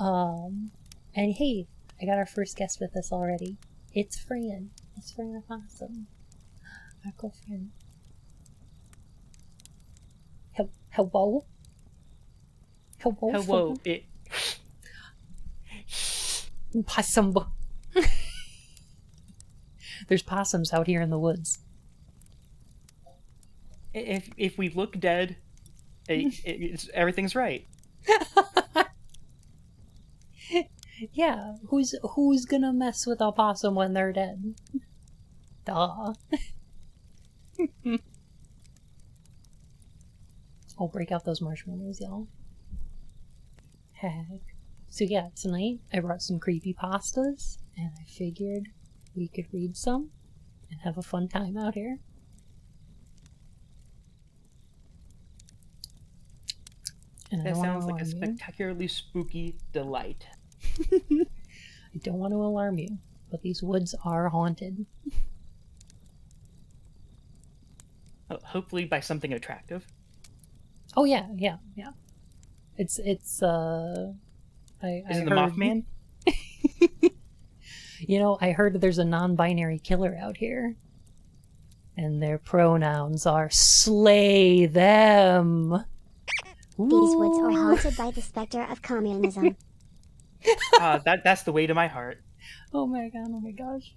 And hey, I got our first guest with us already. It's Fran. It's Fran the Possum. Our girlfriend. Hello? Hello. Possum. There's possums out here in the woods. If we look dead, everything's right. Yeah, who's gonna mess with a possum when they're dead? Duh. I'll break out those marshmallows, y'all. Heck. So yeah, tonight I brought some creepypastas, and I figured we could read some and have a fun time out here. And That sounds like a spectacularly spooky delight. I don't want to alarm you, but these woods are haunted. Hopefully by something attractive. Oh yeah. It's Is it the Mothman? You know, I heard there's a non-binary killer out here. And their pronouns are slay them. These woods are haunted by the specter of communism. That's the way to my heart. Oh my god, oh my gosh.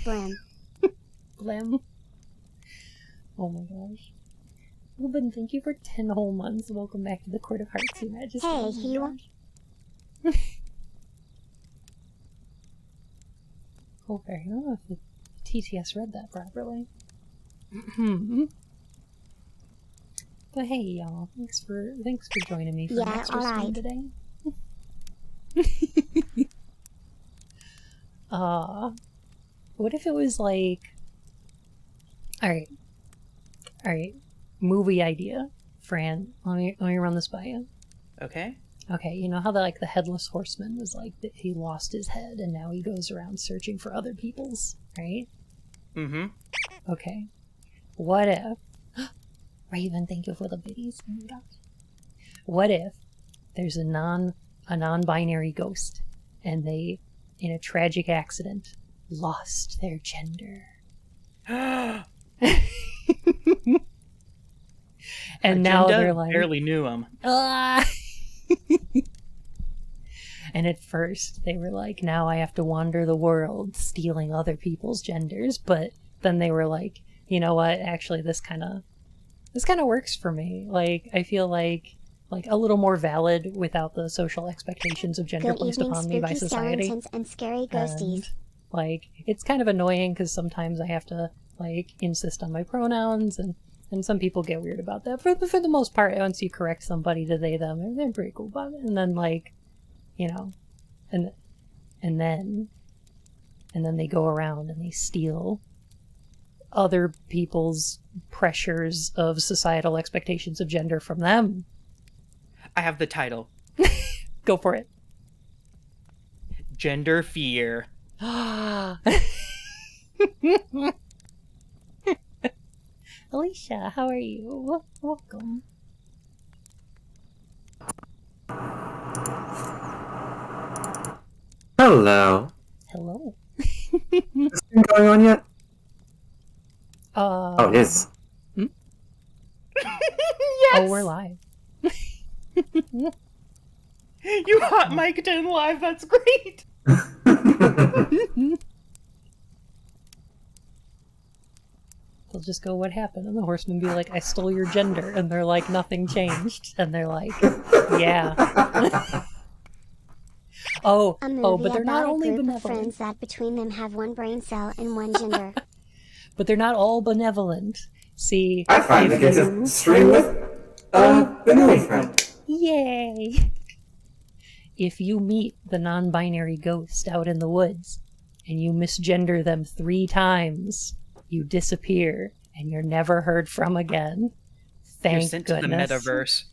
Blim. Blim. Oh my gosh. Well, Ben, thank you for 10 whole months. Welcome back to the Court of Hearts, Your Majesty. Hey, Hugh. Oh, fair. I don't know if the TTS read that properly. But hey, y'all. Thanks for joining me for an extra stream today. What if it was like... Alright. Movie idea. Fran, let me run this by you. Okay. Okay, you know how the Headless Horseman was like, that he lost his head and now he goes around searching for other people's, right? Mm-hmm. Okay. What if... Raven, thank you for the biddies. Oh my gosh. What if there's a non-binary ghost and they, in a tragic accident, lost their gender? And now they're like... barely knew him. And at first they were like, now I have to wander the world stealing other people's genders, but then they were like, you know what, actually this kind of works for me. Like, I feel like a little more valid without the social expectations of gender placed upon me by society. And scary ghosties. And, it's kind of annoying because sometimes I have to insist on my pronouns, and some people get weird about that. For the most part, once you correct somebody to they them, they're pretty cool about it. And then and then they go around and they steal other people's pressures of societal expectations of gender from them. I have the title. Go for it. Gender Fear. Alicia, how are you? Welcome. Hello. Hello. Is this thing going on yet? Oh, it is. Yes! Oh, we're live. You hot mic'd in live, that's great! They'll just go, what happened? And the horsemen be like, I stole your gender. And they're like, nothing changed. And they're like, yeah. But they're not only benevolent. Friends that between them have one brain cell and one gender. But they're not all benevolent. See, I finally get to stream with a vanilla friend. Yay! If you meet the non-binary ghost out in the woods and you misgender them 3 times, you disappear and you're never heard from again. You're sent goodness. To the metaverse.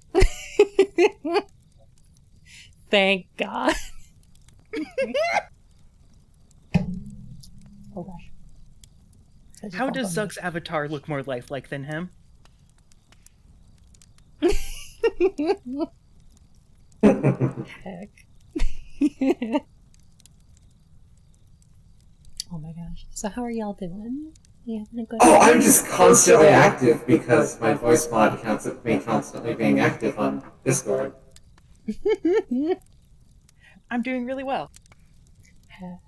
Thank God. Oh gosh. How does Zuck's avatar look more lifelike than him? Heck. Oh my gosh. So how are y'all doing? You having a good Oh, day? I'm just constantly active because my voice mod counts at me constantly being active on Discord. I'm doing really well. Heck.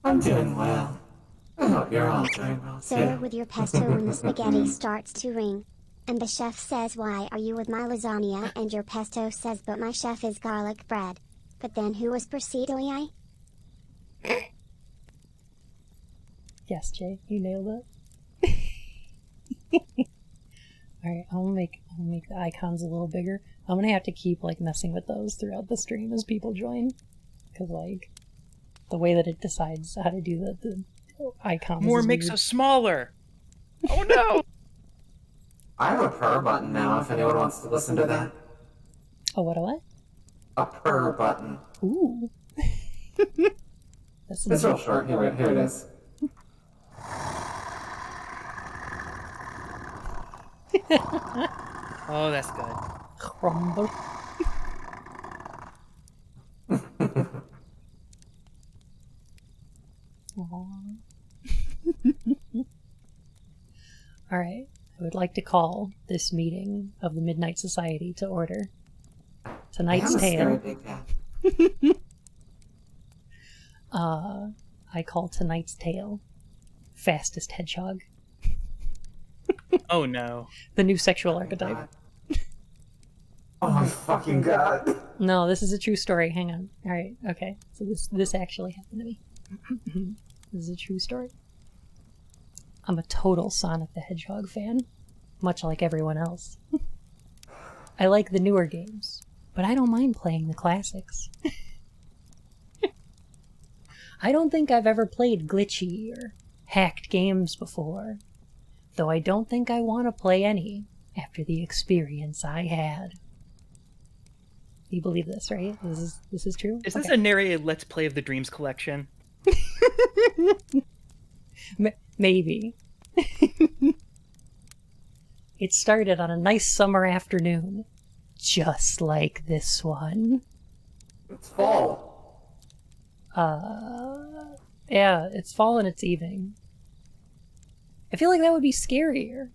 I'm doing well. I hope you're all doing well Soda too. with your pesto when the spaghetti starts to ring. And the chef says, why are you with my lasagna? And your pesto says, but my chef is garlic bread. But then who was Persido? Yes, Jay, you nailed it. Alright, I'll make the icons a little bigger. I'm gonna have to keep like messing with those throughout the stream as people join. Cause like the way that it decides how to do the icons. More is makes weird. us smaller. Oh no! I have a purr button now if anyone wants to listen to that. Oh, what? A purr button. Ooh. That's It's real short. Here it is. Oh, that's good. crumble. Alright, I would like to call this meeting of the Midnight Society to order. Tonight's I am a scary tale. big cat. I call tonight's tale Fastest Hedgehog. Oh no. The new sexual archetype. Oh my fucking god. No, this is a true story. Hang on. Alright, okay. So this actually happened to me. This is a true story. I'm a total Sonic the Hedgehog fan, much like everyone else. I like the newer games, but I don't mind playing the classics. I don't think I've ever played glitchy or hacked games before, though I don't think I want to play any after the experience I had. You believe this, right? This is true? Is this Okay. a narrated Let's Play of the Dreams collection? Maybe. It started on a nice summer afternoon, just like this one. It's fall. Yeah, it's fall and it's evening. I feel like that would be scarier.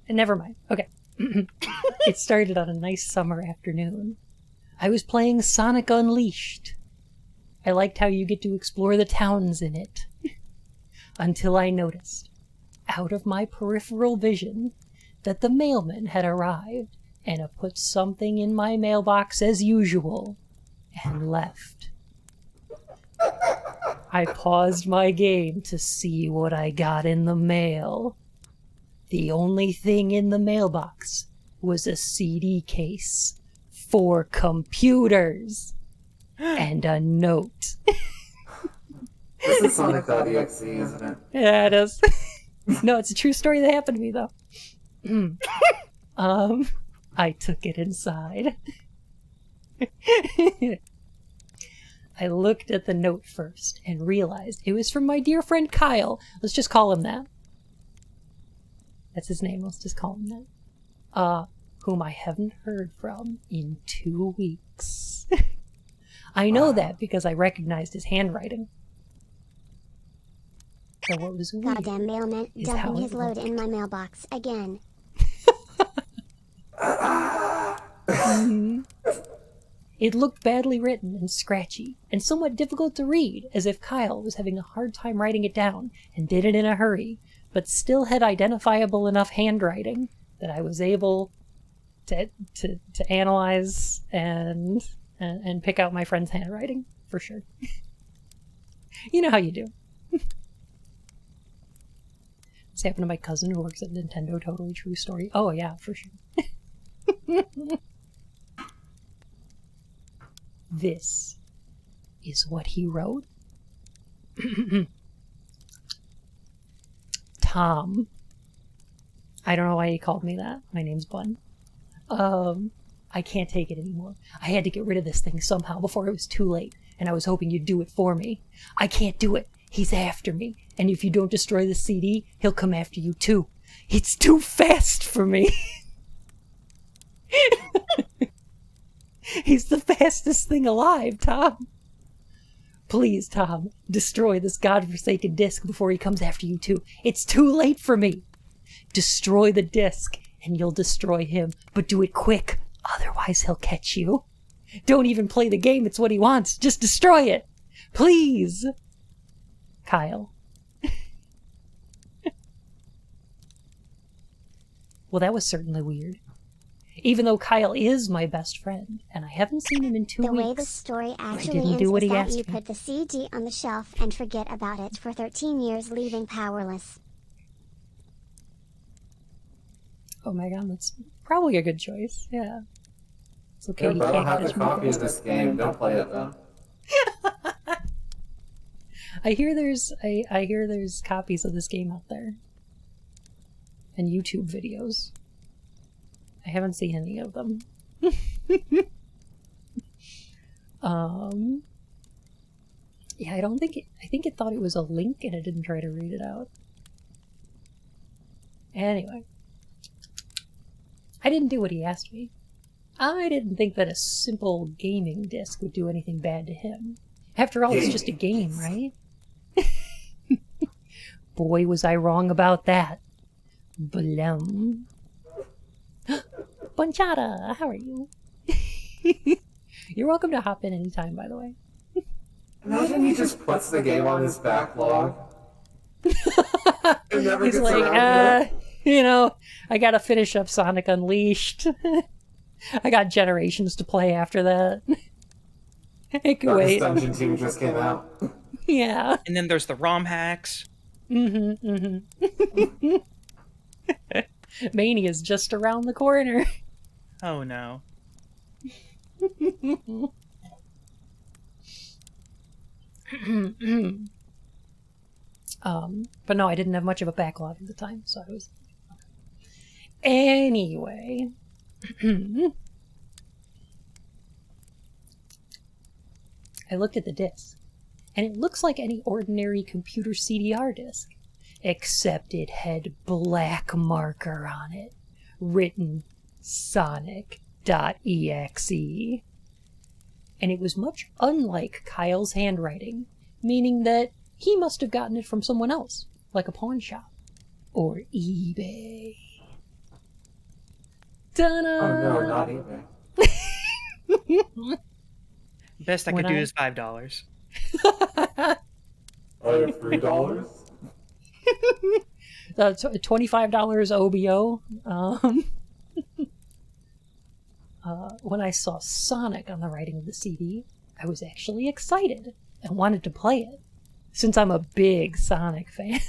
And never mind. Okay. It started on a nice summer afternoon. I was playing Sonic Unleashed. I liked how you get to explore the towns in it. Until I noticed, out of my peripheral vision, that the mailman had arrived and had put something in my mailbox as usual and left. I paused my game to see what I got in the mail. The only thing in the mailbox was a CD case for computers and a note. This is Sonic.exe, isn't it? Yeah, it is. No, it's a true story that happened to me, though. I took it inside. I looked at the note first and realized it was from my dear friend Kyle. Let's just call him that. That's his name. Let's just call him that. Whom I haven't heard from in 2 weeks. I know that because I recognized his handwriting. So what was weird Goddamn mailman is how dumping it his load looked. in my mailbox again. It looked badly written and scratchy, and somewhat difficult to read, as if Kyle was having a hard time writing it down and did it in a hurry, but still had identifiable enough handwriting that I was able to analyze and pick out my friend's handwriting, for sure. You know how you do. This happened to my cousin who works at Nintendo. Totally true story. Oh yeah, for sure. This is what he wrote. Tom. I don't know why he called me that. My name's Bun. I can't take it anymore. I had to get rid of this thing somehow before it was too late, and I was hoping you'd do it for me. I can't do it. He's after me, and if you don't destroy the CD, he'll come after you too. It's too fast for me. He's the fastest thing alive, Tom. Please, Tom, destroy this godforsaken disc before he comes after you too. It's too late for me. Destroy the disc, and you'll destroy him. But do it quick, otherwise he'll catch you. Don't even play the game, it's what he wants. Just destroy it. Please. Kyle. Well, that was certainly weird. Even though Kyle is my best friend, and I haven't seen him in 2 weeks. The way the story actually didn't ends do what is he that asked you me. put the CD on the shelf and forget about it for 13 years, leaving powerless. Oh my god, that's probably a good choice. Yeah. It's okay. Yeah, He but I don't can't have the catch me copy of fast. this game. Don't play it though. I hear there's copies of this game out there. And YouTube videos. I haven't seen any of them. Yeah, I think it thought it was a link and it didn't try to read it out. Anyway. I didn't do what he asked me. I didn't think that a simple gaming disc would do anything bad to him. After all, it's just a game, right? Boy, was I wrong about that. Blum. Bonchata, how are you? You're welcome to hop in anytime, by the way. Imagine he just puts the game on his backlog. It never He's gets like, around to it. I gotta finish up Sonic Unleashed. I got Generations to play after that. I can Darkest wait. Dungeon 2 just came out. Yeah. And then there's the ROM hacks. Mania's just around the corner. Oh no. But no, I didn't have much of a backlog at the time, so I was... Anyway. I looked at the disc, and it looks like any ordinary computer CDR disc, except it had black marker on it, written Sonic.exe. And it was much unlike Kyle's handwriting, meaning that he must have gotten it from someone else, like a pawn shop or eBay. Ta-da! Oh no, not eBay. Best I When could do I- is $5. Or $3? $25 OBO. When I saw Sonic on the writing of the CD, I was actually excited and wanted to play it, since I'm a big Sonic fan.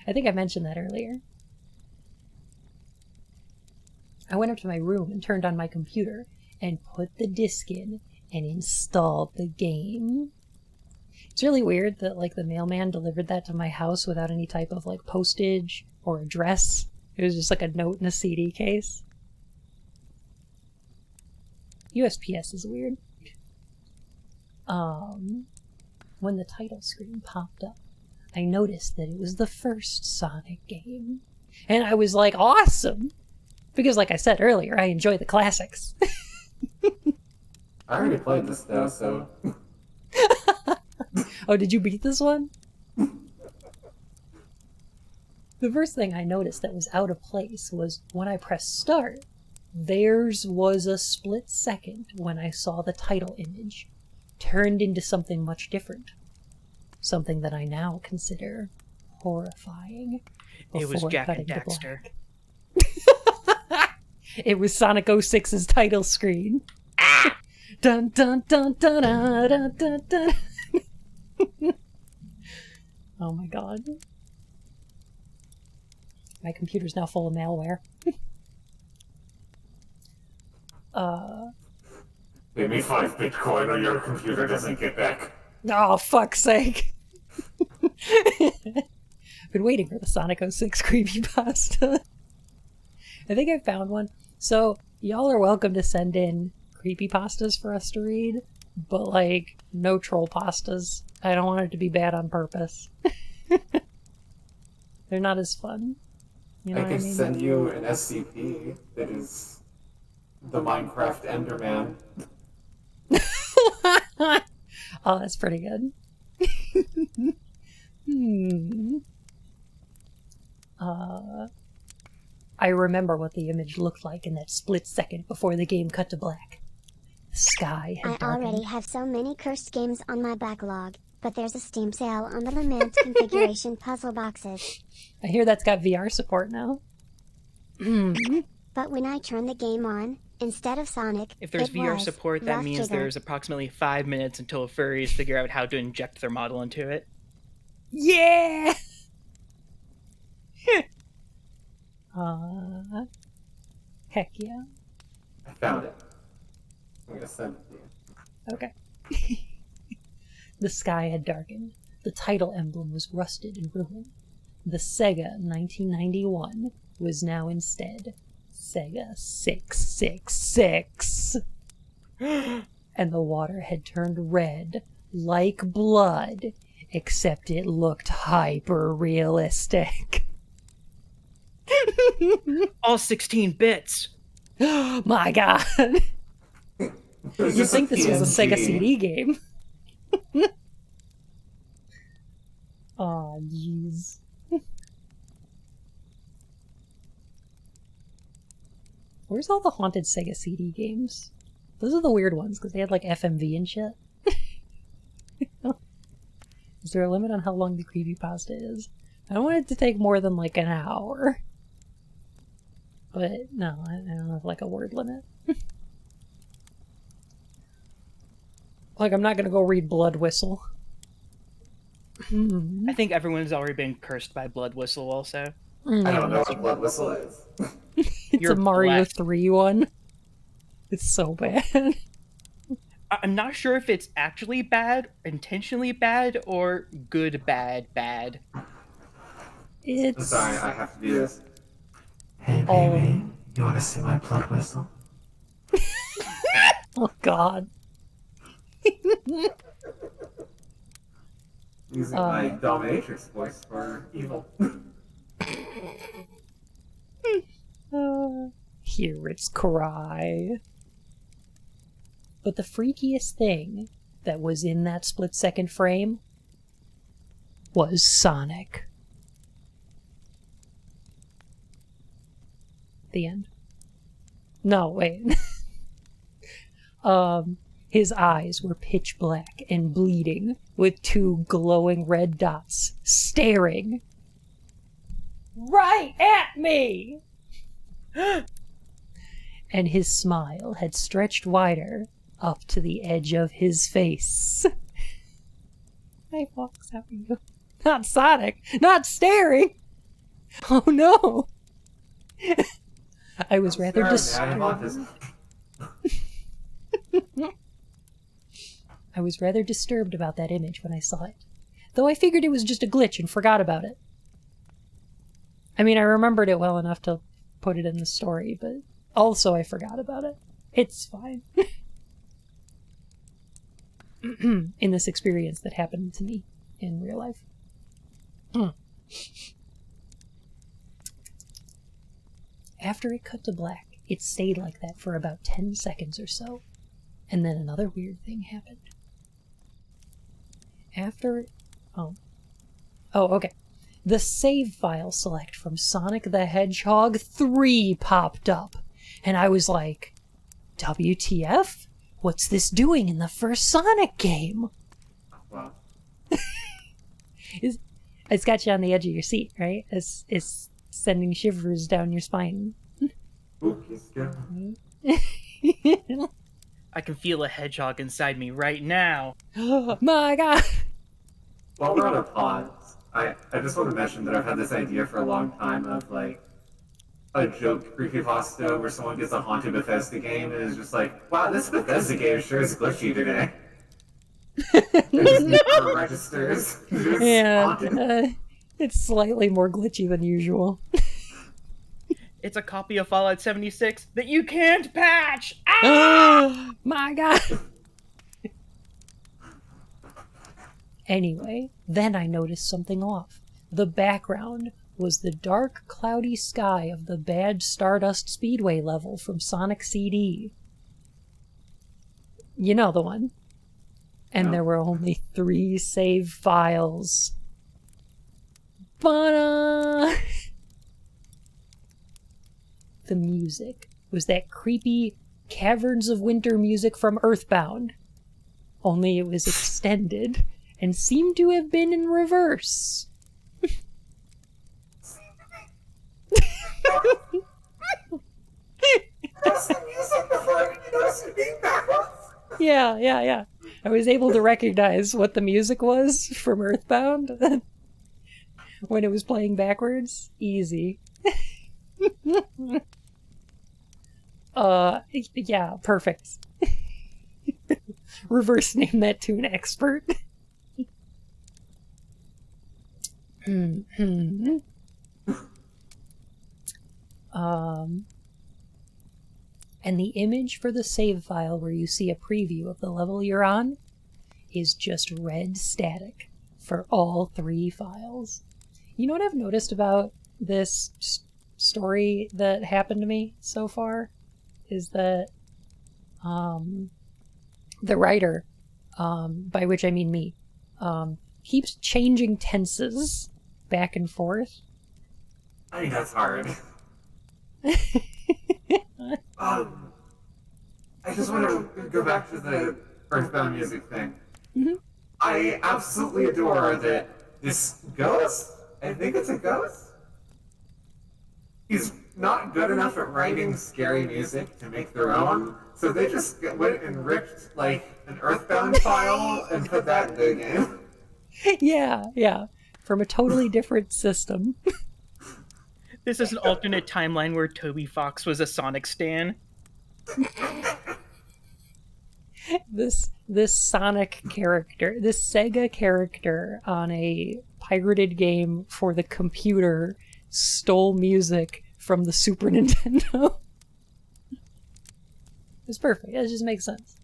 I think I mentioned that earlier. I went up to my room and turned on my computer and put the disc in and installed the game. It's really weird that like the mailman delivered that to my house without any type of like postage or address. It was just like a note in a CD case. USPS is weird. When the title screen popped up, I noticed that it was the first Sonic game. And I was like, awesome! Because like I said earlier, I enjoy the classics. I already played this though, so... Oh, did you beat this one? The first thing I noticed that was out of place was when I pressed start, theirs was a split second when I saw the title image, turned into something much different. Something that I now consider horrifying. It was before Jack and cutting to Daxter. black. It was Sonic 06's title screen. Dun dun dun dun dun dun dun dun. Oh my god. My computer's now full of malware. Give me 5 Bitcoin or your computer doesn't get back. Oh, fuck's sake. Been waiting for the Sonic 06 creepypasta. I think I found one. So, y'all are welcome to send in creepypastas for us to read, but, like, no troll pastas. I don't want it to be bad on purpose. They're not as fun. You know I what I can mean? send you an SCP that is the Minecraft Enderman. Oh, that's pretty good. Hmm. I remember what the image looked like in that split second before the game cut to black. The sky had I darkened. already have so many cursed games on my backlog, but there's a Steam sale on the Lament configuration puzzle boxes. I hear that's got VR support now. But when I turn the game on, instead of Sonic, If there's it VR was support, that Rough means Trigger. there's approximately 5 minutes until furries figure out how to inject their model into it. Yeah! Heck yeah. I found it. I'm gonna send it to you. Okay. The sky had darkened. The title emblem was rusted and ruined. The Sega 1991 was now instead Sega 666. And the water had turned red, like blood, except it looked hyper realistic. All 16 bits! My god! You'd think this was a Sega CD game. Aw, jeez. Where's all the haunted Sega CD games? Those are the weird ones, because they had like FMV and shit. Is there a limit on how long the creepypasta is? I don't want it to take more than like an hour. But no, I don't have like a word limit. Like, I'm not gonna go read Blood Whistle. I think everyone's already been cursed by Blood Whistle also. I don't know what Blood Whistle is. It's You're a Mario black. 3 one. It's so bad. I'm not sure if it's actually bad, intentionally bad, or good bad bad. It's Sorry, I have to do this. Hey, Oh. baby, you want to see my Blood Whistle? oh god. Using my dominatrix voice for evil. Hear its cry. But the freakiest thing that was in that split-second frame was Sonic. The end. No, wait. His eyes were pitch black and bleeding, with two glowing red dots staring right at me! And his smile had stretched wider up to the edge of his face. I walks at you. Not Sonic! Not staring! Oh no! I was rather disturbed. I was rather disturbed about that image when I saw it, though I figured it was just a glitch and forgot about it. I mean, I remembered it well enough to put it in the story, but also I forgot about it. It's fine. In this experience that happened to me in real life. After it cut to black, it stayed like that for about 10 seconds or so, and then another weird thing happened. Okay. The save file select from Sonic the Hedgehog 3 popped up, and I was like, WTF? What's this doing in the first Sonic game? Wow. It's got you on the edge of your seat, right? It's sending shivers down your spine. Spooky scary. I can feel a hedgehog inside me right now. My god! While we're on a pause, I just want to mention that I've had this idea for a long time of like a joke creepypasta where someone gets a haunted Bethesda game and is just like, wow, this Bethesda game sure is glitchy today. It just never registers. It's Yeah, haunted. it's slightly more glitchy than usual. It's a copy of Fallout 76 that you can't patch! Ah! My god! Anyway, then I noticed something off. The background was the dark, cloudy sky of the bad Stardust Speedway level from Sonic CD. You know the one. And No. there were only 3 save files. Bana! The music was that creepy Caverns of Winter music from Earthbound. Only it was extended and seemed to have been in reverse. That's the music before I noticed it being backwards. Yeah. I was able to recognize what the music was from Earthbound when it was playing backwards. Easy. Yeah, perfect. Reverse name that tune expert. And the image for the save file where you see a preview of the level you're on is just red static for all 3 files. You know what I've noticed about this story that happened to me so far? Is that the writer, by which I mean me, keeps changing tenses back and forth. I think that's hard. I just want to go back to the Earthbound music thing. Mhm. I absolutely adore that this ghost, I think it's a ghost, he's not good enough at writing scary music to make their own, so they just went and ripped, like, an Earthbound file and put that in the game. Yeah. From a totally different system. This is an alternate timeline where Toby Fox was a Sonic stan. This Sonic character, this Sega character on a pirated game for the computer stole music from the Super Nintendo. It's perfect. It just makes sense.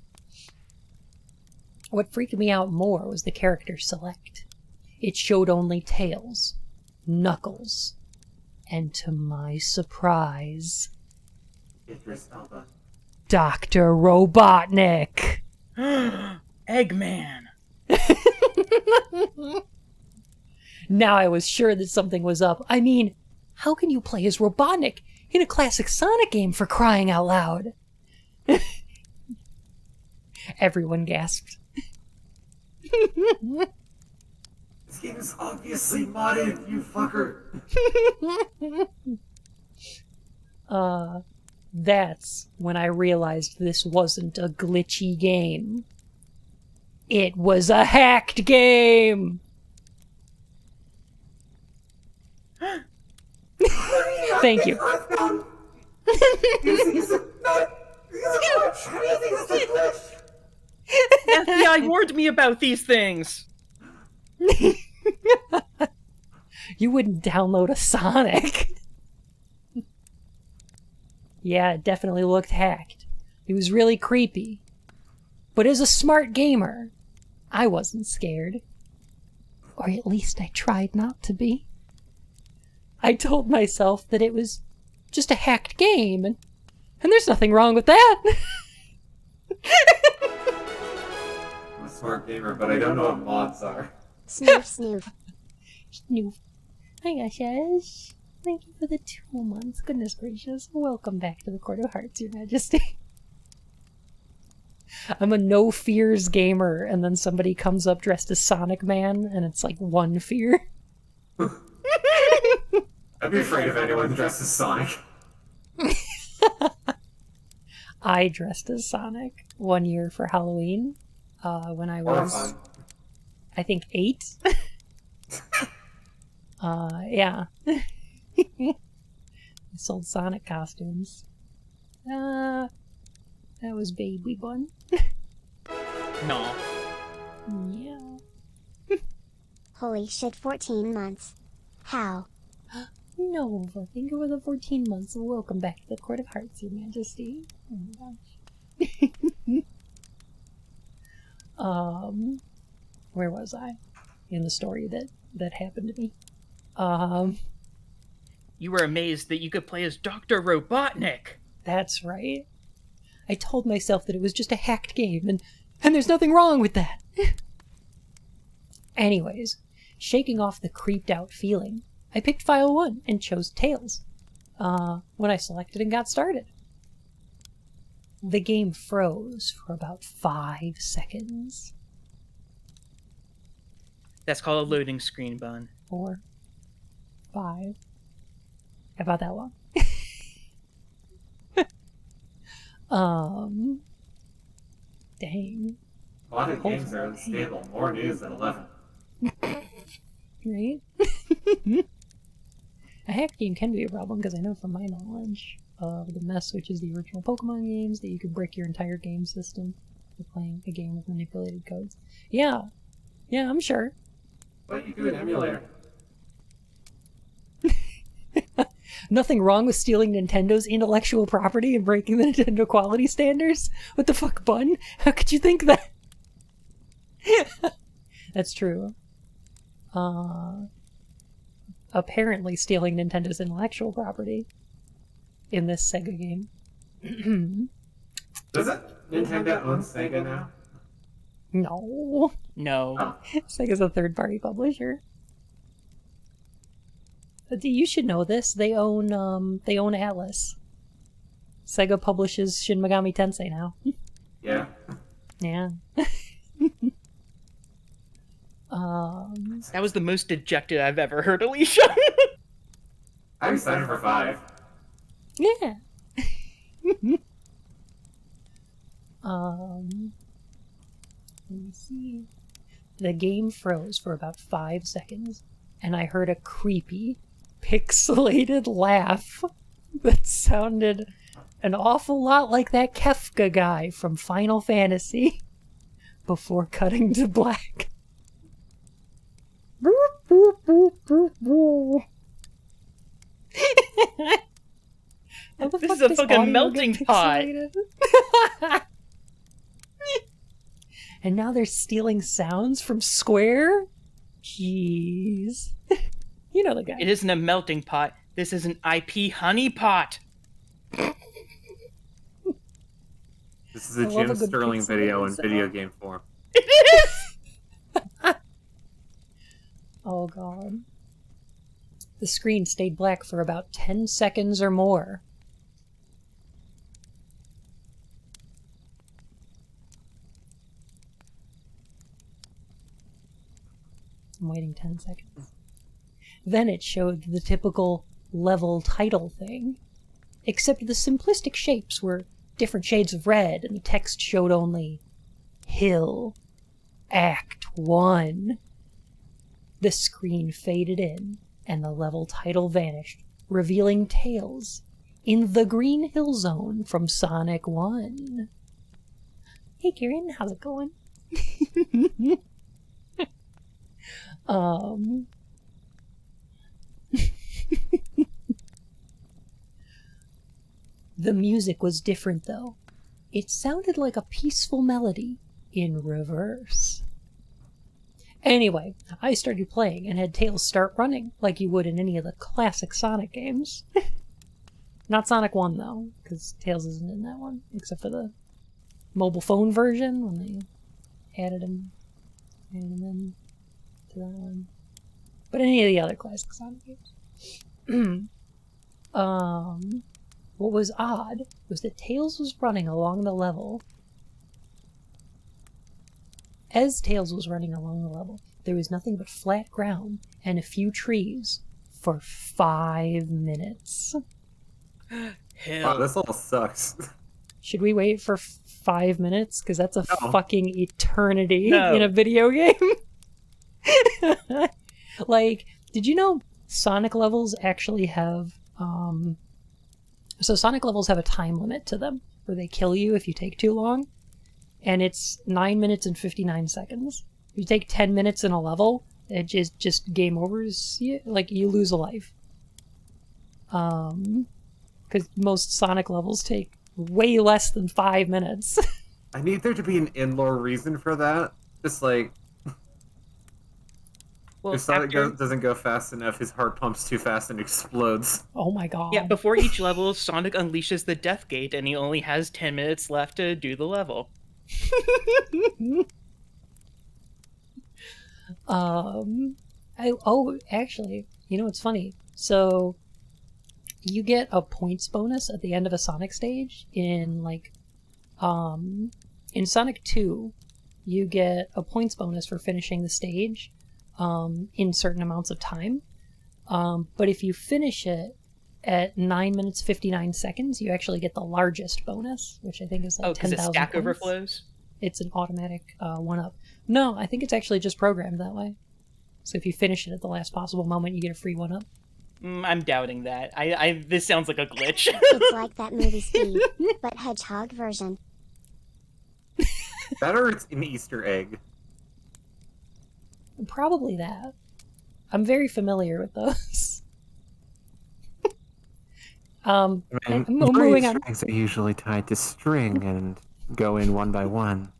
What freaked me out more was the character select. It showed only Tails, Knuckles, and to my surprise, Idris Elba. Dr. Robotnik. Eggman. Now I was sure that something was up. I mean, how can you play as Robotnik in a classic Sonic game, for crying out loud? Everyone gasped. This game is obviously modded, you fucker. That's when I realized this wasn't a glitchy game. It was a hacked game! Thank you. Earthbound music is not a glitch. How do you think it's a glitch? FBI warned me about these things. You wouldn't download a Sonic. Yeah, it definitely looked hacked. It was really creepy. But as a smart gamer, I wasn't scared. Or at least I tried not to be. I told myself that it was just a hacked game, and there's nothing wrong with that. I'm a smart gamer, but I don't know what mods are. Snoof, snoof. Snoof. Hi, Ashes. Thank you for the 2 months. Goodness gracious. Welcome back to the Court of Hearts, Your Majesty. I'm a no fears gamer, and then somebody comes up dressed as Sonic Man, and it's like 1 fear. I'd be afraid of anyone dressed as Sonic. I dressed as Sonic 1 year for Halloween, when I was, Horrifying. I think, 8. Yeah. I sold Sonic costumes. That was Baby Bun. No. Yeah. Holy shit, 14 months. How? Nova, thank you for the 14 months. Welcome back to the Court of Hearts, Your Majesty. Oh my gosh. Where was I? In the story that happened to me. You were amazed that you could play as Dr. Robotnik. That's right. I told myself that it was just a hacked game, and there's nothing wrong with that. Anyways, shaking off the creeped out feeling, I picked File 1 and chose Tails. When I selected and got started. The game froze for about 5 seconds. That's called a loading screen, Bun. 4, 5. About that long. Dang. A lot of games are unstable. More news at 11. Right? A hacked game can be a problem because I know from my knowledge of the mess, which is the original Pokemon games, that you could brick your entire game system for playing a game with manipulated codes. Yeah, I'm sure. But you do an emulator. Nothing wrong with stealing Nintendo's intellectual property and breaking the Nintendo quality standards? What the fuck, Bun? How could you think that? That's true. Apparently stealing Nintendo's intellectual property in this Sega game. Does it? Nintendo owns Sega now? No. No. Oh. Sega's a third-party publisher. You should know this. They own Atlas. Sega publishes Shin Megami Tensei now. Yeah. Yeah. That was the most dejected I've ever heard Alicia. I'm excited for 5. Yeah. Let me see. The game froze for about 5 seconds, and I heard a creepy, pixelated laugh that sounded an awful lot like that Kefka guy from Final Fantasy before cutting to black. This is a fucking melting pot. And now they're stealing sounds from Square? Jeez. You know the guy. It isn't a melting pot. This is an IP honeypot. This is a I love Jim a good Sterling pixelated video in sound. video game form. It is! Oh god. The screen stayed black for about 10 seconds or more. I'm waiting 10 seconds. Then it showed the typical level title thing, except the simplistic shapes were different shades of red and the text showed only Hill, Act 1. The screen faded in and the level title vanished, revealing Tails in the Green Hill Zone from Sonic 1. Hey Kieran, how's it going? The music was different though. It sounded like a peaceful melody in reverse. Anyway, I started playing and had Tails start running like you would in any of the classic Sonic games. Not Sonic 1 though, because Tails isn't in that one, except for the mobile phone version when they added him in to that one. But any of the other classic Sonic games. What was odd was that Tails was running along the level. As Tails was running along the level, there was nothing but flat ground and a few trees for 5 minutes. Hill. Wow, this all sucks. Should we wait for 5 minutes? Because that's a No. fucking eternity No. in a video game. Like, did you know Sonic levels actually have, so Sonic levels have a time limit to them, where they kill you if you take too long, and it's 9 minutes and 59 seconds. If you take 10 minutes in a level, it just game overs you, like, you lose a life. Because most Sonic levels take way less than 5 minutes. I need there to be an in-lore reason for that. Just like... Well, If Sonic after, doesn't go fast enough, his heart pumps too fast and explodes. Oh my god. yeah, before each level, Sonic unleashes the Death Gate, and he only has 10 minutes left to do the level. Actually, you know what's funny? So you get a points bonus at the end of a Sonic stage in Sonic 2, you get a points bonus for finishing the stage in certain amounts of time. But if you finish it at 9 minutes 59 seconds, you actually get the largest bonus, which I think is like 'Cause 10,000 stack points. overflows? It's an automatic 1-up. No, I think it's actually just programmed that way. So if you finish it at the last possible moment, you get a free 1-up. I'm doubting that. This sounds like a glitch. It's like that movie Speed, but hedgehog version. That or it's an Easter egg. Probably that. I'm very familiar with those. Moving on. Strings are usually tied to string and go in one by one.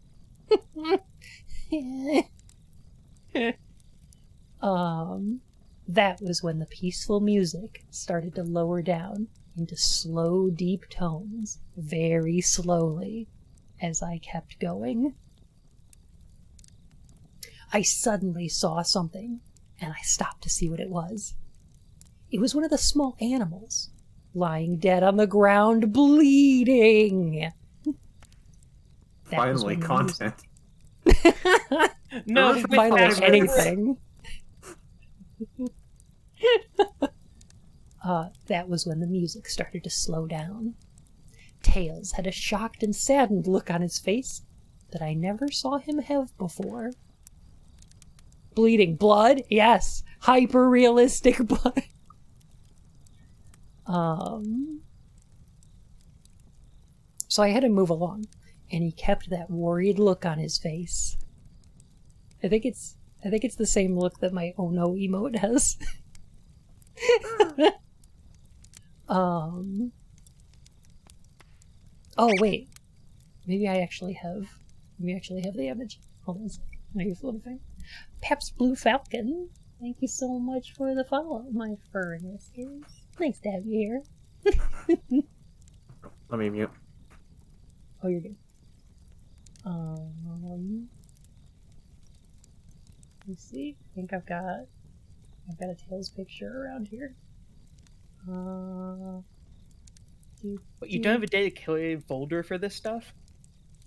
That was when the peaceful music started to lower down into slow, deep tones, very slowly, as I kept going. I suddenly saw something, and I stopped to see what it was. It was one of the small animals, lying dead on the ground, bleeding. Finally, content. No, Finally, fast anything. That was when the music started to slow down. Tails had a shocked and saddened look on his face that I never saw him have before. Bleeding blood? Yes. Hyper-realistic blood. So I had to move along, and he kept that worried look on his face. I think it's the same look that my oh no emote has. Oh wait, maybe I actually have the image. Hold on a second. Are you flipping? Pep's Blue Falcon. Thank you so much for the follow, my fur and whiskers. Nice to have you here. Let me mute. Oh, you're good. Let's see. I think I've got a Tails picture around here. But you don't have a dedicated folder for this stuff?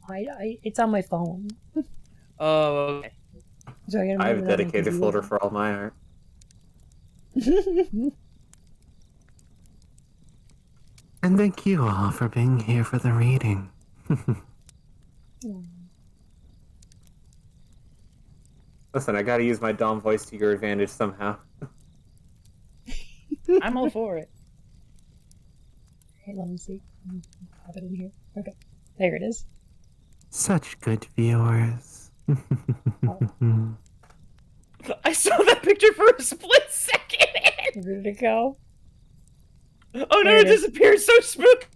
It's on my phone. Oh, okay. So I have a dedicated folder for all my art. And thank you all for being here for the reading. Listen, I gotta use my Dom voice to your advantage somehow. I'm all for it. Hey, let me see. Pop it in here. Okay. There it is. Such good viewers. I saw that picture for a split second. Where did it go? Oh no, There it it is. disappeared so spooky.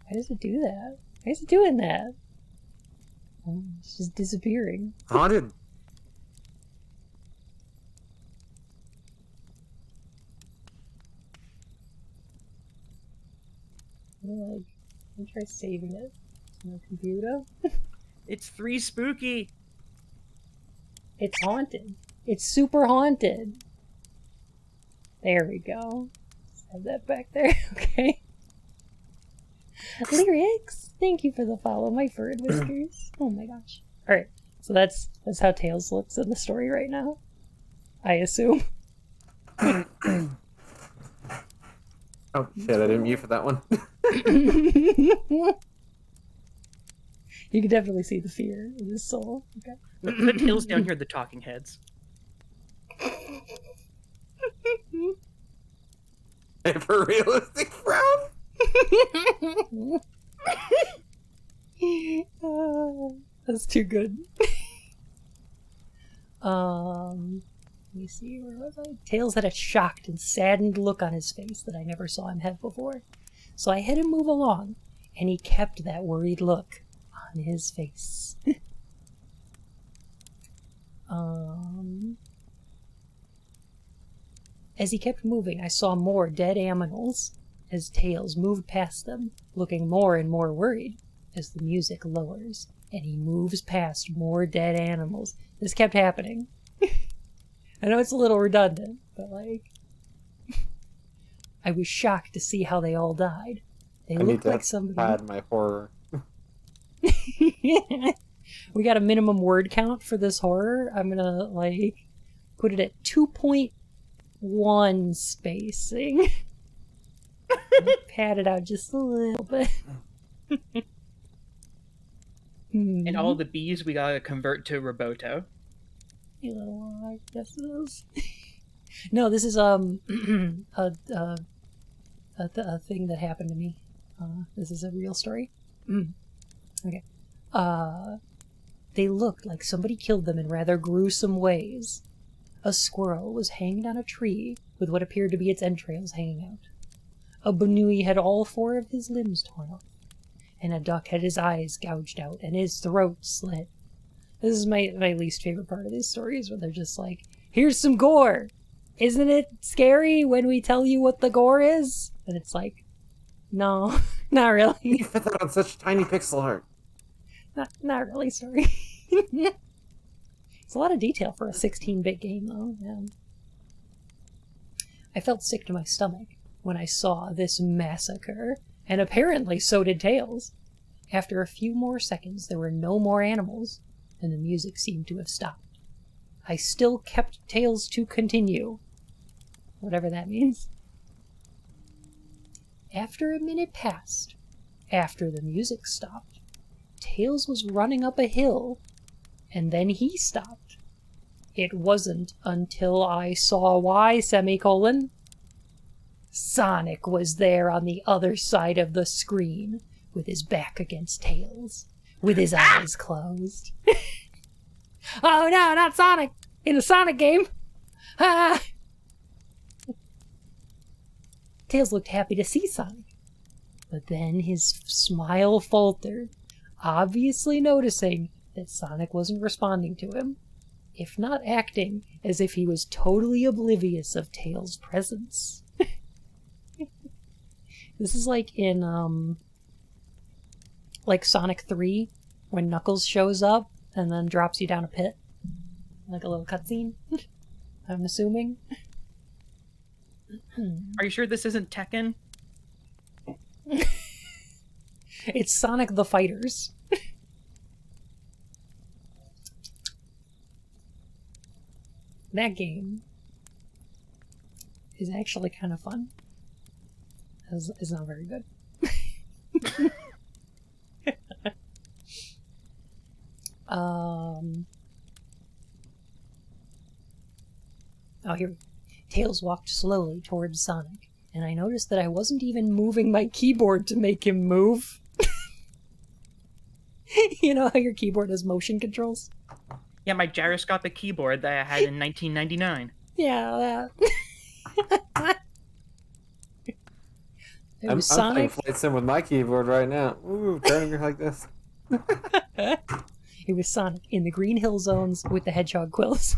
Why does it do that? Why is it doing that? Oh, it's just disappearing. Haunted. Let me try saving it to my computer. It's 3 spooky. It's haunted. It's super haunted. There we go. Just have that back there. Okay. Lyrics. Thank you for the follow, my fur and whiskers. Oh my gosh. Alright. So that's how Tails looks in the story right now. I assume. Oh shit, I didn't mute for that one. You can definitely see the fear in his soul. Okay. Put Tails down here, the talking heads. Hyper realistic frown. That's too good. Let me see, where was I? Tails had a shocked and saddened look on his face that I never saw him have before. So I had him move along, and he kept that worried look on his face. As he kept moving, I saw more dead animals as Tails moved past them, looking more and more worried as the music lowers and he moves past more dead animals. This kept happening. I know it's a little redundant, but like... I was shocked to see how they all died. They looked like somebody... Had my horror. We got a minimum word count for this horror. I'm gonna, like, put it at 2.1 spacing. Pad it out just a little bit. And all the B's we gotta convert to Roboto. Yeah, I guess it is. No, this is a thing that happened to me. This is a real story. Okay. They looked like somebody killed them in rather gruesome ways. A squirrel was hanged on a tree with what appeared to be its entrails hanging out. A bonui had all 4 of his limbs torn off, and a duck had his eyes gouged out and his throat slit. This is my least favorite part of these stories, where they're just like, here's some gore! Isn't it scary when we tell you what the gore is? And it's like, no, not really. You fit that on such tiny pixel art. Not really, sorry. It's a lot of detail for a 16-bit game, though. Yeah. I felt sick to my stomach when I saw this massacre, and apparently so did Tails. After a few more seconds, there were no more animals, and the music seemed to have stopped. I still kept Tails to continue, whatever that means. After a minute passed, after the music stopped, Tails was running up a hill, and then he stopped. It wasn't until I saw why, semicolon. Sonic was there on the other side of the screen, with his back against Tails, with his eyes closed. Oh no, not Sonic! In a Sonic game! Ah! Tails looked happy to see Sonic, but then his smile faltered, obviously noticing that Sonic wasn't responding to him, if not acting as if he was totally oblivious of Tails' presence. This is like in, like Sonic 3, when Knuckles shows up and then drops you down a pit. Like a little cutscene, I'm assuming. Are you sure this isn't Tekken? It's Sonic the Fighters. That game is actually kind of fun. It's not very good. Oh, here we go. Tails walked slowly towards Sonic, and I noticed that I wasn't even moving my keyboard to make him move. You know how your keyboard has motion controls? Yeah, my gyroscopic keyboard that I had in 1999. Yeah, that. It I'm was playing Sonic. Flight Sim with my keyboard right now. Ooh, turning it like this. It was Sonic in the Green Hill Zones with the hedgehog quills.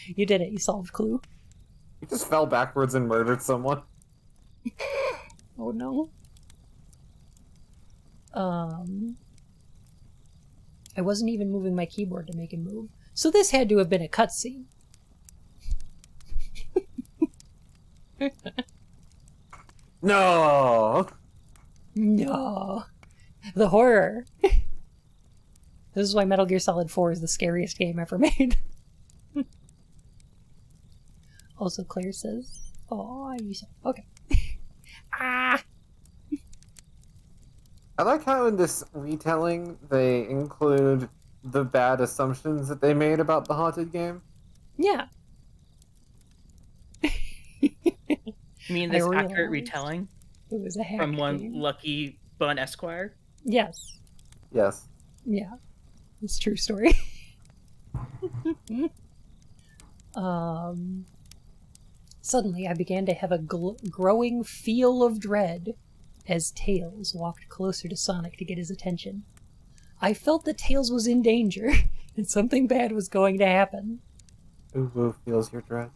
You did it. You solved Clue. You just fell backwards and murdered someone. Oh no. I wasn't even moving my keyboard to make him move. So this had to have been a cutscene. No! No. The horror. This is why Metal Gear Solid 4 is the scariest game ever made. Also, Claire says, "Oh, you said okay." Ah. I like how in this retelling they include the bad assumptions that they made about the haunted game. Yeah. You mean this I accurate realized retelling It was a hack from one game. lucky Bun Esquire? Yes. Yes. Yeah. It's a true story. Suddenly, I began to have a growing feel of dread as Tails walked closer to Sonic to get his attention. I felt that Tails was in danger, and something bad was going to happen. Ooh, feels your dread.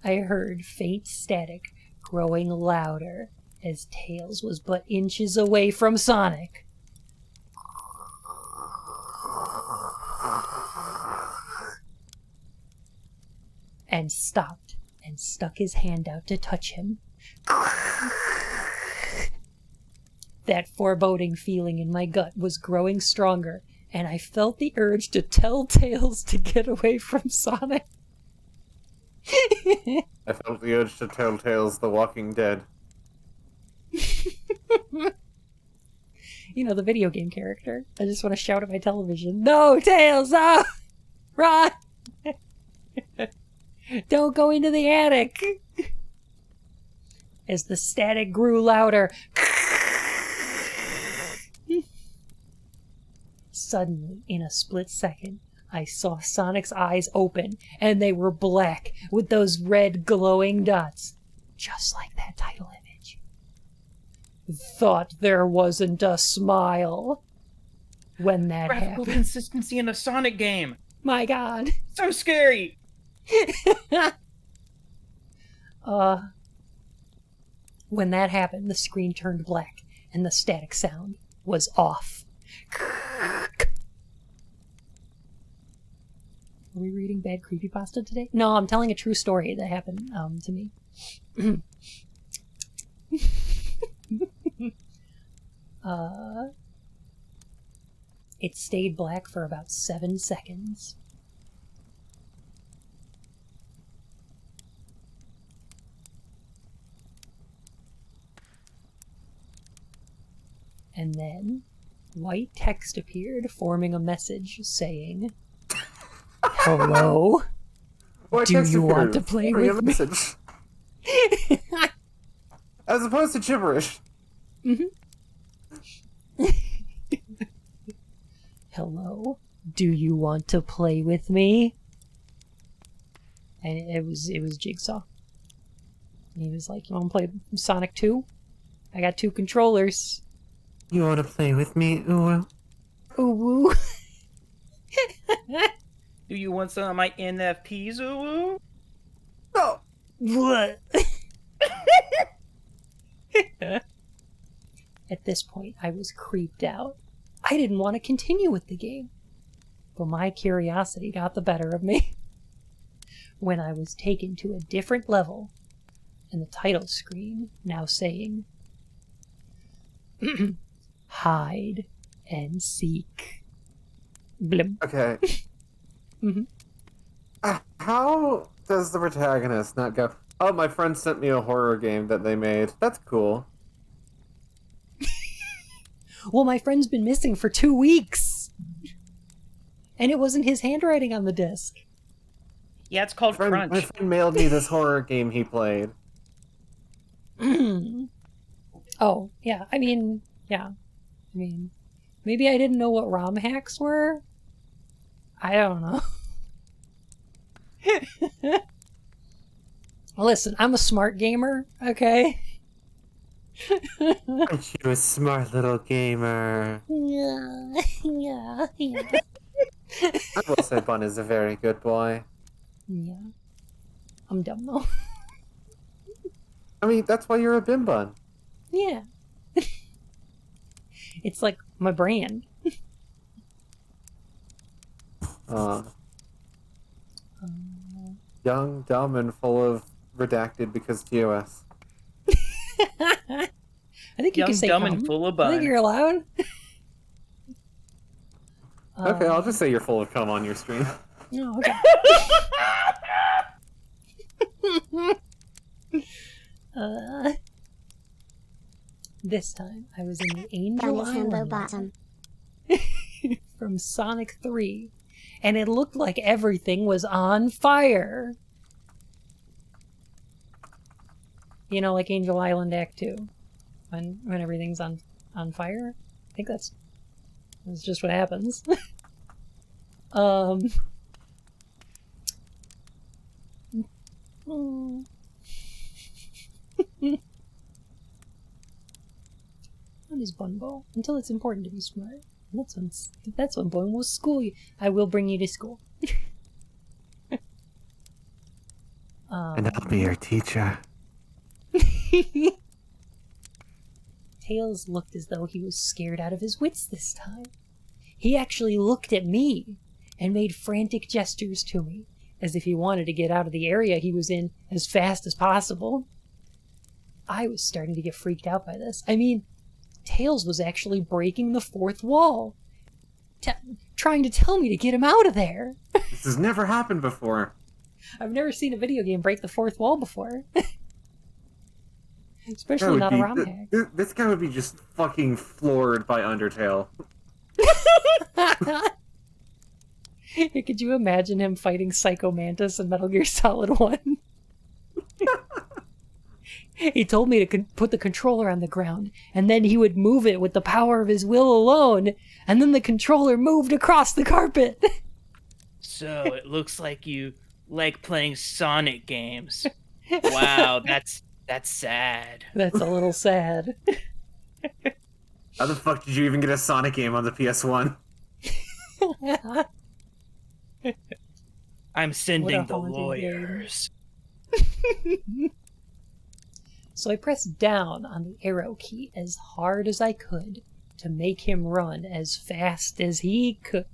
I heard faint static growing louder as Tails was but inches away from Sonic. And stopped and stuck his hand out to touch him. That foreboding feeling in my gut was growing stronger, and I felt the urge to tell Tails to get away from Sonic. I felt the urge to tell Tales the Walking Dead. You know, the video game character. I just want to shout at my television, "No, Tails! No! Run! Don't go into the attic!" As the static grew louder, suddenly, in a split second, I saw Sonic's eyes open, and they were black with those red glowing dots, just like that title image. Thought there wasn't a smile when that Graphical happened. consistency in a Sonic game. My God. So scary. When that happened, the screen turned black, and the static sound was off. Are we reading bad creepypasta today? No, I'm telling a true story that happened to me. It stayed black for about 7 seconds. And then white text appeared, forming a message saying, "Hello? Why Do text you appeared? want to play Bring a with me?" message. As opposed to gibberish. "Hello? Do you want to play with me?" And it was Jigsaw. And he was like, "You want to play Sonic 2? I got 2 controllers." You want to play with me, Uwu? Ooh woo. Do you want some of my NFPs, Uwu? No! What? At this point, I was creeped out. I didn't want to continue with the game. But my curiosity got the better of me when I was taken to a different level and the title screen now saying, "Hide and seek." Blim. Okay. Mhm. How does the protagonist not go, "Oh, my friend sent me a horror game that they made. That's cool." Well, my friend's been missing for 2 weeks. And it wasn't his handwriting on the disc. Yeah, it's called My Crunch. friend mailed me this horror game he played. Oh, yeah. I mean, maybe I didn't know what ROM hacks were. I don't know. Listen, I'm a smart gamer, okay? Aren't you a smart little gamer? Yeah. I will say Bun is a very good boy. Yeah. I'm dumb, though. I mean, that's why you're a Bim Bun. Yeah. It's like my brand. Young, dumb, and full of redacted because TOS. I think you Young, can say dumb, cum. and full of I think bun. you're allowed. Okay, I'll just say you're full of cum on your stream. Oh, okay. This time, I was in the Angel Down is Himbo Island Bottom. from Sonic 3, and it looked like everything was on fire. You know, like Angel Island Act 2, when everything's on fire. I think that's just what happens. What is Bunbo? Until it's important to be smart. That's when Bun will school you. I will bring you to school. And I'll be your teacher. Tails looked as though he was scared out of his wits this time. He actually looked at me and made frantic gestures to me, as if he wanted to get out of the area he was in as fast as possible. I was starting to get freaked out by this. I mean, Tails was actually breaking the fourth wall, trying to tell me to get him out of there. This has never happened before. I've never seen a video game break the fourth wall before. Especially not a ROM hack. This guy would be just fucking floored by Undertale. Could you imagine him fighting Psycho Mantis in Metal Gear Solid 1? He told me to put the controller on the ground, and then he would move it with the power of his will alone, and then the controller moved across the carpet. So it looks like you like playing Sonic games. Wow, that's sad. That's a little sad. How the fuck did you even get a Sonic game on the PS1? I'm sending What a the haunted lawyers. So I pressed down on the arrow key as hard as I could to make him run as fast as he could.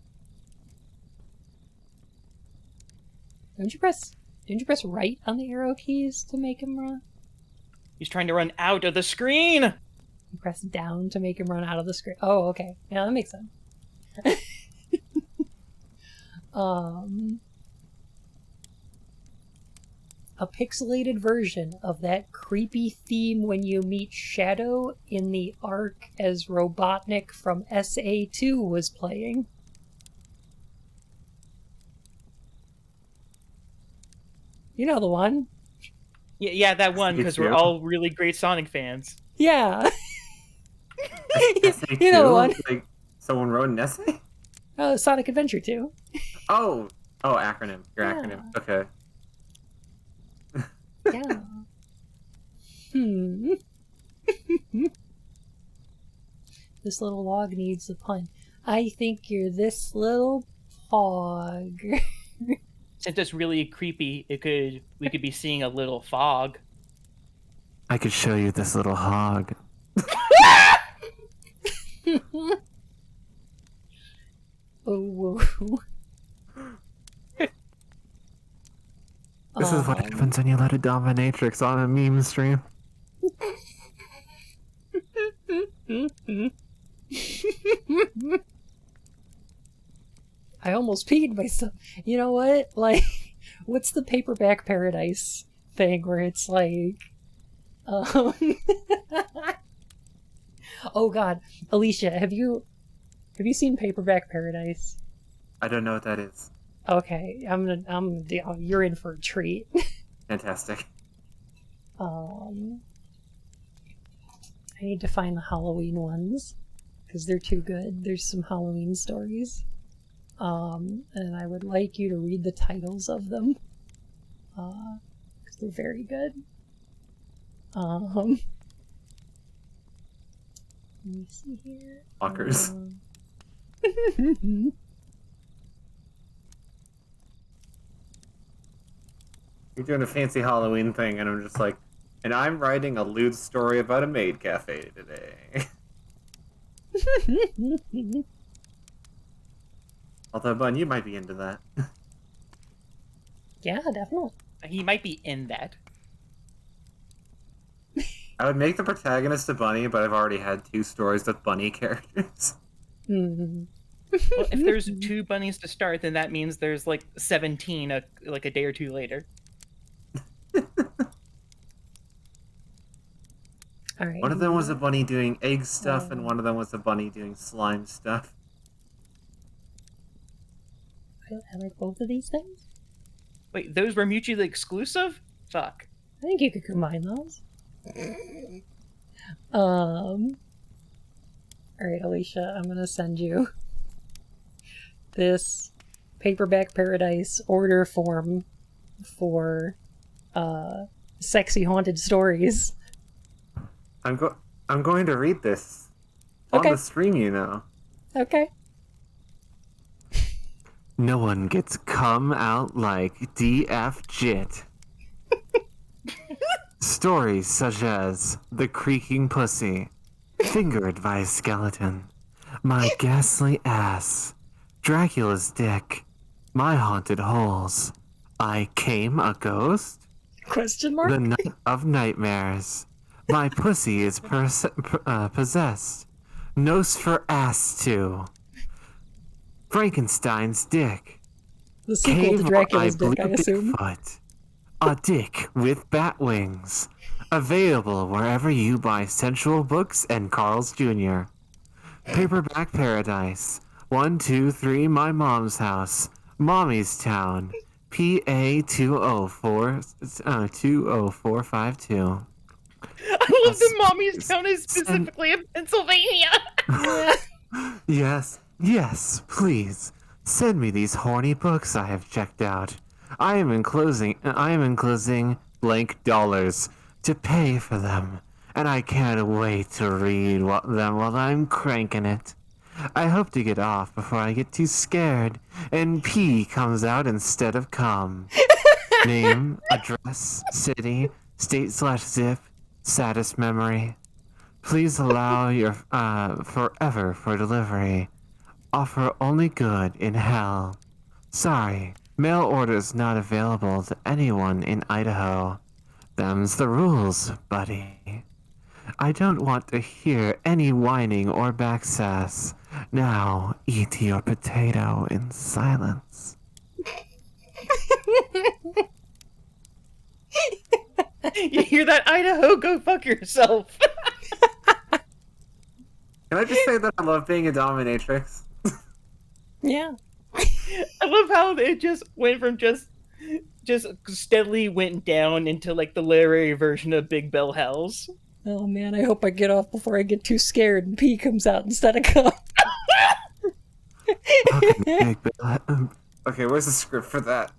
Didn't you press right on the arrow keys to make him run? He's trying to run out of the screen. You press down to make him run out of the screen. Oh, okay. Yeah, that makes sense. A pixelated version of that creepy theme when you meet Shadow in the arc as Robotnik from SA2 was playing. You know the one? Yeah, that one, because we're all really great Sonic fans. Yeah. Essay You know the 2? one. Like, someone wrote an essay? Sonic Adventure 2. Oh, acronym. Your acronym. Okay. Yeah. This little log needs a pun. I think you're this little pog. Since it's really creepy, we could be seeing a little fog. I could show you this little hog. Oh. This is what happens when you let a dominatrix on a meme stream. I almost peed myself. You know what? Like, what's the Paperback Paradise thing where it's like, oh God, Alicia, have you seen Paperback Paradise? I don't know what that is. Okay, you're in for a treat. Fantastic. I need to find the Halloween ones because they're too good. There's some Halloween stories. And I would like you to read the titles of them. Because they're very good. Let me see here. Fuckers. You're doing a fancy Halloween thing, and I'm just like, and I'm writing a lewd story about a maid cafe today. Although, Bun, you might be into that. Yeah, definitely. He might be in that. I would make the protagonist a bunny, but I've already had 2 stories with bunny characters. Mm-hmm. Well, if there's 2 bunnies to start, then that means there's like 17 a day or 2 later. All right. One of them was a bunny doing egg stuff, and one of them was a bunny doing slime stuff. I like both of these things. Wait, those were mutually exclusive? Fuck. I think you could combine those. Alright, Alicia, I'm gonna send you this Paperback Paradise order form for sexy haunted stories. I'm going to read this on Okay. the stream, you know. Okay. No one gets come out like DF Jit. Stories such as The Creaking Pussy, Fingered by a Skeleton, My Ghastly Ass, Dracula's Dick, My Haunted Holes, I Came a Ghost, Question mark? The Night of Nightmares, My Pussy is Possessed, Nosferatu, Frankenstein's Dick, The sequel Cave to or Dracula's Blue Dick, I assume. Bigfoot, A Dick with Bat Wings. Available wherever you buy sensual books and Carl's Jr. Paperback Paradise. 123 My Mom's House. Mommy's Town. PA 20452. I love that Mommy's Town is specifically in Pennsylvania. Yes, please. Send me these horny books I have checked out. I am enclosing blank dollars to pay for them, and I can't wait to read them while I'm cranking it. I hope to get off before I get too scared and pee comes out instead of cum. Name, address, city, state/zip, saddest memory. Please allow your forever for delivery. Offer only good in hell. Sorry, mail orders not available to anyone in Idaho. Them's the rules, buddy. I don't want to hear any whining or backsass. Now, eat your potato in silence. You hear that, Idaho? Go fuck yourself. Can I just say that I love being a dominatrix? Yeah. I love how it just went from just steadily went down into like the literary version of Big Bell Hells. Oh man, I hope I get off before I get too scared and pee comes out instead of cum. Okay, where's the script for that?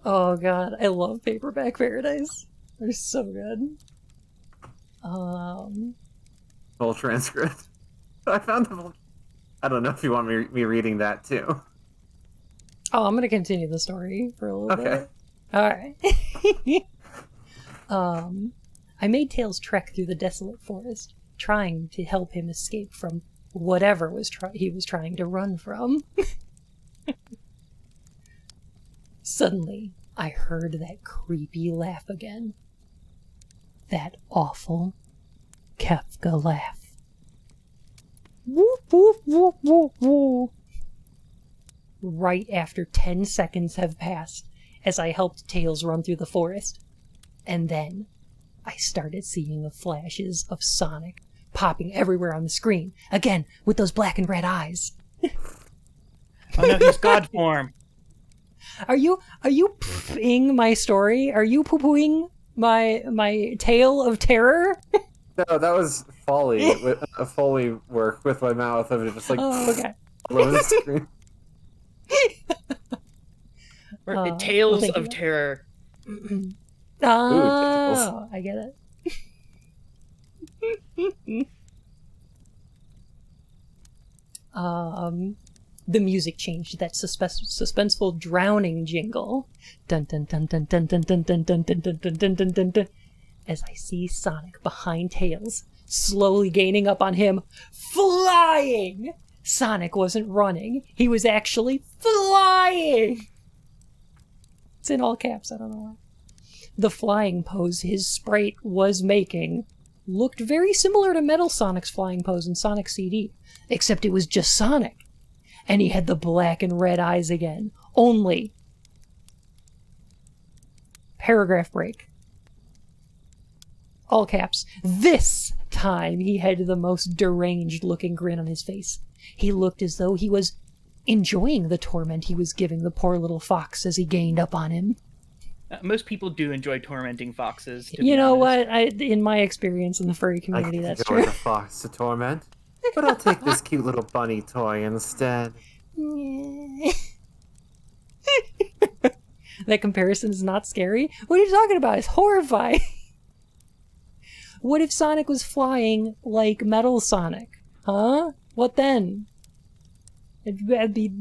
Oh god, I love Paperback Paradise. They're so good. Full transcript. I found the full... I don't know if you want me reading that too. Oh, I'm gonna continue the story for a little Okay. bit. Alright. I made Tails trek through the desolate forest, trying to help him escape from whatever he was trying to run from. Suddenly, I heard that creepy laugh again. That awful Kefka laugh. Whoop, whoop, whoop, whoop, whoop. Right after 10 seconds have passed as I helped Tails run through the forest. And then I started seeing the flashes of Sonic popping everywhere on the screen. Again, with those black and red eyes. Oh no, he's God form. Are you pooing my story? Are you poo-pooing my tale of terror? No, that was Foley. A Foley work with my mouth of just like Oh, okay. all over the screen. Or Tales thank of you. Terror. Oh, I get it. The music changed to that suspenseful drowning jingle. Dun dun dun dun dun dun dun dun dun dun dun dun dun dun dun dun. As I see Sonic behind Tails, slowly gaining up on him, flying! Sonic wasn't running, he was actually flying! It's in all caps, I don't know why. The flying pose his sprite was making looked very similar to Metal Sonic's flying pose in Sonic CD, except it was just Sonic. And he had the black and red eyes again. Only. Paragraph break. All caps. This time he had the most deranged looking grin on his face. He looked as though he was enjoying the torment he was giving the poor little fox as he gained up on him. Most people do enjoy tormenting foxes. To You be know honest. what? In my experience in the furry community, I that's could go with true. a fox to torment, but I'll take this cute little bunny toy instead. That comparison is not scary. What are you talking about? It's horrifying. What if Sonic was flying like Metal Sonic? Huh? What then? It'd be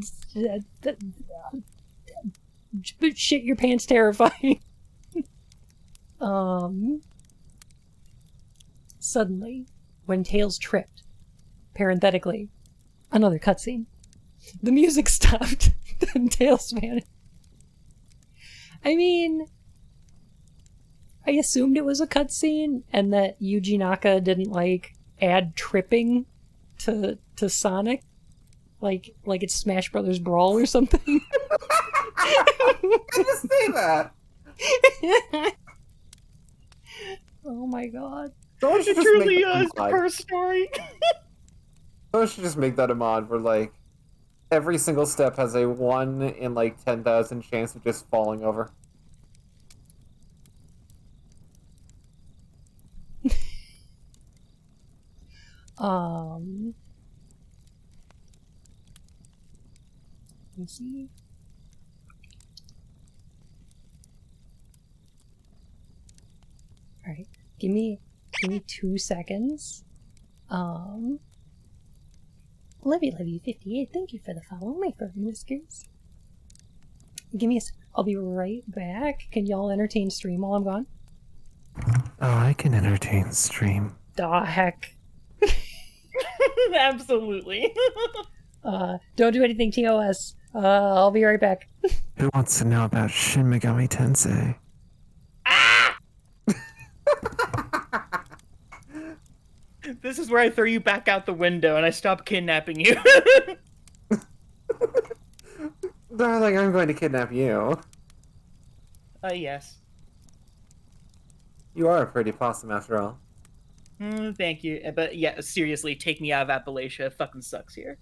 shit your pants terrifying. Suddenly, when Tails tripped, parenthetically, another cutscene, the music stopped and Tails vanished. I mean, I assumed it was a cutscene and that Yuji Naka didn't, like, add tripping to Sonic. Like it's Smash Brothers Brawl or something. I just say that. Oh my god. Someone It should just truly make that is a mod. her story. Someone should just make that a mod where, like, every single step has a 1 in, like, 10,000 chance of just falling over. Let me see. Alright. Give me 2 seconds. Levy58, thank you for the follow, my furry whiskers. Give me I'll be right back. Can y'all entertain stream while I'm gone? Oh, I can entertain stream. The heck. Absolutely. Don't do anything, TOS. I'll be right back. Who wants to know about Shin Megami Tensei? This is where I throw you back out the window and I stop kidnapping you. Darling, I'm going to kidnap you. Yes. You are a pretty possum after all. Thank you. But yeah, seriously, take me out of Appalachia. It fucking sucks here.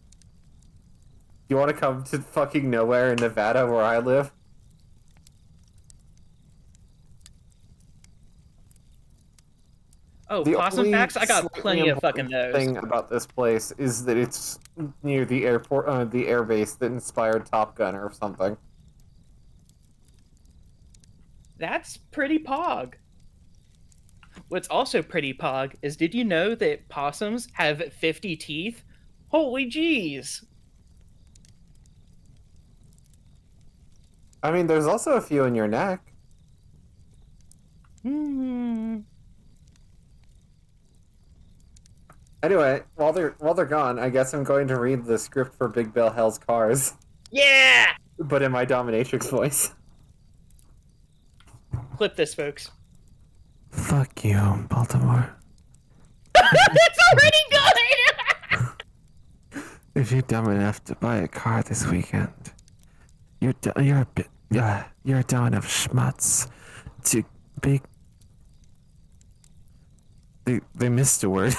You want to come to fucking nowhere in Nevada where I live? Oh, The possum only facts? I got slightly plenty of fucking important those. thing about this place is that it's near the airport, the airbase that inspired Top Gun or something. That's pretty pog. What's also pretty pog is, did you know that possums have 50 teeth? Holy jeez. I mean, there's also a few in your neck. Anyway, while they're gone, I guess I'm going to read the script for Big Bill Hell's Cars, Yeah! but in my dominatrix voice. Clip this, folks. Fuck you, Baltimore. It's already good! If you're dumb enough to buy a car this weekend, you're dumb enough schmutz to big. They missed a word.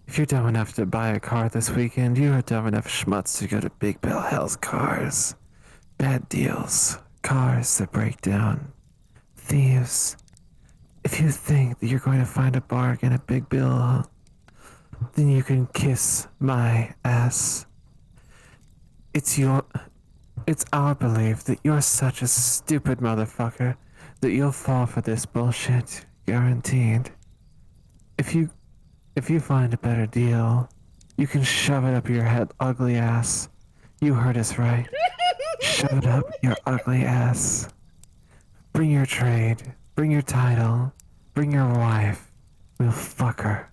If you're dumb enough to buy a car this weekend, you are dumb enough schmutz to go to Big Bill Hell's Cars. Bad deals, cars that break down, thieves. If you think that you're going to find a bargain at Big Bill, then you can kiss my ass. It's our belief that you're such a stupid motherfucker that you'll fall for this bullshit, guaranteed. If you find a better deal, you can shove it up your head, ugly ass. You heard us right. Shove it up your ugly ass. Bring your trade, bring your title, bring your wife. We'll fuck her.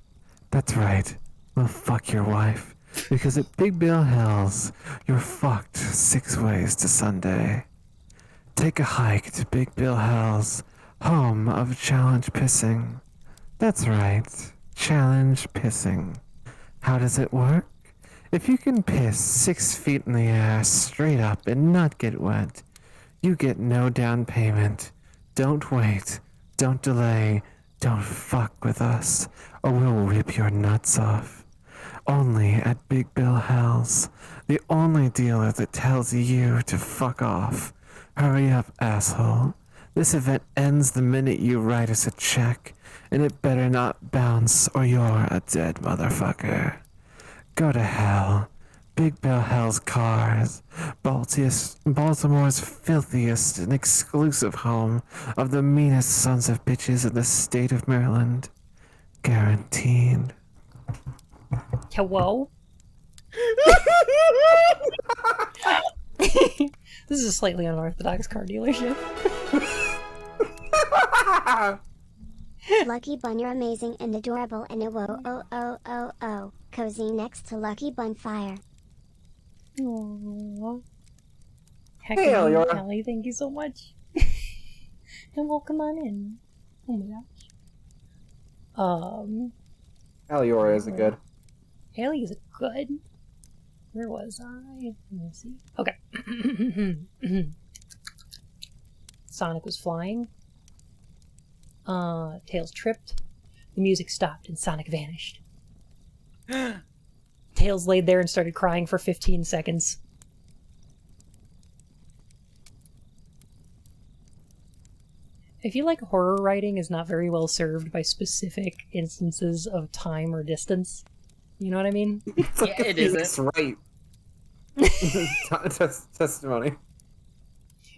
That's right, we'll fuck your wife. Because at Big Bill Hills, you're fucked 6 ways to Sunday. Take a hike to Big Bill Hills, home of challenge pissing. That's right, challenge pissing. How does it work? If you can piss 6 feet in the air straight up and not get wet, you get no down payment. Don't wait, don't delay, don't fuck with us, or we'll rip your nuts off. Only at Big Bill Hells, the only dealer that tells you to fuck off. Hurry up, asshole. This event ends the minute you write us a check, and it better not bounce or you're a dead motherfucker. Go to hell. Big Bill Hell's Cars, Baltimore's filthiest and exclusive home of the meanest sons of bitches in the state of Maryland. Guaranteed. Hello? This is a slightly unorthodox car dealership. Lucky Bun, you're amazing and adorable and oh. Cozy next to Lucky Bun Fire. Aww. Heck, Hey, Eliora. Ellie, thank you so much. And welcome on in. Oh my gosh. Eliora is good. Haley is good. Where was I? Let me see. Okay. Sonic was flying. Tails tripped. The music stopped and Sonic vanished. Tails laid there and started crying for 15 seconds. I feel like horror writing is not very well served by specific instances of time or distance. You know what I mean? It's like Yeah, a it Phoenix isn't. Wright testimony.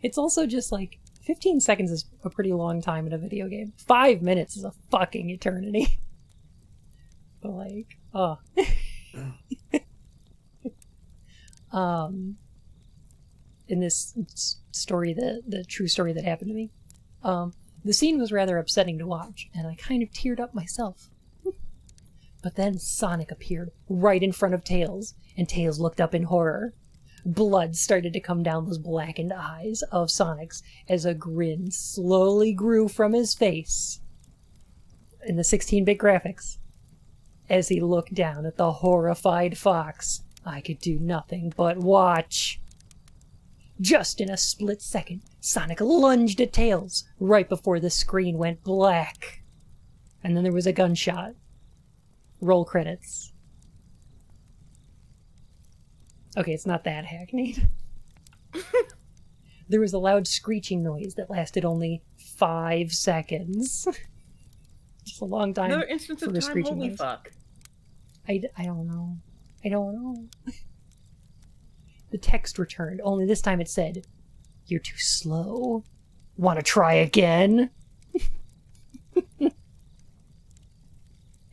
It's also just like 15 seconds is a pretty long time in a video game. 5 minutes is a fucking eternity. But like, oh. In this story, the true story that happened to me, the scene was rather upsetting to watch, and I kind of teared up myself. But then Sonic appeared right in front of Tails, and Tails looked up in horror. Blood started to come down those blackened eyes of Sonic's as a grin slowly grew from his face in the 16-bit graphics. As he looked down at the horrified fox, I could do nothing but watch. Just in a split second, Sonic lunged at Tails right before the screen went black. And then there was a gunshot. Roll credits. Okay, it's not that hackneyed. There was a loud screeching noise that lasted only 5 seconds. Just a long time. Another instance for of a time, screeching holy noise. fuck. I don't know. I don't know. The text returned, only this time it said, "You're too slow. Want to try again?"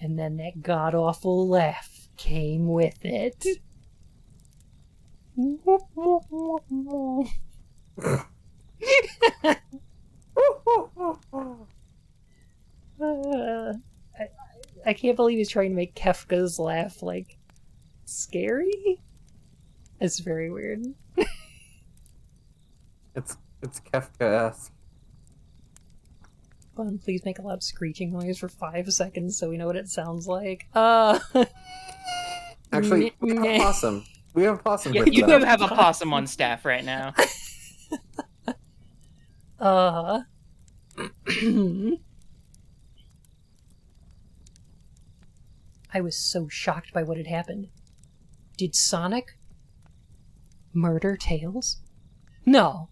And then that god-awful laugh came with it. I can't believe he's trying to make Kefka's laugh, like, scary? It's very weird. It's Kefka-esque. Fun, please make a loud screeching noise for 5 seconds so we know what it sounds like. Actually, we have a possum. We have a possum. Yeah, for you that. do have a possum on staff right now. I was so shocked by what had happened. Did Sonic murder Tails? No,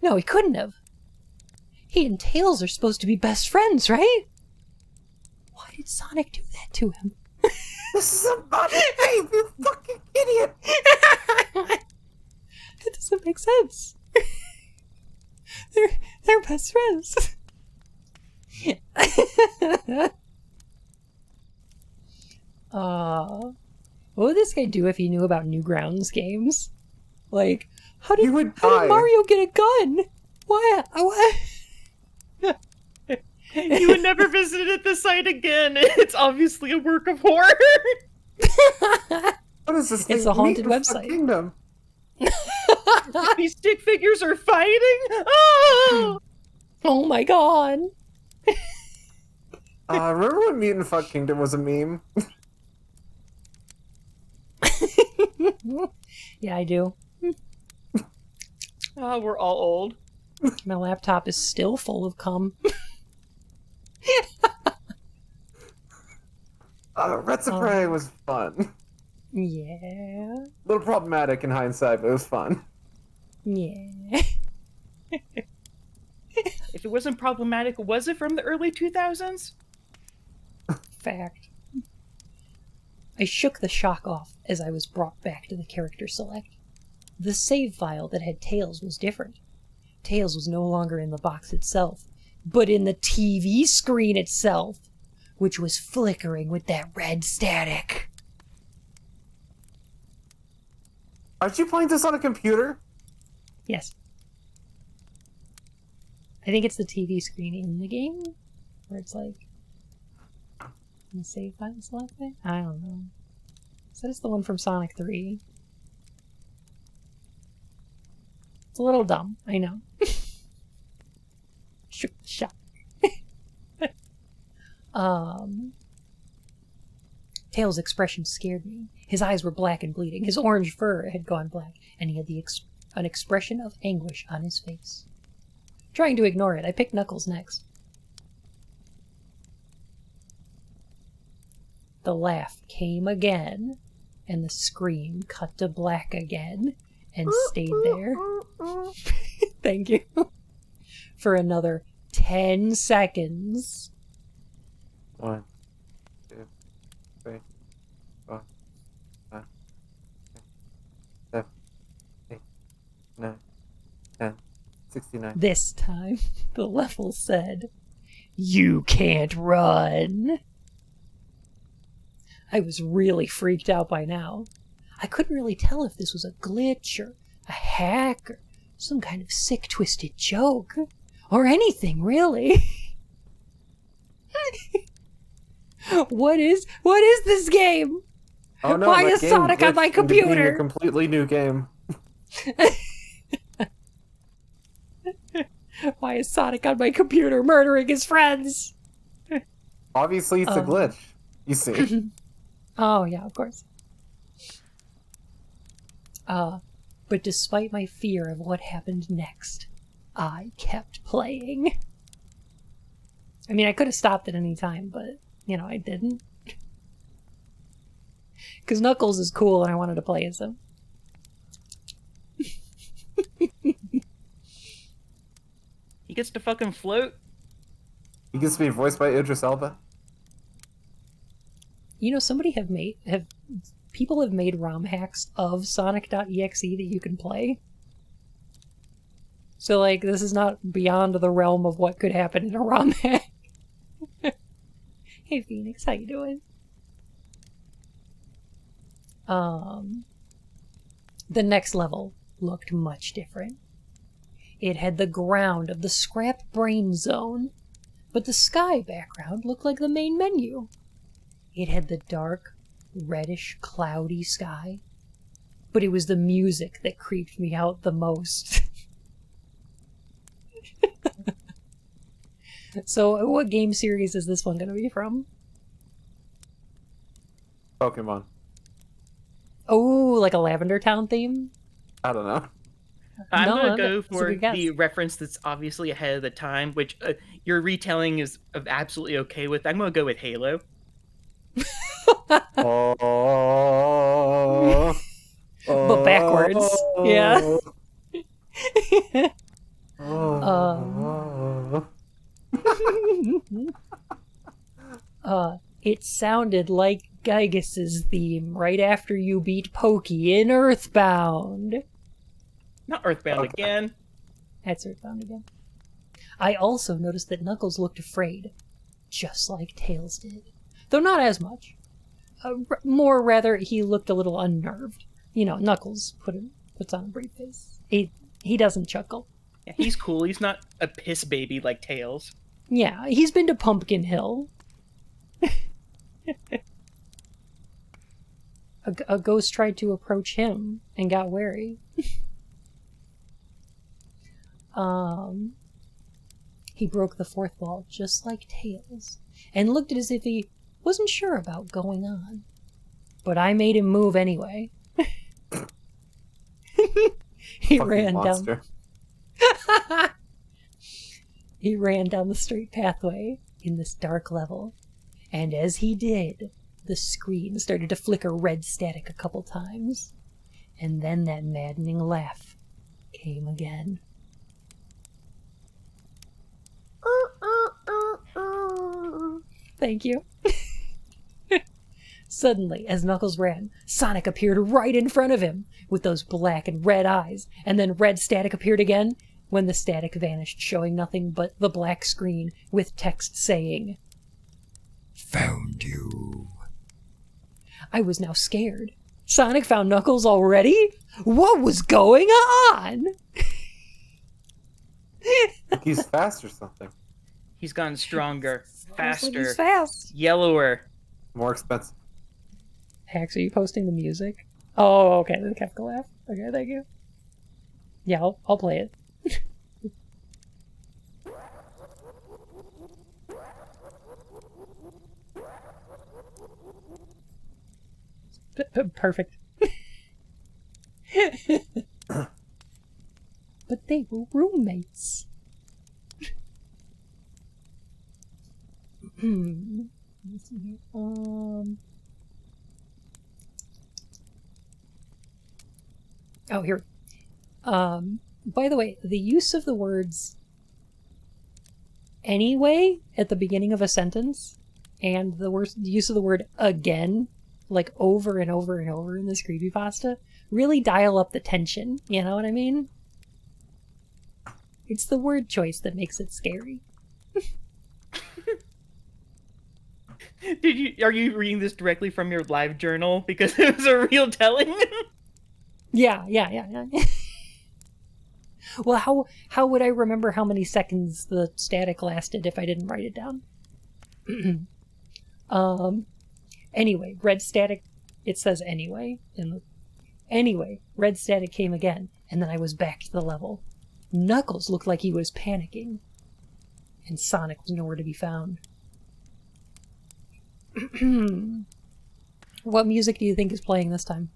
he couldn't have. He and Tails are supposed to be best friends, right? Why did Sonic do that to him? This is a money game, you fucking idiot! That doesn't make sense. They're best friends. What would this guy do if he knew about Newgrounds games? Like, how did You would how die. did Mario get a gun? Why? You would never visited the site again. It's obviously a work of horror. What is this thing? It's a haunted Meat and Fuck website. Kingdom. These stick figures are fighting. Oh! Oh my god. Remember when Meat and Fuck Kingdom was a meme? Yeah, I do. Oh, we're all old. My laptop is still full of cum. Retsupre was fun. Yeah. A little problematic in hindsight, but it was fun. Yeah. If it wasn't problematic, was it from the early 2000s? Fact. I shook the shock off as I was brought back to the character select. The save file that had Tails was different. Tails was no longer in the box itself, but in the TV screen itself, which was flickering with that red static. Aren't you playing this on a computer? Yes. I think it's the TV screen in the game where it's like the save button select thing. I don't know. So it's the one from Sonic 3. It's a little dumb, I know. Shoot the shot. Tails' expression scared me. His eyes were black and bleeding. His orange fur had gone black, and he had an expression of anguish on his face. Trying to ignore it, I picked Knuckles next. The laugh came again, and the screen cut to black again, and stayed there. Thank you. For another 10 seconds. 1, 2, 3, 4, 5, 6, 7, 8, 9, 10, 69. This time, the level said, "You can't run." I was really freaked out by now. I couldn't really tell if this was a glitch or a hack or some kind of sick, twisted joke. Or anything, really. What is this game? Oh no, Why that is game Sonic on my glitched into being computer? a completely new game. Why is Sonic on my computer murdering his friends? Obviously, it's a glitch. You see. Oh, yeah, of course. But despite my fear of what happened next, I kept playing. I mean, I could have stopped at any time, but, you know, I didn't. Because Knuckles is cool and I wanted to play as him. He gets to fucking float. He gets to be voiced by Idris Elba. You know, people have made ROM hacks of Sonic.exe that you can play. So, like, this is not beyond the realm of what could happen in a ROM hack. Hey, Phoenix, how you doing? The next level looked much different. It had the ground of the Scrap Brain Zone, but the sky background looked like the main menu. It had the dark, reddish, cloudy sky, but it was the music that creeped me out the most. So, what game series is this one going to be from? Pokemon. Oh, like a Lavender Town theme? I don't know. I'm No, gonna go that's a for good guess. the reference that's obviously ahead of the time, which your retelling is absolutely okay with. I'm gonna go with Halo. Oh, But backwards. Yeah. It sounded like Gygas's theme right after you beat Pokey in Earthbound. Not Earthbound again. That's Earthbound again. I also noticed that Knuckles looked afraid, just like Tails did. Though not as much. More rather, he looked a little unnerved. You know, Knuckles puts on a brave face. He doesn't chuckle. Yeah, he's cool. He's not a piss baby like Tails. Yeah, he's been to Pumpkin Hill. A ghost tried to approach him and got wary. He broke the fourth wall just like Tails and looked as if he wasn't sure about going on. But I made him move anyway. He fucking ran monster. down. He ran down the straight pathway in this dark level, and as he did, the screen started to flicker red static a couple times, and then that maddening laugh came again. Thank you. Suddenly, as Knuckles ran, Sonic appeared right in front of him with those black and red eyes, and then red static appeared again when the static vanished, showing nothing but the black screen with text saying, "Found you." I was now scared. Sonic found Knuckles already? What was going on? Like he's fast or something. He's gotten stronger, Sounds like he's faster, fast. yellower. More expensive. Hax, are you posting the music? Oh, okay, the Kefka laugh. Okay, thank you. Yeah, I'll play it. Perfect. But they were roommates. Let's see here. Oh, here. By the way, the use of the words anyway at the beginning of a sentence and the use of the word again, like over and over and over in this creepypasta, really dial up the tension. You know what I mean? It's the word choice that makes it scary. Are you reading this directly from your live journal? Because it was a real telling? Yeah. Well, how would I remember how many seconds the static lasted if I didn't write it down? Anyway, red static, it says anyway. Anyway, red static came again, and then I was back to the level. Knuckles looked like he was panicking, and Sonic was nowhere to be found. What music do you think is playing this time?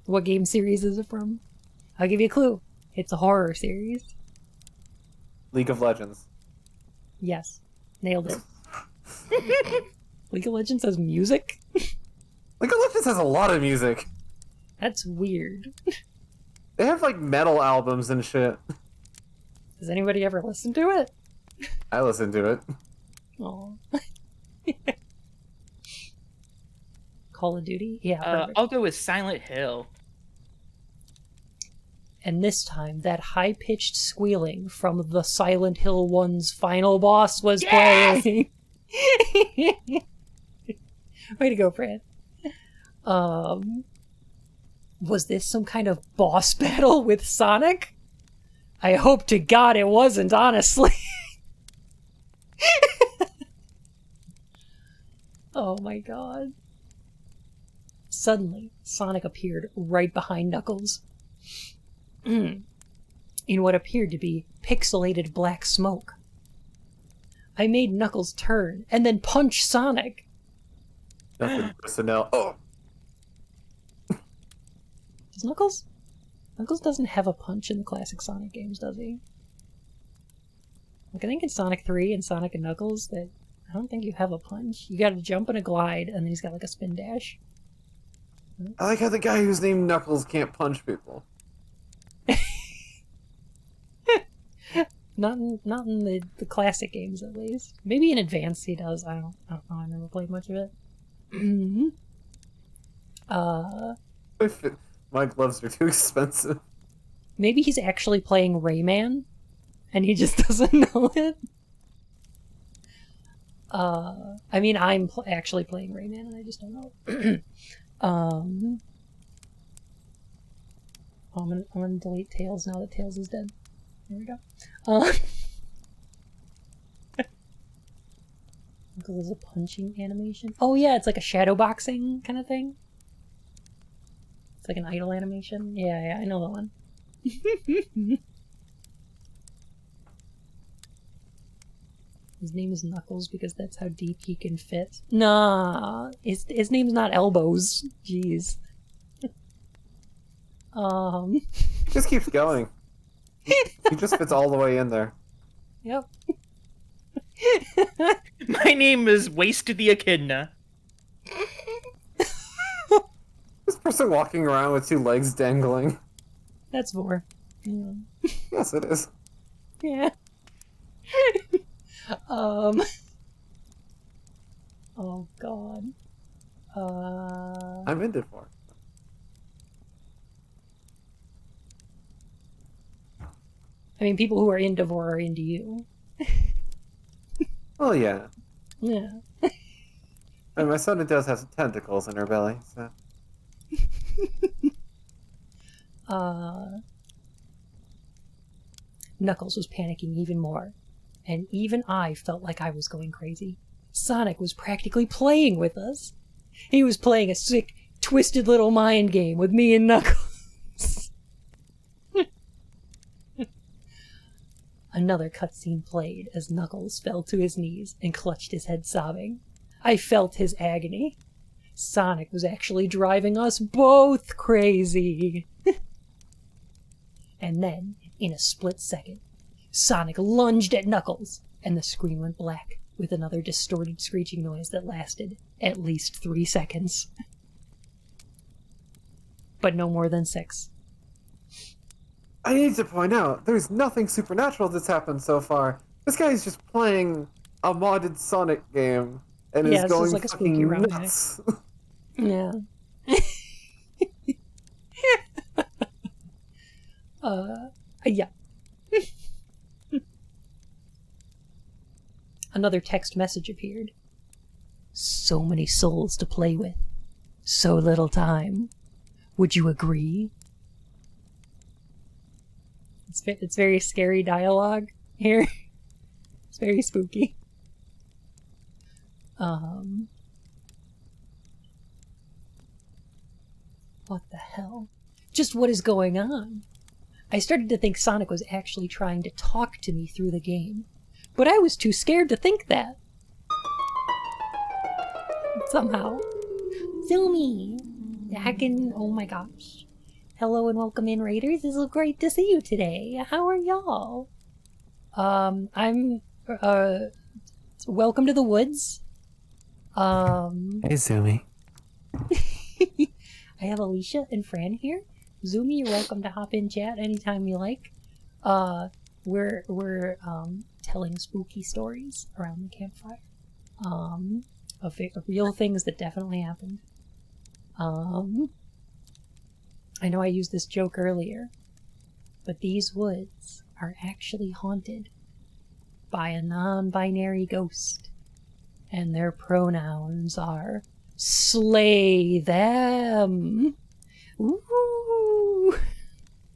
What game series is it from? I'll give you a clue. It's a horror series. League of Legends. Yes. Nailed it. League of Legends has music? League of Legends has a lot of music. That's weird. They have like metal albums and shit. Does anybody ever listen to it? I listen to it. Oh. Call of Duty? Yeah, perfect. I'll go with Silent Hill. And this time, that high-pitched squealing from the Silent Hill 1's final boss was playing. Way to go, Fran. Was this some kind of boss battle with Sonic? I hope to God it wasn't, honestly. Oh my god. Suddenly, Sonic appeared right behind Knuckles. In what appeared to be pixelated black smoke. I made Knuckles turn and then punch Sonic. Nothing personnel. Oh! Does Knuckles? Knuckles doesn't have a punch in the classic Sonic games, does he? Like, I think in Sonic 3 and Sonic and Knuckles, that I don't think you have a punch. You gotta jump and a glide, and then he's got like a spin dash. I like how the guy who's named Knuckles can't punch people. Not in the classic games, at least. Maybe in Advanced he does. I don't know. I never played much of it. My gloves are too expensive. Maybe he's actually playing Rayman, and he just doesn't know it. I mean, I'm actually playing Rayman, and I just don't know. I'm gonna delete Tails now that Tails is dead. There we go. There's a punching animation. Oh yeah, it's like a shadow boxing kind of thing. It's like an idle animation. Yeah, I know that one. His name is Knuckles because that's how deep he can fit. Nah, his name's not Elbows. Jeez. He just keeps going. He just fits all the way in there. Yep. My name is Waste the Echidna. This person walking around with two legs dangling. That's Vor. Yeah. Yes, it is. Yeah. Oh god. I'm into for. I mean, people who are into Vor are into you. Oh yeah. Yeah. And my soda does have some tentacles in her belly, so. Knuckles was panicking even more, and even I felt like I was going crazy. Sonic was practically playing with us. He was playing a sick, twisted little mind game with me and Knuckles. Another cutscene played as Knuckles fell to his knees and clutched his head sobbing. I felt his agony. Sonic was actually driving us both crazy. And then, in a split second, Sonic lunged at Knuckles, and the screen went black with another distorted screeching noise that lasted at least 3 seconds. But no more than 6. I need to point out, there's nothing supernatural that's happened so far. This guy's just playing a modded Sonic game and Yeah, is this going is like a spooky fucking ROM nuts. Yeah. Yeah. Another text message appeared. So many souls to play with. So little time. Would you agree? It's very scary dialogue here. It's very spooky. What the hell? Just what is going on? I started to think Sonic was actually trying to talk to me through the game, but I was too scared to think that. Somehow. Zoomy! Oh my gosh. Hello and welcome in, Raiders. It's so great to see you today. How are y'all? Welcome to the woods. Hey, Zoomy. I have Alicia and Fran here. Zoomy, you're welcome to hop in chat anytime you like. We're telling spooky stories around the campfire. Of real things that definitely happened. I know I used this joke earlier, but these woods are actually haunted by a non-binary ghost, and their pronouns are slay them. Ooh.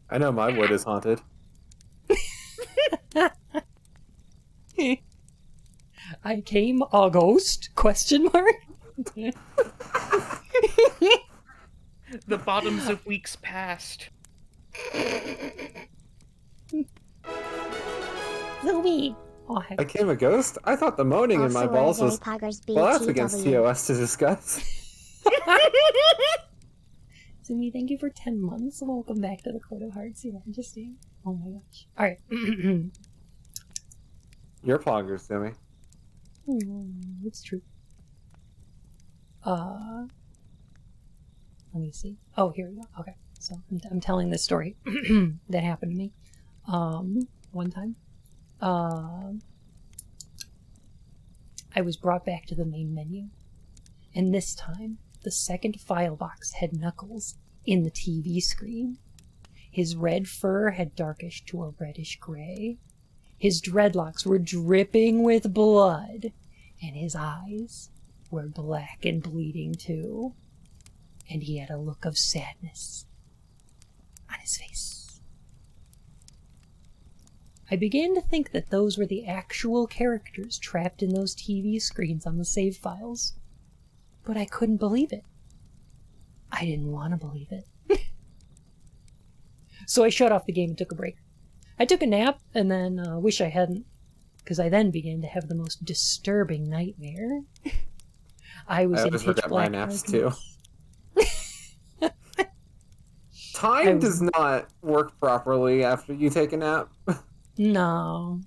I know my wood is haunted. I came a ghost? Question mark. The bottoms of weeks past. Zoomy. Oh, heck. I came a ghost? I thought the moaning in my Also, balls are was... gay poggers Well, that's against BTW. TOS to discuss. Zoomy, thank you for 10 months. Welcome back to the Court of Hearts, Your Majesty. Oh my gosh. Alright. You're poggers, Zoomy. It's true. Let me see. Oh, here we go. Okay. So I'm telling this story that happened to me. One time. I was brought back to the main menu. And this time, the second file box had Knuckles in the TV screen. His red fur had darkished to a reddish gray. His dreadlocks were dripping with blood, and his eyes were black and bleeding too. And he had a look of sadness on his face. I began to think that those were the actual characters trapped in those TV screens on the save files. But I couldn't believe it. I didn't want to believe it. So I shut off the game and took a break. I took a nap and then wish I hadn't, because I then began to have the most disturbing nightmare. I I in always pitch forget my black naps, darkness. too. Time does not work properly after you take a nap. No.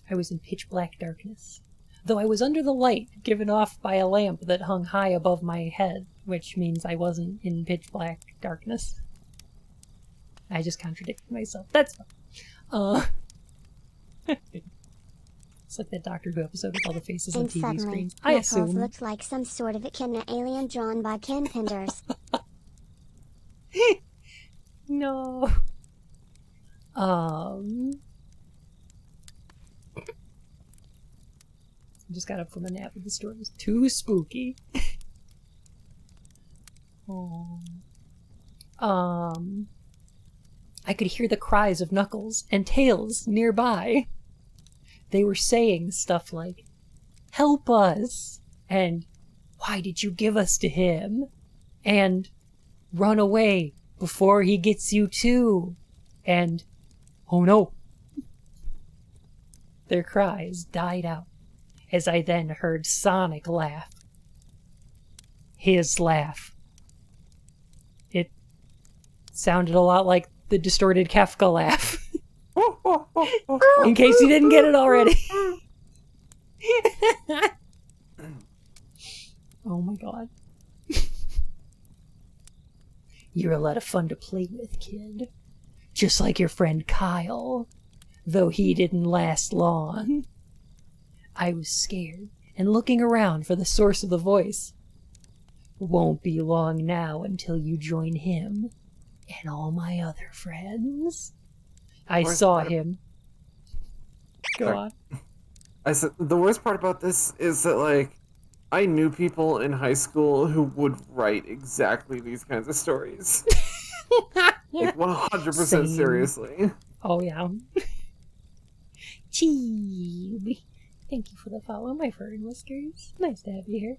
I was in pitch black darkness. Though I was under the light given off by a lamp that hung high above my head, which means I wasn't in pitch black darkness. I just contradicted myself. That's fine. It's like that Doctor Who episode with all the faces on And TV suddenly, screens. I Knuckles assume. looked like some sort of echidna alien drawn by Ken Penders. No. I just got up from a nap and the story was too spooky. Oh. I could hear the cries of Knuckles and Tails nearby. They were saying stuff like, "Help us," and "Why did you give us to him?" and "Run away before he gets you too," and "Oh no." Their cries died out as I then heard Sonic laugh. His laugh. It sounded a lot like the distorted Kafka laugh. In case you didn't get it already. Oh my god. You're a lot of fun to play with, kid. Just like your friend Kyle, though he didn't last long. I was scared and looking around for the source of the voice. Won't be long now until you join him and all my other friends. I saw him. Go on. I said the worst part about this is that, like, I knew people in high school who would write exactly these kinds of stories. Like 100% Same. seriously. Oh yeah. Chibi. Thank you for the follow, my fur and whiskers. Nice to have you here.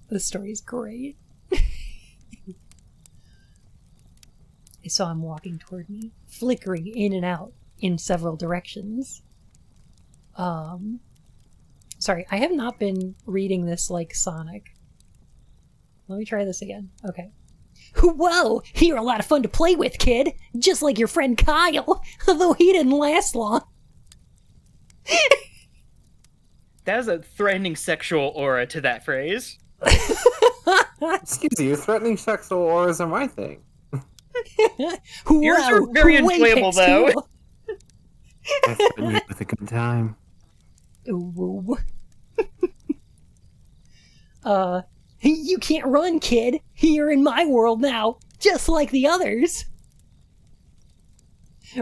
The story's great. I saw him walking toward me, flickering in and out in several directions. Sorry, I have not been reading this like Sonic. Let me try this again. Okay. Whoa! You're a lot of fun to play with, kid! Just like your friend Kyle, although he didn't last long. That is a threatening sexual aura to that phrase. Excuse you, threatening sexual auras are my thing. Yours are very enjoyable, though. I threaten you with a good time. Ooh. You can't run, kid. You're in my world now, just like the others.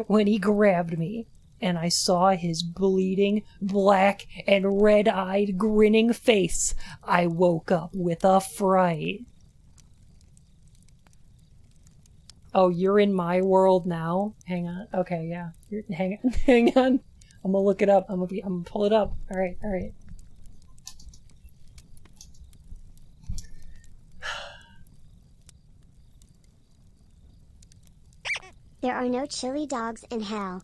When he grabbed me, and I saw his bleeding, black, and red-eyed, grinning face, I woke up with a fright. Oh, you're in my world now? Hang on. Okay, yeah. Hang on. I'm gonna look it up. I'm gonna pull it up. Alright. There are no chili dogs in hell.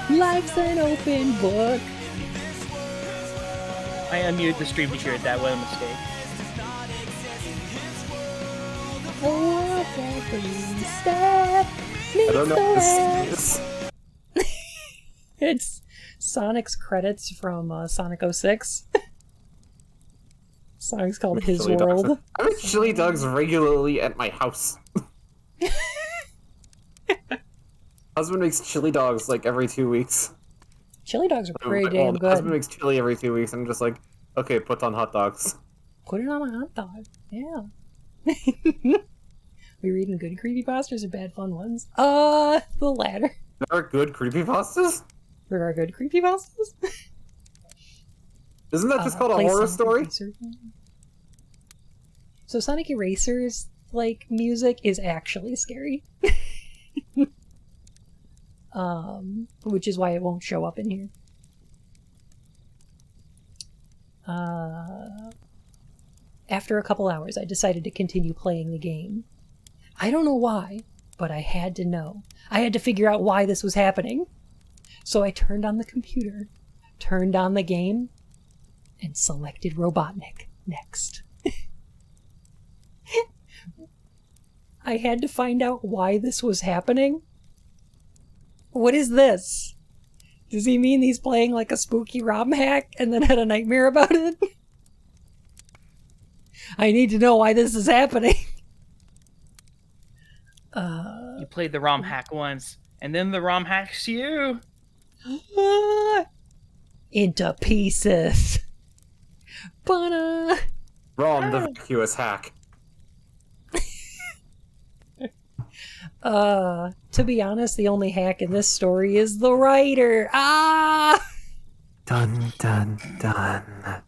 Life's an open book. I unmuted the stream to hear it. That was a mistake. Every step I don't know what this is. It's Sonic's credits from Sonic 06. Song's called His Chili dogs. World. I make chili dogs regularly at my house. Husband makes chili dogs like every 2 weeks. Chili dogs are pretty damn Well, husband good. makes chili every 2 weeks. I'm just like, okay, put on hot dogs. Put it on my hot dog. Yeah. We reading good creepypastas or bad fun ones? The latter. There are good creepypastas? There are good creepypastas. Isn't that just called a Play horror Sonic story? Eraser. So Sonic Eraser's like music is actually scary. Which is why it won't show up in here. After a couple hours, I decided to continue playing the game. I don't know why, but I had to know. I had to figure out why this was happening. So I turned on the computer, turned on the game, and selected Robotnik next. I had to find out why this was happening. What is this? Does he mean he's playing like a spooky ROM hack and then had a nightmare about it? I need to know why this is happening. You played the ROM hack once, and then the ROM hacks you. Into pieces. Bana. Ron, the vacuous hack. To be honest, the only hack in this story is the writer. Ah! Dun, dun, dun.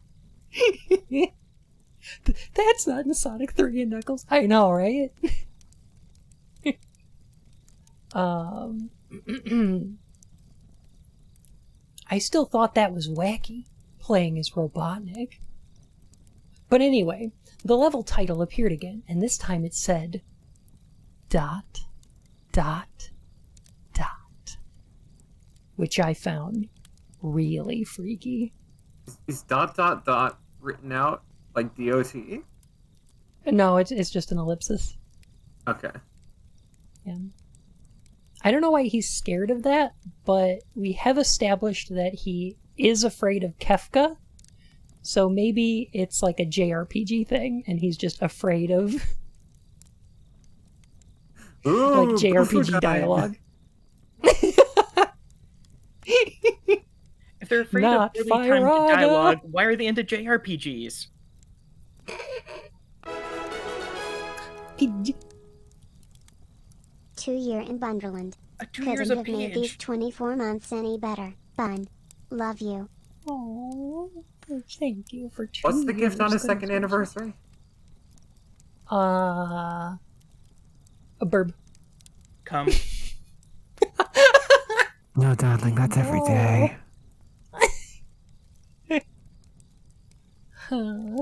That's not in Sonic 3 and Knuckles. I know, right? I still thought that was wacky, playing as Robotnik. But anyway, the level title appeared again, and this time it said, ... which I found really freaky. Is ... written out like DOT? No, it's just an ellipsis. Okay. Yeah. I don't know why he's scared of that, but we have established that he is afraid of Kefka, so maybe it's like a JRPG thing, and he's just afraid of Ooh, like JRPG Bufu dialogue. If they're afraid Not of really timed Fire-Aga. dialogue, why are they into JRPGs? Pidge. 2 year in Bunderland. 2 years Couldn't of have made these PH. 24 months any better. Bun. Love you. Oh, thank you for 2 What's the gift on his years. second anniversary? A burb. Come. No, darling, that's every day. Huh.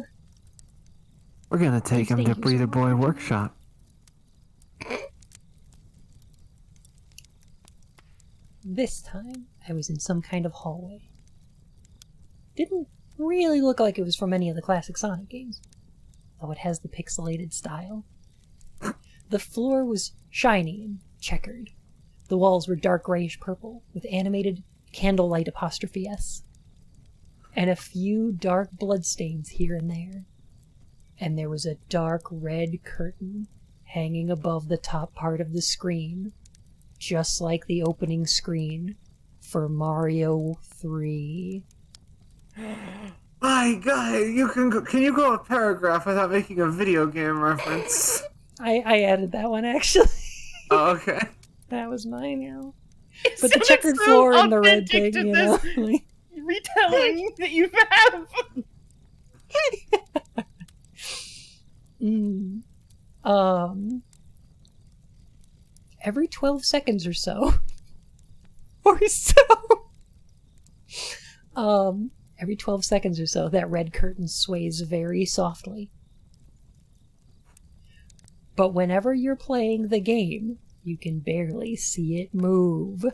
We're gonna take him to Thank you so Breeder Boy much. Workshop. This time, I was in some kind of hallway. Didn't really look like it was from any of the classic Sonic games, though it has the pixelated style. The floor was shiny and checkered. The walls were dark grayish purple, with animated candlelight apostrophe S, and a few dark bloodstains here and there. And there was a dark red curtain hanging above the top part of the screen, just like the opening screen for Mario 3. My God, can you go a paragraph without making a video game reference? I added that one, actually. Oh, okay. That was mine, yeah. It But the sounded checkered so floor and the red authentic thing, to you know? this like- retelling that you have. Every 12 seconds or so, every 12 seconds or so, that red curtain sways very softly. But whenever you're playing the game, you can barely see it move.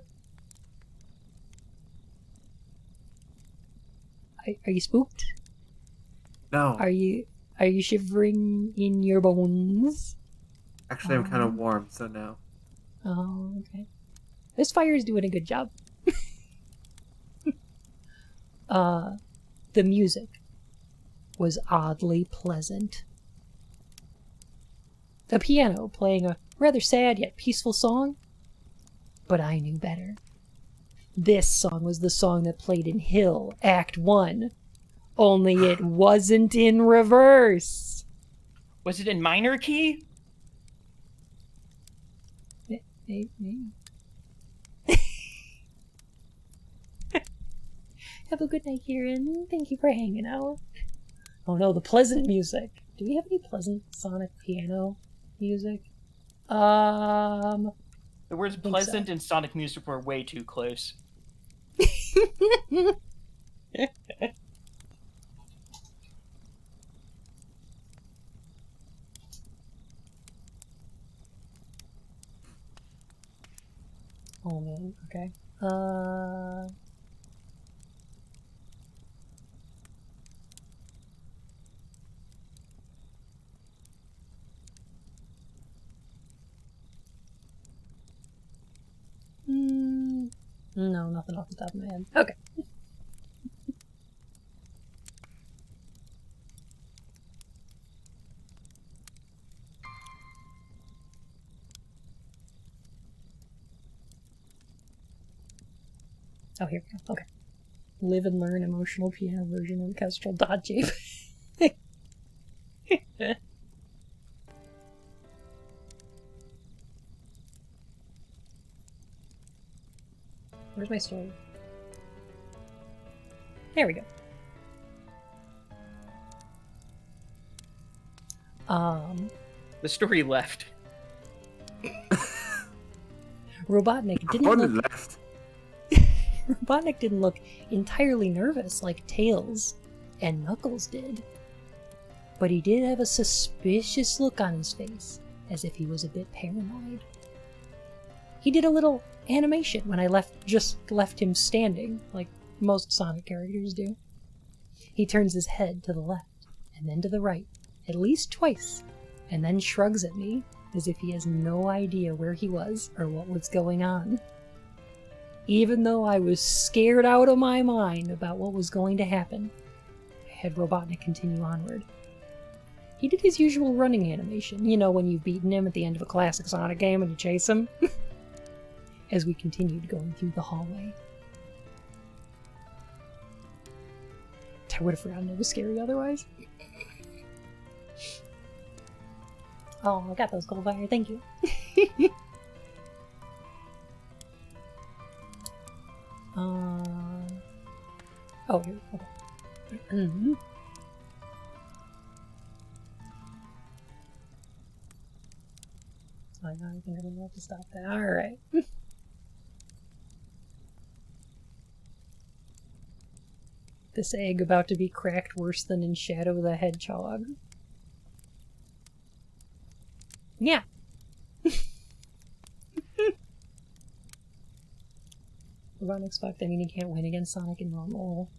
Are you spooked? No. Are you shivering in your bones? Actually, I'm kind of warm, so no. Oh, okay. This fire is doing a good job. The music was oddly pleasant. The piano playing a rather sad yet peaceful song, but I knew better. This song was the song that played in Hill, Act 1, only it wasn't in reverse. Was it in minor key? Maybe. Have a good night, Kieran. Thank you for hanging out. Oh no, the pleasant music. Do we have any pleasant Sonic piano music? The words think pleasant so. and Sonic music were way too close. Oh man, okay. No, nothing off the top of my head. Okay. Oh, here we go. Okay. Live and learn emotional piano version of Kestrel.jpg. Where's my story? There we go. The story left. Robotnik didn't look entirely nervous like Tails and Knuckles did. But he did have a suspicious look on his face, as if he was a bit paranoid. He did a little animation when I just left him standing, like most Sonic characters do. He turns his head to the left, and then to the right, at least twice, and then shrugs at me, as if he has no idea where he was or what was going on. Even though I was scared out of my mind about what was going to happen, I had Robotnik continue onward. He did his usual running animation, you know, when you've beaten him at the end of a classic Sonic game and you chase him, as we continued going through the hallway. I would have forgotten it was scary otherwise. Oh, I got those gold fire, thank you. Oh, here, okay. I think I'm gonna have to stop that. Alright. This egg about to be cracked worse than in Shadow the Hedgehog. Yeah. Robotnik's fucked. I mean, he can't win against Sonic in normal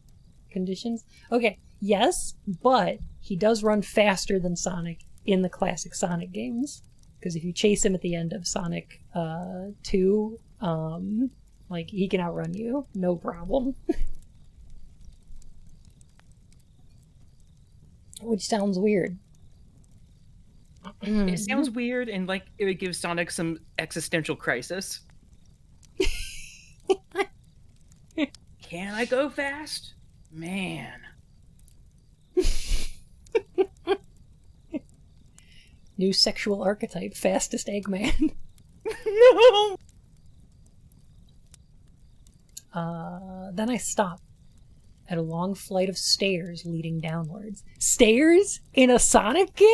conditions. Okay, yes, but he does run faster than Sonic in the classic Sonic games. Because if you chase him at the end of Sonic 2, like, he can outrun you, no problem. Which sounds weird. It sounds weird, and like it would give Sonic some existential crisis. Can I go fast? Man. New sexual archetype, fastest Eggman. No! Then I stop at a long flight of stairs leading downwards. Stairs? In a Sonic game?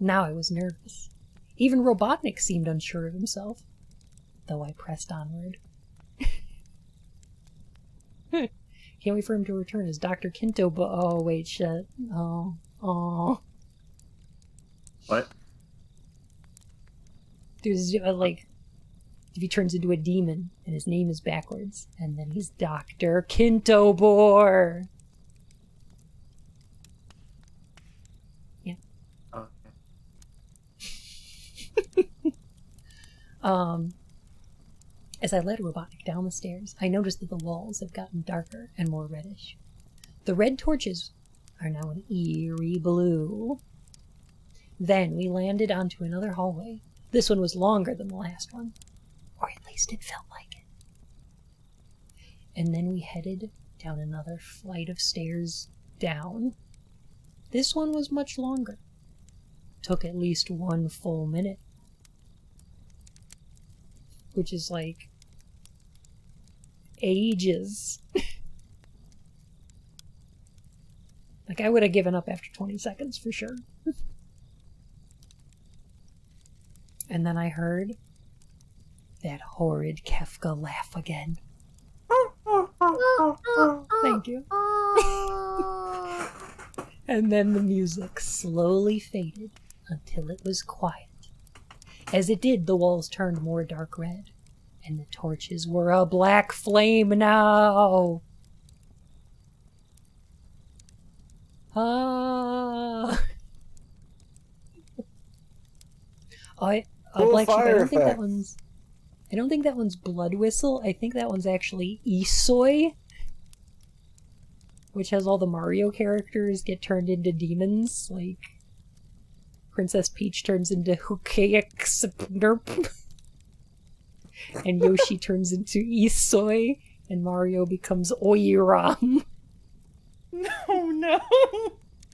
Now I was nervous. Even Robotnik seemed unsure of himself, though I pressed onward. Can't wait for him to return as Dr. Kinto, but oh wait, shit. Oh. What? There's like, if he turns into a demon and his name is backwards, and then he's Dr. Kintobor. Yeah. Okay. As I led Robotnik down the stairs, I noticed that the walls have gotten darker and more reddish. The red torches are now an eerie blue. Then we landed onto another hallway. This one was longer than the last one, or at least it felt like it. And then we headed down another flight of stairs down. This one was much longer. Took at least 1 full minute. Which is like ages. Like, I would have given up after 20 seconds for sure. And then I heard that horrid Kefka laugh again. Thank you. And then the music slowly faded until it was quiet. As it did, the walls turned more dark red, and the torches were a black flame now. Ah. I don't think that one's. I don't think that one's Blood Whistle. I think that one's actually Isoi, which has all the Mario characters get turned into demons, like Princess Peach turns into Hukeyek. And Yoshi turns into Isoi, and Mario becomes Oiram. Oh no!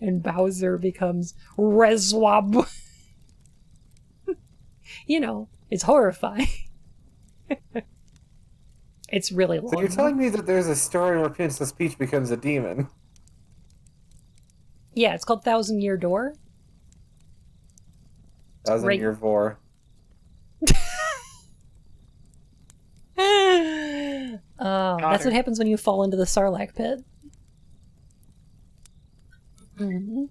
And Bowser becomes Reswab. You know, it's horrifying. It's really long. So you're telling me that there's a story where Princess Peach becomes a demon? Yeah, it's called Thousand Year Door. Thousand Year Vor. That's what happens when you fall into the Sarlacc pit. Mm-hmm.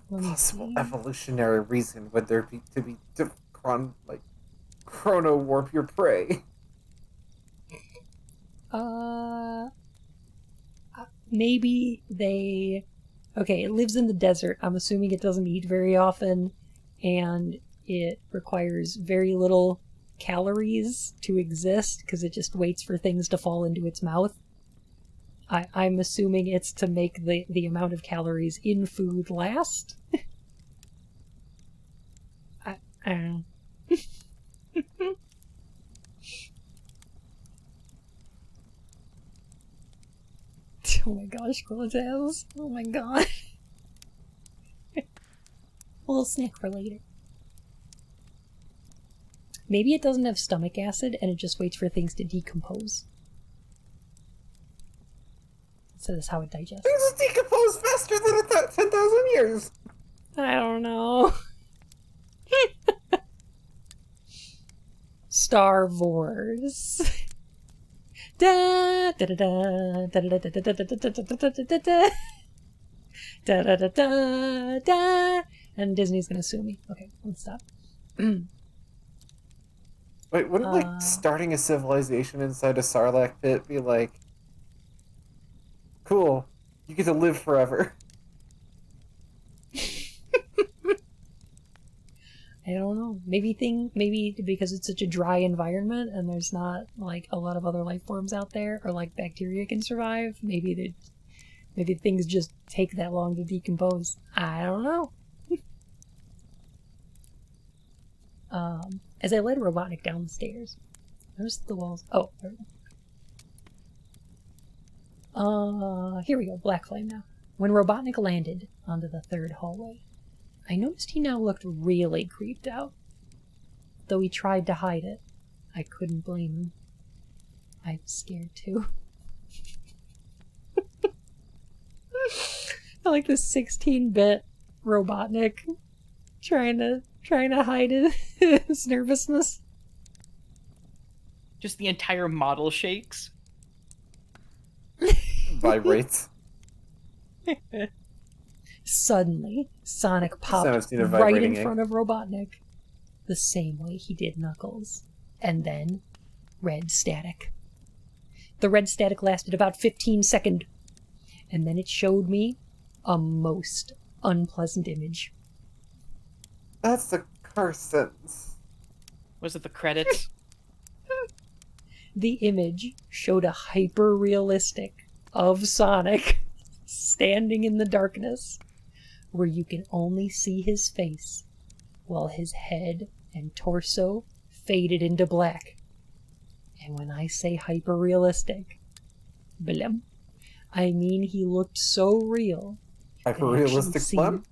What possible evolutionary reason would there be to chrono warp your prey? Maybe they... Okay, it lives in the desert. I'm assuming it doesn't eat very often, and it requires very little calories to exist, because it just waits for things to fall into its mouth. I'm assuming it's to make the amount of calories in food last. I don't know. Oh my gosh, Cortez. Oh my god. A little snack for later. Maybe it doesn't have stomach acid and it just waits for things to decompose. So that's how it digests. Things decompose faster than 10,000 years! I don't know. Star Wars. Da da da da da da da da da da da da da da. And Disney's gonna sue me. Okay, let's stop. Wait, wouldn't starting a civilization inside a Sarlacc pit be like, cool, you get to live forever? I don't know. Maybe because it's such a dry environment and there's not like a lot of other life forms out there, or like bacteria can survive. Maybe things just take that long to decompose. I don't know. As I led Robotnik down the stairs, I noticed the walls. Oh, there we go. Here we go. Black flame now. When Robotnik landed onto the third hallway, I noticed he now looked really creeped out. Though he tried to hide it, I couldn't blame him. I'm scared too. I like this 16-bit Robotnik trying to hide his nervousness. Just the entire model shakes. Vibrates. Suddenly, Sonic popped right in front of Robotnik, the same way he did Knuckles. And then, red static. The red static lasted about 15 seconds, and then it showed me a most unpleasant image. That's the curse sentence. Was it the credits? The image showed a hyper-realistic of Sonic standing in the darkness, where you can only see his face, while his head and torso faded into black. And when I say hyper-realistic, blem, I mean he looked so real. Hyper-realistic blem?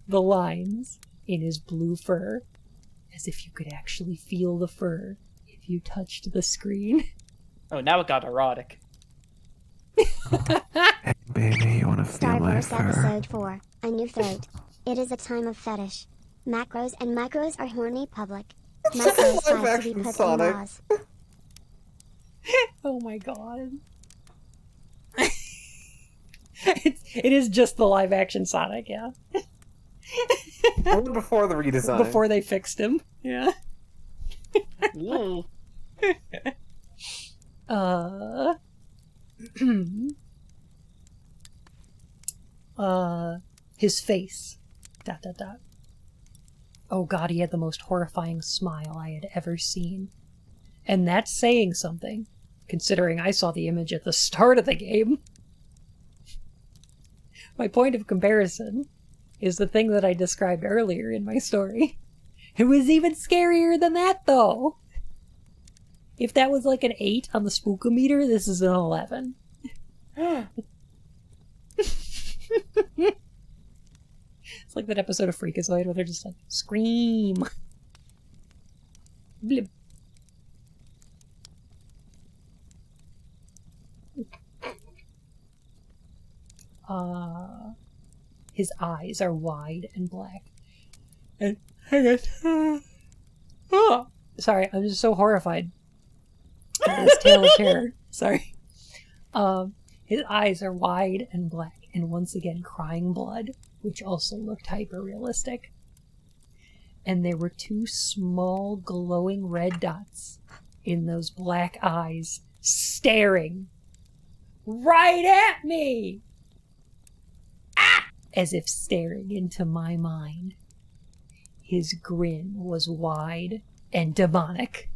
The lines in his blue fur, as if you could actually feel the fur if you touched the screen. Oh, now it got erotic. Hey, baby, you want to feel my Star fur? Wars Episode 4, A New Throat. It is a time of fetish. Macros and micros are horny public. Macros have to be put in laws. Oh my god. It is just the live action Sonic, yeah. Only before the redesign. Before they fixed him, yeah. Ooh. His face. ... Oh god, he had the most horrifying smile I had ever seen. And that's saying something, considering I saw the image at the start of the game. My point of comparison is the thing that I described earlier in my story. It was even scarier than that, though. If that was like an 8 on the spookometer, this is an 11. It's like that episode of Freakazoid where they're just like, scream. Blip. His eyes are wide and black. And sorry, I'm just so horrified. This tale of terror. Sorry. His eyes are wide and black, and once again crying blood, which also looked hyper-realistic. And there were 2 small glowing red dots in those black eyes, staring right at me! As if staring into my mind. His grin was wide and demonic.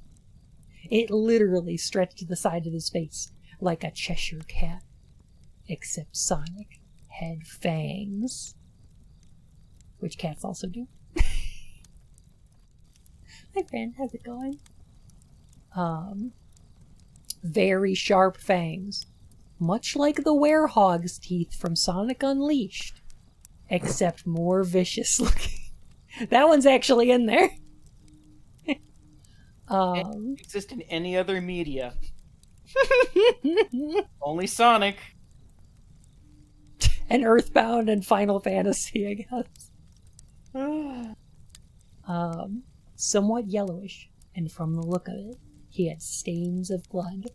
It literally stretched to the side of his face like a Cheshire cat. Except Sonic had fangs. Which cats also do. Hi friend, how's it going? Very sharp fangs. Much like the werehog's teeth from Sonic Unleashed. Except more vicious looking. That one's actually in there. It exist in any other media. Only Sonic. And Earthbound and Final Fantasy, I guess. Somewhat yellowish, and from the look of it, he had stains of blood.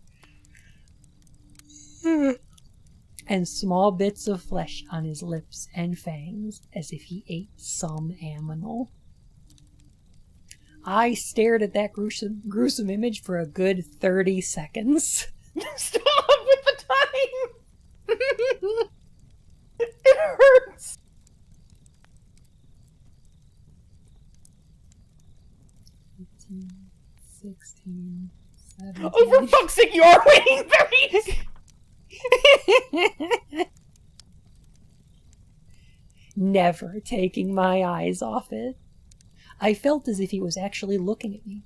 And small bits of flesh on his lips and fangs, as if he ate some animal. I stared at that gruesome image for a good 30 seconds. Stop with the time! It hurts! $15, $16, $17. Oh, for fuck's sake, you are waiting 30! Never taking my eyes off it. I felt as if he was actually looking at me,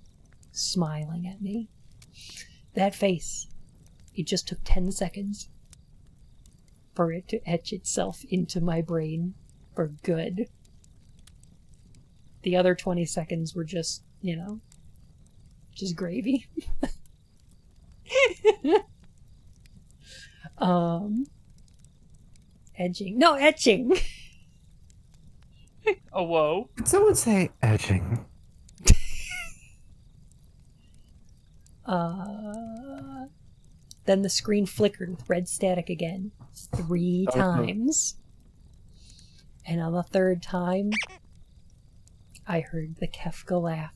smiling at me. That face, it just took 10 seconds for it to etch itself into my brain for good. The other 20 seconds were just, just gravy. Edging. No, etching! Oh, whoa. Did someone say edging? Then the screen flickered with red static again, 3 times. And on the 3rd time, I heard the Kefka laugh.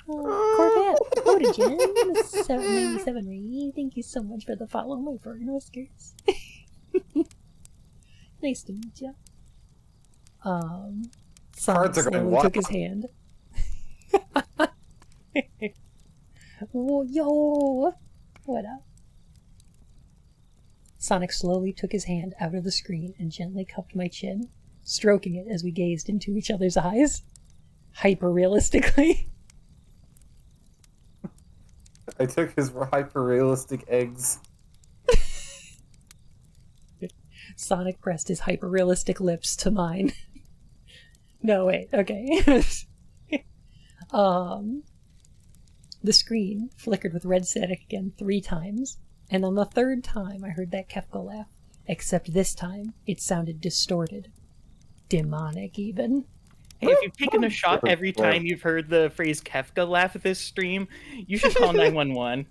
Corvette, Otogen, 797 Ray, thank you so much for the follow, my burn whiskers. Nice to meet you. Sonic Cards are going slowly wild. took his hand. Whoa, yo! What up? Sonic slowly took his hand out of the screen and gently cupped my chin, stroking it as we gazed into each other's eyes. Hyper-realistically. I took his hyper-realistic eggs. Sonic pressed his hyper-realistic lips to mine. No, wait, okay. The screen flickered with red static again 3 times, and on the 3rd time I heard that Kefka laugh, except this time it sounded distorted. Demonic, even. Hey, if you've taken a shot every time you've heard the phrase Kefka laugh at this stream, you should call 911.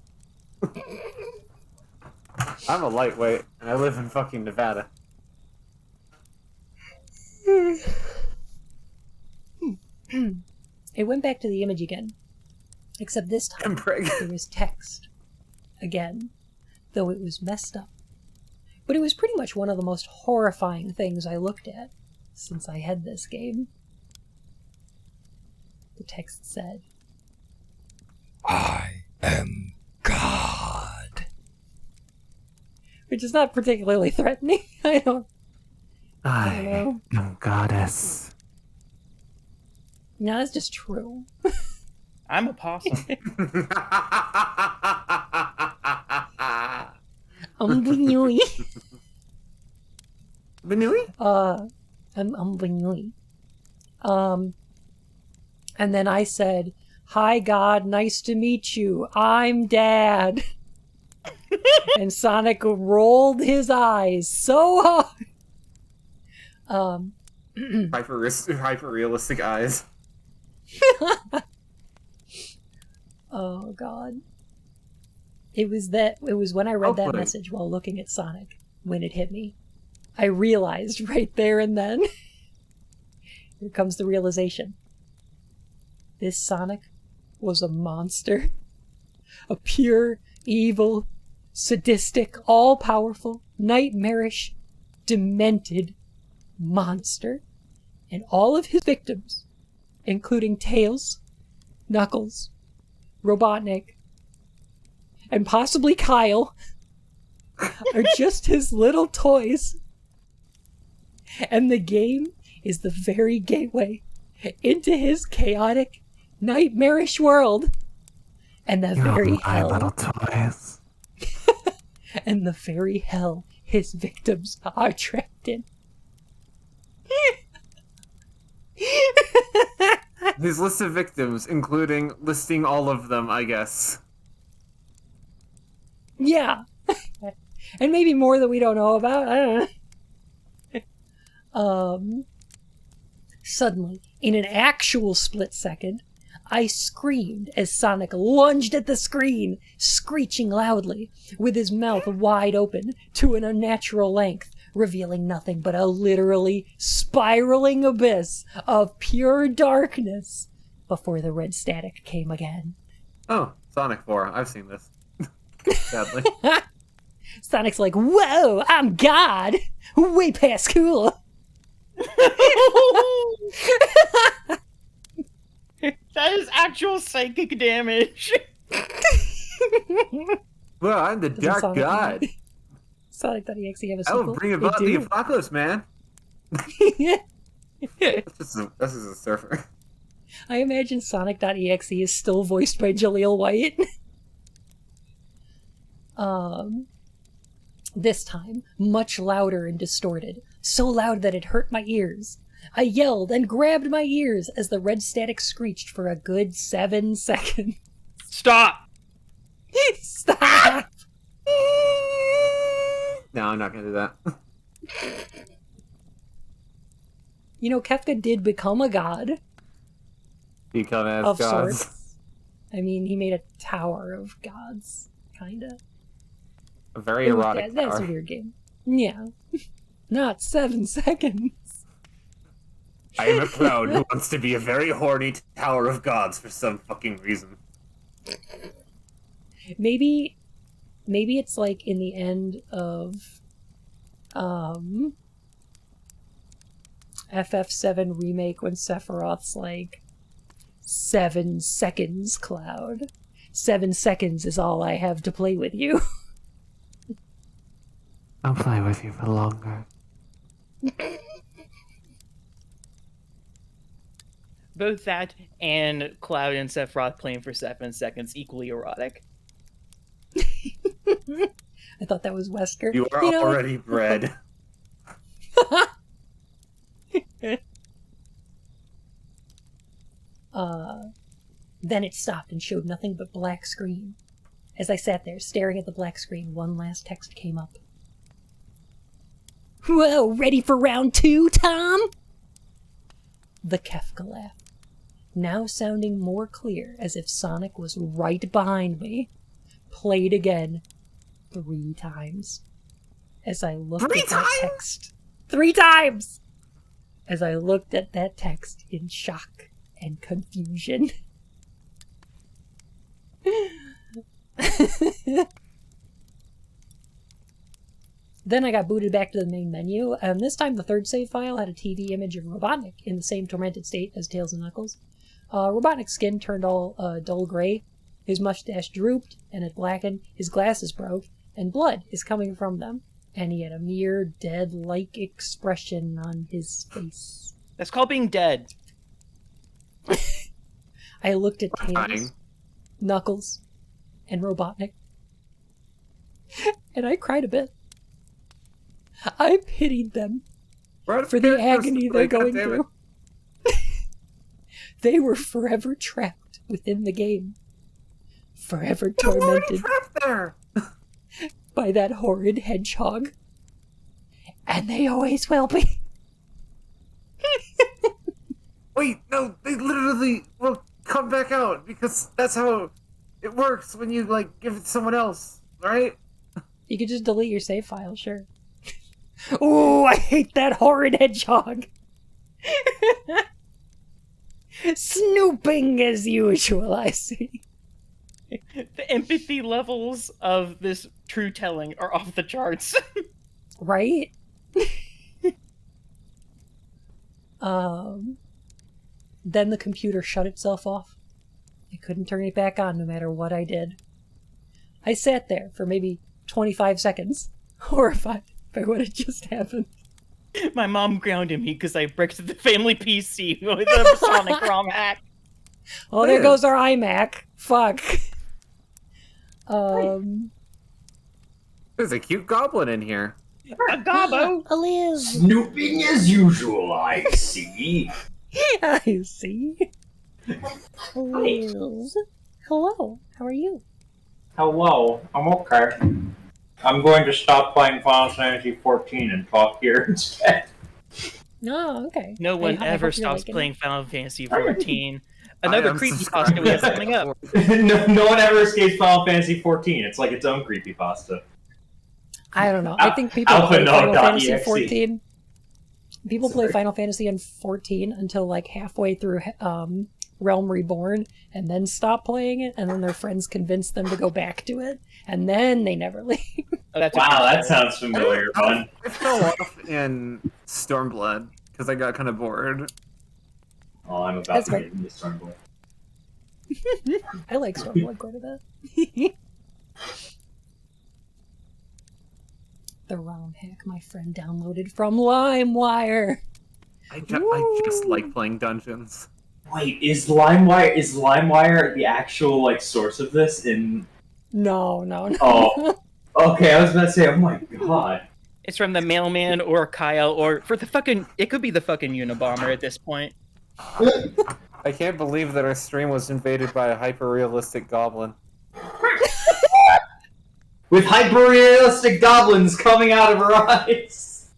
I'm a lightweight, and I live in fucking Nevada. It went back to the image again. Except this time, there was text. Again. Though it was messed up. But it was pretty much one of the most horrifying things I looked at since I had this game. The text said, "I am God." which is not particularly threatening. I don't I know. am goddess. No, that's just true. I'm a possum. Benui. Benui? I'm Benui. And then I said, "Hi, God, nice to meet you. I'm Dad." And Sonic rolled his eyes so hard. Hyper realistic eyes. Oh God. It was when I read that message while looking at Sonic when it hit me. I realized right there and then. Here comes the realization. This Sonic was a monster. A pure, evil, sadistic, all-powerful, nightmarish, demented monster. And all of his victims, including Tails, Knuckles, Robotnik, and possibly Kyle, are just his little toys. And the game is the very gateway into his chaotic, nightmarish world. And the very my hell. little toys. And the very hell his victims are trapped in. His list of victims, including listing all of them, I guess. Yeah. And maybe more that we don't know about. I don't know. Suddenly, in an actual split second, I screamed as Sonic lunged at the screen, screeching loudly, with his mouth wide open to an unnatural length, revealing nothing but a literally spiraling abyss of pure darkness before the red static came again. Oh, Sonic 4. I've seen this. Sadly. Sonic's like, "Whoa, I'm God! Way past cool!" That is actual psychic damage. Well, I'm the Doesn't Dark Sonic God. Sonic.exe have a I sequel? will bring They about the do. apocalypse, man. This is a surfer. I imagine Sonic.exe is still voiced by Jaleel White. This time, much louder and distorted. So loud that it hurt my ears. I yelled and grabbed my ears as the red static screeched for a good 7 seconds. Stop! Stop! No, I'm not gonna do that. You know, Kefka did become a god Become as of gods. sorts. I mean, he made a tower of gods, kinda. A very erotic That's a tower. weird game. Yeah. Not 7 seconds. I am a clown who wants to be a very horny tower of gods for some fucking reason. Maybe it's like in the end of FF7 remake when Sephiroth's like 7 seconds, Cloud. 7 seconds is all I have to play with you. I'll play with you for longer. Both that and Cloud and Sephiroth playing for 7 seconds equally erotic. I thought that was Wesker. You are already bred. Then it stopped and showed nothing but black screen. As I sat there staring at the black screen, one last text came up. "Whoa, ready for round 2, Tom?" The Kefka laugh, now sounding more clear as if Sonic was right behind me, played again 3 times. As I looked at that text. 3 times! As I looked at that text in shock and confusion. Then I got booted back to the main menu, and this time the third save file had a TV image of Robotnik in the same tormented state as Tails and Knuckles. Robotnik's skin turned all dull gray, his mustache drooped and had blackened, his glasses broke, and blood is coming from them, and he had a mere dead-like expression on his face. That's called being dead. I looked at Fine. Tails, Knuckles, and Robotnik, and I cried a bit. I pitied them for the agony they're going through. They were forever trapped within the game. Forever tormented Trapped there. by that horrid hedgehog. And they always will be. Wait, no, they literally will come back out because that's how it works when you like give it to someone else, right? You could just delete your save file, sure. Ooh, I hate that horrid hedgehog. Snooping as usual, I see. The empathy levels of this true telling are off the charts. Right? Then the computer shut itself off. I couldn't turn it back on no matter what I did. I sat there for maybe 25 seconds, horrified by what had just happened. My mom grounded me because I bricked the family PC with a Sonic ROM hack. Oh, there goes our iMac. Fuck. There's a cute goblin in here. A gobbo! A Liz. Snooping as usual, I see. I see. Liz. Hello, how are you? Hello, I'm okay. I'm going to stop playing Final Fantasy XIV and talk here instead. Oh, okay. No one I ever hope you're stops liking playing it. Final Fantasy XIV. Another I am creepypasta we have coming up. No one ever escapes Final Fantasy XIV. It's like its own creepypasta. I don't know. I think people Alpha play Final Note Fantasy .exe. 14. People play Final Fantasy in 14 until like halfway through Realm Reborn, and then stop playing it, and then their friends convince them to go back to it, and then they never leave. Oh, that's Wow, that sounds familiar, bud. I fell off in Stormblood because I got kind of bored. Oh, I'm about That's to right. get into Stormblood. I like Stormblood quite a bit. The ROM hack my friend downloaded from LimeWire. I just like playing dungeons. Wait, is LimeWire the actual like source of this? In No. oh, okay, I was about to say, oh my god. It's from the mailman or Kyle or for the fucking. It could be the fucking Unabomber at this point. I can't believe that our stream was invaded by a hyper-realistic goblin. With hyper-realistic goblins coming out of her eyes.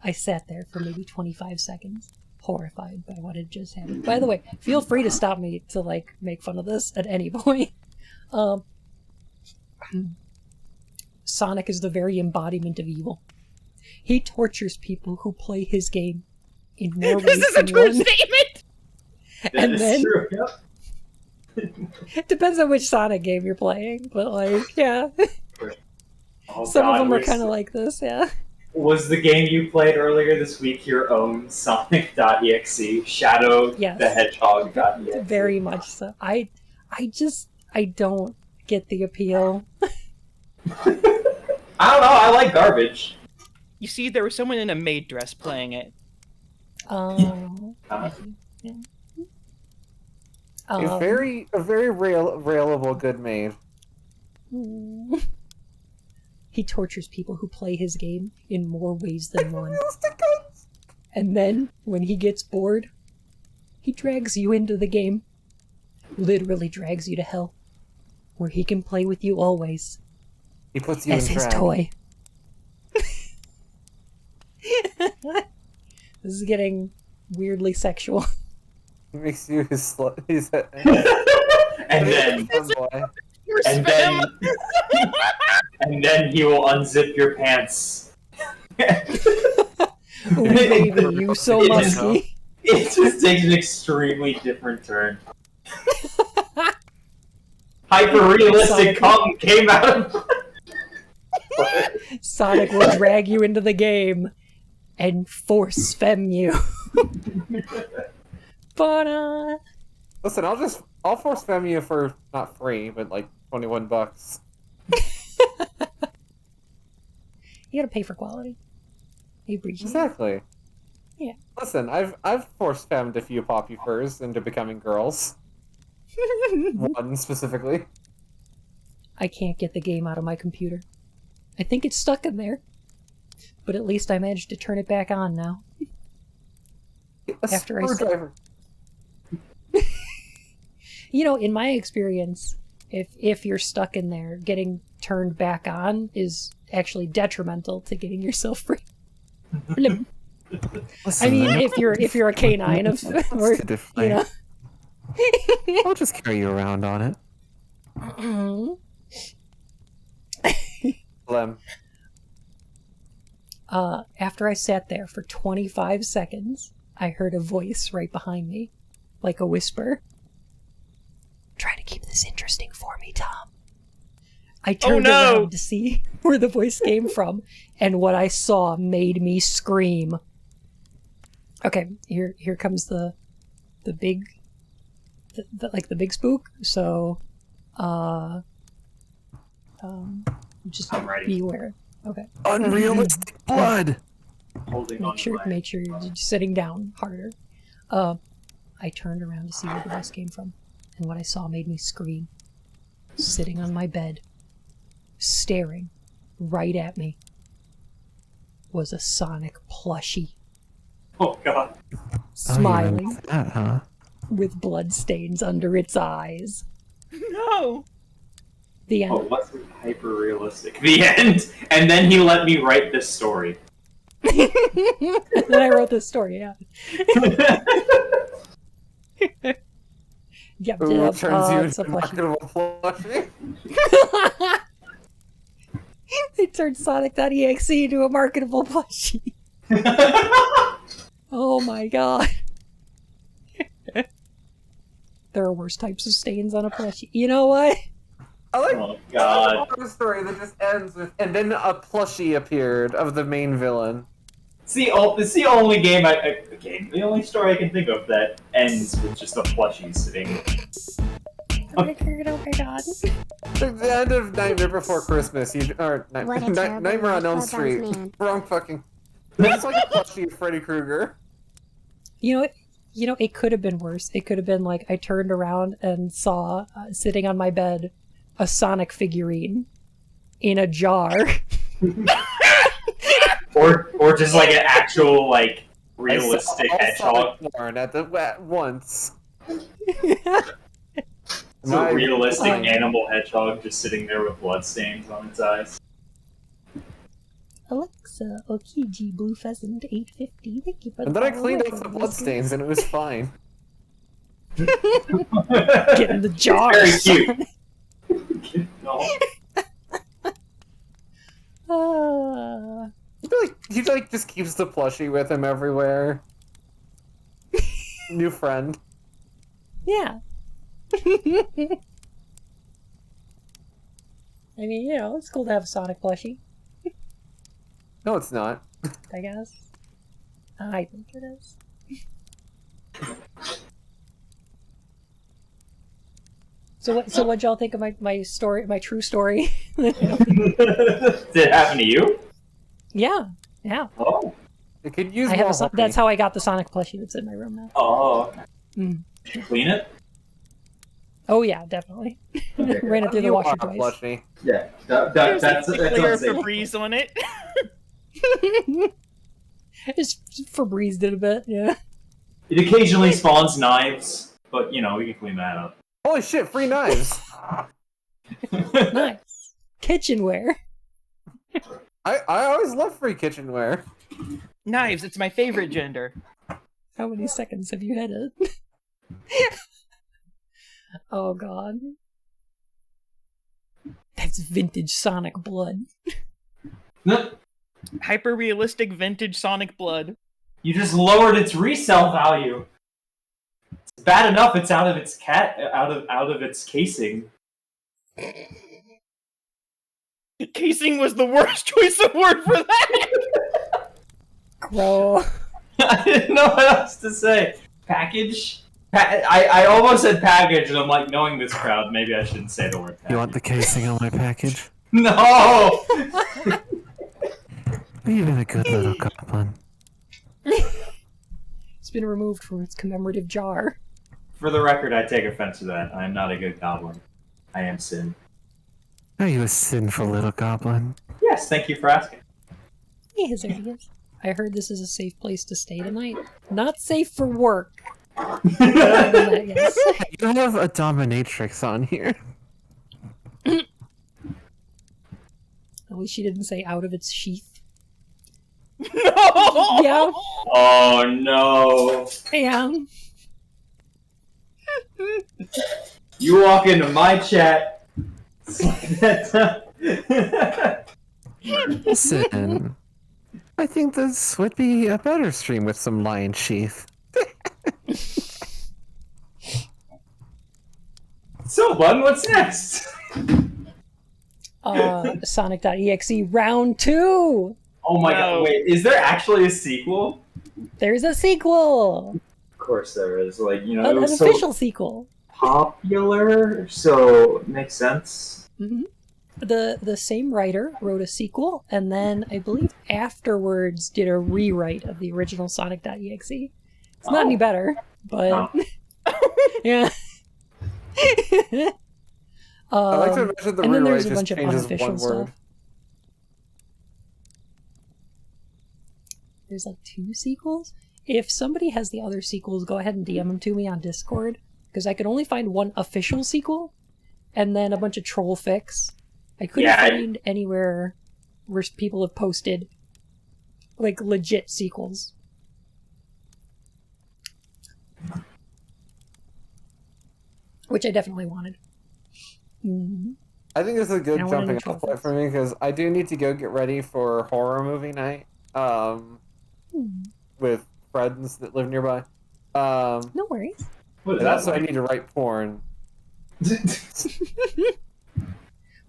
I sat there for maybe 25 seconds, horrified by what had just happened. By the way, feel free to stop me to like make fun of this at any point. Sonic is the very embodiment of evil. He tortures people who play his game in more This ways is a than true one. statement. And That is then- true, yep. It depends on which Sonic game you're playing, but like, yeah. Oh, Some of God, them are was- kind of like this, yeah. Was the game you played earlier this week your own Sonic.exe? Shadow Yes. the Hedgehog.exe? Very much so. I don't get the appeal. I don't know, I like garbage. You see, there was someone in a maid dress playing it. Huh? Yeah. A very railable good maid. He tortures people who play his game in more ways than one. And then, when he gets bored, he drags you into the game. Literally drags you to hell. Where he can play with you always. He puts you As in his drag. toy. This is getting weirdly sexual. He makes you his slut. He's a And then, fun boy. and then, and then he will unzip your pants. Ooh, baby, you so It is- musky. It just takes an extremely different turn. Hyper-realistic cum came out of... Sonic will drag you into the game and force fem you. But Listen, I'll force fem you for not free, but like $21. You gotta pay for quality. You appreciate it. Exactly. Yeah. Listen, I've force femmed a few poppy furs into becoming girls. One specifically. I can't get the game out of my computer. I think it's stuck in there. But at least I managed to turn it back on now. After I Screwdriver. You know, in my experience, if you're stuck in there, getting turned back on is actually detrimental to getting yourself free. Listen, I mean, if you're a canine of, or, you know. I'll just carry you around on it. Lem. After I sat there for 25 seconds, I heard a voice right behind me, like a whisper. Try to keep this interesting for me, Tom. I turned around to see where the voice came from, and what I saw made me scream. Okay, here comes the big, like the big spook. So, just beware. Okay. Unrealistic blood. Holding on Make sure you're sitting down harder. I turned around to see where the voice came from, and what I saw made me scream. Sitting on my bed, staring right at me, was a Sonic plushie. Oh god. Smiling That, huh? with bloodstains under its eyes. No! The end. Oh, what's hyper realistic? The end. And then he let me write this story. And then I wrote this story, yeah. Yep, Ooh, turns you it's a into a plushie. plushie. They turned Sonic.exe into a marketable plushie. Oh my god. There are worse types of stains on a plushie. You know what? I like Oh god. a story that just ends with, and then a plushie appeared of the main villain. It's the only the only story I can think of that ends with just a plushie sitting. Oh my god. The end of Nightmare Before Christmas, What a terrible Nightmare on Elm life for Street. Bugsman. Wrong fucking. It's like a plushie of Freddy Krueger. You know, it could have been worse. It could have been like I turned around and saw, sitting on my bed, a Sonic figurine in a jar. or just like an actual like realistic hedgehog. Porn at once. It's a realistic animal hedgehog just sitting there with bloodstains on its eyes. Alexa, Okiji, Blue Pheasant, 850. Thank you for the And then I follow. cleaned Welcome, off the Whiskers. bloodstains and it was fine. Get in the jar. Very cute. No. He just keeps the plushie with him everywhere. New friend. Yeah. I mean, you know, it's cool to have a Sonic plushie, No, it's not. I guess. I think it is. So what'd y'all think of my story, my true story? Did it happen to you? Yeah. Oh. It could use I have more a, honey. that's how I got the Sonic plushie that's in my room now. Oh. Mm. Did you clean it? Oh yeah, definitely. Okay. Ran it through the You washer are a twice. plushie. Yeah. There's That's a clear unsafe. Febreze on it. Just Febrezed it a bit, yeah. It occasionally spawns knives, but you know we can clean that up. Holy shit, free knives! Nice. Kitchenware. I always love free kitchenware. Knives, it's my favorite gender. How many seconds have you had it? Oh god. That's vintage Sonic blood. Hyper-realistic vintage Sonic blood. You just lowered its resale value. It's bad enough it's out of its out of its casing. Casing was the worst choice of word for that! Bro. I didn't know what else to say. Package? I almost said package, and I'm like, knowing this crowd, maybe I shouldn't say the word package. You want the casing on my package? No! You've been a good little goblin. It's been removed from its commemorative jar. For the record, I take offense to that. I am not a good goblin. I am Sin. Are you a sinful little goblin? Yes, thank you for asking. Hey, there he is. I heard this is a safe place to stay tonight. Not safe for work. Yes. You have a dominatrix on here. At least she didn't say out of its sheath. No! Yeah, Oh no! yeah. You walk into my chat. Listen, I think this would be a better stream with some lion sheath. So, Bun, what's next? Sonic.exe round 2! Oh my No. god, wait, is there actually a sequel? There's a sequel! Of course there is. Like, you know, it An was official so sequel. popular, so it makes sense. hmm The same writer wrote a sequel, and then I believe afterwards did a rewrite of the original Sonic.exe. It's not any better, but No. yeah. I like to imagine the and then rewrite there's a just bunch of changes unofficial one word. stuff. There's like 2 sequels. If somebody has the other sequels, go ahead and DM them to me on Discord, because I could only find one official sequel, and then a bunch of troll fics. I couldn't Yeah, find anywhere where people have posted like legit sequels. Which I definitely wanted. Mhm. I think this is a good I want a jumping neutral off point fix. for me because I do need to go get ready for horror movie night with friends that live nearby. No worries. What is And that? also I need to write porn.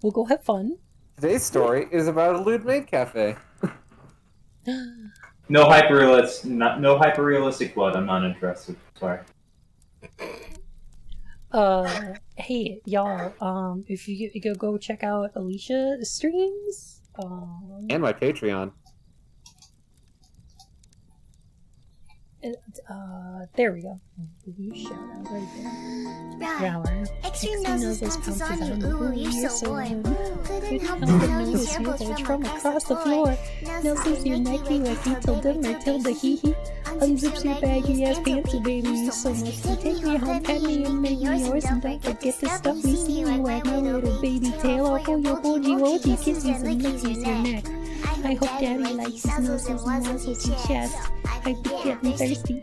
We'll go have fun. Today's story is about a lewd maid cafe. No hyper-realistic blood. I'm not interested. Sorry. Hey, y'all, if you go check out Alicia's streams, And my Patreon. there we go. Give you a shout out right there. Right. Rower. Extreme Extreme noses noses pounces on pounces you. on Ooh, you. you're so warm. Couldn't help but notice notice your your bulge bulge from from across the floor. Now since you're naked, like you told them, or till the hee-hee. Unzips your baggy ass pants, and baby, you so much to take me home, pet me, and make me yours. And don't forget to stuff me, see me, wag my little baby tail off of your bulgy woggy, kisses and licks your neck. I hope daddy likes his noses and muzzles and chest. I'd be getting thirsty.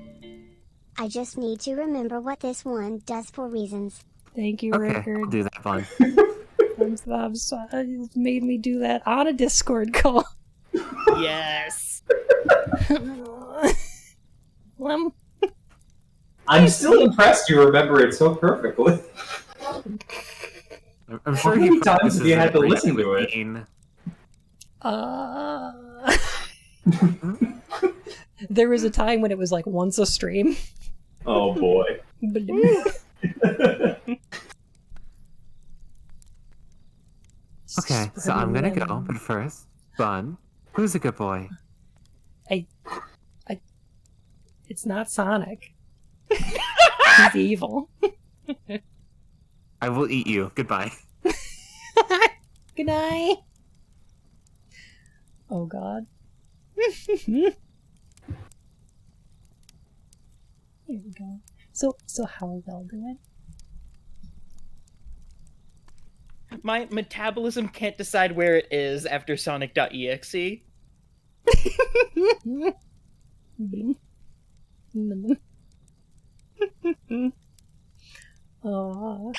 I just need to remember what this one does for reasons. Thank you, Okay, I'll Rickard. do that one. I'm sorry, you made me do that on a Discord call. Yes. I'm still impressed you remember it so perfectly. I'm sure How many he times practices have you had to every listen night to with it? Dean. There was a time when it was like once a stream. Oh boy. Okay, so I'm gonna go, but first, Bun, who's a good boy? It's not Sonic. He's evil. I will eat you. Goodbye. Good night. Oh God. Here we go. So how are y'all doing? My metabolism can't decide where it is after Sonic.exe. Aw.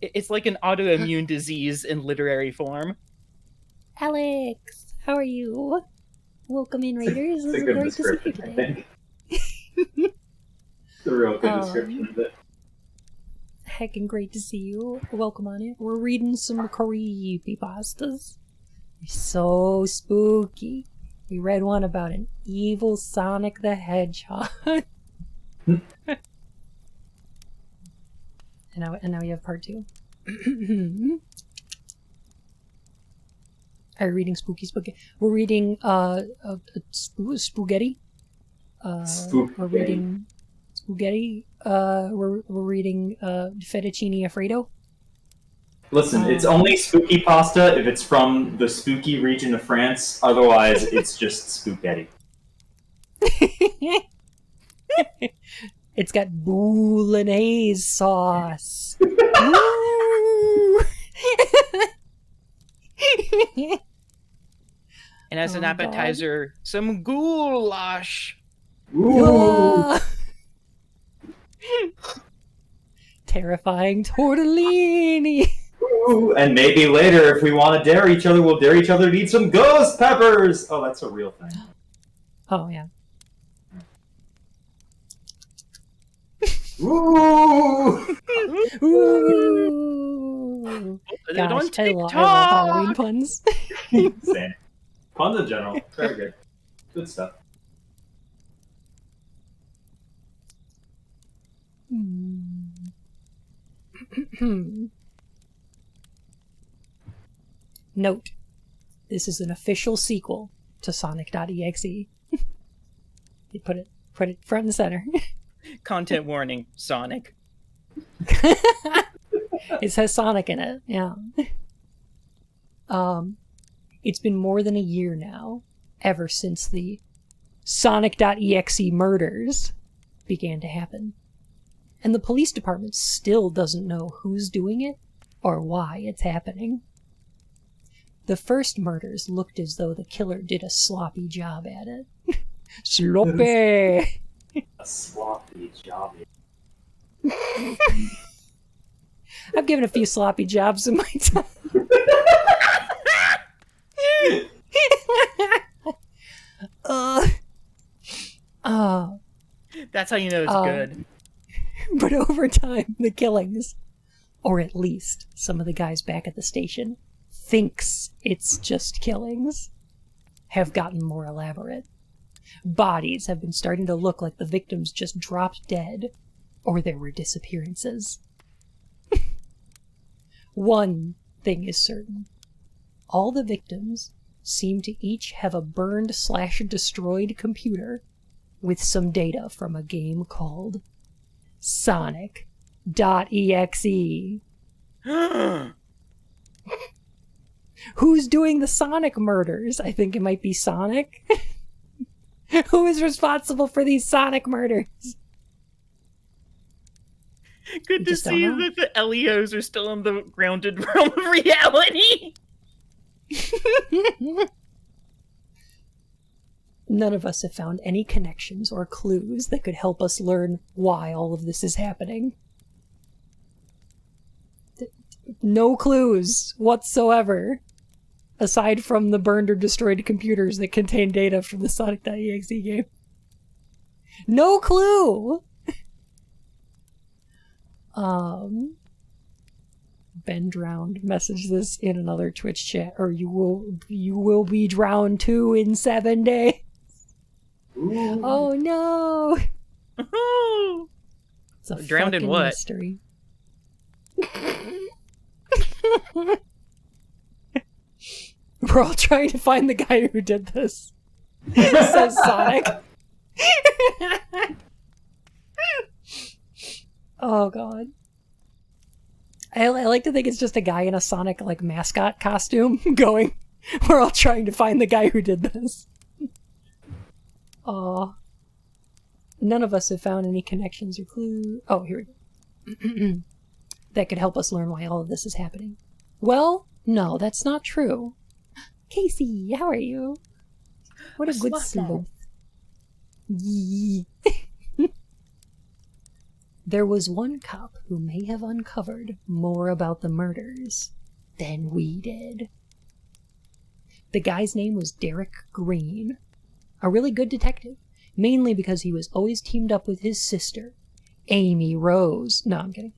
It's like an autoimmune disease in literary form. Alex, how are you? Welcome in, Raiders. It's This a is good great to see you description, I today. think. It's a real good description of it. Heckin' great to see you. Welcome on in. We're reading some creepypastas. They're so spooky. We read one about an evil Sonic the Hedgehog. and now we have part 2. Are you reading spaghetti? We're reading spaghetti. We're reading spaghetti. We're reading fettuccine alfredo. Listen, it's only spooky pasta if it's from the spooky region of France. Otherwise, it's just spaghetti. It's got bolognese sauce. Woo! And as an Oh, appetizer, some goulash. Ooh. Terrifying tortellini. Ooh. And maybe later, if we want to dare each other, we'll dare each other to eat some ghost peppers. Oh, that's a real thing. Oh yeah. Ooh. Ooh. Put it on Gosh, I love TikTok. Halloween puns. Same. Puns in general. Very good. Good stuff. Note: this is an official sequel to Sonic.exe. They put it front and center. Content warning, Sonic. It says Sonic in it, yeah. It's been more than a year now, ever since the Sonic.exe murders began to happen. And the police department still doesn't know who's doing it or why it's happening. The first murders looked as though the killer did a sloppy job at it. Sloppy! A sloppy job. I've given a few sloppy jobs in my time. That's how you know it's good. But over time, the killings, or at least some of the guys back at the station, thinks it's just killings, have gotten more elaborate. Bodies have been starting to look like the victims just dropped dead, or there were disappearances. One thing is certain. All the victims seem to each have a burned/destroyed computer with some data from a game called Sonic.exe. Who's doing the Sonic murders? I think it might be Sonic. Who is responsible for these Sonic murders? Good to just don't see know. that the Elios are still in the grounded realm of reality. None of us have found any connections or clues that could help us learn why all of this is happening. No clues whatsoever, aside from the burned or destroyed computers that contain data from the Sonic.exe game. No clue! Ben drowned. Message this in another Twitch chat, or you will be drowned too in 7 days. Ooh. Oh no! It's a Drowned in fucking what? mystery. We're all trying to find the guy who did this. Says Sonic. Oh god. I like to think it's just a guy in a Sonic like mascot costume going, we're all trying to find the guy who did this. Aw. None of us have found any connections or clues. Oh, here we go. That could help us learn why all of this is happening. Well, no, that's not true. Casey, how are you? What a good sloth. Yee. There was one cop who may have uncovered more about the murders than we did. The guy's name was Derek Green. A really good detective, mainly because he was always teamed up with his sister, Amy Rose. No, I'm kidding.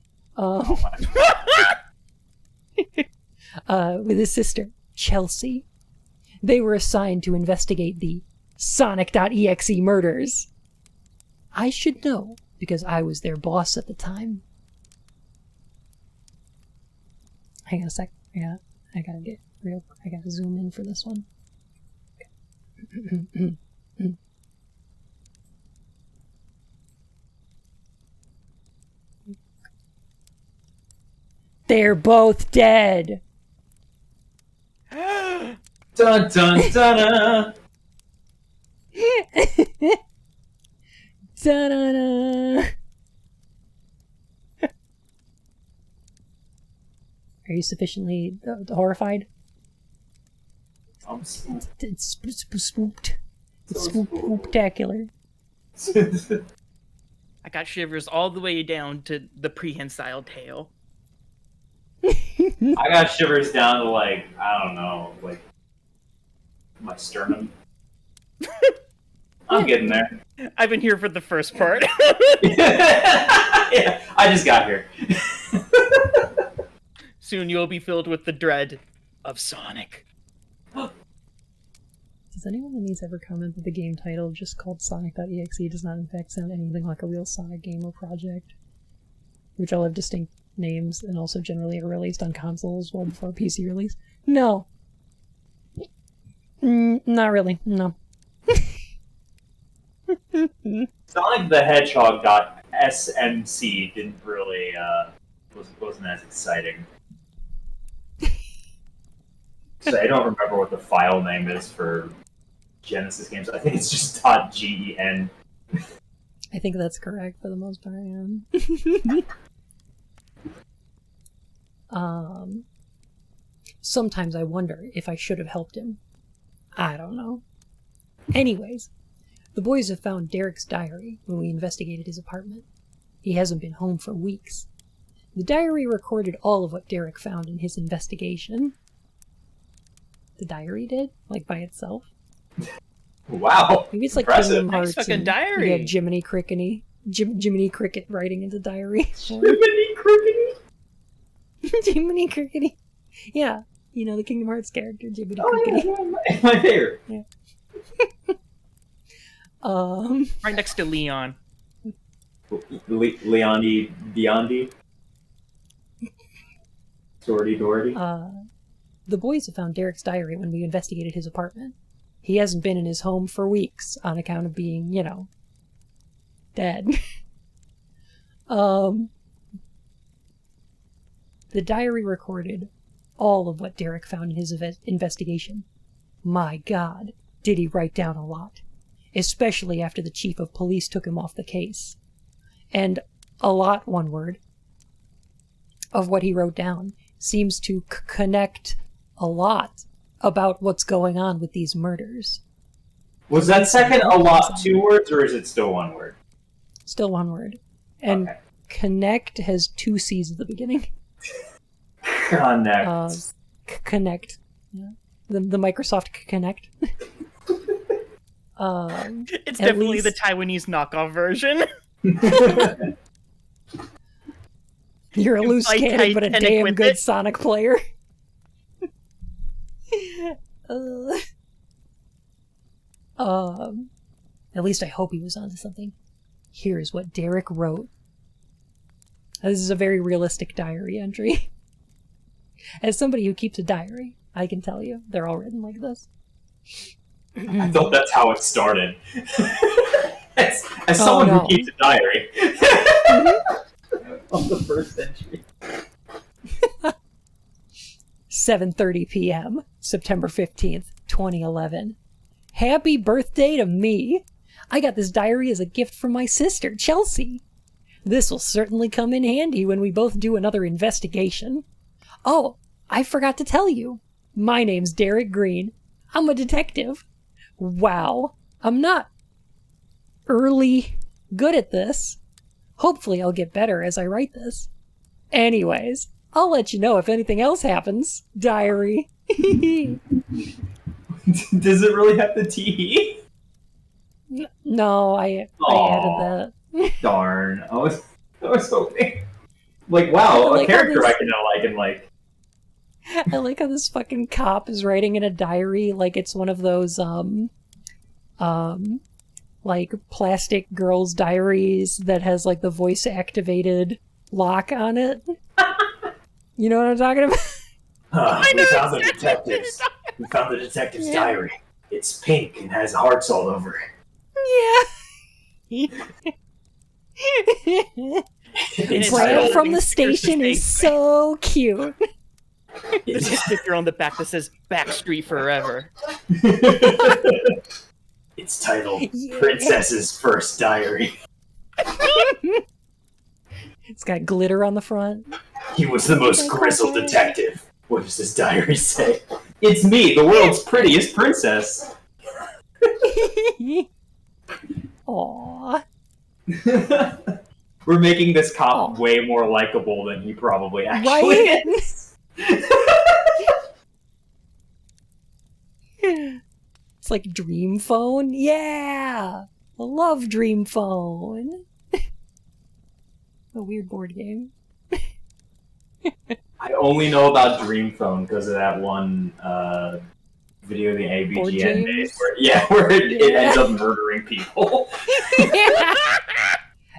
With his sister, Chelsea. They were assigned to investigate the Sonic.exe murders. I should know, because I was their boss at the time. Hang on a sec. Yeah, I gotta get I gotta zoom in for this one. They're both dead. Dun dun dun. Da-da-da. Are you sufficiently horrified? I'm spooked. It's spooked. It's spooktacular. I got shivers all the way down to the prehensile tail. I got shivers down to like, I don't know, like my sternum. I'm getting there. I've been here for the first part. Yeah, I just got here. Soon you'll be filled with the dread of Sonic. Does anyone in these ever comment that the game title, just called Sonic.exe, does not in fact sound anything like a real Sonic game or project? Which all have distinct names and also generally are released on consoles well before PC release? No. Not really, no. Sonic the Hedgehog.smc didn't really, wasn't as exciting. So I don't remember what the file name is for Genesis games. I think it's just .gen. I think that's correct for the most part, yeah. Sometimes I wonder if I should have helped him. I don't know. Anyways, the boys have found Derek's diary when we investigated his apartment. He hasn't been home for weeks. The diary recorded all of what Derek found in his investigation. The diary did? Like, by itself? Wow. Maybe it's like Impressive. Kingdom Nice Hearts. fucking and diary. You have Jiminy Cricket writing into diary. Jiminy Crickety? Jiminy Crickety. Yeah. You know, the Kingdom Hearts character, Jiminy Oh, Crickety. yeah, my favorite. Yeah. Right next to Leon. Leondi Biondi? Sorty Doherty? The boys have found Derek's diary when we investigated his apartment. He hasn't been in his home for weeks on account of being, you know, dead. The diary recorded all of what Derek found in his investigation. My God, did he write down a lot. Especially after the chief of police took him off the case. And a lot, one word, of what he wrote down seems to connect a lot about what's going on with these murders. Was that second a lot 2 words, or is it still 1 word? Still one word. And Okay. connect has 2 C's at the beginning. Connect. Connect. Yeah. The Microsoft Connect. It's At definitely least- the Taiwanese knockoff version. You're a loose Like cannon, but a Titanic damn with good it. Sonic player. At least I hope he was onto something. Here's what Derek wrote. This is a very realistic diary entry. As somebody who keeps a diary, I can tell you, they're all written like this. I thought that's how it started. as someone no. who keeps a diary. On the first entry. 7:30 p.m., September 15th, 2011. Happy birthday to me! I got this diary as a gift from my sister, Chelsea. This will certainly come in handy when we both do another investigation. Oh, I forgot to tell you. My name's Derek Green. I'm a detective. Wow, I'm not early good at this. Hopefully I'll get better as I write this. Anyways, I'll let you know if anything else happens, diary. Does it really have the T? No, I added that. Darn. I was hoping. Like, wow, I like a character how I this- can now like and like. I like how this fucking cop is writing in a diary like it's one of those, like plastic girls' diaries that has like the voice activated lock on it. You know what I'm talking about? We found the detectives. We found the detective's diary. It's pink and has hearts all over it. It's Brad titled from the Stickers station to is Face. so cute. There's a sticker on the back that says Backstreet Forever. It's titled Yeah. Princess's First Diary. It's got glitter on the front. He was the most grizzled detective. What does this diary say? It's me, the world's prettiest princess. Aww. We're making this cop way more likable than he probably actually Right? is. It's like Dream Phone. Yeah! I love Dream Phone. A weird board game. I only know about Dream Phone because of that one video the Board ABGN games? days where it ends up murdering people. Yeah.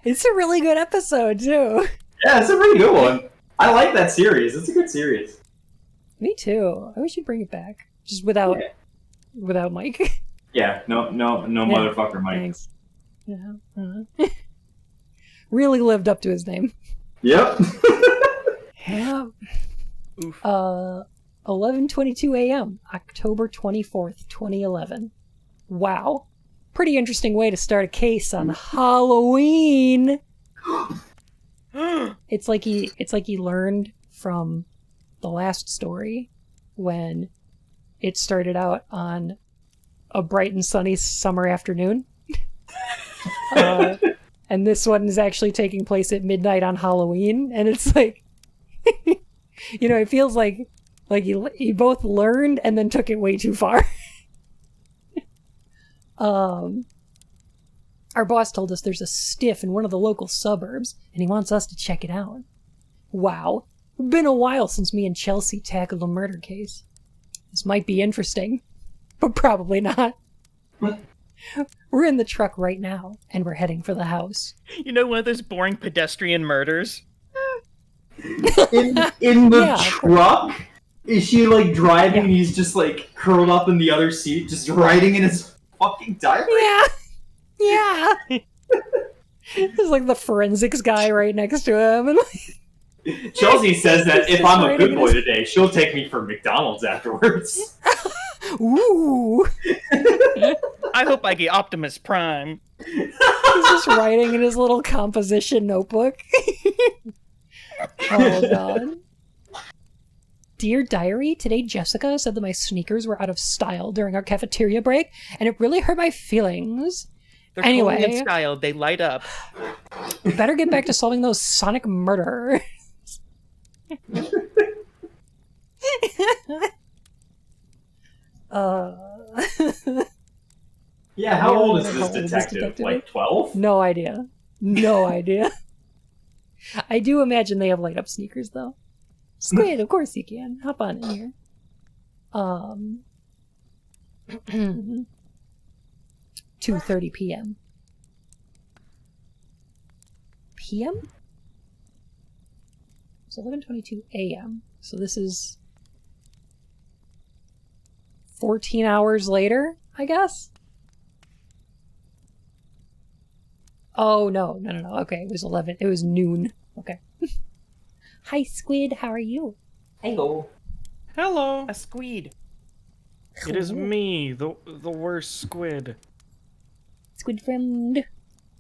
It's a really good episode, too. Yeah, it's a pretty good one. I like that series. It's a good series. Me too. I wish you'd bring it back. Just without Mike. Yeah, no motherfucker Mike. Thanks. Yeah. Really lived up to his name. Yep. Yeah. Oof. 11:22 a.m., October 24th, 2011. Wow. Pretty interesting way to start a case on Halloween. It's like he learned from the last story when it started out on a bright and sunny summer afternoon. And this one is actually taking place at midnight on Halloween, and it's like, it feels like he both learned and then took it way too far. Our boss told us there's a stiff in one of the local suburbs, and he wants us to check it out. Wow. Been a while since me and Chelsea tackled a murder case. This might be interesting, but probably not. We're in the truck right now, and we're heading for the house. You know, one of those boring pedestrian murders? In the truck? Is she like driving and he's just like curled up in the other seat, just writing in his fucking diary? Yeah. There's like the forensics guy right next to him. And Chelsea says that if I'm a writing good boy today, she'll take me for McDonald's afterwards. Ooh. I hope I get Optimus Prime. He's just writing in his little composition notebook. Oh, God. Dear Diary, today Jessica said that my sneakers were out of style during our cafeteria break, and it really hurt my feelings. They're Anyway. totally in style. They light up. We better get back to solving those Sonic murderers. Yeah, how old is this detective? Like 12? No idea. No idea. I do imagine they have light up sneakers, though. Squid, of course you can. Hop on in here. 2:30 p.m. PM? It's 11:22 a.m. So this is 14 hours later, I guess? Oh, no. Okay, it was 11. It was noon. Okay. Hi, Squid. How are you? Hello. Hello. A squid. It is me, the worst squid. Squid friend.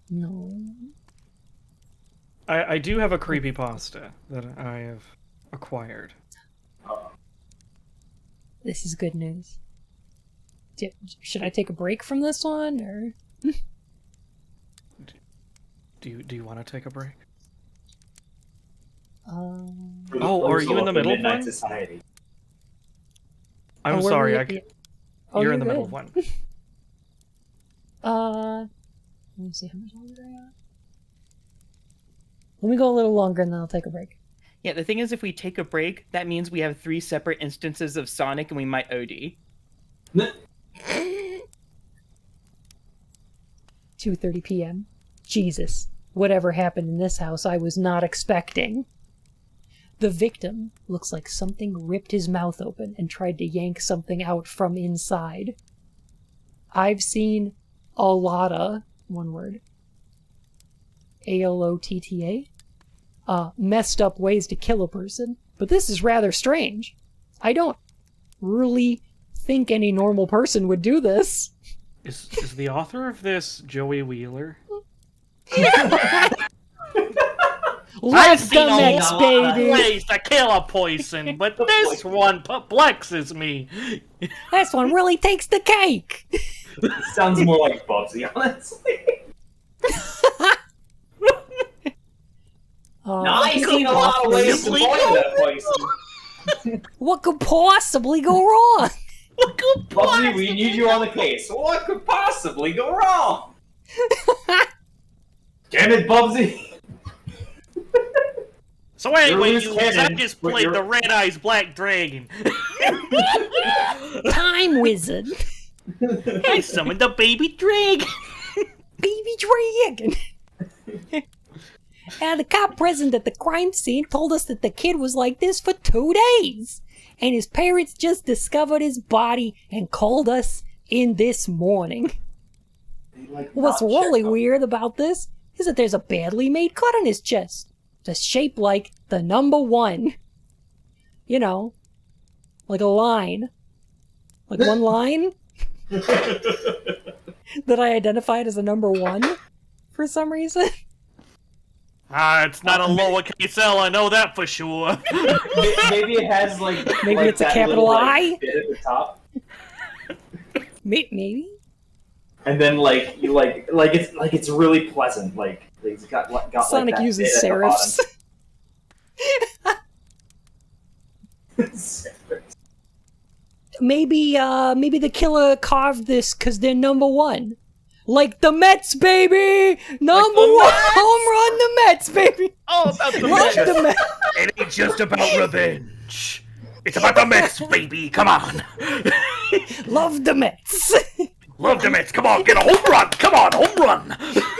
No. I do have a creepypasta that I have acquired. This is good news. Should I take a break from this one, or? Do you want to take a break? Oh, are you in the middle of Midnight one? Society. I'm we're sorry, really- you're in the good. middle of one. Let me see how much longer I got. Let me go a little longer and then I'll take a break. Yeah, the thing is, if we take a break, that means we have 3 separate instances of Sonic and we might OD. 2:30 p.m. Jesus. Whatever happened in this house, I was not expecting. The victim looks like something ripped his mouth open and tried to yank something out from inside. I've seen a lotta, one word, ALOTTA, messed up ways to kill a person, but this is rather strange. I don't really think any normal person would do this. Is the author of this Joey Wheeler? Love the mix, baby! Ways to kill a person, but this one perplexes me. This one really takes the cake! Sounds more like Bubsy, honestly. I've seen a lot of ways to point that poison. What could possibly go wrong? What could Bubsy, we need you on the case. What could possibly go wrong? Damn it, Bubsy! So anyway, You're you loose I cannon, just but played you're- the Red Eyes Black Dragon. Time wizard. I summoned the baby dragon. Baby dragon. And the cop present at the crime scene told us that the kid was like this for 2 days. And his parents just discovered his body and called us in this morning. What's really weird about this is that there's a badly made cut on his chest. It's shaped like the number 1. You know, like a line. Like one line that I identified as a number 1 for some reason. It's not a lowercase L, I know that for sure. Maybe it has like Maybe like it's a that capital little, I? like, bit at the top, Maybe. and then like you like it's really pleasant. Like it's got Sonic like, that uses bit at the serifs. bottom. Maybe the killer carved this because they're number 1. Like the Mets, baby! Number 1 home run, the Mets, baby! All about the Love Mets. the Mets! It ain't just about revenge. It's about the Mets, baby. Come on. Love the Mets! Love the Mets. Come on, get a home run. Come on, home run.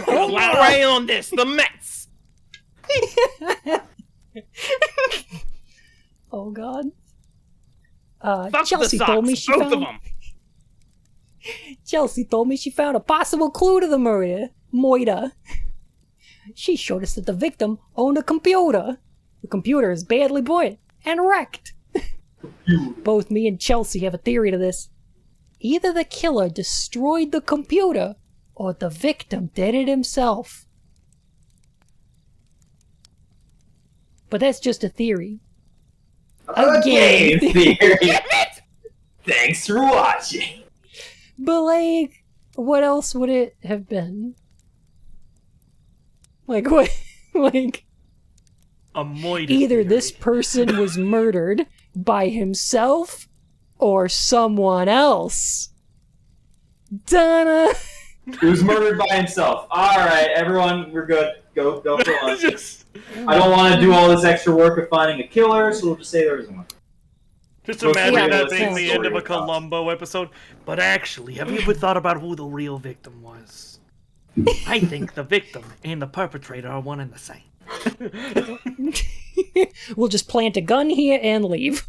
Right on this, the Mets. Oh god. Fuck Chelsea the told me Sox, she both found of them. Chelsea told me she found a possible clue to the murder. Moida. She showed us that the victim owned a computer. The computer is badly buoyant and wrecked. Both me and Chelsea have a theory to this. Either the killer destroyed the computer, or the victim did it himself. But that's just a theory. Okay, Again. theory. Thanks for watching. But, like, what else would it have been? Like, what? Like, A moid either theory. this person was murdered by himself or someone else. Donna! He was murdered by himself. Alright, everyone, we're good. Go for lunch. just I don't want to do all this extra work of finding a killer, so we'll just say there isn't one. imagine Yeah, that that's being the end of a story of Columbo episode. But actually, have you ever thought about who the real victim was? I think the victim and the perpetrator are one and the same. We'll just plant a gun here and leave.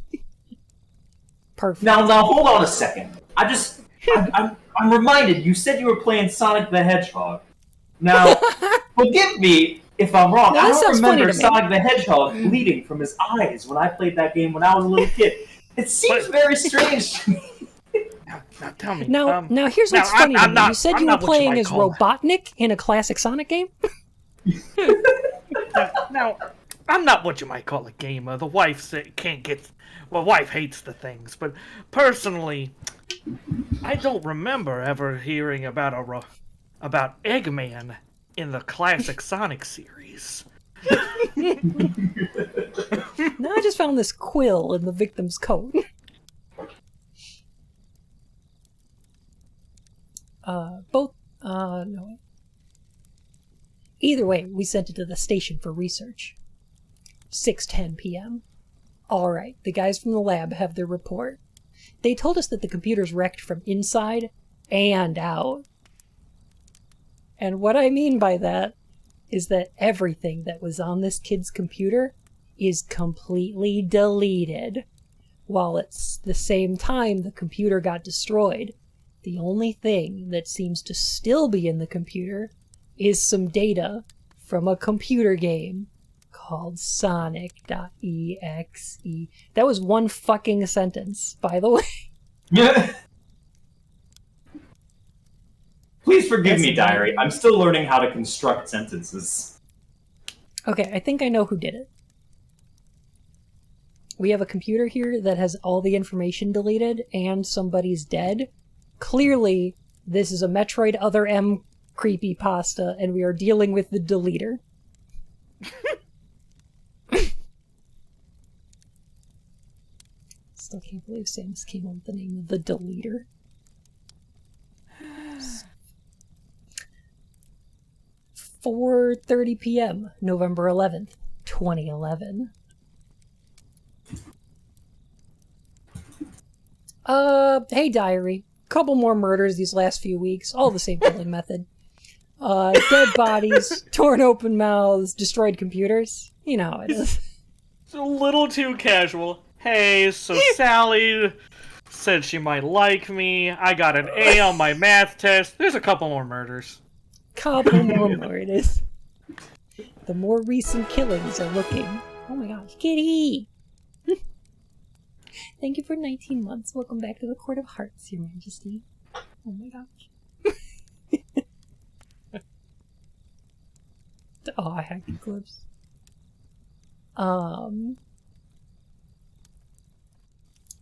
Perfect. Now, hold on a second. I'm reminded, you said you were playing Sonic the Hedgehog. Now, forgive me if I'm wrong. No, I this don't sounds funny remember to me. Sonic the Hedgehog bleeding from his eyes when I played that game when I was a little kid. It seems very strange to me. Now tell me. Now, here's now, what's funny to I'm me. not- You said I'm you were not what you playing might as call- Robotnik in a classic Sonic game? Now, I'm not what you might call a gamer. The wife can't get. Well, wife hates the things, but personally, I don't remember ever hearing about about Eggman in the classic Sonic series. No, I just found this quill in the victim's coat. No. Either way, we sent it to the station for research. 6:10 p.m. Alright, the guys from the lab have their report. They told us that the computer's wrecked from inside and out. And what I mean by that is that everything that was on this kid's computer is completely deleted, while at the same time the computer got destroyed. The only thing that seems to still be in the computer is some data from a computer game called Sonic.exe. That was one fucking sentence, by the way. Yeah. Please forgive me, That's Diary. amazing. I'm still learning how to construct sentences. Okay, I think I know who did it. We have a computer here that has all the information deleted and somebody's dead. Clearly, this is a Metroid Other M creepypasta, and we are dealing with the deleter. Still can't believe Samus came up with the name of the deleter. 4:30 p.m., November 11th, 2011. Hey diary. Couple more murders these last few weeks, all the same killing method. Dead bodies, torn open mouths, destroyed computers. You know how it is. It's a little too casual. Hey, so Sally said she might like me. I got an A on my math test. There's a couple more murders. Couple more murders. The more recent killings are looking. Oh my gosh, kitty! Thank you for 19 months. Welcome back to the Court of Hearts, Your Majesty. Oh my gosh. Oh, I hacked the clips.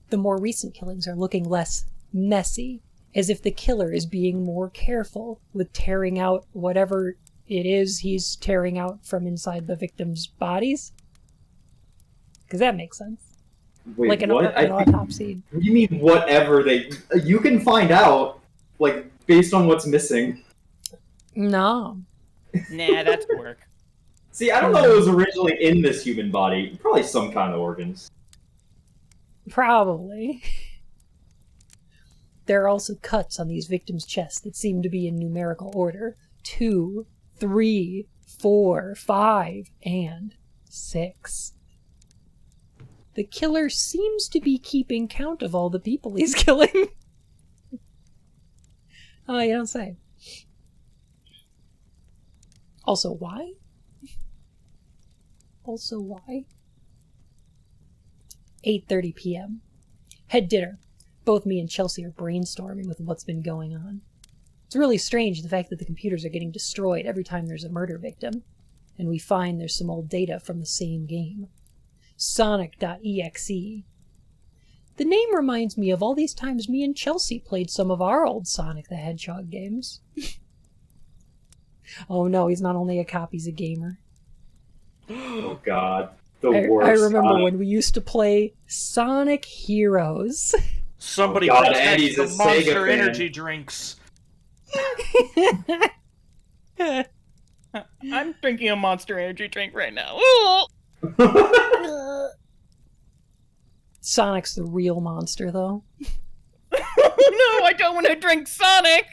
The more recent killings are looking less messy, as if the killer is being more careful with tearing out whatever it is he's tearing out from inside the victims' bodies. Because that makes sense. Wait, like an what? autopsy. What do you mean whatever they... You can find out, like, based on what's missing. No. Nah, that's work. See, I don't know what was originally in this human body. Probably some kind of organs. Probably. There are also cuts on these victims' chests that seem to be in numerical order. 2, 3, 4, 5, and 6. The killer seems to be keeping count of all the people he's killing. Oh, you don't say. Also, why? Also, why? 8:30 p.m. Had dinner. Both me and Chelsea are brainstorming with what's been going on. It's really strange the fact that the computers are getting destroyed every time there's a murder victim, and we find there's some old data from the same game. Sonic.exe. The name reminds me of all these times me and Chelsea played some of our old Sonic the Hedgehog games. Oh no, he's not only a cop, he's a gamer. Oh god. The worst. I remember Sonic. when we used to play Sonic Heroes. Somebody Oh, God, protect Andy's the a Sega Monster fan. Energy drinks. I'm drinking a Monster Energy drink right now. Sonic's the real monster, though. Oh no, I don't want to drink Sonic!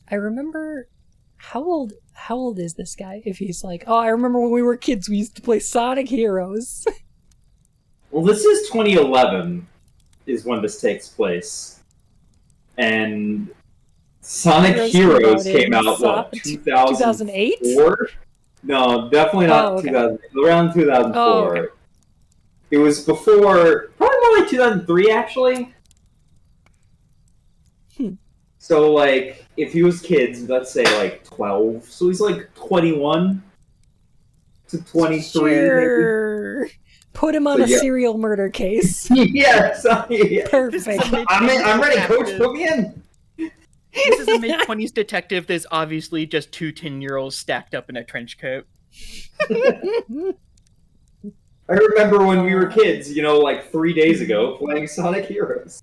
I remember... How old is this guy? If he's like, oh, I remember when we were kids, we used to play Sonic Heroes. Well, this is 2011 is when this takes place. And Sonic Heroes came out, what, 2008? 2004? No, definitely not Oh, okay. 2000. Around 2004. Oh, okay. It was before, probably more like 2003, actually. So, like, if he was kids, let's say, like, 12. So he's, like, 21 to 23, Sure. Put him on So, a yeah. serial murder case. maybe. Yes, yeah. Perfect. I'm ready, coach. Put me in. This is a mid-20s detective that's obviously just two 10-year-olds stacked up in a trench coat. I remember when we were kids, you know, like 3 days ago, playing Sonic Heroes.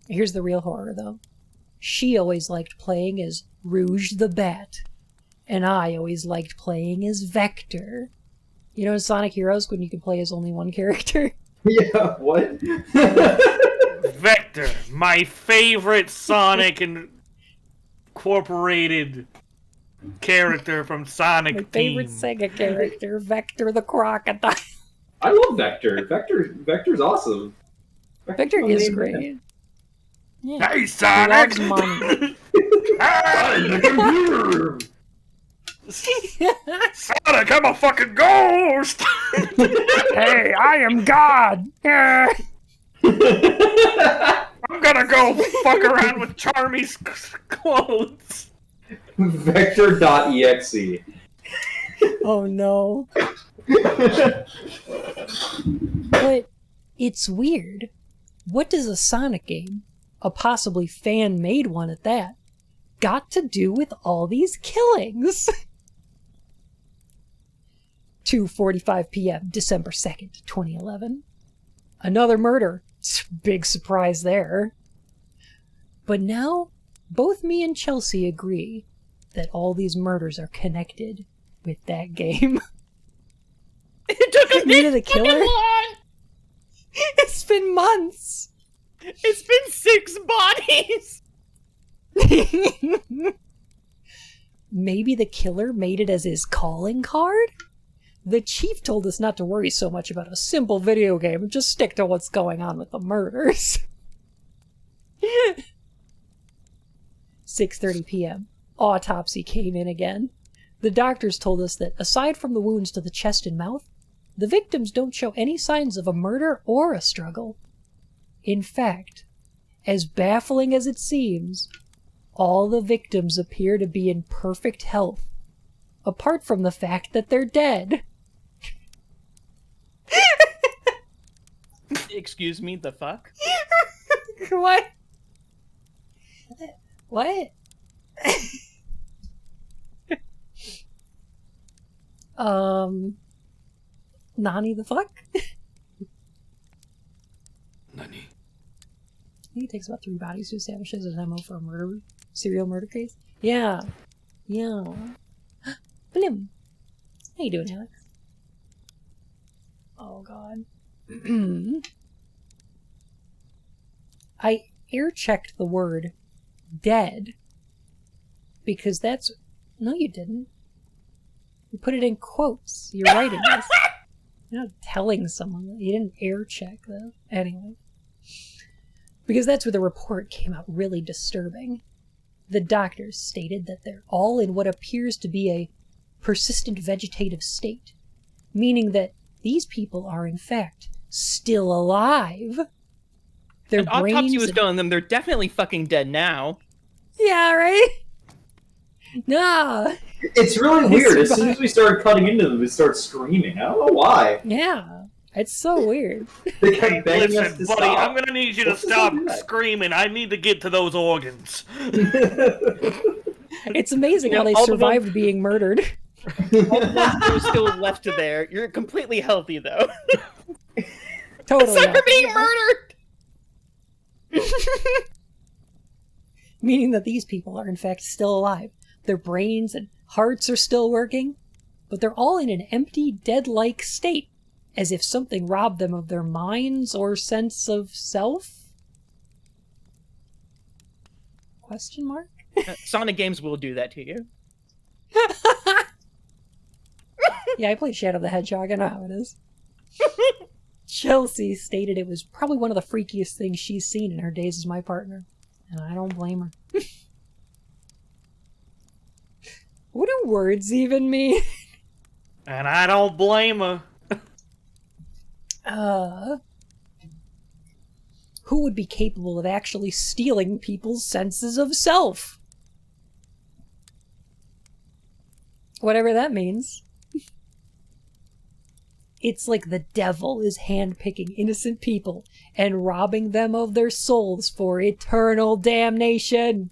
Here's the real horror, though. She always liked playing as Rouge the Bat, and I always liked playing as Vector. You know in Sonic Heroes when you can play as only one character? Yeah, what? Vector, my favorite Sonic Incorporated character from Sonic My Team. favorite Sega character, Vector the Crocodile. I love Vector. Vector's awesome. Victor my is main great. man. Yeah. Hey, He Sonic! loves money. I'm the computer! Sonic, I'm a fucking ghost! Hey, I am God. I'm gonna go fuck around with Charmy's clothes. Vector.exe. Oh no. But it's weird. What does a Sonic game, a possibly fan-made one at that, got to do with all these killings? 2:45 p.m., December 2nd, 2011. Another murder. Big surprise there. But now, both me and Chelsea agree that all these murders are connected with that game. It took us Me to this the killer? fucking long! It's been months! It's been 6 bodies! Maybe the killer made it as his calling card? The chief told us not to worry so much about a simple video game and just stick to what's going on with the murders. 6:30 p.m. Autopsy came in again. The doctors told us that aside from the wounds to the chest and mouth, the victims don't show any signs of a murder or a struggle. In fact, as baffling as it seems, all the victims appear to be in perfect health, apart from the fact that they're dead. Excuse me, the fuck? What? What? Nani the fuck? Nani? I think it takes about 3 bodies to establish as an MO for a serial murder case. Yeah. Yeah. Blim. How you doing, Alex? Oh, God. I air-checked the word dead because that's... No, you didn't. You put it in quotes. You're writing this. You're not telling someone that. You didn't air-check, though. Anyway. Because that's where the report came out really disturbing. The doctors stated that they're all in what appears to be a persistent vegetative state, meaning that these people are in fact still alive. Their An autopsy was and... telling them they're definitely fucking dead now. Yeah, right? Nah. It's really weird. As soon as we started cutting into them, they start screaming. I don't know why. Yeah. It's so weird. They kept begging us Listen, to buddy, stop. I'm gonna need you to Let's just stop do that. screaming. I need to get to those organs. It's amazing how Yeah, they all the survived being murdered. All the ones that are still left to there. You're completely healthy, though. Totally. Aside from healthy. being murdered! Meaning that these people are in fact still alive. Their brains and hearts are still working, but they're all in an empty, dead-like state, as if something robbed them of their minds or sense of self? Question mark? Sonic games will do that to you. Yeah, I played Shadow the Hedgehog, I know how it is. Chelsea stated it was probably one of the freakiest things she's seen in her days as my partner. And I don't blame her. What do words even mean? And I don't blame her. Who would be capable of actually stealing people's senses of self? Whatever that means. It's like the devil is handpicking innocent people and robbing them of their souls for eternal damnation.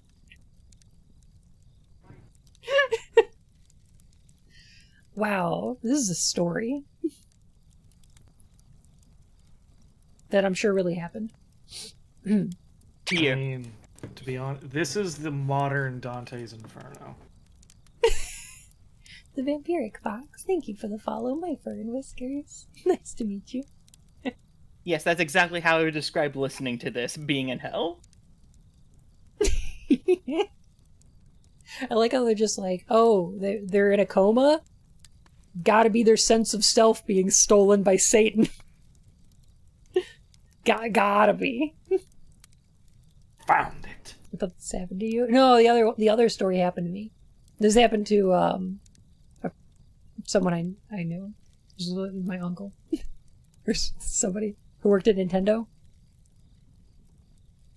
Wow, this is a story that I'm sure really happened. To I you. mean, to be honest, this is the modern Dante's Inferno. The Vampiric Fox, thank you for the follow, my fur and whiskers. Nice to meet you. Yes, that's exactly how I would describe listening to this, being in hell. I like how they're just like, oh, they're in a coma? Gotta be their sense of self being stolen by Satan. Gotta be. Found it. I thought this happened to you. No, the other story happened to me. This happened to someone I knew. This was my uncle. Or somebody who worked at Nintendo.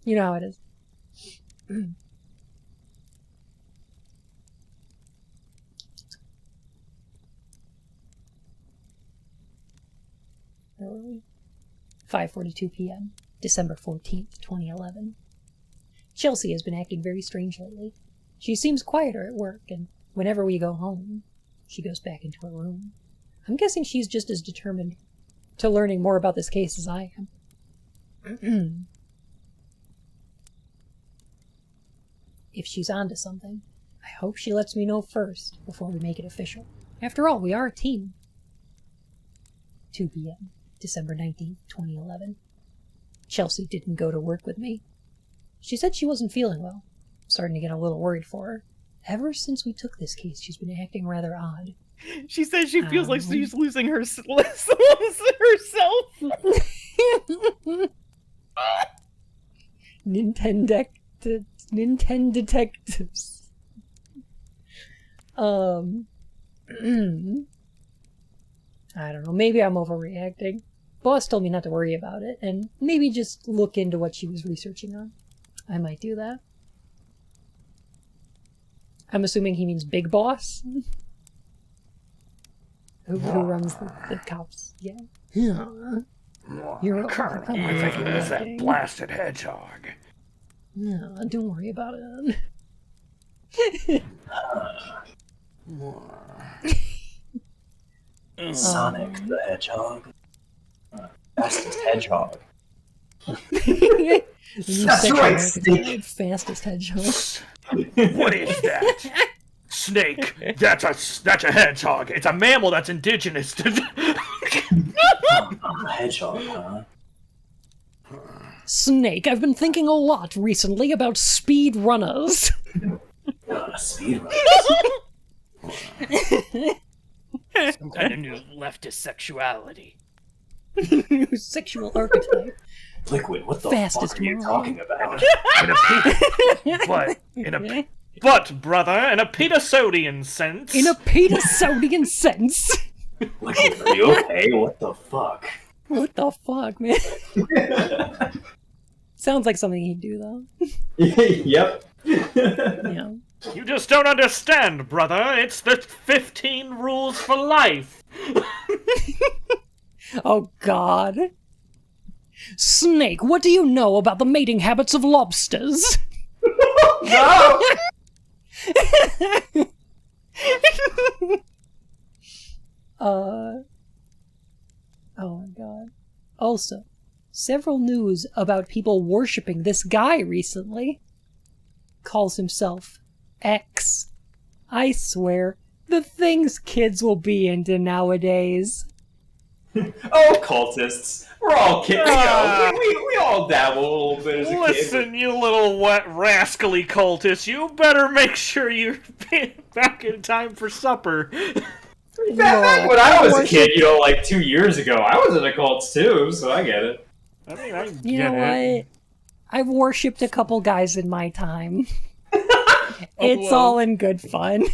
You know how it is. Where were we? 5:42 p.m., December 14th, 2011. Chelsea has been acting very strange lately. She seems quieter at work, and whenever we go home, she goes back into her room. I'm guessing she's just as determined to learning more about this case as I am. If she's onto something, I hope she lets me know first before we make it official. After all, we are a team. 2 p.m., December 19th, 2011. Chelsea didn't go to work with me. She said she wasn't feeling well. I'm starting to get a little worried for her. Ever since we took this case, she's been acting rather odd. She says she feels like she's losing herself. Nintendo detectives. I don't know. Maybe I'm overreacting. Boss told me not to worry about it, and maybe just look into what she was researching on. I might do that. I'm assuming he means Big Boss? Who runs the cops? Yeah. You're Colonel, I think it was that blasted hedgehog. No, don't worry about it. Sonic the Hedgehog. Fastest hedgehog. That's right, Snake. Fastest hedgehog. What is that? Snake. That's a hedgehog. It's a mammal that's indigenous to... A hedgehog, huh? Snake, I've been thinking a lot recently about speed runners. Speed Some kind of new leftist sexuality. Sexual archetype. Liquid, what the Fastest fuck are you mile. talking about? But, brother, in a Petersodian sense... In a Petersodian sense. Liquid, are you okay? What the fuck? What the fuck, man? Sounds like something he'd do, though. Yep. Yeah. You just don't understand, brother. It's the 15 rules for life. Oh, God. Snake, what do you know about the mating habits of lobsters? No! Oh my god. Also, several news about people worshipping this guy recently. Calls himself X. I swear, the things kids will be into nowadays. Oh, cultists. We're all kids. We all dabble a little bit as a Listen, you little wet rascally cultist, you better make sure you're back in time for supper. Back when I was a kid, 2 years ago, I was in a cult too, so I get it. I mean, I You get know it. what? I've worshipped a couple guys in my time. It's all in good fun.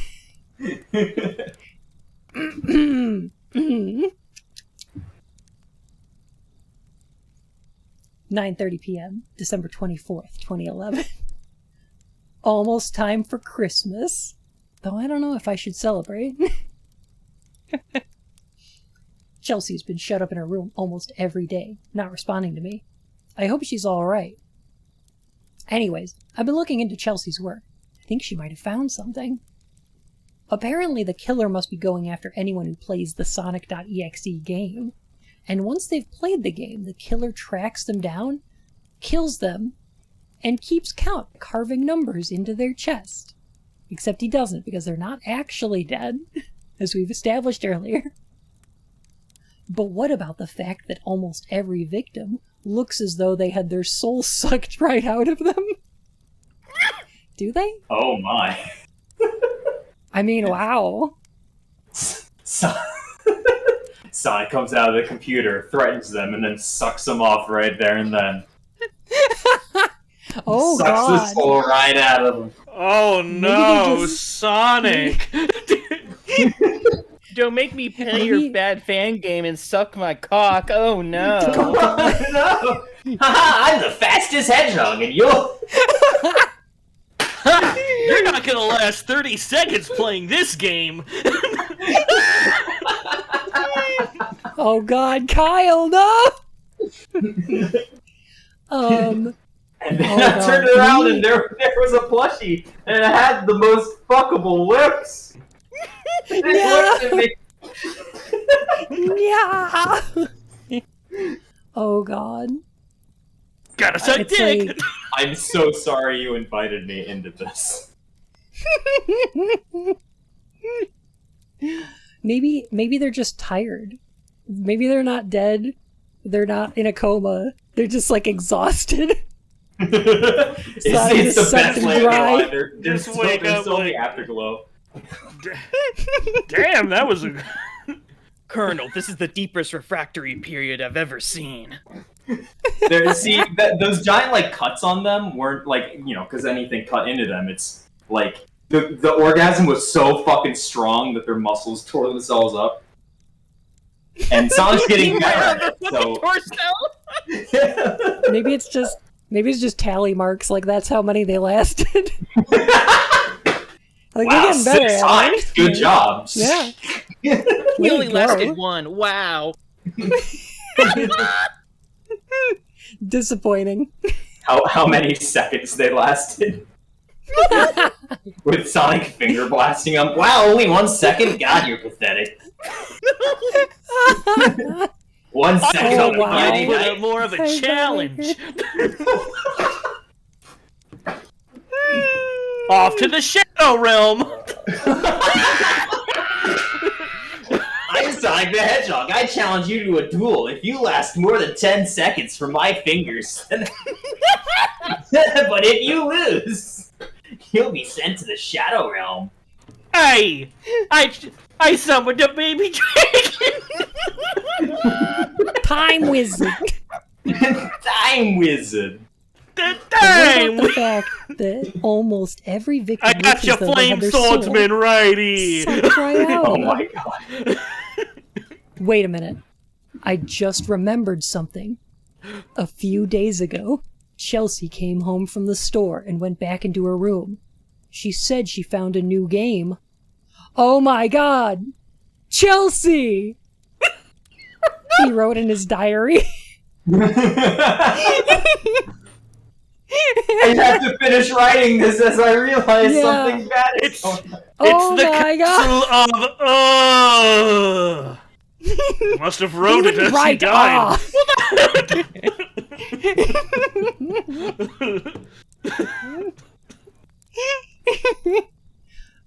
9:30 p.m., December 24th, 2011. Almost time for Christmas. Though I don't know if I should celebrate. Chelsea's been shut up in her room almost every day, not responding to me. I hope she's alright. Anyways, I've been looking into Chelsea's work. I think she might have found something. Apparently the killer must be going after anyone who plays the Sonic.exe game. And once they've played the game, the killer tracks them down, kills them, and keeps count, carving numbers into their chest. Except he doesn't, because they're not actually dead, as we've established earlier. But what about the fact that almost every victim looks as though they had their soul sucked right out of them? Do they? Oh my. I mean, wow. Sonic comes out of the computer, threatens them, and then sucks them off right there and then. Oh, Sucks God. the soul right out of him. Oh no, just- Sonic! Don't make me play Maybe- your bad fan game and suck my cock. Oh no. No! I'm the fastest hedgehog, and you're... You're not gonna last 30 seconds playing this game! Oh, God, Kyle, no! And then Oh, I God. turned around and there was a plushie, and it had the most fuckable lips. It Yeah. looked at me. Yeah! Oh, God. Gotta suck It's dick! like- I'm so sorry you invited me into this. Maybe they're just tired. Maybe they're not dead. They're not in a coma. They're just, like, exhausted. It's just the best sucked way to dry. go. There's Just so, wake there's up so many like- afterglow. Damn, that was a... Colonel, this is the deepest refractory period I've ever seen. Those giant like cuts on them weren't like because anything cut into them, it's like the orgasm was so fucking strong that their muscles tore themselves up. And Sonic's getting better at it, so Torso? Maybe it's just tally marks. Like, that's how many they lasted. Like, wow, they're getting better 6 at times. it. Good job. Yeah. He Way only to go. lasted one. Wow. Disappointing. How many seconds they lasted? With Sonic finger blasting them. Wow, only 1 second? God, you're pathetic. 1 second Oh, on a wow. Friday Put night. up more of a Hey, challenge. Off to the Shadow Realm! I'm Sonic the Hedgehog. I challenge you to a duel. If you last more than 10 seconds from my fingers, but if you lose, you'll be sent to the Shadow Realm. Hey! I summoned a baby dragon! Time wizard. Time Wizard. The What about time! the fact that almost every victim I got looks your as though they flame had their soul swordsman righty! sucked right out Oh of them? my god. Wait a minute. I just remembered something. A few days ago, Chelsea came home from the store and went back into her room. She said she found a new game. Oh my god! Chelsea! He wrote in his diary. I have to finish writing this as I realize Yeah. something bad is It's- going on. Oh It's the my god! Council of Must have He wrote it wouldn't as he write died.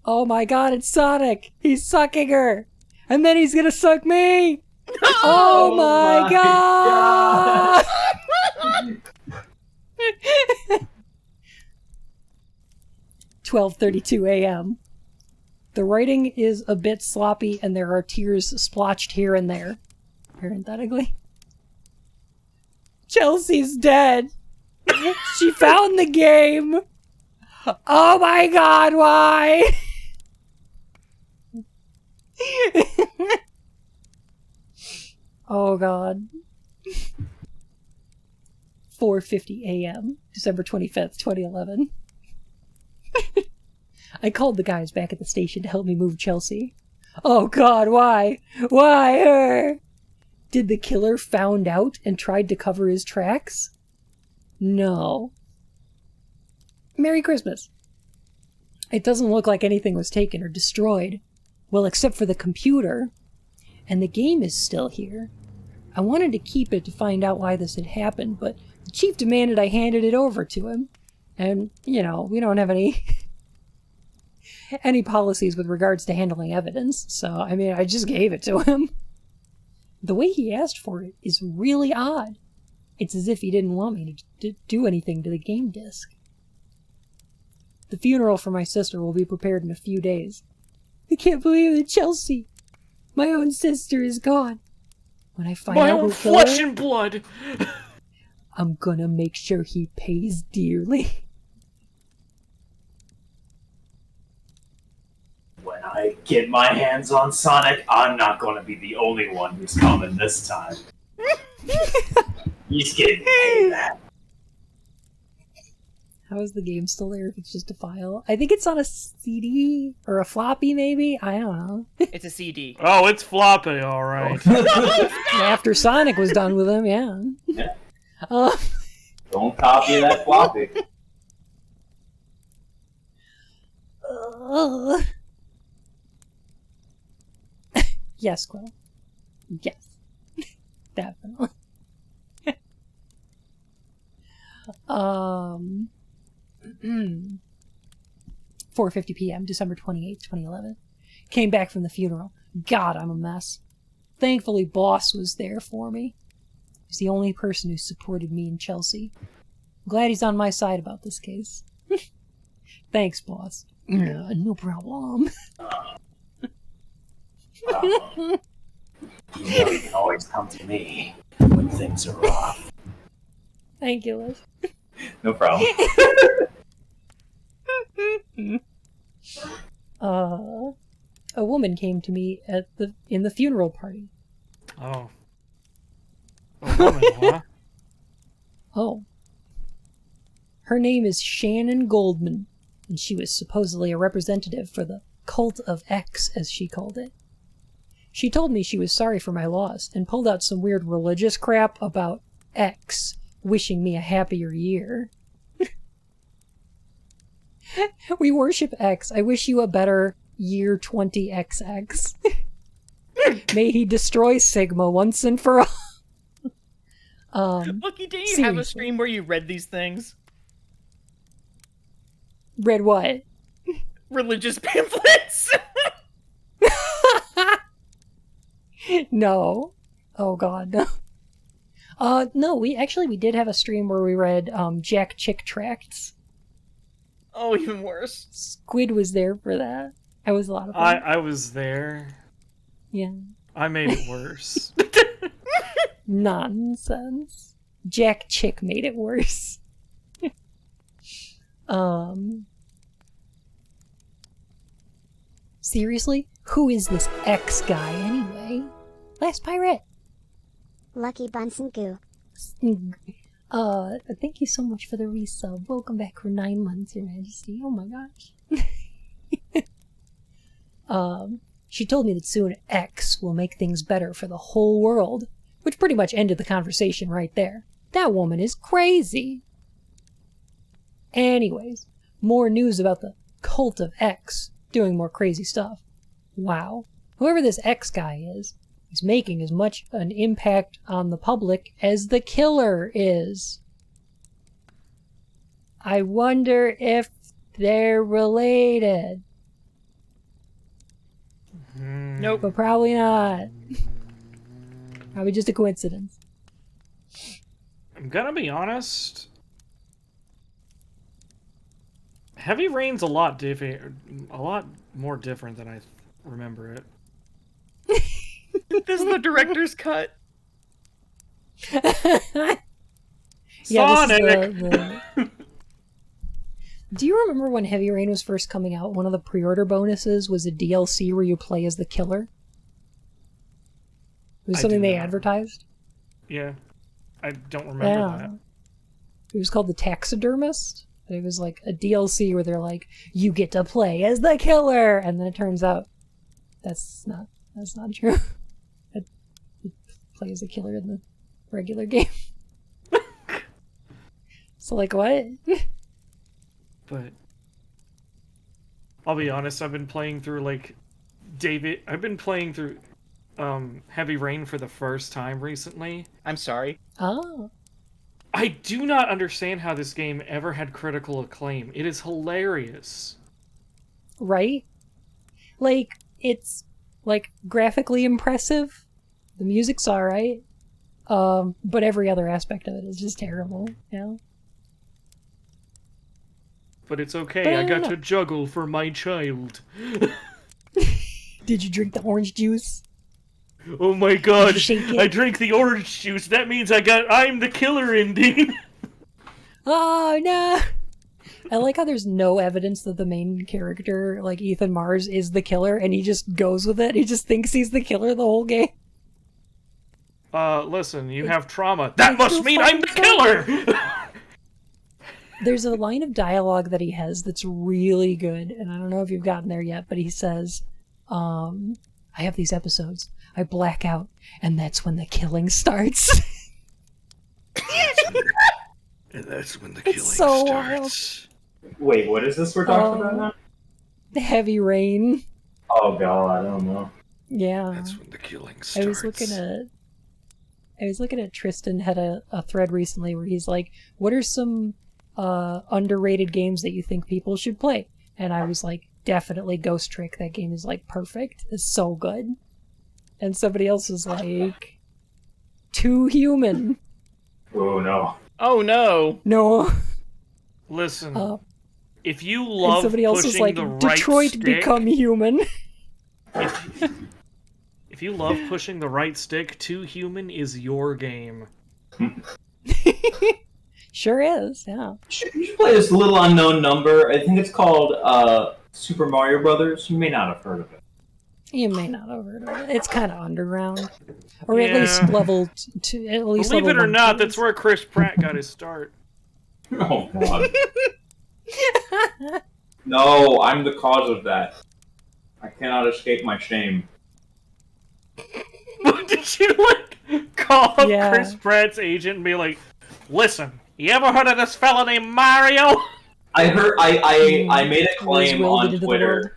Oh my god, it's Sonic! He's sucking her! And then he's gonna suck me! Oh my my god! 12:32 a.m. The writing is a bit sloppy and there are tears splotched here and there. Parenthetically. Chelsea's dead! She found the game! Oh my god, why? Oh god. 4:50 a.m., December 25th, 2011. I called the guys back at the station to help me move Chelsea. Oh god, why? Why her? Did the killer found out and tried to cover his tracks? No. Merry Christmas. It doesn't look like anything was taken or destroyed. Well, except for the computer. And the game is still here. I wanted to keep it to find out why this had happened, but the chief demanded I handed it over to him. And, you know, we don't have any any policies with regards to handling evidence, so, I mean, I just gave it to him. The way he asked for it is really odd. It's as if he didn't want me to do anything to the game disc. The funeral for my sister will be prepared in a few days. I can't believe that Chelsea, my own sister, is gone. When I find My out own who killed flesh her, and blood! I'm gonna make sure he pays dearly. When I get my hands on Sonic, I'm not going to be the only one who's coming this time. He's getting payback. How is the game still there if it's just a file? I think it's on a CD or a floppy, maybe? I don't know. It's a CD. Oh, it's floppy, alright. After Sonic was done with him, yeah. Yeah. Uh, Don't copy that floppy. Yes, Quill. Yes. Definitely. 4:50 p.m., December 28th, 2011. Came back from the funeral. God, I'm a mess. Thankfully, Boss was there for me. He's the only person who supported me and Chelsea. Glad he's on my side about this case. Thanks, Boss. No problem. You know you can always come to me when things are rough. Thank you, Liv. No problem. A woman came to me in the funeral party. Oh. A woman, huh? Oh. Her name is Shannon Goldman, and she was supposedly a representative for the Cult of X, as she called it. She told me she was sorry for my loss and pulled out some weird religious crap about X, wishing me a happier year. We worship X. I wish you a better year 20XX. May he destroy Sigma once and for all. Lucky, didn't you seriously. have a stream where you read these things? Read what? Religious pamphlets? No. Oh god, no. No, we did have a stream where we read Jack Chick tracts. Oh, even worse. Squid was there for that. That was a lot of fun. I was there. Yeah. I made it worse. Nonsense. Jack Chick made it worse. Seriously? Who is this X guy anyway? Last pirate. Lucky Bunsen Goo. Thank you so much for the resub. Welcome back for 9 months, Your Majesty. Oh my gosh. She told me that soon X will make things better for the whole world, which pretty much ended the conversation right there. That woman is crazy. Anyways, more news about the Cult of X doing more crazy stuff. Wow. Whoever this X guy is making as much an impact on the public as the killer is. I wonder if they're related. Nope. But probably not. Probably just a coincidence. I'm gonna be honest. Heavy Rain's a lot more different than I remember it. This is the director's cut. Sonic! Do you remember when Heavy Rain was first coming out? One of the pre-order bonuses was a DLC where you play as the killer. It was I something do they not. advertised. Yeah. I don't remember that. It was called the Taxidermist. It was like a DLC where they're like, you get to play as the killer, and then it turns out that's not true. You play as a killer in the regular game. So like what? But I'll be honest, I've been playing through Heavy Rain for the first time recently. I'm sorry. Oh. I do not understand how this game ever had critical acclaim. It is hilarious. Right? Like, it's, like, graphically impressive, The music's alright. But every other aspect of it is just terrible, you know? But it's okay, But I I got don't to juggle for my child. Did you drink the orange juice? Oh my god, shake it? I drink the orange juice, that means I'm the killer ending. Oh, no! I like how there's no evidence that the main character, like Ethan Mars, is the killer, and he just goes with it. He just thinks he's the killer the whole game. Listen, you have trauma. That must still mean I'm the killer! There's a line of dialogue that he has that's really good, and I don't know if you've gotten there yet, but he says, I have these episodes. I black out, and that's when the killing starts. And that's when the killing so starts. Wait, what is this we're talking about now? Heavy Rain. Oh god, I don't know. Yeah. That's when the killing starts. I was looking at Tristan had a thread recently where he's like, what are some underrated games that you think people should play? And I was like, definitely Ghost Trick. That game is like perfect. It's so good. And somebody else was like, Too Human. Oh no. Oh no. No. Listen, if you And love somebody else was pushing like, the right Detroit stick, Become Human. if you love pushing the right stick, Too Human is your game. Sure is, yeah. You should play this little unknown number. I think it's called Super Mario Brothers. You may not have heard of it. You may not have heard of it. It's kind of underground. Or at Yeah. least level two. At least Believe it level or not, 1. that's where Chris Pratt got his start. Oh god. No, I'm the cause of that. I cannot escape my shame. Did you, call up Yeah. Chris Pratt's agent and be like, listen, you ever heard of this fella named Mario? I heard. I made a claim willed it on into the world. Twitter.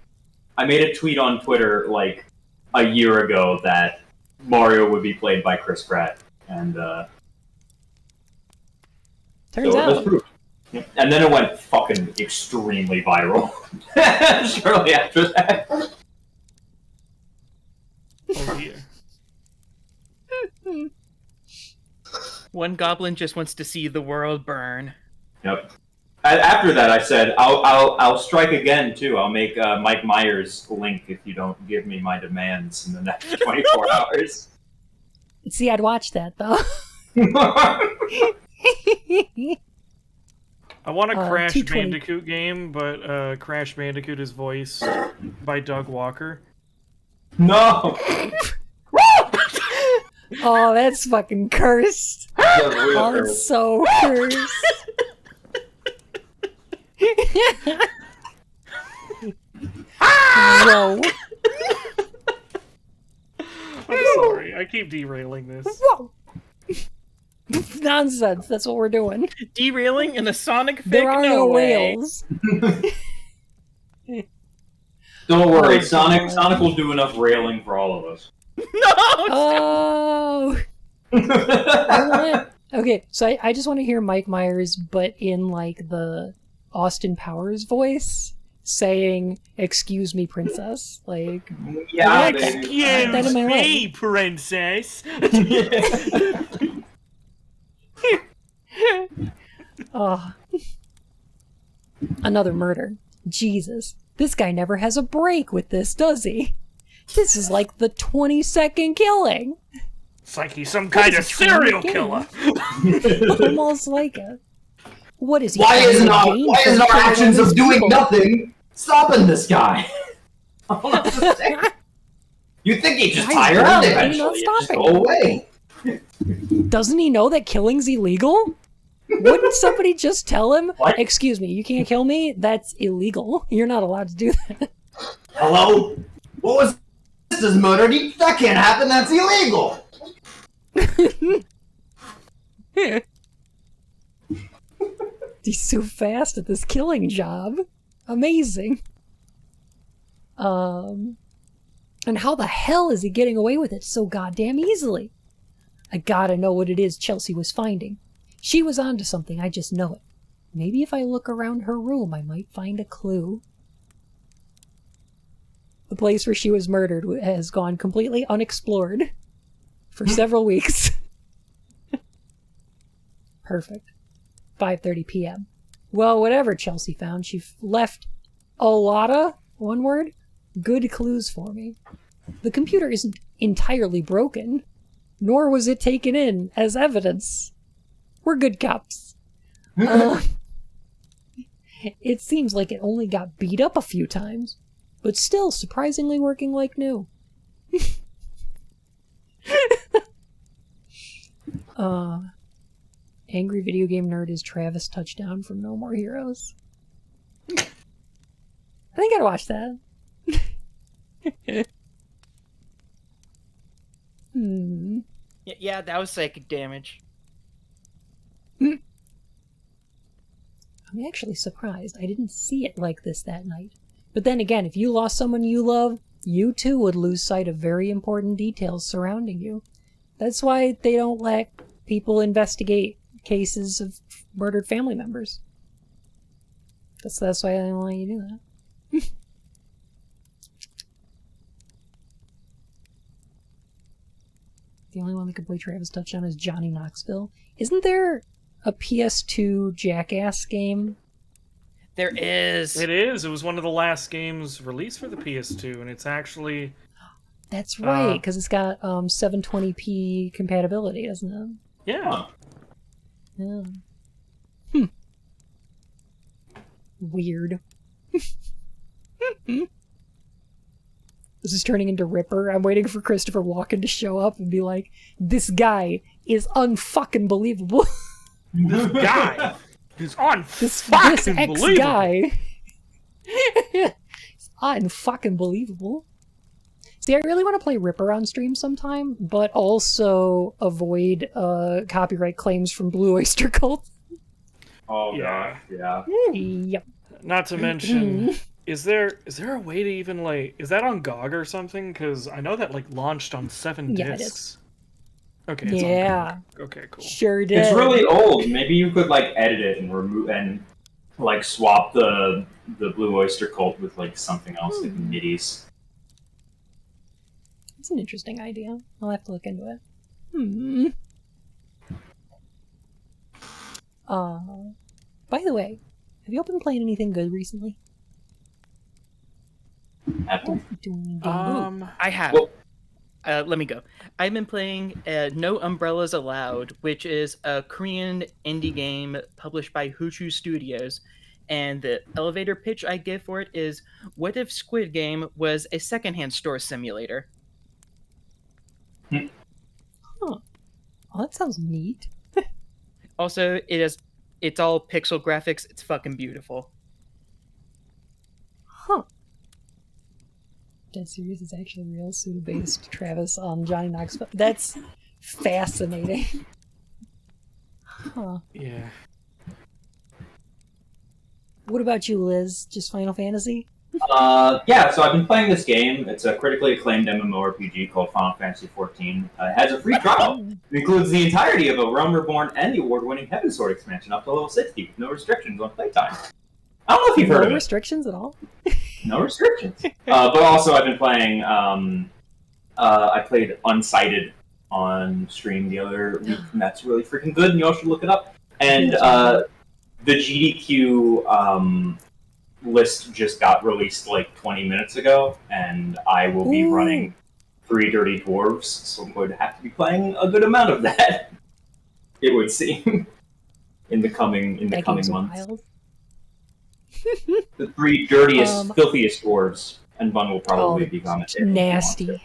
I made a tweet on Twitter like a year ago that Mario would be played by Chris Pratt, and Turns so it was out. proved. Yep. And then it went fucking extremely viral. Shortly after that. Oh dear. One goblin just wants to see the world burn. Yep. After that, I said I'll strike again too. I'll make Mike Myers link if you don't give me my demands in the next 24 hours. See, I'd watch that, though. I want a Crash 220. Bandicoot game, but Crash Bandicoot is voiced by Doug Walker. No. Oh, that's fucking cursed. Oh, that's so cursed. Whoa. I'm sorry, I keep derailing this. Whoa. Nonsense. That's what we're doing. Derailing in a Sonic fic? There are no way. rails. Don't worry, Oh, Sonic God. will do enough railing for all of us. No! Oh. Okay, so I just want to hear Mike Myers, but in like the Austin Powers voice, saying, "Excuse me, princess." Like, Yeah, What? baby. That in my Me, life. princess. oh, another murder. Jesus, this guy never has a break with this, does he? This is like the 22nd killing. It's like he's some kind of is he trying serial to killer. Almost like it. What is he? Why trying isn't to our gain why from isn't our killing all actions of these doing people? nothing stopping this guy? I don't understand. You think he'd just Why is tire out doing eventually? not It'd just stopping? go away. Doesn't he know that killing's illegal? Wouldn't somebody just tell him, What? "Excuse me, you can't kill me? That's illegal. You're not allowed to do that." Hello? What was this is murder? That can't happen. That's illegal. He's so fast at this killing job. Amazing. And how the hell is he getting away with it so goddamn easily? I gotta know what it is Chelsea was finding. She was onto something, I just know it. Maybe if I look around her room, I might find a clue. The place where she was murdered has gone completely unexplored. for several weeks. Perfect. 5:30 p.m. Well, whatever Chelsea found, she left a lot of, one word, good clues for me. The computer isn't entirely broken, nor was it taken in as evidence. We're good cops. It seems like it only got beat up a few times, but still surprisingly working like new. Angry video game nerd is Travis Touchdown from No More Heroes. I think I'd watch that. Yeah, that was psychic damage. I'm actually surprised I didn't see it like this that night. But then again, if you lost someone you love, you too would lose sight of very important details surrounding you. That's why they don't let people investigate cases of murdered family members. That's why I don't want you to do that. The only one that can play Travis Touchdown is Johnny Knoxville. Isn't there a PS2 Jackass game? There is. It is. It was one of the last games released for the PS2, and it's actually... That's right, because it's got 720p compatibility, doesn't it? Yeah. Yeah. Weird. This is turning into Ripper. I'm waiting for Christopher Walken to show up and be like, this guy is unfucking believable. This guy is This unfucking believable. guy. It's unfucking believable. See, I really want to play Ripper on stream sometime, but also avoid copyright claims from Blue Oyster Cult. Oh Yeah. gosh, yeah. Yep. Not to mention, is there a way to even, like, is that on GOG or something? Because I know that, like, launched on 7 Yeah, it discs. Okay, it's Yeah. on GOG. Okay, cool. Sure did. It's really old. Maybe you could like edit it and remove and like swap the Blue Oyster Cult with like something else, like MIDIs. It's an interesting idea. I'll have to look into it. By the way, have you all been playing anything good recently? Apple. I have. Well- Let me go. I've been playing No Umbrellas Allowed, which is a Korean indie game published by Huchu Studios. And the elevator pitch I give for it is, what if Squid Game was a secondhand store simulator? Huh. Oh, that sounds neat. Also, it's all pixel graphics. It's fucking beautiful. Huh. Dead Series is actually real, pseudo-based Travis on Johnny Knoxville. That's fascinating. Huh. Yeah. What about you, Liz? Just Final Fantasy? Yeah, so I've been playing this game. It's a critically acclaimed MMORPG called Final Fantasy XIV. It has a free trial. It includes the entirety of A Realm Reborn and the award-winning Heavensward expansion up to level 60 with no restrictions on playtime. I don't know if you've heard of No it. restrictions at all? No restrictions. But also I've been playing, I played Unsighted on stream the other week, and that's really freaking good, and you all should look it up. And the GDQ list just got released like 20 minutes ago, and I will be running 3 Dirty Dwarves, so I'm going to have to be playing a good amount of that, it would seem, in the coming months. Wild. The 3 dirtiest, filthiest dwarves, and one will probably be commented. Nasty.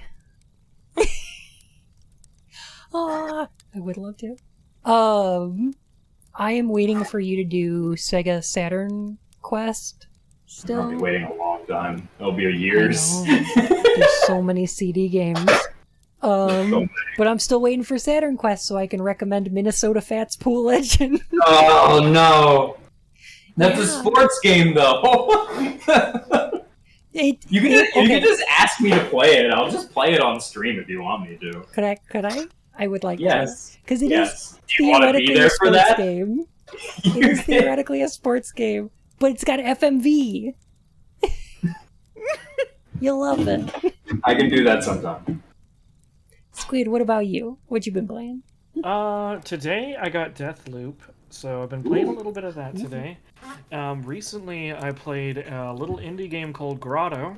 I would love to. I am waiting for you to do Sega Saturn Quest still. I'll be waiting a long time. It'll be years. There's so many CD games. But I'm still waiting for Saturn Quest so I can recommend Minnesota Fats Pool Legend. Oh no! That's a sports game, though. You can just ask me to play it. I'll just play it on stream if you want me to. Could I? I would like Yes. to. Because it is Do you want to be theoretically there a for sports that? game. It is theoretically a sports game, but it's got FMV. You'll love it. I can do that sometime. Squid, what about you? What you been playing? Today I got Deathloop, so I've been playing a little bit of that today. Recently I played a little indie game called Grotto,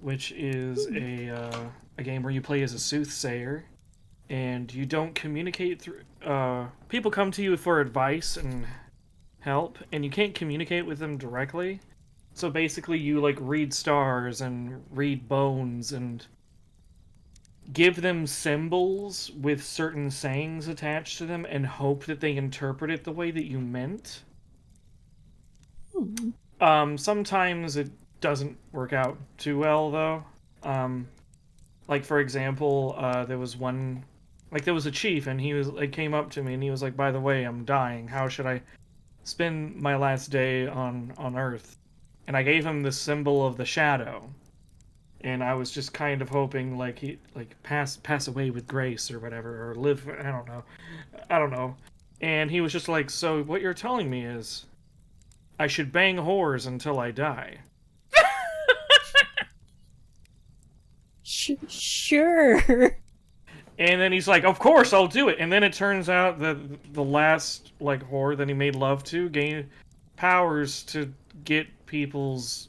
which is a game where you play as a soothsayer, and you don't communicate through. People come to you for advice and help, and you can't communicate with them directly. So basically, you like read stars and read bones and give them symbols with certain sayings attached to them and hope that they interpret it the way that you meant. Sometimes it doesn't work out too well, though. Like, for example, there was a chief, and he came up to me, and he was like, by the way, I'm dying. How should I spend my last day on Earth? And I gave him the symbol of the shadow. And I was just kind of hoping, like, he pass away with grace or whatever, or live. I don't know. And he was just like, so what you're telling me is, I should bang whores until I die. Sure. And then he's like, of course I'll do it. And then it turns out that the last whore that he made love to gained powers to get people's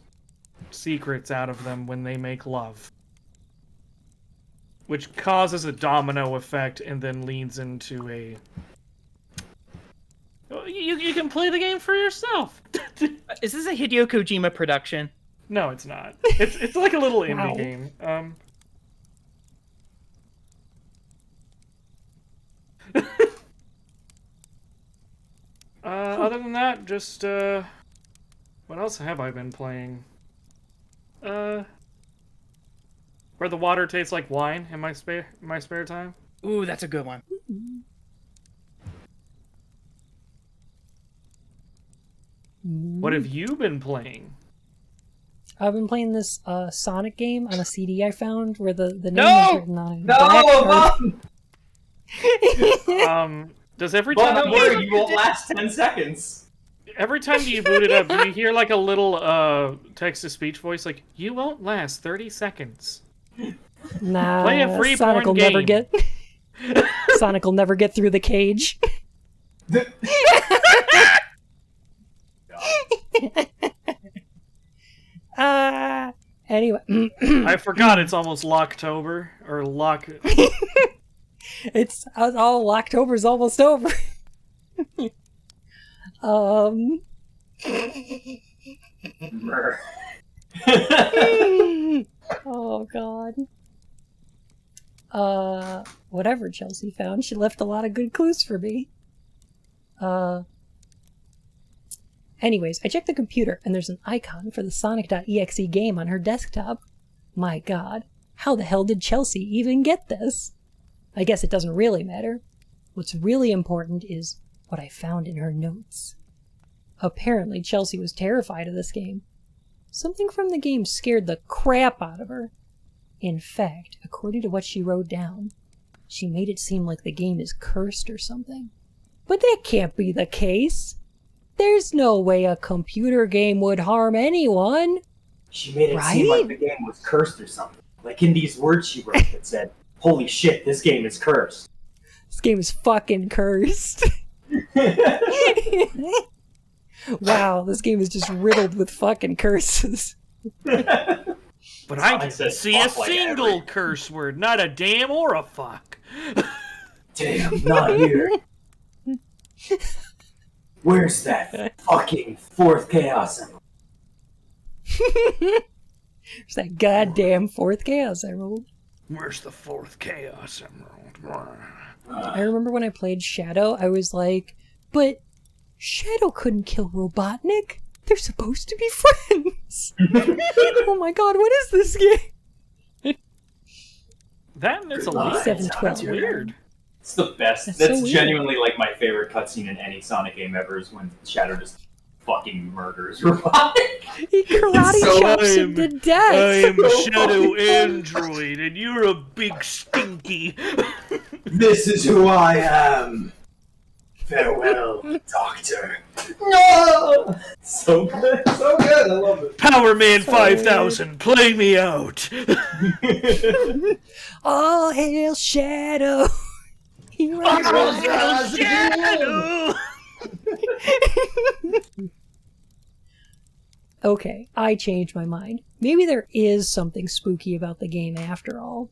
secrets out of them when they make love, which causes a domino effect and then leads into a you can play the game for yourself. Is this a Hideo Kojima production? No, it's not. It's like a little indie game. Other than that, just what else have I been playing? Where the water tastes like wine in my spare time. Ooh, that's a good one. What have you been playing? I've been playing this Sonic game on a CD I found where the name No! is written on it. Does every time Don't worry, you won't last 10 seconds. Every time you boot it up, do you hear like a little text-to-speech voice like, you won't last 30 seconds? Nah, Play a free Sonic will porn never game. get Sonic will never get through the cage. Anyway. I forgot it's almost Locktober, or Lock... It's all October's almost over. Oh god. Whatever Chelsea found, she left a lot of good clues for me. Anyways, I checked the computer and there's an icon for the Sonic.exe game on her desktop. My god, how the hell did Chelsea even get this? I guess it doesn't really matter. What's really important is what I found in her notes. Apparently, Chelsea was terrified of this game. Something from the game scared the crap out of her. In fact, according to what she wrote down, she made it seem like the game is cursed or something. But that can't be the case. There's no way a computer game would harm anyone. She made it seem like the game was cursed or something. Like in these words she wrote that said, holy shit, this game is cursed. This game is fucking cursed. Wow, this game is just riddled with fucking curses. But I didn't see a fuck like single every- curse word, not a damn or a fuck. Damn, not here. Where's that fucking fourth Chaos Emerald? There's that goddamn fourth Chaos Emerald. Where's the fourth Chaos Emerald? I remember when I played Shadow, I was like, but Shadow couldn't kill Robotnik. They're supposed to be friends. Oh my god, what is this game? That and it's a Good leak. 7-12. That's weird. It's the best. That's That's so weird. genuinely like my favorite cutscene in any Sonic game ever is when Shadow just fucking murders Robotnik. He karate so chops him to death. I am Shadow Android, and you're a big stinky. This is who I am. Farewell, Doctor. No! So good, so good. I love it. Power Man 5000, play me out. All hail Shadow. He rises. Shadow. Okay, I changed my mind. Maybe there is something spooky about the game after all.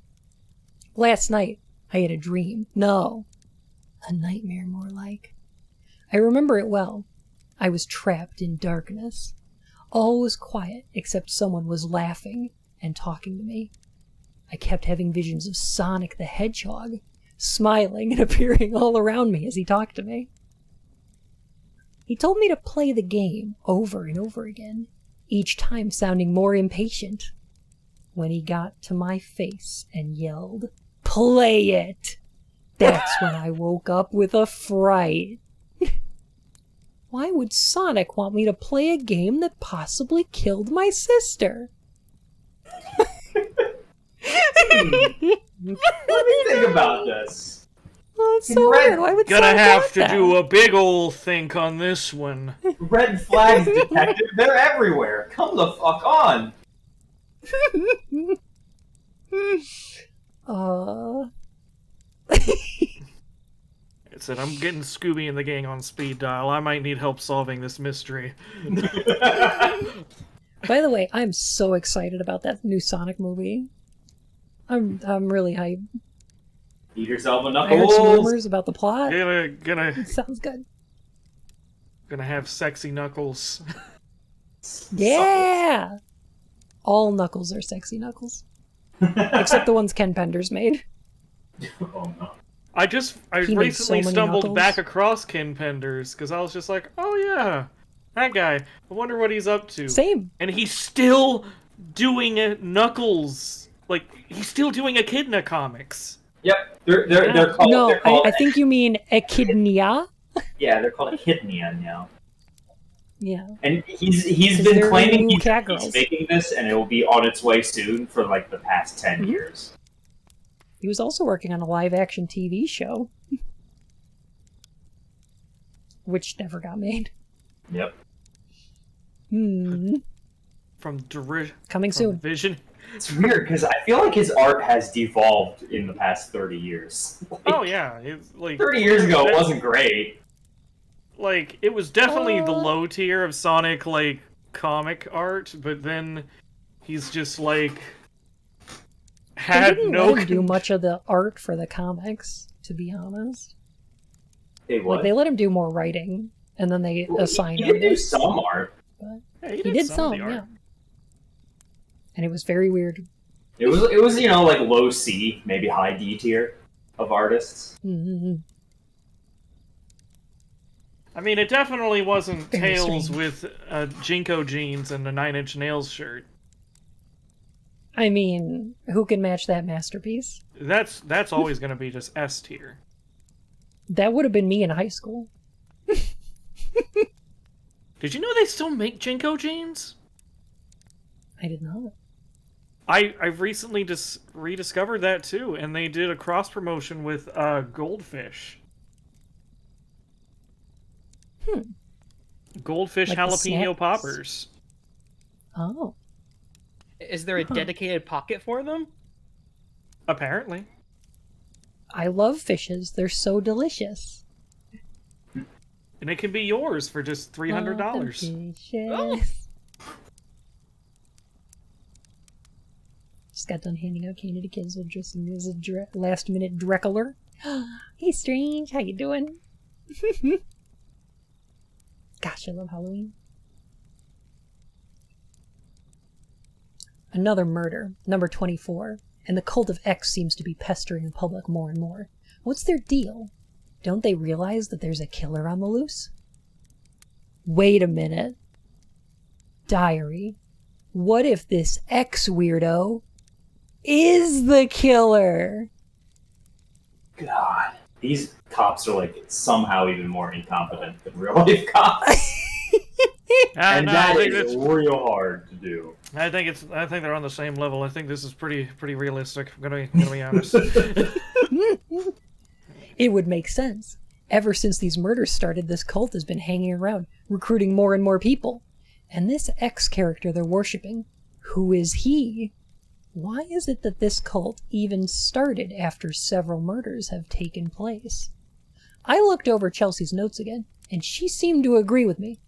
Last night, I had a dream. No, a nightmare more like. I remember it well. I was trapped in darkness. All was quiet except someone was laughing and talking to me. I kept having visions of Sonic the Hedgehog, smiling and appearing all around me as he talked to me. He told me to play the game over and over again, each time sounding more impatient. When he got to my face and yelled, "Play it!" That's when I woke up with a fright. Why would Sonic want me to play a game that possibly killed my sister? What do you think about this? Oh, it's so weird. Why would Gonna Sonic have want to that? do a big ol' think on this one. Red flags, detective. They're everywhere. Come the fuck on. It said, I'm getting Scooby and the gang on speed dial. I might need help solving this mystery. By the way, I'm so excited about that new Sonic movie. I'm really hyped. Eat yourself a I heard some knuckles. rumors about the plot. Gonna It sounds good. have sexy Knuckles. Yeah! All Knuckles are sexy Knuckles. Except the ones Ken Penders made. Oh no. I He made so recently many stumbled Knuckles. back across Ken Penders because I was just like, oh yeah, that guy. I wonder what he's up to. Same. And he's still doing Knuckles. Like, he's still doing Echidna comics. Yep, they're called. No, they're called I think you mean Echidnia. yeah, they're called Echidnia now. Yeah. And he's 'Cause been they're claiming new he's catgirls. making this, and it will be on its way soon for like the past 10 Mm-hmm. years. He was also working on a live-action TV show. Which never got made. Yep. From Coming soon. Vision. It's weird because I feel like his art has devolved in the past 30 years. Like, Oh yeah, it's like 30 years ago, it wasn't great. Like, it was definitely the low tier of Sonic, like, comic art, but then he's just, like, They had didn't no... let him do much of the art for the comics, to be honest. Hey, what? Like, they let him do more writing, and then they assigned He him did do this. some art. Yeah, He did of some, the art. yeah. And it was very weird. It was you know, like low C, maybe high D tier of artists. Mm-hmm. I mean, it definitely wasn't Very Tails strange. with Jinko jeans and a Nine Inch Nails shirt. I mean, who can match that masterpiece? That's always going to be just S tier. That would have been me in high school. Did you know they still make Jinko jeans? I did not. I've recently just rediscovered that too, and they did a cross promotion with Goldfish. Goldfish Like the jalapeno snacks? poppers. Oh. Is there a dedicated pocket for them? Apparently. I love fishes. They're so delicious. And it can be yours for just $300. Delicious. Just got done handing out candy to kids with just as a last-minute Dreckler. Hey, Strange. How you doing? Gosh, I love Halloween. Another murder, number 24, and the cult of X seems to be pestering the public more and more. What's their deal? Don't they realize that there's a killer on the loose? Wait a minute. Diary. What if this X weirdo is the killer? God, these cops are like somehow even more incompetent than real life cops, and No, that I think is that's- real hard to do. I think they're on the same level. I think this is pretty realistic. I'm gonna be honest. It would make sense. Ever since these murders started, this cult has been hanging around, recruiting more and more people. And this X character they're worshipping, who is he? Why is it that this cult even started after several murders have taken place? I looked over Chelsea's notes again, and she seemed to agree with me.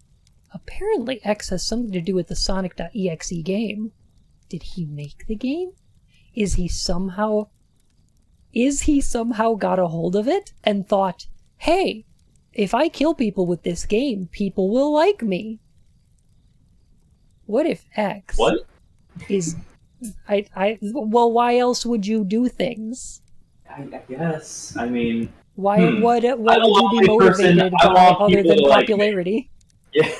Apparently X has something to do with the Sonic.exe game. Did he make the game? Is he somehow got a hold of it and thought, hey, if I kill people with this game, people will like me? What if X is... well, why else would you do things? I guess. I mean... What would you be motivated by other than popularity? Yeah.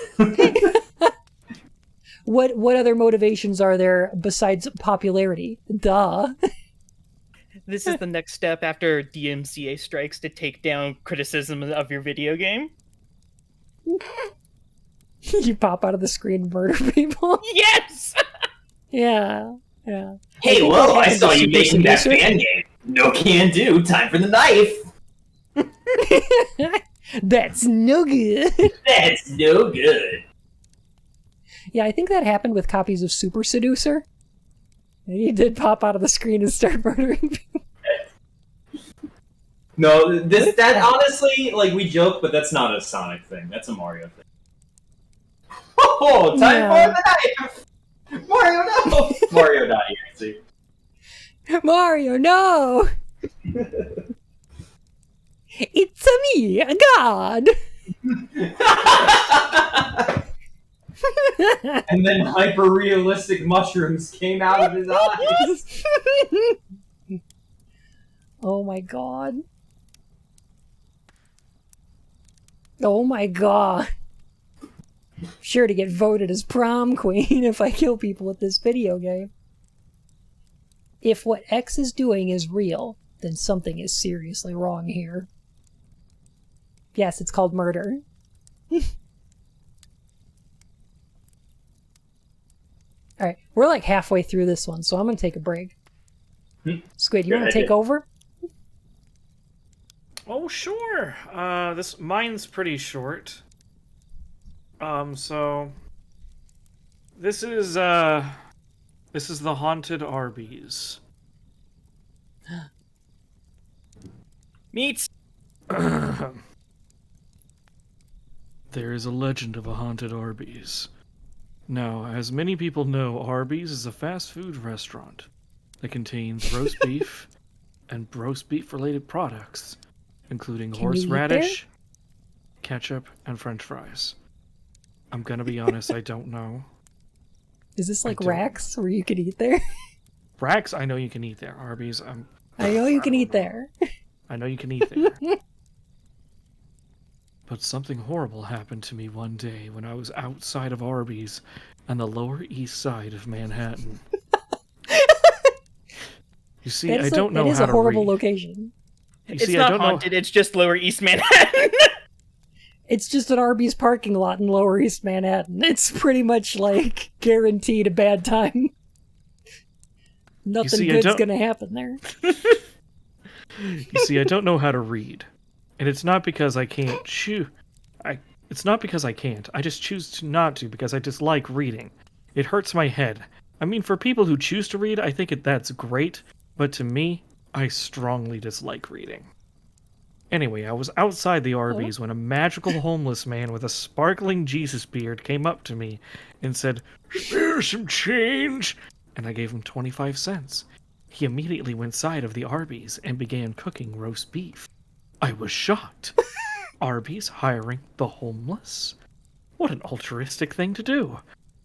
What other motivations are there besides popularity? Duh. This is the next step after DMCA strikes to take down criticism of your video game. You pop out of the screen and murder people? Yes! Yeah. Hey, whoa, I saw you making that fan game. No can do. Time for the knife. That's no good. That's no good. Yeah, I think that happened with copies of Super Seducer. He did pop out of the screen and start murdering people. No, that honestly, like, we joke, but that's not a Sonic thing. That's a Mario thing. Oh, time for the knife! Mario, no! Mario.exe. Mario, no! It's me, a god! And then hyper-realistic mushrooms came out of his eyes. Oh my god. Oh my god. Sure to get voted as prom queen if I kill people with this video game. If what X is doing is real, then something is seriously wrong here. Yes, it's called murder. Alright, we're like halfway through this one, so I'm gonna take a break. Squid, you want to take over? Oh, sure. Mine's pretty short. So this is the haunted Arby's. Meats! There is a legend of a haunted Arby's. Now, as many people know, Arby's is a fast food restaurant that contains roast beef and roast beef-related products, including horseradish, ketchup, and french fries. I'm gonna be honest, I don't know. Is this like Rax, where you can eat there? Rax, I know you can eat there. Arby's, I know you can eat there. I know you can eat there. But something horrible happened to me one day when I was outside of Arby's on the Lower East Side of Manhattan. You see, I don't know how to read. It is a horrible location. It's not haunted, it's just Lower East Manhattan. It's just an Arby's parking lot in Lower East Manhattan. It's pretty much like guaranteed a bad time. Nothing good's gonna happen there. You see, I don't know how to read. And it's not because I can't It's not because I can't. I just choose not to because I dislike reading. It hurts my head. I mean, for people who choose to read, I think that's great. But to me, I strongly dislike reading. Anyway, I was outside the Arby's when a magical homeless man with a sparkling Jesus beard came up to me and said, "Spare some change!" And I gave him 25 cents. He immediately went inside of the Arby's and began cooking roast beef. I was shocked. Arby's hiring the homeless? What an altruistic thing to do.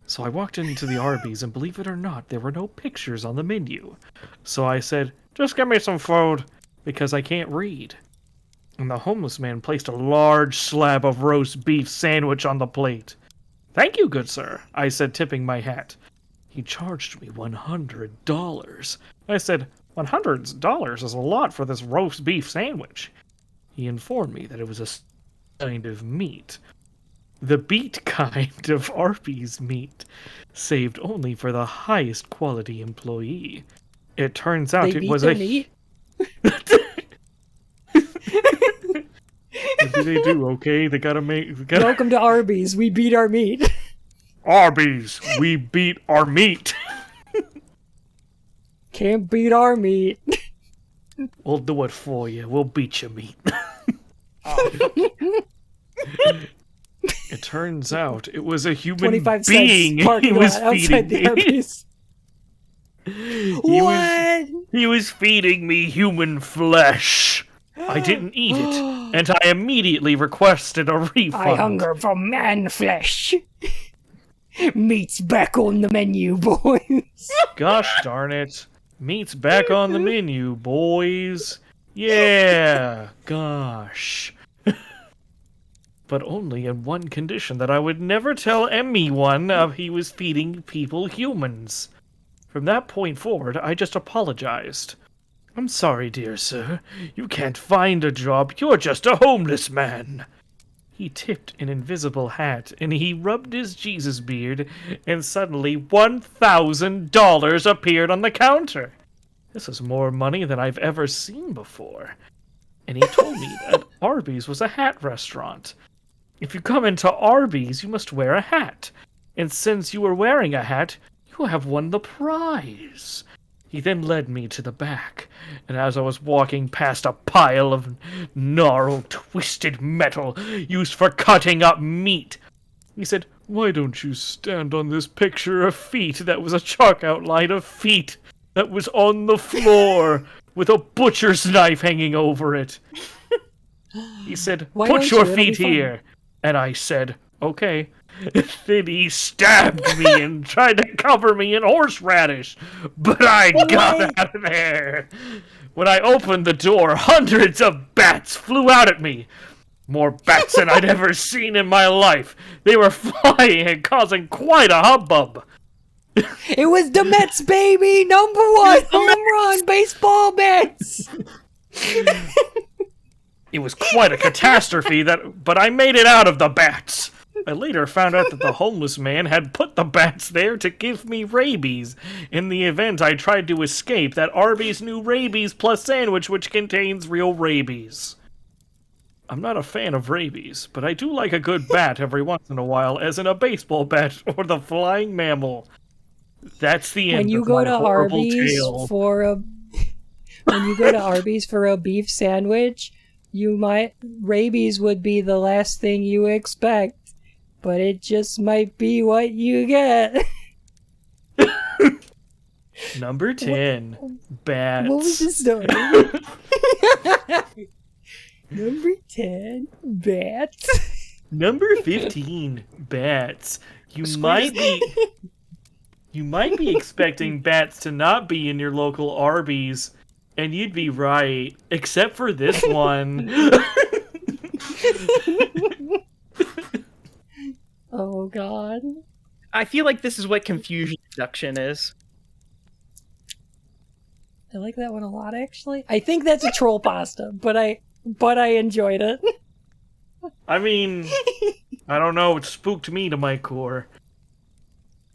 So I walked into the Arby's, and believe it or not, there were no pictures on the menu. So I said, "Just give me some food, because I can't read." And the homeless man placed a large slab of roast beef sandwich on the plate. "Thank you, good sir," I said, tipping my hat. He charged me $100. I said, $100 is a lot for this roast beef sandwich. He informed me that it was a kind of meat. The beet kind of Arby's meat, saved only for the highest quality employee. It turns out it was a... Meat? The maybe they do. Okay, they gotta make. Welcome to Arby's. We beat our meat. Arby's, we beat our meat. Can't beat our meat. We'll do it for you. We'll beat your meat. It turns out it was a human 25 being cents parking he was lot outside feeding the me. Arby's. What? He was feeding me human flesh. I didn't eat it, and I immediately requested a refund. I hunger for man flesh. Meat's back on the menu, boys. Gosh darn it. Meat's back on the menu, boys. Yeah, gosh. But only in one condition, that I would never tell anyone he was feeding people humans. From that point forward, I just apologized. I'm sorry, dear sir. You can't find a job. You're just a homeless man. He tipped an invisible hat, and he rubbed his Jesus beard, and suddenly $1,000 appeared on the counter. This is more money than I've ever seen before. And he told me that Arby's was a hat restaurant. If you come into Arby's, you must wear a hat. And since you were wearing a hat, you have won the prize. He then led me to the back, and as I was walking past a pile of gnarled, twisted metal used for cutting up meat, he said, "Why don't you stand on this picture of feet?" That was a chalk outline of feet that was on the floor with a butcher's knife hanging over it. He said, Why "Put don't your you? It'll be feet fun." here." And I said, "Okay." Then he stabbed me and tried to cover me in horseradish, but I got out of there. When I opened the door, hundreds of bats flew out at me. More bats than I'd ever seen in my life. They were flying and causing quite a hubbub. It was the Mets, baby! Number one home run, baseball Mets! It was quite a catastrophe, but I made it out of the bats. I later found out that the homeless man had put the bats there to give me rabies. In the event I tried to escape, that Arby's new Rabies Plus sandwich, which contains real rabies. I'm not a fan of rabies, but I do like a good bat every once in a while, as in a baseball bat or the flying mammal. That's the end When you of go my to horrible Arby's tale. for a when you go to Arby's for a beef sandwich, rabies would be the last thing you expect, but it just might be what you get. Number 10, bats. What was the story? Number 10, bats. Number 15, bats. You might be expecting bats to not be in your local Arby's, and you'd be right, except for this one. Oh god. I feel like this is what confusion reduction is. I like that one a lot, actually. I think that's a troll pasta, but I enjoyed it. I mean, I don't know, it spooked me to my core.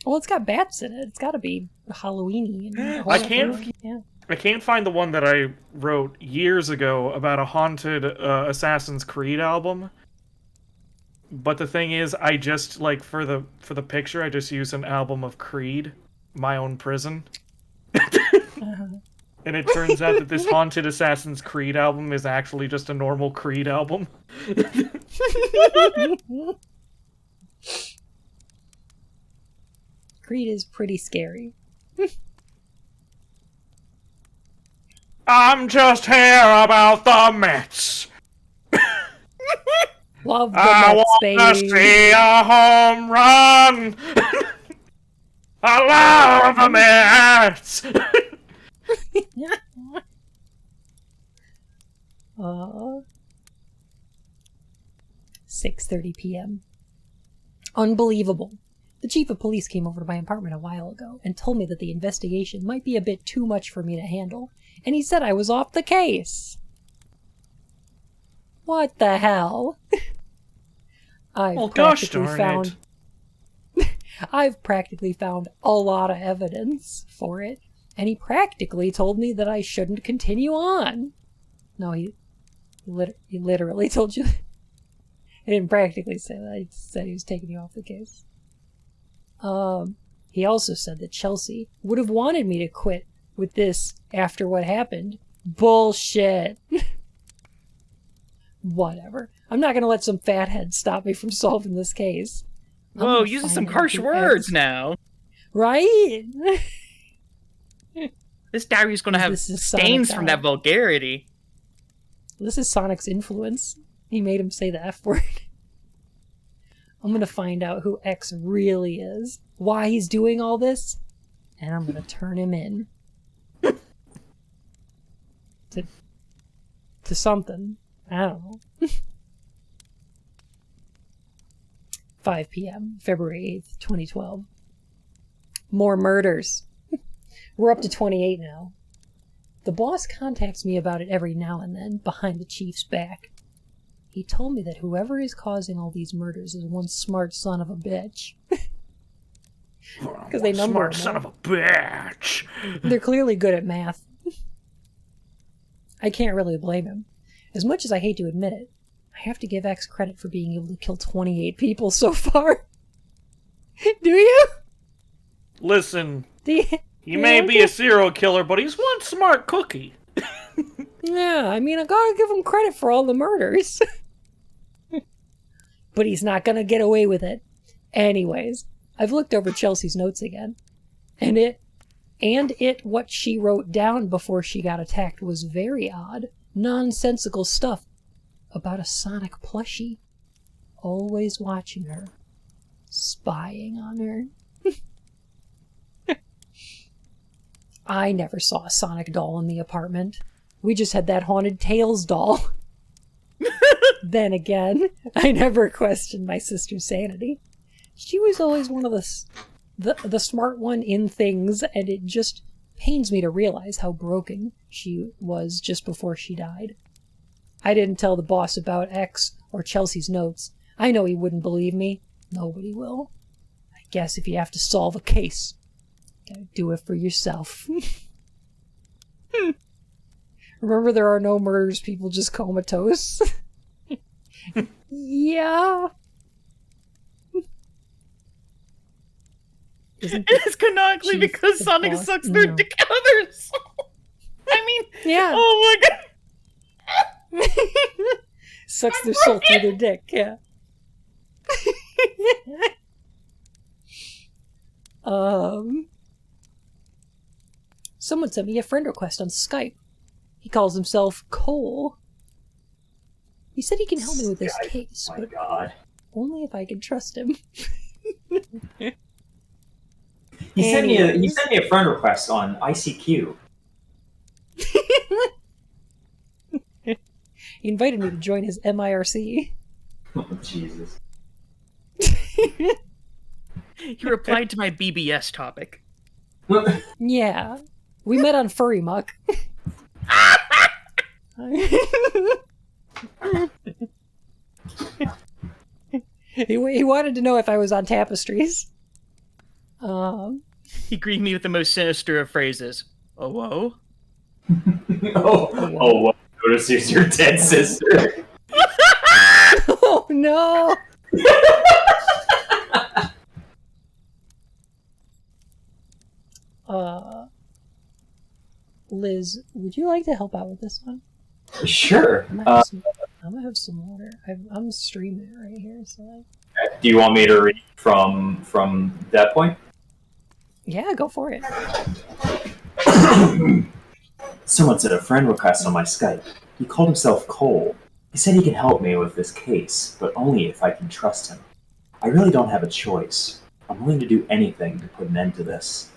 Well, it's got bats in it. It's got to be Halloween-y. And I can't- Yeah. I can't find the one that I wrote years ago about a haunted Assassin's Creed album. But the thing is, I just, like, for the picture, I just used an album of Creed, My Own Prison. And it turns out that this haunted Assassin's Creed album is actually just a normal Creed album. Creed is pretty scary. I'm just here about the Mets. Love the I Mets, wanna baby. see a home run. I love the Mets. 6:30 p.m. Unbelievable. The chief of police came over to my apartment a while ago and told me that the investigation might be a bit too much for me to handle, and he said I was off the case. What the hell? I've practically found a lot of evidence for it, and he practically told me that I shouldn't continue on. No, he literally told you. He didn't practically say that. He said he was taking you off the case. He also said that Chelsea would have wanted me to quit with this after what happened. Bullshit. Whatever. I'm not going to let some fathead stop me from solving this case. Whoa, using some harsh words now. Right? This diary's going to have stains from that vulgarity. This is Sonic's influence. He made him say the F word. I'm going to find out who X really is, why he's doing all this, and I'm going to turn him in. to something. I don't know. 5 p.m., February 8th, 2012. More murders. We're up to 28 now. The boss contacts me about it every now and then, behind the chief's back. He told me that whoever is causing all these murders is one smart son of a bitch. Because they number smart son of a bitch. They're clearly good at math. I can't really blame him. As much as I hate to admit it, I have to give X credit for being able to kill 28 people so far. Do you? Listen, he may be a serial killer, but he's one smart cookie. Yeah, I mean, I gotta give him credit for all the murders. But he's not gonna get away with it. Anyways, I've looked over Chelsea's notes again. And what she wrote down before she got attacked was very odd, nonsensical stuff about a Sonic plushie. Always watching her. Spying on her. I never saw a Sonic doll in the apartment. We just had that haunted Tails doll. Then again, I never questioned my sister's sanity. She was always one of the smart one in things, and it just pains me to realize how broken she was just before she died. I didn't tell the boss about X or Chelsea's notes. I know he wouldn't believe me. Nobody will. I guess if you have to solve a case, you gotta do it for yourself. Remember, there are no murders, people just comatose. Yeah. It is canonically because Sonic sucks their dick out of their soul. I mean, yeah. Oh my god. Sucks their soul through their dick, yeah. Someone sent me a friend request on Skype. He calls himself Cole. He said he can help me with this case, but only if I can trust him. He sent me a friend request on ICQ. He invited me to join his MIRC. Oh, Jesus. He replied to my BBS topic. Yeah. We met on Furry Muck. He wanted to know if I was on Tapestries. He greeted me with the most sinister of phrases. Oh, whoa. Whoa. Notice here's your dead sister. Oh, no. Liz, would you like to help out with this one? Sure. I'm gonna have some water. I'm streaming it right here, so. Do you want me to read from that point? Yeah, go for it. Someone sent a friend request on my Skype. He called himself Cole. He said he can help me with this case, but only if I can trust him. I really don't have a choice. I'm willing to do anything to put an end to this.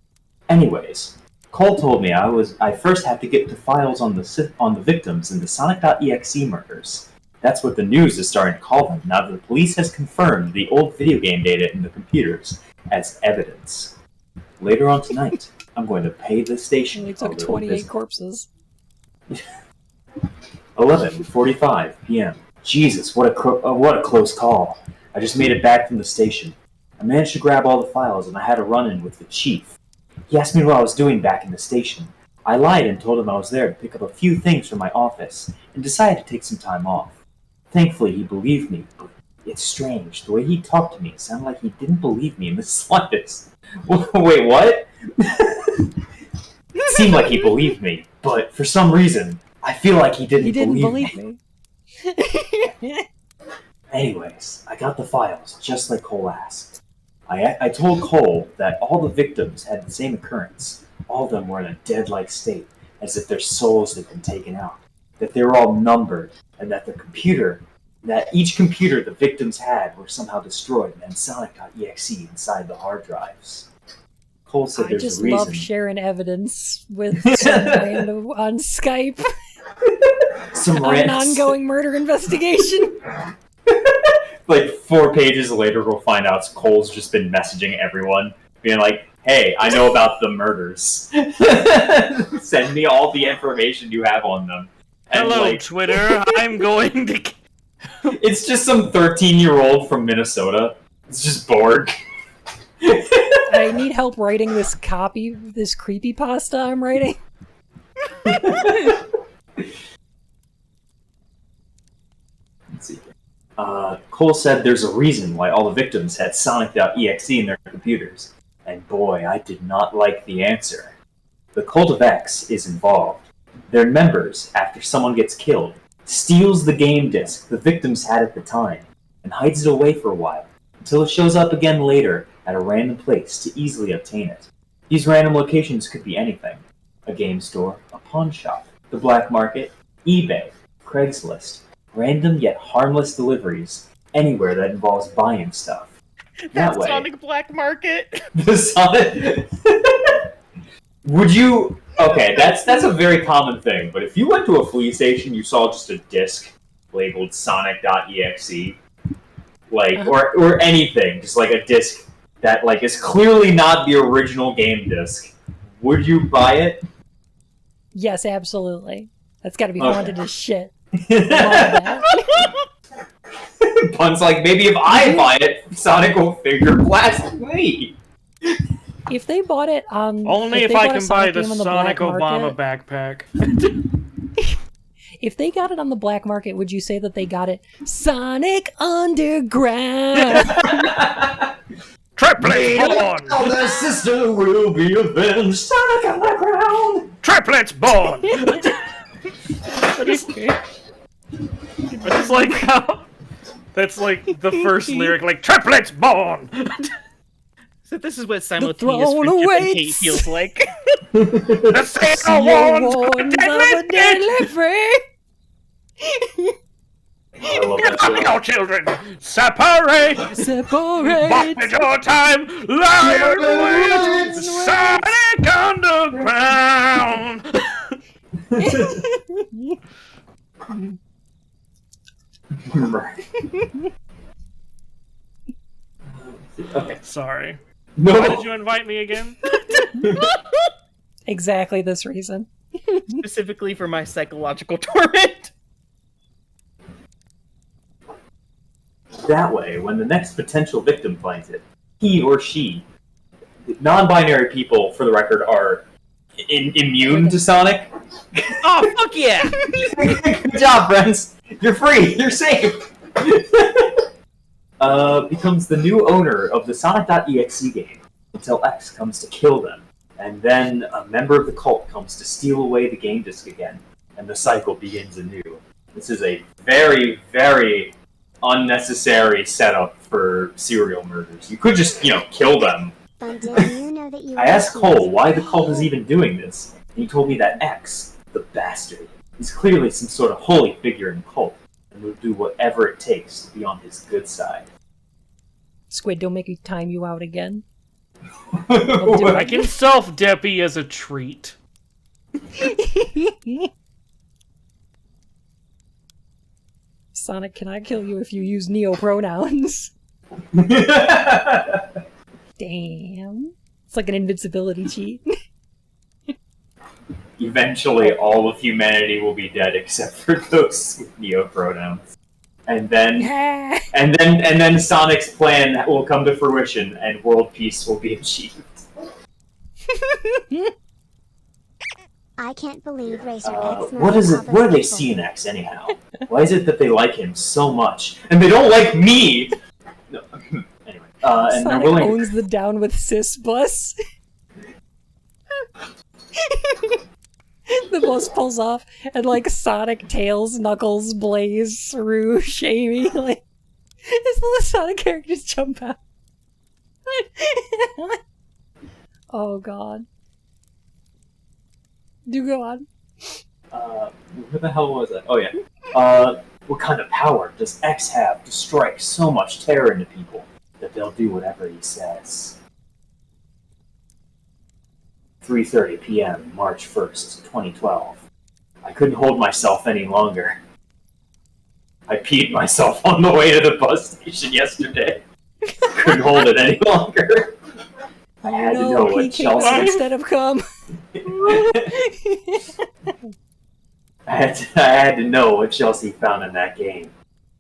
Anyways, Cole told me I first have to get the files on the victims in the Sonic.exe murders. That's what the news is starting to call them now that the police has confirmed the old video game data in the computers as evidence. Later on tonight, I'm going to pay the station. They took 28 corpses. 11:45 p.m. Jesus, what a close call. I just made it back from the station. I managed to grab all the files and I had a run-in with the chief. He asked me what I was doing back in the station. I lied and told him I was there to pick up a few things from my office and decided to take some time off. Thankfully, he believed me, It's strange. The way he talked to me sounded like he didn't believe me in the slightest. Wait, what? It seemed like he believed me, but for some reason, I feel like he didn't believe me. Anyways, I got the files, just like Cole asked. I told Cole that all the victims had the same occurrence. All of them were in a dead-like state, as if their souls had been taken out. That they were all numbered, and that each computer the victims had were somehow destroyed, and Sonic.exe inside the hard drives. Cole said there's a reason. I just love sharing evidence with some random on Skype. An ongoing murder investigation. Like 4 pages later, we'll find out Cole's just been messaging everyone, being like, "Hey, I know about the murders. Send me all the information you have on them." And hello, Twitter. I'm going to... It's just some 13-year-old from Minnesota. It's just bored. I need help writing this creepypasta I'm writing. Let's see. Cole said there's a reason why all the victims had Sonic.exe in their computers. And boy, I did not like the answer. The Cult of X is involved. Their members, after someone gets killed, steals the game disc the victims had at the time, and hides it away for a while, until it shows up again later at a random place to easily obtain it. These random locations could be anything. A game store, a pawn shop, the black market, eBay, Craigslist, random yet harmless deliveries, anywhere that involves buying stuff. That way, Sonic Black Market. The Sonic. Would you? Okay, that's a very common thing. But if you went to a flea station, you saw just a disc labeled Sonic.exe, like or anything, just like a disc that like is clearly not the original game disc. Would you buy it? Yes, absolutely. That's got to be haunted as shit. Love that. Pun's like, maybe if I buy it, Sonic will finger blast me. If they bought it on... Only if I can buy the Sonic Obama backpack. If they got it on the black market, would you say that they got it Sonic Underground? Triplets born! Elder sister will be avenged. Sonic Underground! Triplets born! It's like how... That's like the first lyric, like, triplets born! So this is what simultaneous throne friendship and awaits. hate feels like. The sailor warns of a deadly free. your children! Separate! Walk with your time! Lion wait! Sonic Underground! Okay. Sorry. No. Why did you invite me again? Exactly this reason. Specifically for my psychological torment. That way, when the next potential victim finds it, he or she, non-binary people, for the record, are immune to Sonic. Oh, fuck yeah! Good job, friends. You're free. You're safe. Becomes the new owner of the Sonic.exe game until X comes to kill them, and then a member of the cult comes to steal away the game disc again, and the cycle begins anew. This is a very, very unnecessary setup for serial murders. You could just, kill them. But did you know that you I asked Cole why the cult is even doing this, and he told me that X, the bastard, is clearly some sort of holy figure in the cult, and will do whatever it takes to be on his good side. Squid, don't make me time you out again. I can self-deppy as a treat. Sonic, can I kill you if you use neo-pronouns? Damn. It's like an invincibility cheat. Eventually, all of humanity will be dead except for those with neo-pronouns. And then Sonic's plan will come to fruition, and world peace will be achieved. I can't believe Racer X What do they see in X anyhow? Why is it that they like him so much and they don't like me? No. Anyway, and they're Sonic willing. owns the Down with Sis bus. The bus pulls off, and like Sonic, Tails, Knuckles, Blaze, Rouge, Amy, like as the Sonic characters jump out. Oh god. Do go on. Where the hell was that? Oh yeah. What kind of power does X have to strike so much terror into people that they'll do whatever he says? 3:30 p.m., March 1st, 2012. I couldn't hold myself any longer. I peed myself on the way to the bus station yesterday. Couldn't hold it any longer. I had to know what Chelsea... instead of cum. I had to know what Chelsea found in that game,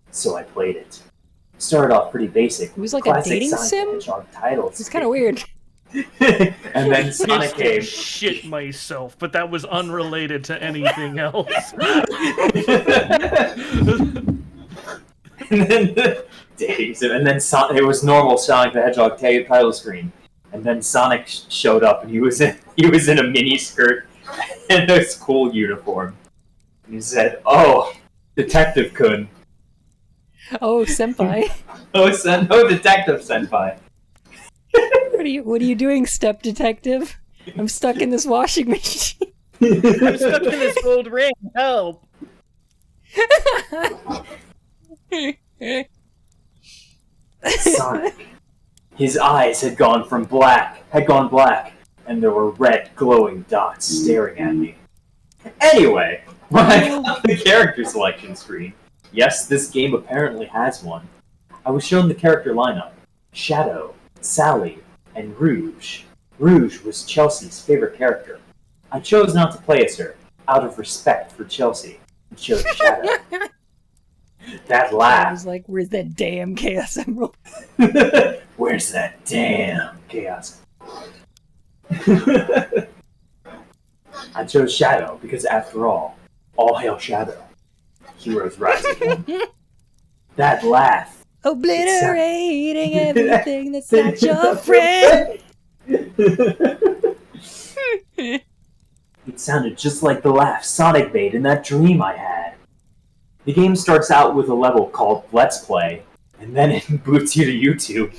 so I played it. Started off pretty basic. It was like classic a dating Sonic sim? Hedgehog titles. It's kind of weird. And then Sonic came. Shit myself, but that was unrelated to anything else. And then dating sim, and then it was normal Sonic the Hedgehog title screen. And then Sonic showed up, and he was in a mini skirt and a school uniform. And he said, "Oh, Detective Kun." Oh, senpai. Oh, Detective Senpai. What are you doing, step detective? I'm stuck in this washing machine. I'm stuck in this gold ring. Help! Sonic. His eyes had gone black, and there were red glowing dots staring at me. Anyway, when I got the character selection screen, yes, this game apparently has one, I was shown the character lineup. Shadow, Sally, and Rouge. Rouge was Chelsea's favorite character. I chose not to play as her, out of respect for Chelsea, and chose Shadow. That I laugh. was like, where's that damn Chaos Emerald? Where's that damn chaos? I chose Shadow because, after all hail Shadow. Heroes rise again. That laugh. Obliterating everything that's not your friend. It sounded just like the laugh Sonic made in that dream I had. The game starts out with a level called Let's Play, and then it boots you to YouTube.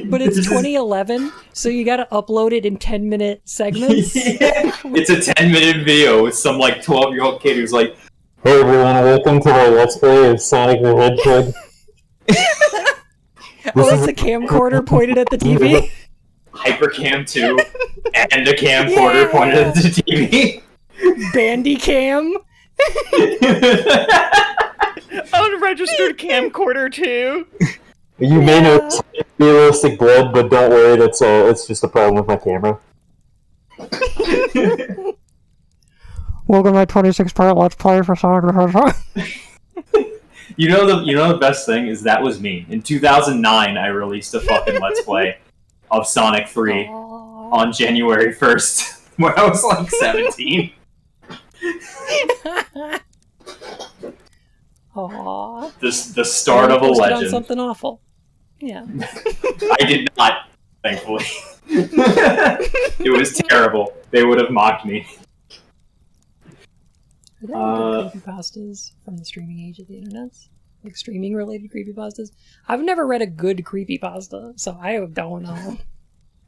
But it's 2011, so you gotta upload it in 10-minute segments. Yeah. It's a 10-minute video with some 12-year-old kid who's like, "Hey everyone, welcome to the Let's Play of Sonic the Hedgehog." It's a camcorder pointed at the TV. Hypercam 2 and a camcorder pointed at the TV. Bandicam. Unregistered camcorder too. You may not see realistic blood, but don't worry, it's just a problem with my camera. Welcome to my 26-part Let's Play for Sonic the Hedgehog. You know the best thing is that was me. In 2009, I released a fucking Let's Play of Sonic 3 on January 1st, when I was 17. Aww. The start of a legend. On something awful. Yeah. I did not, thankfully. It was terrible. They would have mocked me. Are there any good creepypastas from the streaming age of the internet? Like streaming-related creepypastas? I've never read a good creepypasta, so I don't know.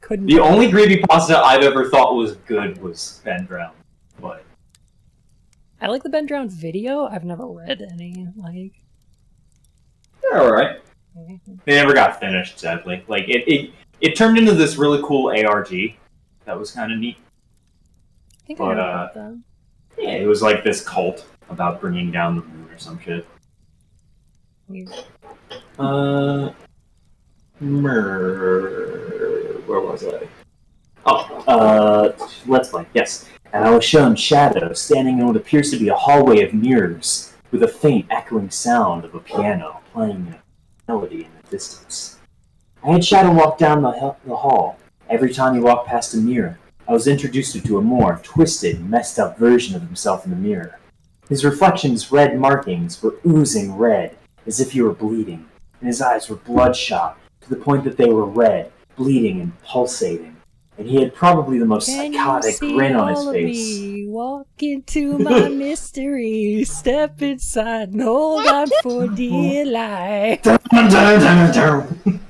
The only creepypasta I've ever thought was good was Ben Drown. But I like the Ben Drown video. I've never read any, they're alright. They never got finished, sadly. It turned into this really cool ARG. That was kind of neat. I think I heard about that. Yeah, it was like this cult about bringing down the moon or some shit. Where was I? Let's Play, yes. And I was shown Shadow standing in what appears to be a hallway of mirrors, with a faint echoing sound of a piano playing a melody in the distance. I had Shadow walk down the hall. Every time he walked past a mirror, I was introduced to a more twisted, messed up version of himself in the mirror. His reflection's red markings were oozing red, as if he were bleeding, and his eyes were bloodshot to the point that they were red, bleeding and pulsating. And he had probably the most Can psychotic you see grin on his all of face. me? Walk into my mystery. Step inside and hold on for dear life. Dun, dun, dun, dun.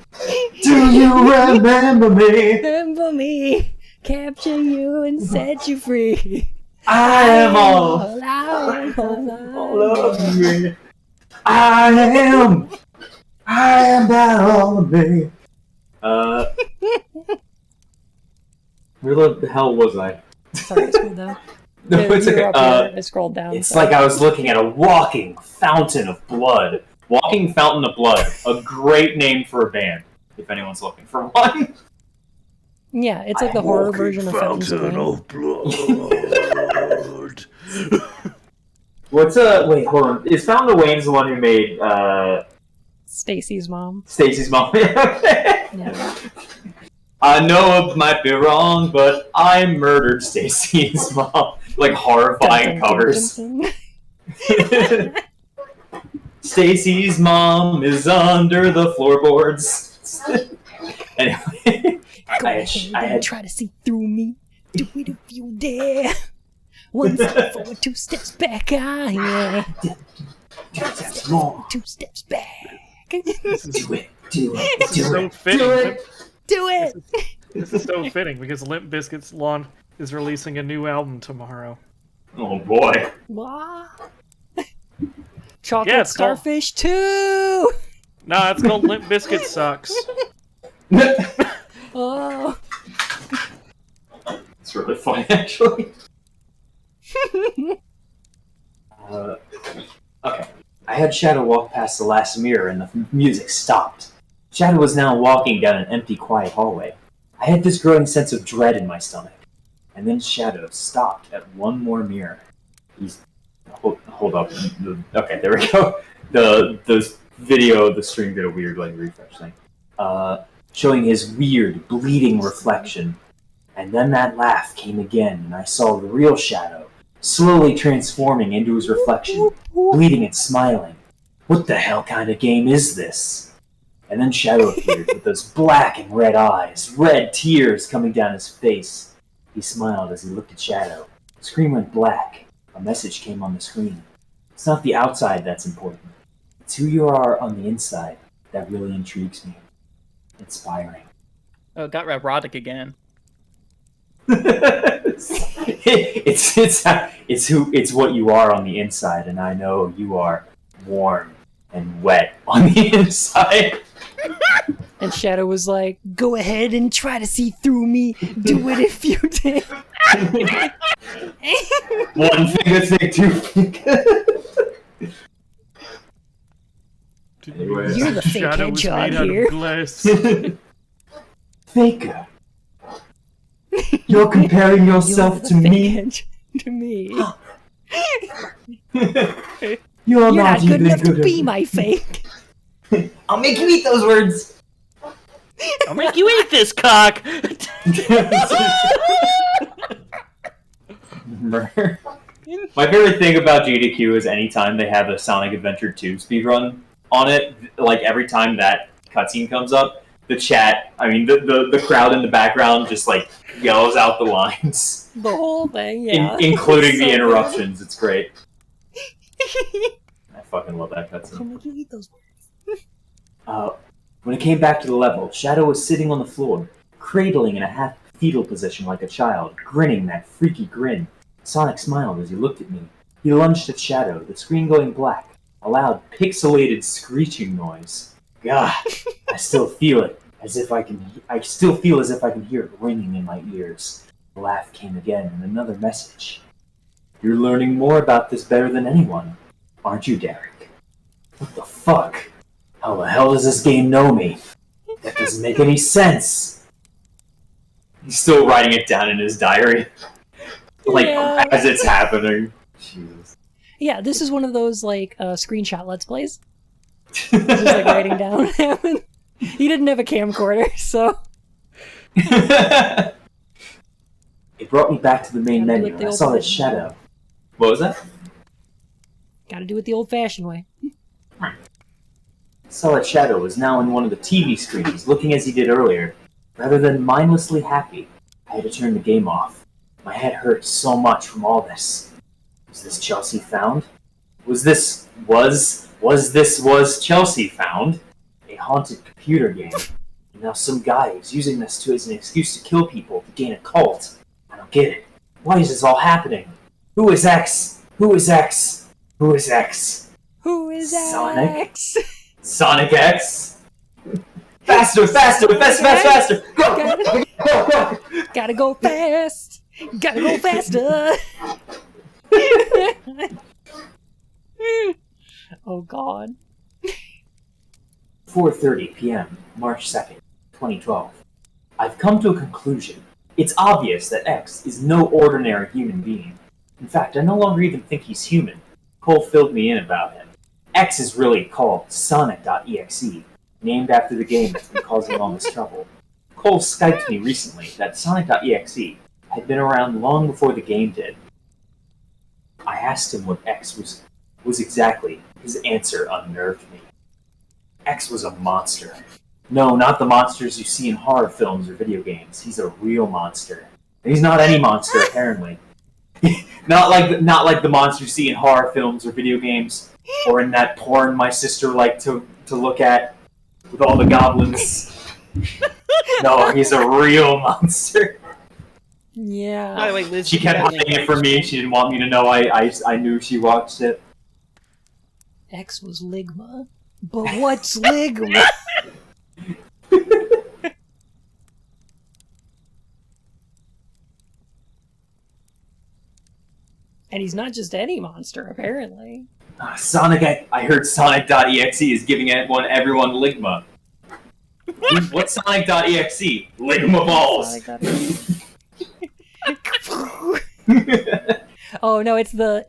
Do you remember me? Remember me. Capture you and set you free. I am all all of me. I am all of me. Where the hell was I? Sorry, it's good though. No, it's You're okay. up here. I scrolled down. It's like I was looking at a walking fountain of blood. Walking Fountain of Blood. A great name for a band, if anyone's looking for one. Yeah, it's like the horror version of Fountains of Wayne. Blood. Wait, hold on. Is Fountain of Wayne's the one who made, Stacy's mom. Stacy's mom? Yeah. I know it might be wrong, but I murdered Stacy's mom. Like horrifying covers. Stacy's mom is under the floorboards. Anyway, Go ahead and try to see through me. Do it if you dare. One step forward, 2 steps back. Yeah. 2 steps forward, 2 steps back. Do it. This is so fitting. Do it. This is so fitting because Limp Bizkit's lawn is releasing a new album tomorrow. Oh boy. What? Chocolate Yeah, it's called- Starfish 2! No, it's called Limp Bizkit Sucks. Oh. It's really funny, actually. Okay. I had Shadow walk past the last mirror and the music stopped. Shadow was now walking down an empty, quiet hallway. I had this growing sense of dread in my stomach. And then Shadow stopped at one more mirror. He's... Hold up. Okay, there we go. The video, the stream did a weird, refresh thing. Showing his weird, bleeding reflection. And then that laugh came again, and I saw the real Shadow, slowly transforming into his reflection, bleeding and smiling. What the hell kind of game is this? And then Shadow appeared with those black and red eyes, red tears coming down his face. He smiled as he looked at Shadow. The screen went black. A message came on the screen. It's not the outside that's important. It's who you are on the inside that really intrigues me. Inspiring. Oh, it got erotic again. it's what you are on the inside, and I know you are warm and wet on the inside. And Shadow was like, go ahead and try to see through me. Do it if you dare. One finger thick, 2 fingers. Anyway. You're the fake Shadow was hedgehog made out here. of glass. Faker. You're comparing yourself to me? To me. You're You're not good even enough to good be at- my fake. I'll make you eat those words. I'll make you eat this cock! My favorite thing about GDQ is anytime they have a Sonic Adventure 2 speedrun on it, like every time that cutscene comes up, the chat, the crowd in the background just yells out the lines. The whole thing, yeah. Including the So interruptions. It's great. I fucking love that cutscene. I'll make you eat those. When it came back to the level, Shadow was sitting on the floor, cradling in a half-fetal position like a child, grinning that freaky grin. Sonic smiled as he looked at me. He lunged at Shadow, the screen going black, a loud, pixelated screeching noise. God, I still feel it, as if I can hear it ringing in my ears. The laugh came again, and another message. You're learning more about this better than anyone, aren't you, Derek? What the fuck? How the hell does this game know me? That doesn't make any sense. He's still writing it down in his diary. Yeah. As it's happening. Jesus. Yeah, this is one of those screenshot let's plays. Just writing down what happened. He didn't have a camcorder, so brought me back to the main Gotta do menu, it and the I saw that old-fashioned way. Shadow. What was that? Gotta do it the old-fashioned way. Saw that Shadow was now in one of the TV screens, looking as he did earlier. Rather than mindlessly happy, I had to turn the game off. My head hurt so much from all this. Was this Chelsea found? Was Chelsea found? A haunted computer game. And now some guy is using this as an excuse to kill people to gain a cult. I don't get it. Why is this all happening? Who is X? Who is X? Who is X? Who is Sonic? X? Sonic X? Faster, faster, faster! Go! Go! Gotta go fast. Gotta go faster. Oh God. 4:30 p.m., March 2nd, 2012. I've come to a conclusion. It's obvious that X is no ordinary human being. In fact, I no longer even think he's human. Cole filled me in about him. X is really called Sonic.exe, named after the game that's been causing all this trouble. Cole Skyped me recently that Sonic.exe had been around long before the game did. I asked him what X was exactly. His answer unnerved me. X was a monster. No, not the monsters you see in horror films or video games. He's a real monster. And he's not any monster, apparently. not like the monsters you see in horror films or video games, or in that porn my sister liked to look at with all the goblins. No, he's a real monster. Yeah. By the way, Liz, She kept hiding it from me. She didn't want me to know I knew she watched it. X was Ligma. But what's Ligma? And he's not just any monster, apparently. I heard Sonic.exe is giving everyone Ligma. What's Sonic.exe? Ligma balls. Oh no, it's the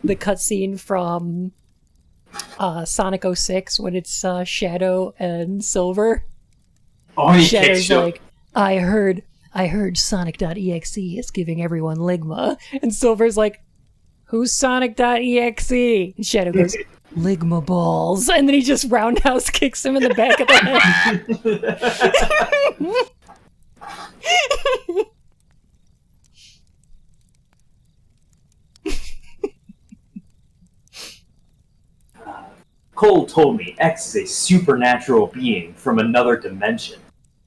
cutscene from Sonic 06 when it's Shadow and Silver. Oh, he Shadow's kicks like, I heard Sonic.exe is giving everyone Ligma. And Silver's like, who's Sonic.exe? And Shadow goes, Ligma balls. And then he just roundhouse kicks him in the back of the head. Cole told me X is a supernatural being from another dimension.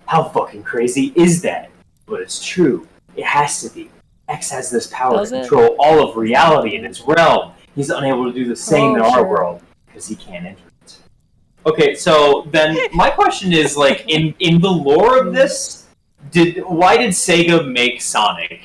How fucking crazy is that? But it's true. It has to be. X has this power to control all of reality in his realm. He's unable to do the same in our world because he can't enter it. Okay, so then my question is, like, in the lore of this, why did Sega make Sonic?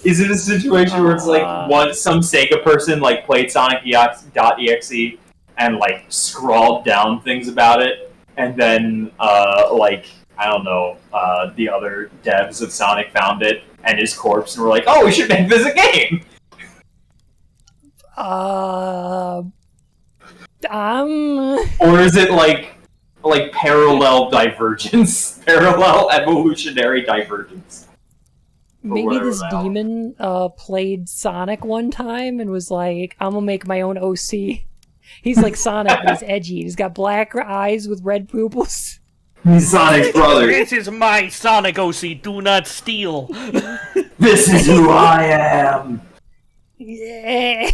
Is it a situation where it's like some Sega person like played Sonic.exe and like scrawled down things about it, and then I don't know, the other devs of Sonic found it and his corpse and were like, oh, we should make this a game. Or is it like parallel divergence, parallel evolutionary divergence? Maybe this demon played Sonic one time and was like, I'm gonna make my own OC. He's like Sonic, but he's edgy. He's got black eyes with red pupils. He's Sonic's brother. This is my Sonic OC, do not steal. This is who I am. Yeah.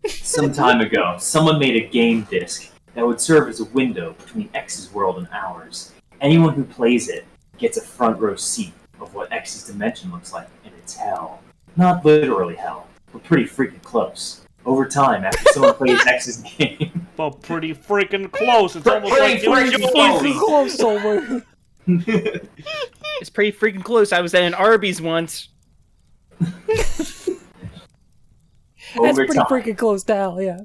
Some time ago, someone made a game disc that would serve as a window between X's world and ours. Anyone who plays it gets a front row seat of what X's dimension looks like, and it's hell. Not literally hell, but pretty freaking close. Over time, after someone plays X's game... But pretty freaking close, it's almost like doing easy. Close over. It's pretty freaking close. I was at an Arby's once. That's pretty freaking close to hell, yeah.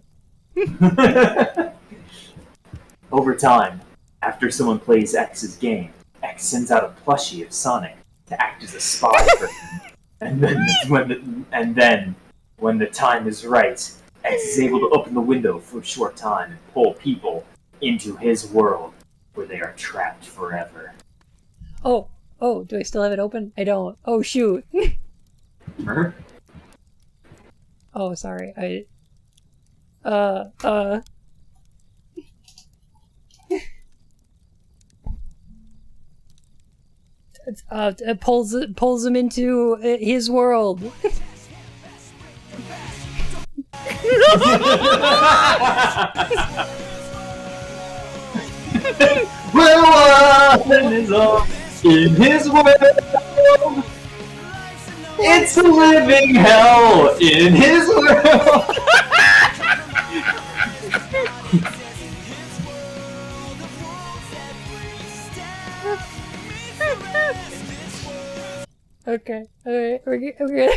Over time, after someone plays X's game, X sends out a plushie of Sonic to act as a spy for him. And then, when the time is right, X is able to open the window for a short time and pull people into his world. where they are trapped forever. Oh, do I still have it open? I don't. Oh, shoot. Mer? Oh, sorry. Pulls him into his world. Will is all in his world. It's a living hell in his world. Okay. Alright, we're good.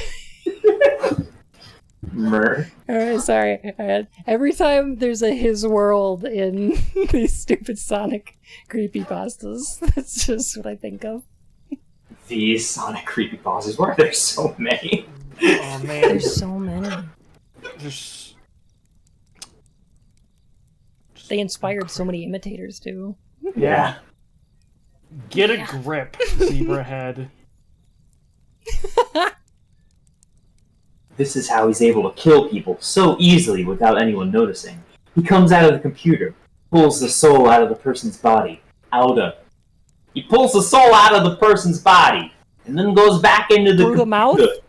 Mer. Alright, sorry. Alright. Every time there's a his world in these stupid Sonic creepypastas, that's just what I think of. These Sonic creepypastas. Why are there so many? Oh man, There's so many. there's They inspired so many imitators too. Yeah. get a grip, zebra head. This is how he's able to kill people so easily without anyone noticing. He comes out of the computer, pulls the soul out of the person's body. He pulls the soul out of the person's body, and then goes back into the Through the mouth? computer.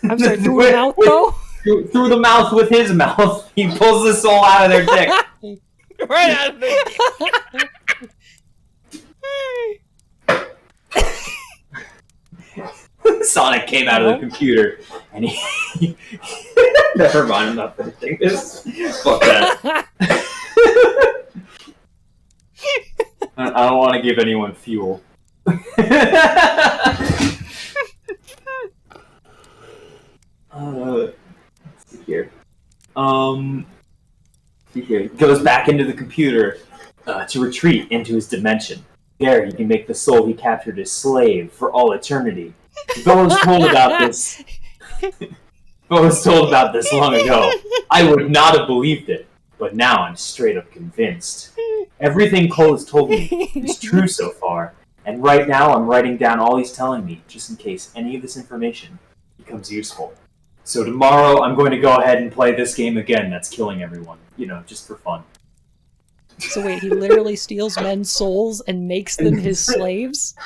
I'm sorry, through the mouth though? Through the mouth with his mouth. He pulls the soul out of their dick. Right out of the Sonic came out of the computer, and he... Never mind, I'm not finishing this. Fuck that. I don't want to give anyone fuel. Let's see here. He goes back into the computer to retreat into his dimension. There, he can make the soul he captured his slave for all eternity. If I was told about this, if I was told about this long ago, I would not have believed it. But now I'm straight up convinced. Everything Cole has told me is true so far, and right now I'm writing down all he's telling me, just in case any of this information becomes useful. So tomorrow I'm going to go ahead and play this game again that's killing everyone, just for fun. So wait, he literally steals men's souls and makes them his slaves?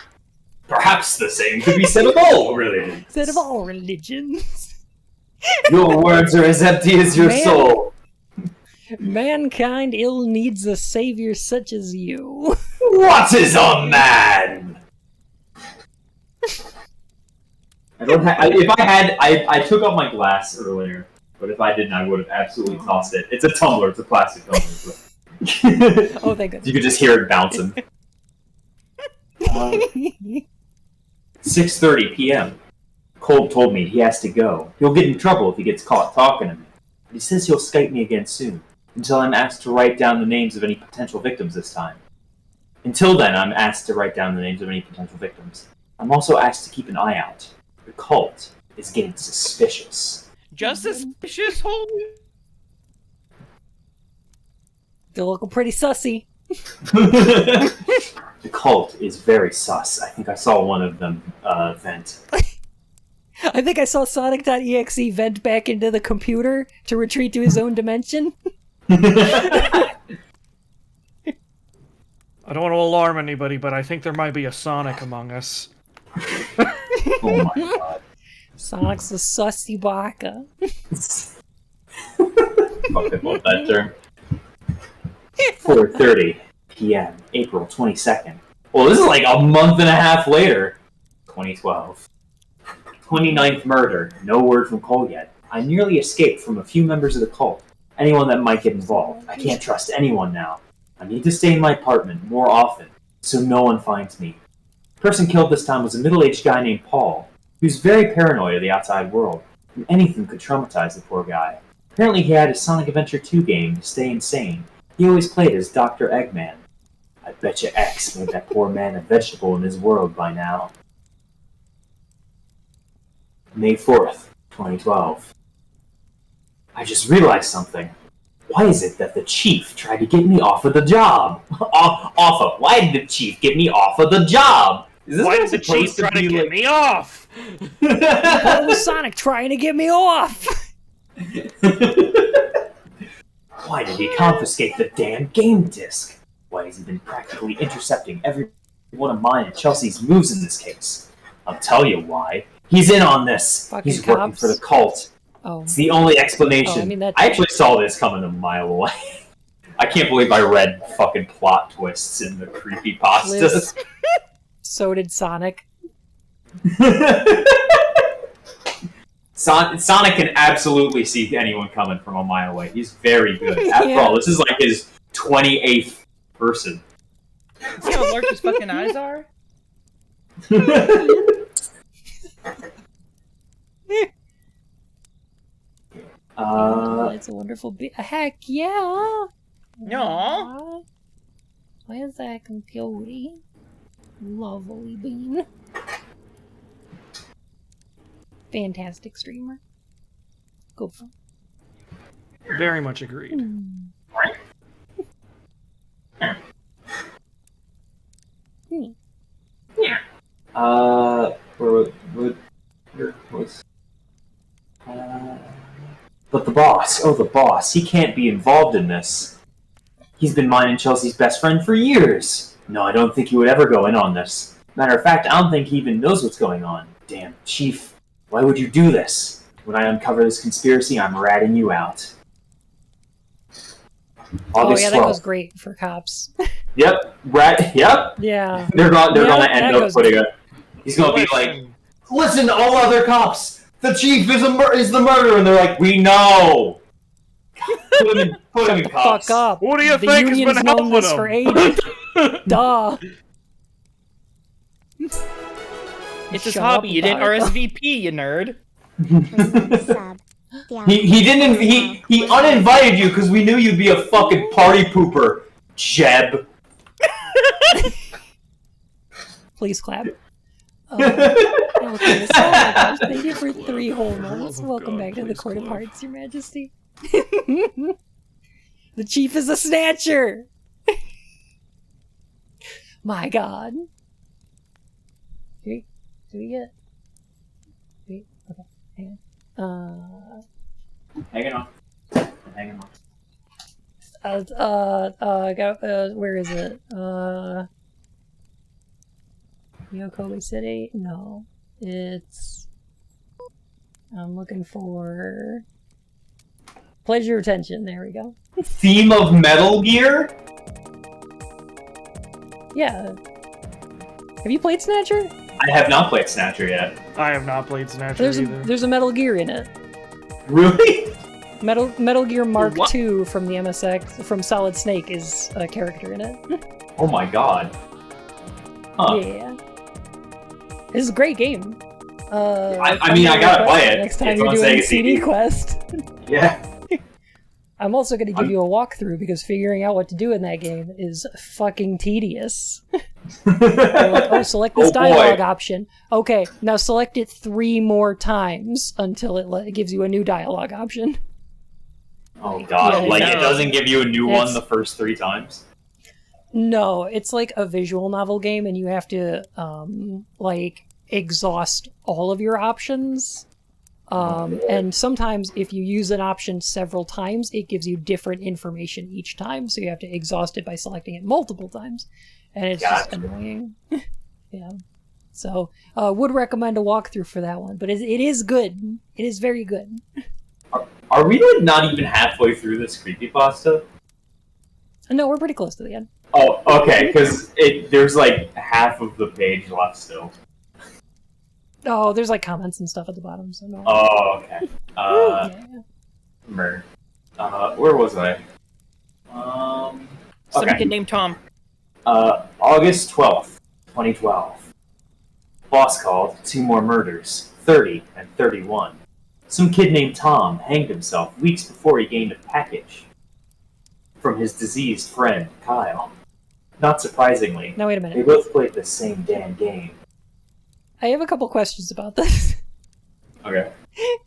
Perhaps the same could be said of all religions. Instead of all religions. Your words are as empty as your soul. Mankind ill needs a savior such as you. What is a man? I took off my glass earlier, but if I didn't, I would have absolutely tossed it. It's a tumbler. It's a plastic tumbler. Oh, thank goodness. You could just hear it bouncing. 6:30 p.m. Cole told me he has to go. He'll get in trouble if he gets caught talking to me. But he says he'll Skype me again soon, until I'm asked to write down the names of any potential victims this time. Until then, I'm asked to write down the names of any potential victims. I'm also asked to keep an eye out. The cult is getting suspicious. just suspicious hole. They're looking pretty sussy. The cult is very sus. I think I saw one of them vent. I think I saw Sonic.exe vent back into the computer to retreat to his own dimension. I don't want to alarm anybody, but I think there might be a Sonic among us. Oh my god. Sonic's a sussy baka. Fuck, I love that term. 4:30 p.m., April 22nd. Well, this is like a month and a half later. 2012. 29th murder. No word from Cole yet. I nearly escaped from a few members of the cult. Anyone that might get involved. I can't trust anyone now. I need to stay in my apartment more often, so no one finds me. The person killed this time was a middle-aged guy named Paul, who's very paranoid of the outside world, and anything could traumatize the poor guy. Apparently he had his Sonic Adventure 2 game to stay insane. He always played as Dr. Eggman. I bet you X made that poor man a vegetable in his world by now. May 4th, 2012. I just realized something. Why is it that the chief tried to get me off of the job? Why did the chief get me off of the job? Is this Why not did the supposed chief try to be, get like- me off? What was Sonic trying to get me off? Why did he confiscate the damn game disc? Why has he been practically intercepting every one of mine and Chelsea's moves in this case? I'll tell you why. He's in on this. Fucking He's working cops. for the cult. Oh, It's the only explanation. Oh, I mean, that- I actually saw this coming a mile away. I can't believe I read fucking plot twists in the creepypastas. Liz. So did Sonic. Sonic can absolutely see anyone coming from a mile away. He's very good. After Yeah. all, this is like his 28th person. See how large his fucking eyes are? It's a wonderful heck yeah. Aw. Why is that computer? Lovely bean. Fantastic streamer. Go for it. Very much agreed. But the boss, he can't be involved in this. He's been mine and Chelsea's best friend for years. No, I don't think he would ever go in on this. Matter of fact, I don't think he even knows what's going on. Damn, Chief, why would you do this? When I uncover this conspiracy, I'm ratting you out. Oh August yeah, that 12th. goes great for cops. Yep, yep. Yeah. They're gonna that end up goes- putting a. He's gonna be like, listen, all other cops. The chief is the murderer, and they're like, we know. Put him in cuffs. Fuck up. What do you the think has union's been known helping this him? for ages. Duh. It's his Shut hobby. up You didn't about it. RSVP, you nerd. Sub. He uninvited you because we knew you'd be a fucking party pooper, Jeb. Please clap. Okay, so, oh my gosh, thank you for 3 whole months. Welcome back to the Court of Hearts, Your Majesty. The chief is a snatcher! My god. Do we get... Okay, hang on. Hanging on. Hanging on. Where is it? Yokobe City? No. It's... I'm looking for... Pledge your attention. There we go. Theme of Metal Gear? Yeah. Have you played Snatcher? I have not played Snatcher yet. I have not played Snatcher either. There's a Metal Gear in it. Really? Metal Gear Mark What? II from the MSX, from Solid Snake, is a character in it. Oh my god. Huh. Yeah. This is a great game. I mean, I gotta play it. Next time It's you're on doing Sega CD CD. Quest. Yeah. I'm also going to give you a walkthrough because figuring out what to do in that game is fucking tedious. You're like, oh, select this Oh, boy. dialogue option. Okay, now select it 3 more times until it gives you a new dialogue option. Oh god. Yeah, Like, no. it doesn't give you a new one It's- the first 3 times? No, it's like a visual novel game, and you have to exhaust all of your options. And sometimes if you use an option several times, it gives you different information each time, so you have to exhaust it by selecting it multiple times, and it's just Gotcha. annoying. Yeah. So, would recommend a walkthrough for that one, but it is good. It is very good. Are we like not even halfway through this creepypasta? No, we're pretty close to the end. Oh, okay, because there's like half of the page left still. Oh, there's like comments and stuff at the bottom, so no. Oh, okay. Yeah. Murder. Where was I? Some Okay. kid named Tom. August 12th, 2012. Boss called, 2 more murders, 30 and 31. Some kid named Tom hanged himself weeks before he gained a package from his diseased friend, Kyle. Not surprisingly, Now wait a they minute. both played the same damn game. I have a couple questions about this. Okay.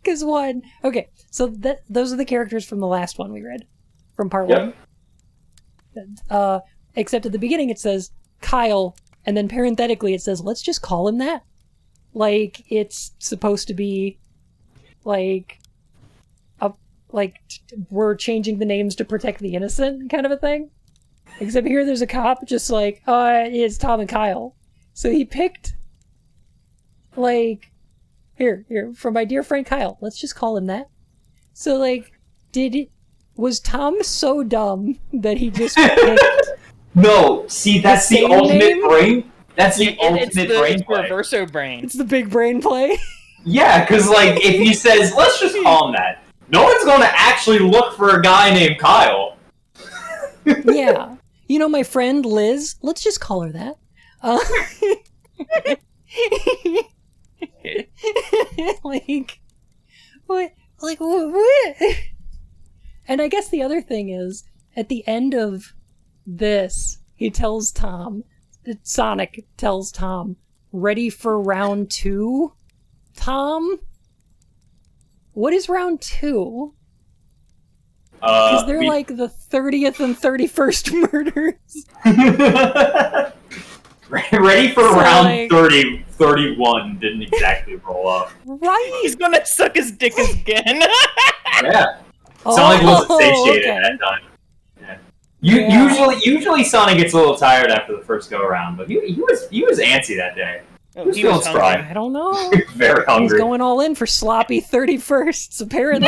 Because one, okay, so those are the characters from the last one we read. from part Yep. 1. Except at the beginning it says Kyle, and then parenthetically it says, let's just call him that. Like, it's supposed to be, like, we're changing the names to protect the innocent kind of a thing. Except here there's a cop just like, it's Tom and Kyle. So he picked, like, here, from my dear friend Kyle, let's just call him that. So, like, was Tom so dumb that he just picked... No, see, that's the same ultimate name? brain. That's the It's ultimate brain play. reverso brain. It's the big brain play. Yeah, because like if he says, "Let's just call him that," no one's going to actually look for a guy named Kyle. Yeah. You know my friend Liz? Let's just call her that. Like, what? Like, what? And I guess the other thing is, at the end of this, he tells Tom, Sonic tells Tom, ready for round 2? Tom? What is round 2? Because they're like the 30th and 31st murders. Ready for So, round like- 31 didn't exactly roll up. Right? He's gonna suck his dick again. Yeah. Sonic wasn't satiated okay. at that time. Yeah. Yeah. Usually Sonic gets a little tired after the first go around, but he was antsy that day. Oh, Who's he was feeling hungry. spry? I don't know. Very He's hungry. going all in for sloppy 31sts, apparently.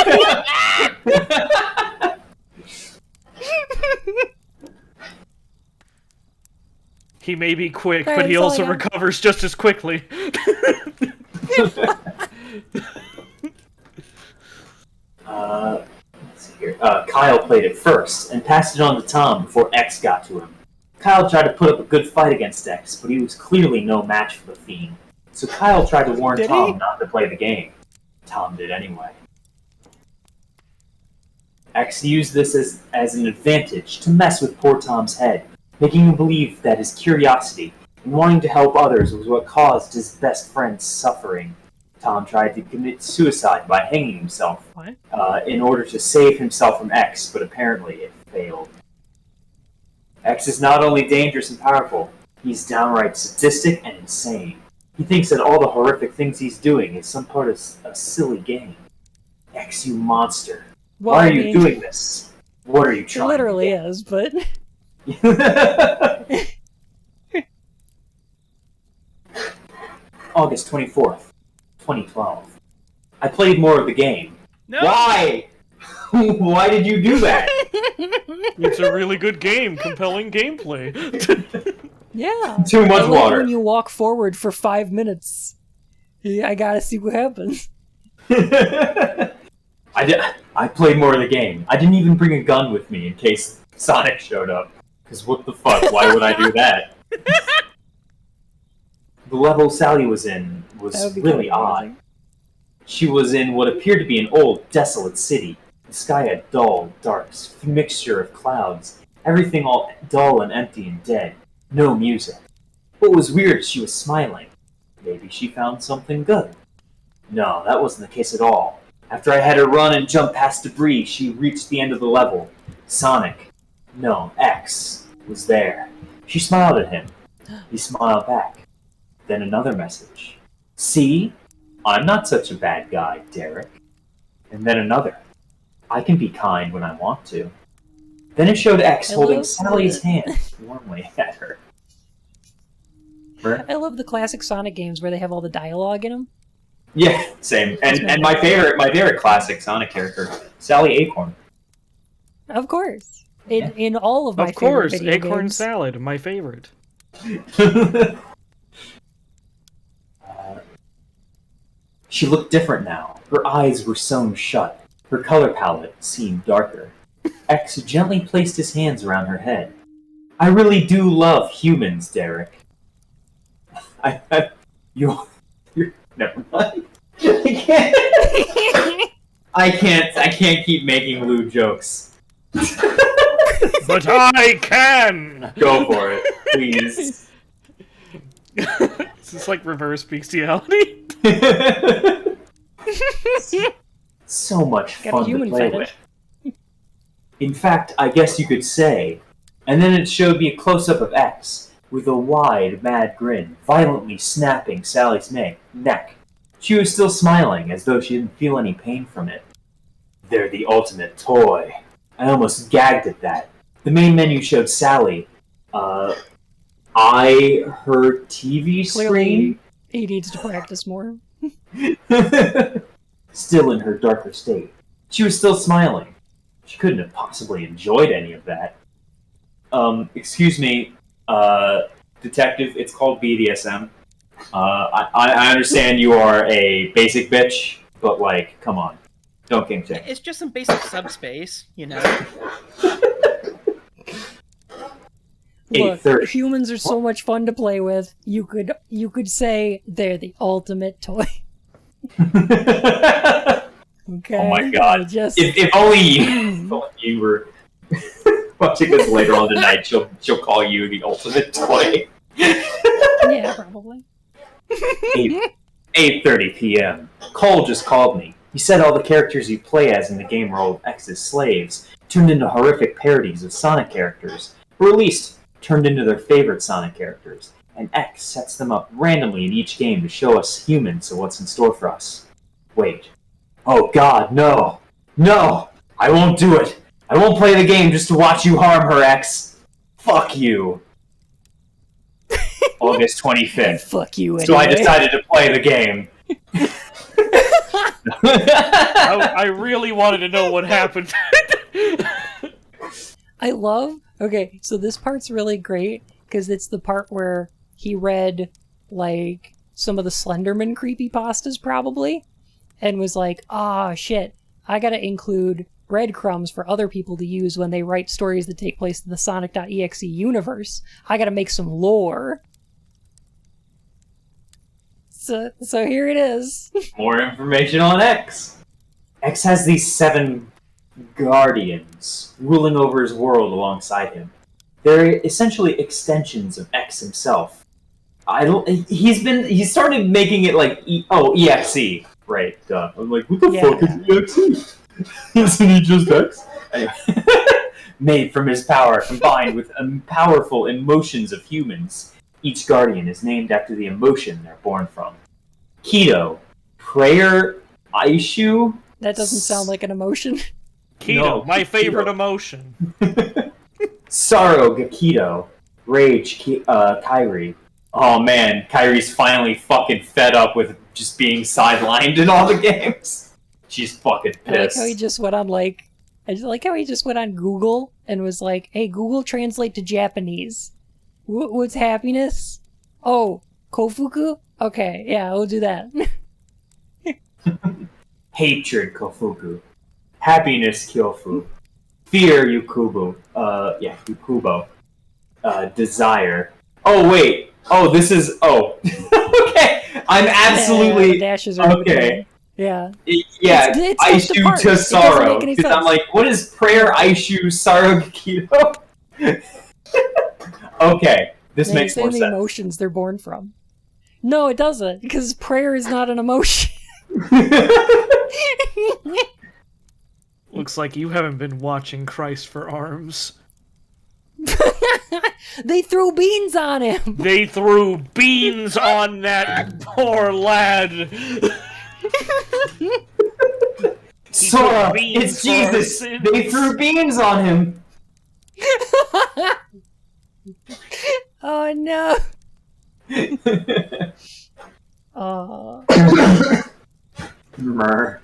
He may be quick, Alright, but he that's all also I got. recovers just as quickly. Let's see here. Kyle played it first and passed it on to Tom before X got to him. Kyle tried to put up a good fight against X, but he was clearly no match for the Fiend. So Kyle tried to warn Did Tom he? not to play the game. Tom did anyway. X used this as an advantage to mess with poor Tom's head, making him believe that his curiosity and wanting to help others was what caused his best friend's suffering. Tom tried to commit suicide by hanging himself in order to save himself from X, but apparently it failed. X is not only dangerous and powerful, he's downright sadistic and insane. He thinks that all the horrific things he's doing is some part of a silly game. X, you monster. Well, Why I are you mean, doing this? What are you It trying literally to is, but... get? August 24th, 2012. I played more of the game. No. Why? Why did you do that? It's a really good game, compelling gameplay. Yeah. Too much I like water. when you walk forward for 5 minutes. Yeah, I gotta see what happens. I played more of the game. I didn't even bring a gun with me in case Sonic showed up. Because what the fuck? Why would I do that? The level Sally was in That was would be really kinda odd. amazing. She was in what appeared to be an old, desolate city. The sky a dull, dark mixture of clouds. Everything all dull and empty and dead. No music. What was weird is she was smiling. Maybe she found something good. No, that wasn't the case at all. After I had her run and jump past debris, she reached the end of the level. Sonic, no, X, was there. She smiled at him. He smiled back. Then another message. See? I'm not such a bad guy, Derek. And then another. I can be kind when I want to. Then it showed X I holding love Sally's that. hand warmly at her. I love the classic Sonic games where they have all the dialogue in them. Yeah, same. And my favorite classic Sonic character, Sally Acorn. Of course. In all of my Of course, favorite video acorn games. salad, my favorite. She looked different now. Her eyes were sewn shut. Her color palette seemed darker. X gently placed his hands around her head. I really do love humans, Derek. You're never mind. I can't keep making Lou jokes. But I can! Go for it, please. Is this like reverse bestiality? So much Got a fun to human play fetish. with. In fact, I guess you could say. And then it showed me a close-up of X, with a wide, mad grin, violently snapping Sally's neck. She was still smiling, as though she didn't feel any pain from it. They're the ultimate toy. I almost gagged at that. The main menu showed Sally. Her TV screen? Clearly, he needs to practice more. Still in her darker state. She was still smiling. She couldn't have possibly enjoyed any of that. Excuse me, detective, it's called BDSM. I understand you are a basic bitch, but, like, come on. Don't king shame. It's just some basic subspace, you know. Look, humans are so much fun to play with. You could say they're the ultimate toy. Okay. Oh my god. Just... If only you were watching this later on tonight, she'll call you the ultimate toy. Yeah, probably. 8:30 p.m. Cole just called me. He said all the characters you play as in the game are all X's slaves, turned into horrific parodies of Sonic characters, or at least turned into their favorite Sonic characters, and X sets them up randomly in each game to show us humans what's in store for us. Wait. Oh god, no! No! I won't do it! I won't play the game just to watch you harm her, X! Fuck you! August 25th. Fuck you, anyway. So I decided to play the game. I really wanted to know what happened. I love... Okay, so this part's really great, because it's the part where he read, like, some of the Slenderman creepypastas, probably, and was like, ah, shit, I gotta include breadcrumbs for other people to use when they write stories that take place in the Sonic.exe universe. I gotta make some lore. So here it is. More information on X. X has these 7 guardians ruling over his world alongside him. They're essentially extensions of X himself. He started making it like EXE, right? I'm like, what the fuck is EXE? Isn't he just X? Anyway. Made from his power, combined with powerful emotions of humans. Each guardian is named after the emotion they're born from. Keto, Prayer, Aishu. That doesn't sound like an emotion. Keto, No, my Keto. favorite emotion. Sorrow, Gakido. Rage, Kyrie. Oh man, Kyrie's finally fucking fed up with just being sidelined in all the games. She's fucking I like pissed. how he just went on, like... I just like how he just went on Google and was like, hey, Google translate to Japanese. What's happiness? Oh, Kofuku? Okay, yeah, we'll do that. Hatred, Kofuku. Happiness, Kyofu. Fear, Yukubo. Yukubo. Desire. Oh, wait. Oh, this is... Oh. Okay. I'm absolutely... Yeah, the dashes are okay. Yeah. Yeah, It's tough to Aishu parse. to It doesn't sorrow. make any Because I'm sense. like, what is prayer, Aishu, sorrow, Gakido? Okay, this makes more the sense. emotions they're born from. No, it doesn't, because prayer is not an emotion. Looks like you haven't been watching Christ for Arms. They threw beans on him. They threw beans on that poor lad. Sora, beans it's for our Jesus. sins. They threw beans on him. Oh no. Oh. Myrrh.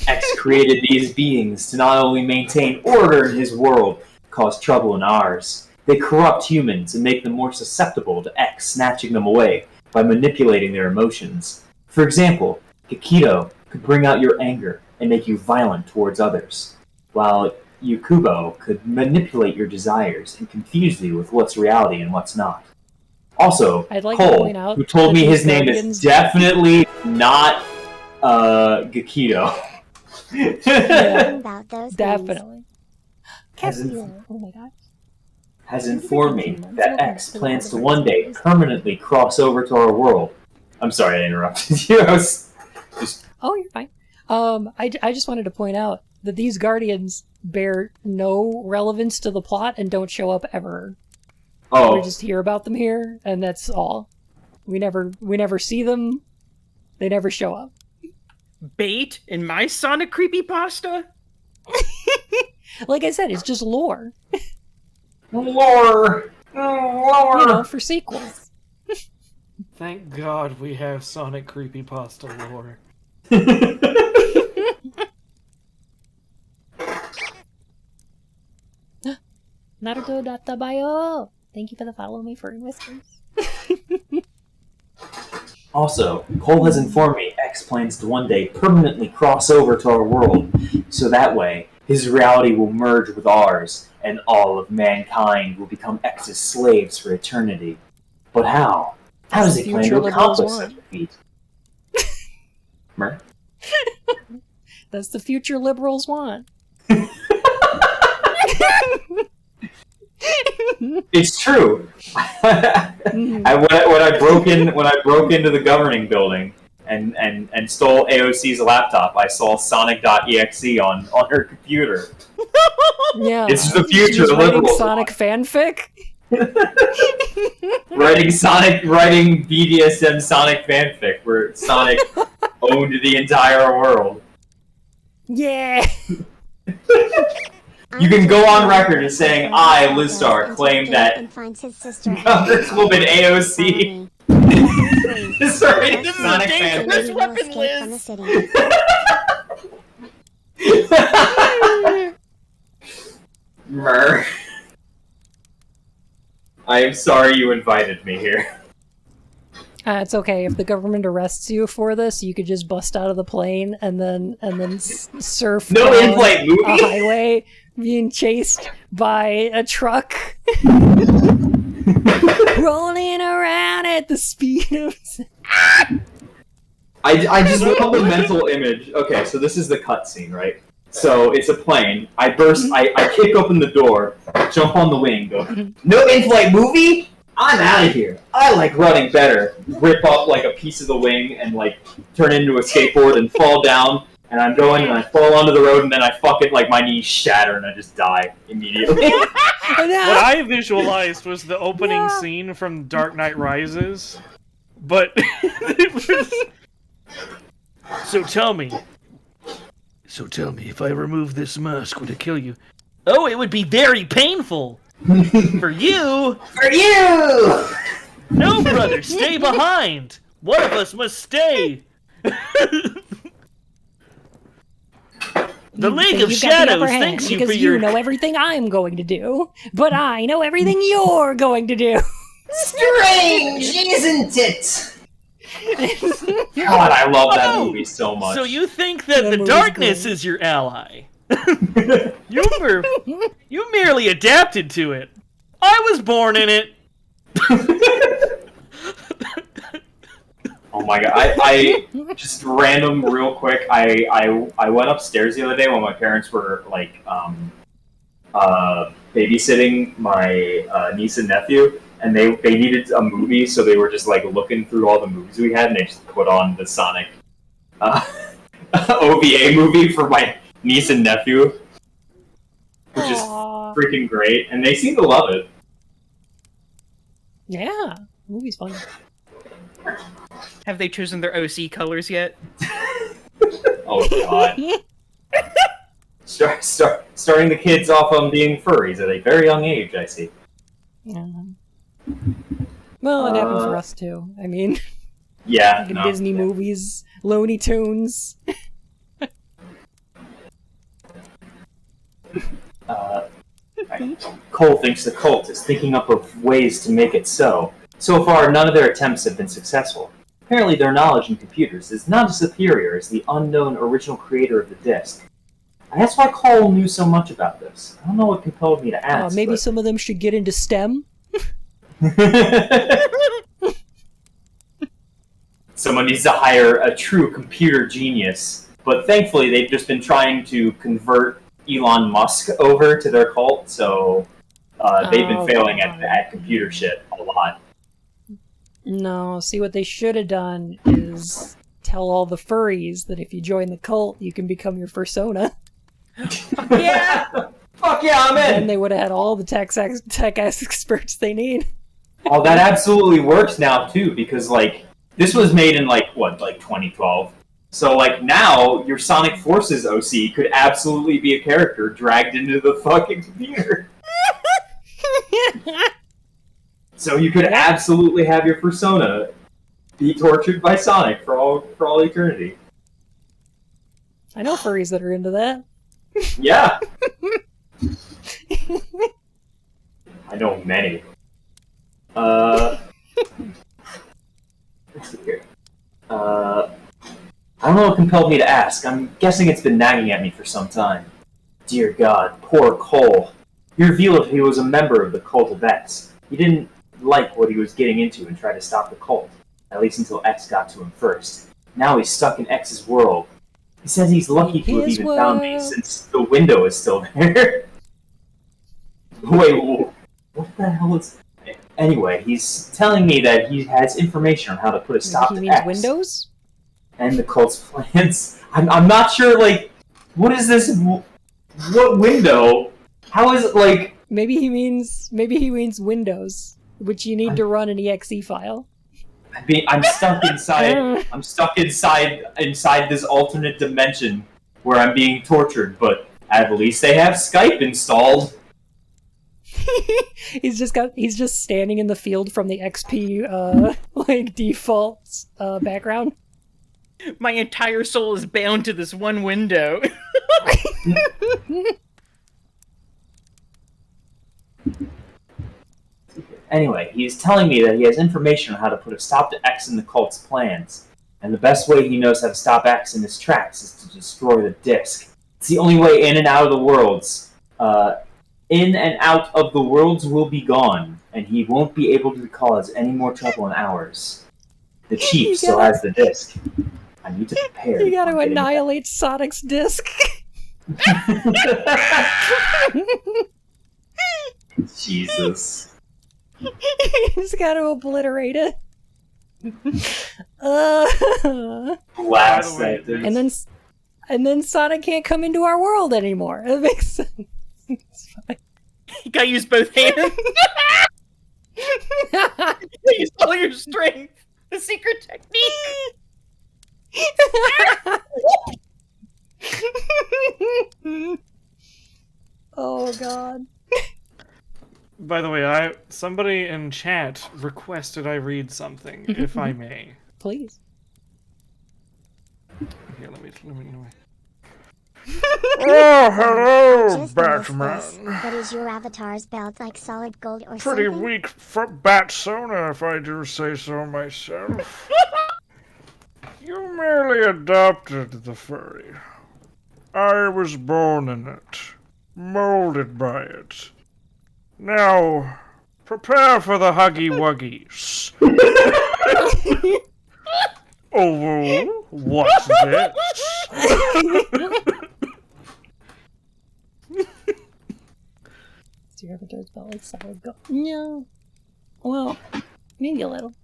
X created these beings to not only maintain order in his world, cause trouble in ours. They corrupt humans and make them more susceptible to X snatching them away by manipulating their emotions. For example, Gakido could bring out your anger and make you violent towards others, while Yukubo could manipulate your desires and confuse you with what's reality and what's not. Also, I'd like to Cole, point out who told that me these his name is guardians- definitely not Gakido. Yeah, About those things. definitely. Has Cassidy, oh my god. has informed me that X plans to one day permanently cross over to our world. I'm sorry I interrupted you. I was just... Oh, you're fine. I just wanted to point out that these guardians bear no relevance to the plot and don't show up ever. Oh, We just hear about them here, and that's all. We never see them. They never show up. Bait in my Sonic creepypasta? Like I said, it's just lore. lore. You know, for sequels. Thank God we have Sonic creepypasta lore. Naruto data bio. Thank you for the follow me for whispers. Also, Cole has informed me X plans to one day permanently cross over to our world, so that way his reality will merge with ours, and all of mankind will become X's slaves for eternity. But how? How does he plan to accomplish such a feat? Mer? That's the future liberals want. It's true. When I broke into the governing building and stole AOC's laptop, I saw Sonic.exe on her computer. Yeah, It's the future. She's The writing liberals Sonic fanfic. writing BDSM Sonic fanfic where Sonic owned the entire world. Yeah. You can go on record as saying I, Lizstar, claim that Congresswoman AOC is writing Sonic dangerous fanfic. weapon, Liz! Mer. I am sorry you invited me here. It's okay. If the government arrests you for this, you could just bust out of the plane and then surf No down in-flight movie? a highway, being chased by a truck, rolling around at the speed of. I just love the mental image. Okay, so this is the cutscene, right? So it's a plane. I kick open the door, jump on the wing, go, no in-flight movie? I'm out of here. I like running better. Rip up like a piece of the wing and like turn into a skateboard and fall down. And I'm going and I fall onto the road and then I fucking like my knees shatter and I just die immediately. What I visualized was the opening scene from Dark Knight Rises, but it was... So tell me, if I remove this mask, would it kill you? Oh, it would be very painful! For you! For you! No, brother, stay behind! One of us must stay! The League of Shadows thanks you for because your... you know everything I'm going to do, but I know everything you're going to do. Strange, isn't it? God, I love that movie so much. So you think that the movie's darkness great. is your ally? You merely adapted to it. I was born in it. Oh my god! I just random, real quick. I went upstairs the other day when my parents were like babysitting my niece and nephew, and they needed a movie, so they were just like looking through all the movies we had, and they just put on the Sonic OVA movie for my niece and nephew, which is freaking great, and they seem to love it. Yeah, the movie's fun. Have they chosen their OC colors yet? Oh god. Starting the kids off on being furries at a very young age, I see. Yeah. Well, it happened for us too. I mean, yeah, like Disney movies, Looney Tunes. Cole thinks the cult is thinking up of ways to make it so. So far, none of their attempts have been successful. Apparently, their knowledge in computers is not as superior as the unknown original creator of the disc. And that's why Cole knew so much about this. I don't know what compelled me to ask. Maybe but... some of them should get into STEM. Someone needs to hire a true computer genius. But thankfully, they've just been trying to convert Elon Musk over to their cult, so they've been failing at computer shit a lot. No, see what they should have done is tell all the furries that if you join the cult, you can become your fursona. Yeah! Fuck yeah, I'm Then in! they would have had all the tech experts they need. Oh, that absolutely works now, too, because, like, this was made in, like, 2012? So, like, now, your Sonic Forces OC could absolutely be a character dragged into the fucking computer. So you could absolutely have your persona be tortured by Sonic for all eternity. I know furries that are into that. Yeah. I know many. Let's see here. I don't know what compelled me to ask. I'm guessing it's been nagging at me for some time. Dear God, poor Cole. He revealed he was a member of the Cult of X. He didn't like what he was getting into and tried to stop the cult, at least until X got to him first. Now he's stuck in X's world. He says he's lucky to have even found me, since the window is still there. Wait, what the hell is... Anyway, he's telling me that he has information on how to put a stop to X. Windows? And the cult's plans. I'm not sure, like, what is this... What window? How is it, like... Maybe he means Windows, which you need to run an exe file. I'm stuck inside. I'm stuck inside this alternate dimension where I'm being tortured. But at least they have Skype installed. He's just standing in the field from the XP like default background. My entire soul is bound to this one window. Anyway, he's telling me that he has information on how to put a stop to X in the cult's plans. And the best way he knows how to stop X in his tracks is to destroy the disc. It's the only way in and out of the worlds. In and out of the worlds will be gone, and he won't be able to cause any more trouble in ours. The chief still has the disc. I need to prepare. You gotta annihilate Sonic's disc. Jesus. He's gotta obliterate it. Blast that disc. And then Sonic can't come into our world anymore. That makes sense. It's fine. You gotta use both hands. Use all your strength. The secret technique. Oh God. By the way, somebody in chat requested I read something, if I may. Please. Here, let me. Oh, hello, Just Batman. But is your avatar's belt like solid gold or Pretty something? weak for Batsona, if I do say so myself. You merely adopted the furry. I was born in it, molded by it. Now, prepare for the Huggy Wuggies. Oh, what's this? Is your avatar's belt like solid gold? No. Well, maybe a little.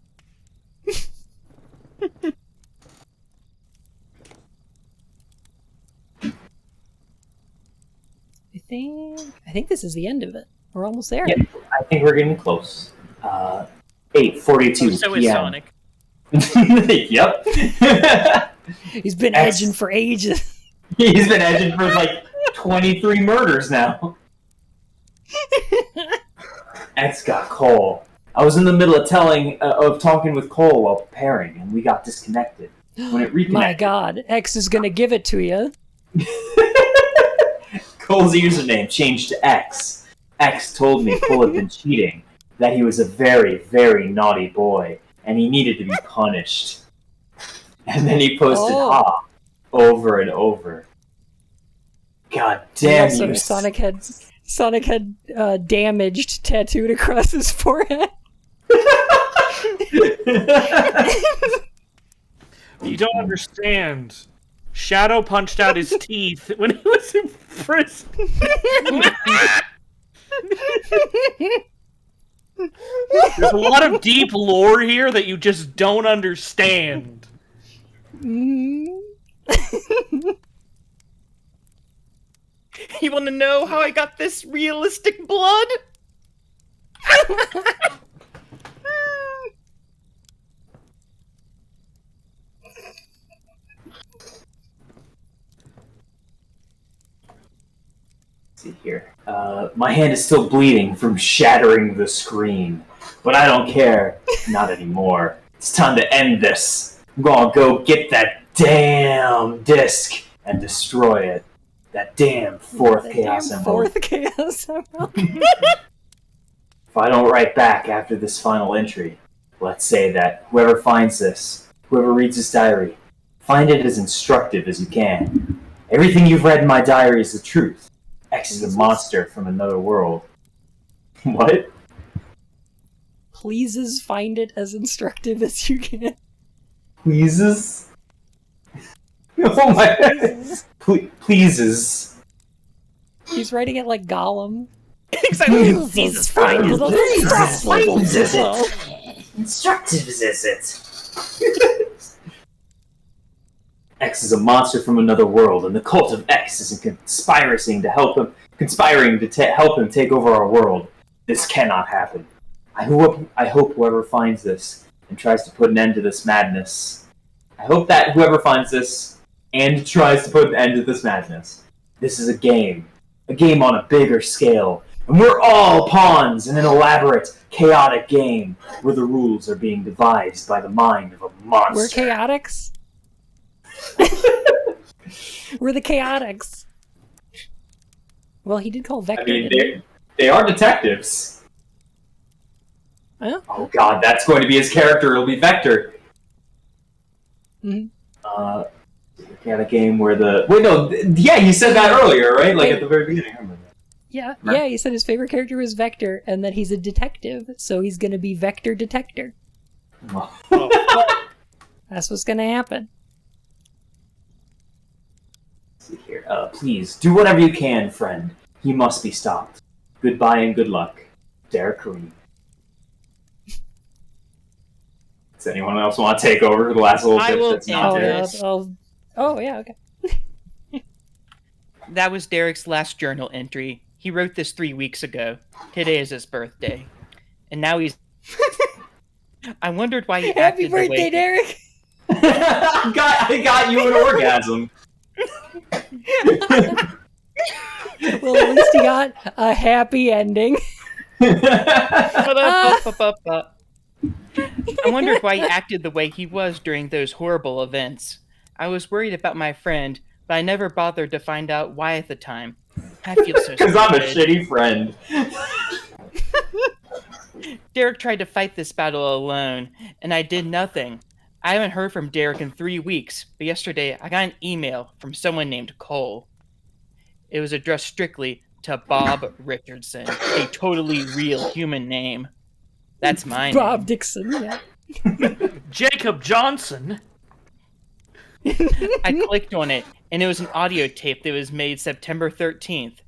I think this is the end of it. We're almost there. Yeah, I think we're getting close. 8:42 So p.m. is Sonic. Yep. He's been edging for ages. He's been edging for like 23 murders now. X got Cole. I was in the middle of talking with Cole while preparing, and we got disconnected. When it reconnected, My God, X is gonna give it to you. Cole's username changed to X. X told me Cole had been cheating, that he was a very, very naughty boy, and he needed to be punished. And then he posted "ha" over and over. God damn also, you! Sonic had damaged tattooed across his forehead. You don't understand. Shadow punched out his teeth when he was in prison. There's a lot of deep lore here that you just don't understand. You want to know how I got this realistic blood? See here. My hand is still bleeding from shattering the screen, but I don't care. Not anymore. It's time to end this. I'm gonna go get that damn disc and destroy it. That damn fourth Chaos Emerald. Fourth Chaos Emerald. If I don't write back after this final entry, let's say that whoever finds this, whoever reads this diary, find it as instructive as you can. Everything you've read in my diary is the truth. X is a monster from another world. What? Pleases find it as instructive as you can. Pleases? Oh my Pleases. Pleases. He's writing it like Gollum. Exactly. Pleases find it as Instructive is it? X is a monster from another world, and the cult of X is conspiring to help him help him take over our world. This cannot happen. I hope whoever finds this and tries to put an end to this madness. I hope that whoever finds this and tries to put an end to this madness. This is a game on a bigger scale, and we're all pawns in an elaborate, chaotic game where the rules are being devised by the mind of a monster. We're chaotics. We're the chaotics. Well, he did call Vector. I mean, they are detectives. Huh? Oh god, that's going to be his character. It'll be Vector. Mm-hmm. Kind of game where the you said that earlier, right? Like at the very beginning. I remember that. Yeah, he said his favorite character was Vector, and that he's a detective, so he's gonna be Vector Detector. That's what's gonna happen. See here. Please, do whatever you can, friend. He must be stopped. Goodbye and good luck. Derek Kareem. Does anyone else want to take over the last little I bit will that's not end Derek's? this. Okay. That was Derek's last journal entry. He wrote this 3 weeks ago. Today is his birthday. And now he's... I wondered why he Happy acted birthday, the way... Derek! I got you an orgasm. Well, at least he got a happy ending. I wondered why he acted the way he was during those horrible events. I was worried about my friend, but I never bothered to find out why at the time. I feel so Because I'm a stupid. shitty friend. Derek tried to fight this battle alone, and I did nothing. I haven't heard from Derek in 3 weeks, but yesterday I got an email from someone named Cole. It was addressed strictly to Bob Richardson, a totally real human name. That's my Bob name. Dixon, yeah. Jacob Johnson. I clicked on it, and it was an audio tape that was made September 13th.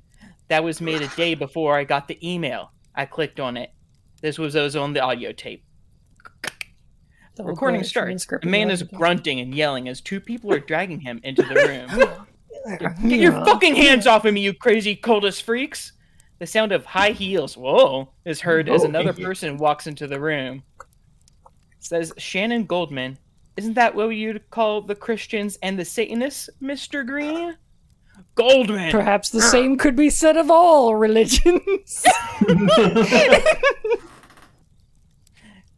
That was made a day before I got the email. I clicked on it. This was on the audio tape. The Recording old starts. transcript A man of is the audio. grunting and yelling as two people are dragging him into the room. Get your fucking hands off of me, you crazy cultist freaks! The sound of high heels, whoa, is heard as another person walks into the room. It says, Shannon Goldman, isn't that what you'd call the Christians and the Satanists, Mr. Green? Goldman! Perhaps the same could be said of all religions.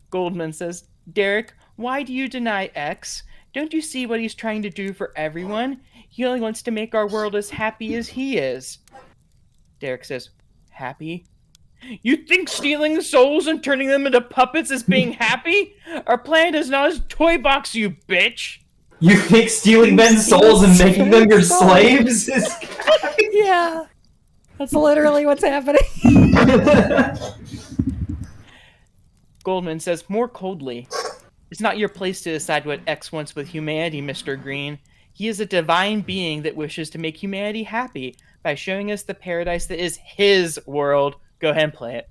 Goldman says, Derek, why do you deny X? Don't you see what he's trying to do for everyone? He only wants to make our world as happy as he is. Derek says, happy? You think stealing souls and turning them into puppets is being happy? Our planet is not a toy box, you bitch! You think stealing men's souls and making them your slaves is... Yeah. That's literally what's happening. Goldman says more coldly, it's not your place to decide what X wants with humanity, Mr. Green. He is a divine being that wishes to make humanity happy by showing us the paradise that is his world. Go ahead and play it.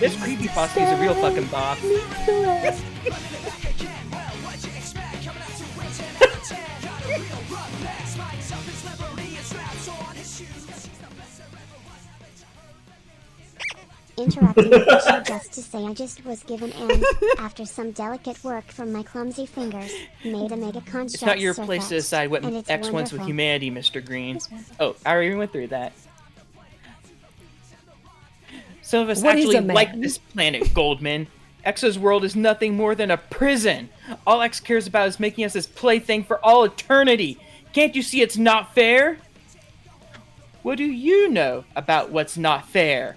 This creepypasta is a real fucking bop. Interrupting official just to say I just was given and, after some delicate work from my clumsy fingers, made a mega construct It's not your place to surface, decide what and it's X wants with wonderful. humanity, Mr. Green. Oh, I already went through that. Some of us What is actually a man? like this planet, Goldman. X's world is nothing more than a prison. All X cares about is making us his plaything for all eternity. Can't you see it's not fair? What do you know about what's not fair?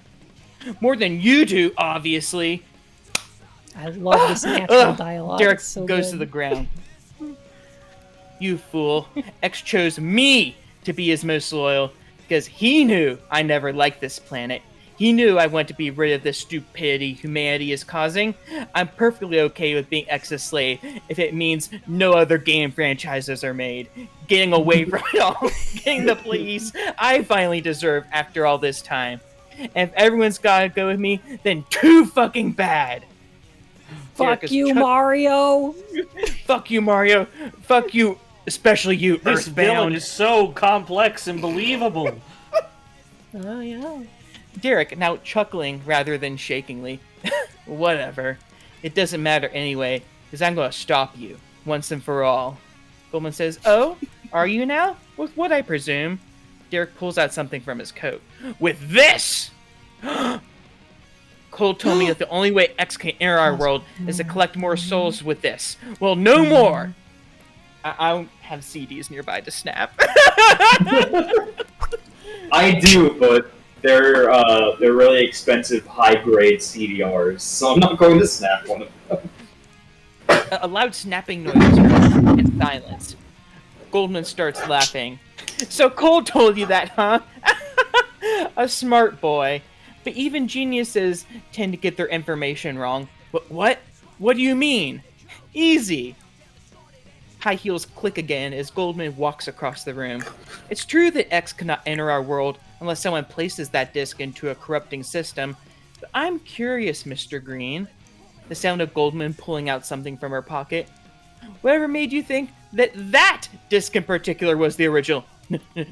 More than you do, obviously. I love this natural dialogue. Derek It's so goes good. to the ground. You fool. X chose me to be his most loyal because he knew I never liked this planet. He knew I want to be rid of the stupidity humanity is causing. I'm perfectly okay with being X's slave if it means no other game franchises are made. Getting away from it all, getting the police I finally deserve after all this time. And if everyone's gotta go with me, then too fucking bad. Derek Fuck is you, chuck- Mario! Fuck you, Mario. Fuck you, especially you, This villain Earthbound. is so complex and believable. Oh, yeah. Derek, now chuckling rather than shakingly. Whatever. It doesn't matter anyway, because I'm going to stop you, once and for all. Goldman says, oh, are you now? With what, I presume? Derek pulls out something from his coat. With this! Cole told me that the only way X can enter our world is to collect more souls with this. Well, no more! I don't have CDs nearby to snap. I do, but they're really expensive, high-grade CDRs, so I'm not going to snap one of them. A loud snapping noise is heard and silence. Goldman starts laughing. So Cole told you that, huh? A smart boy. But even geniuses tend to get their information wrong. What? What do you mean? Easy. High heels click again as Goldman walks across the room. It's true that X cannot enter our world unless someone places that disc into a corrupting system. But I'm curious, Mr. Green. The sound of Goldman pulling out something from her pocket. Whatever made you think that disc in particular was the original?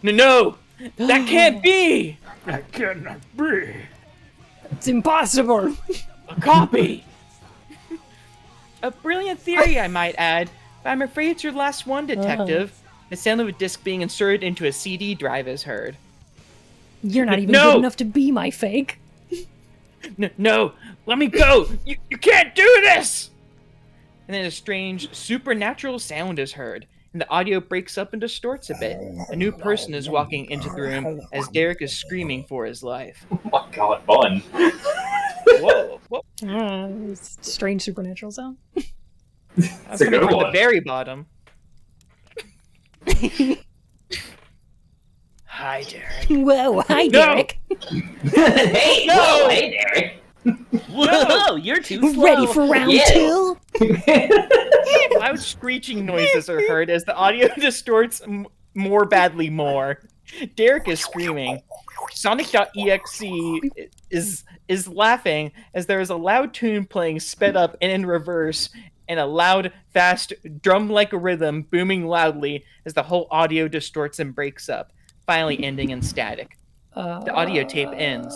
No! That can't be! That cannot be. It's impossible! A copy! A brilliant theory, I might add, but I'm afraid it's your last one, Detective. The sound of a disc being inserted into a CD drive is heard. You're not even No! good enough to be my fake. No! Let me go! You can't do this! And then a strange, supernatural sound is heard, and the audio breaks up and distorts a bit. A new person is walking into the room as Derek is screaming for his life. Oh my god, Bun. Whoa! It's strange supernatural sound. I'm a coming good from the one. very bottom. Hi, Derek. Whoa, hi, No! Derek. Hey, No! Hey, Derek. Whoa, you're too slow. Ready for round Yeah. 2? Loud screeching noises are heard as the audio distorts more badly more. Derek is screaming. Sonic.exe is laughing as there is a loud tune playing sped up and in reverse, and a loud, fast, drum-like rhythm booming loudly as the whole audio distorts and breaks up, finally ending in static. The audio tape ends.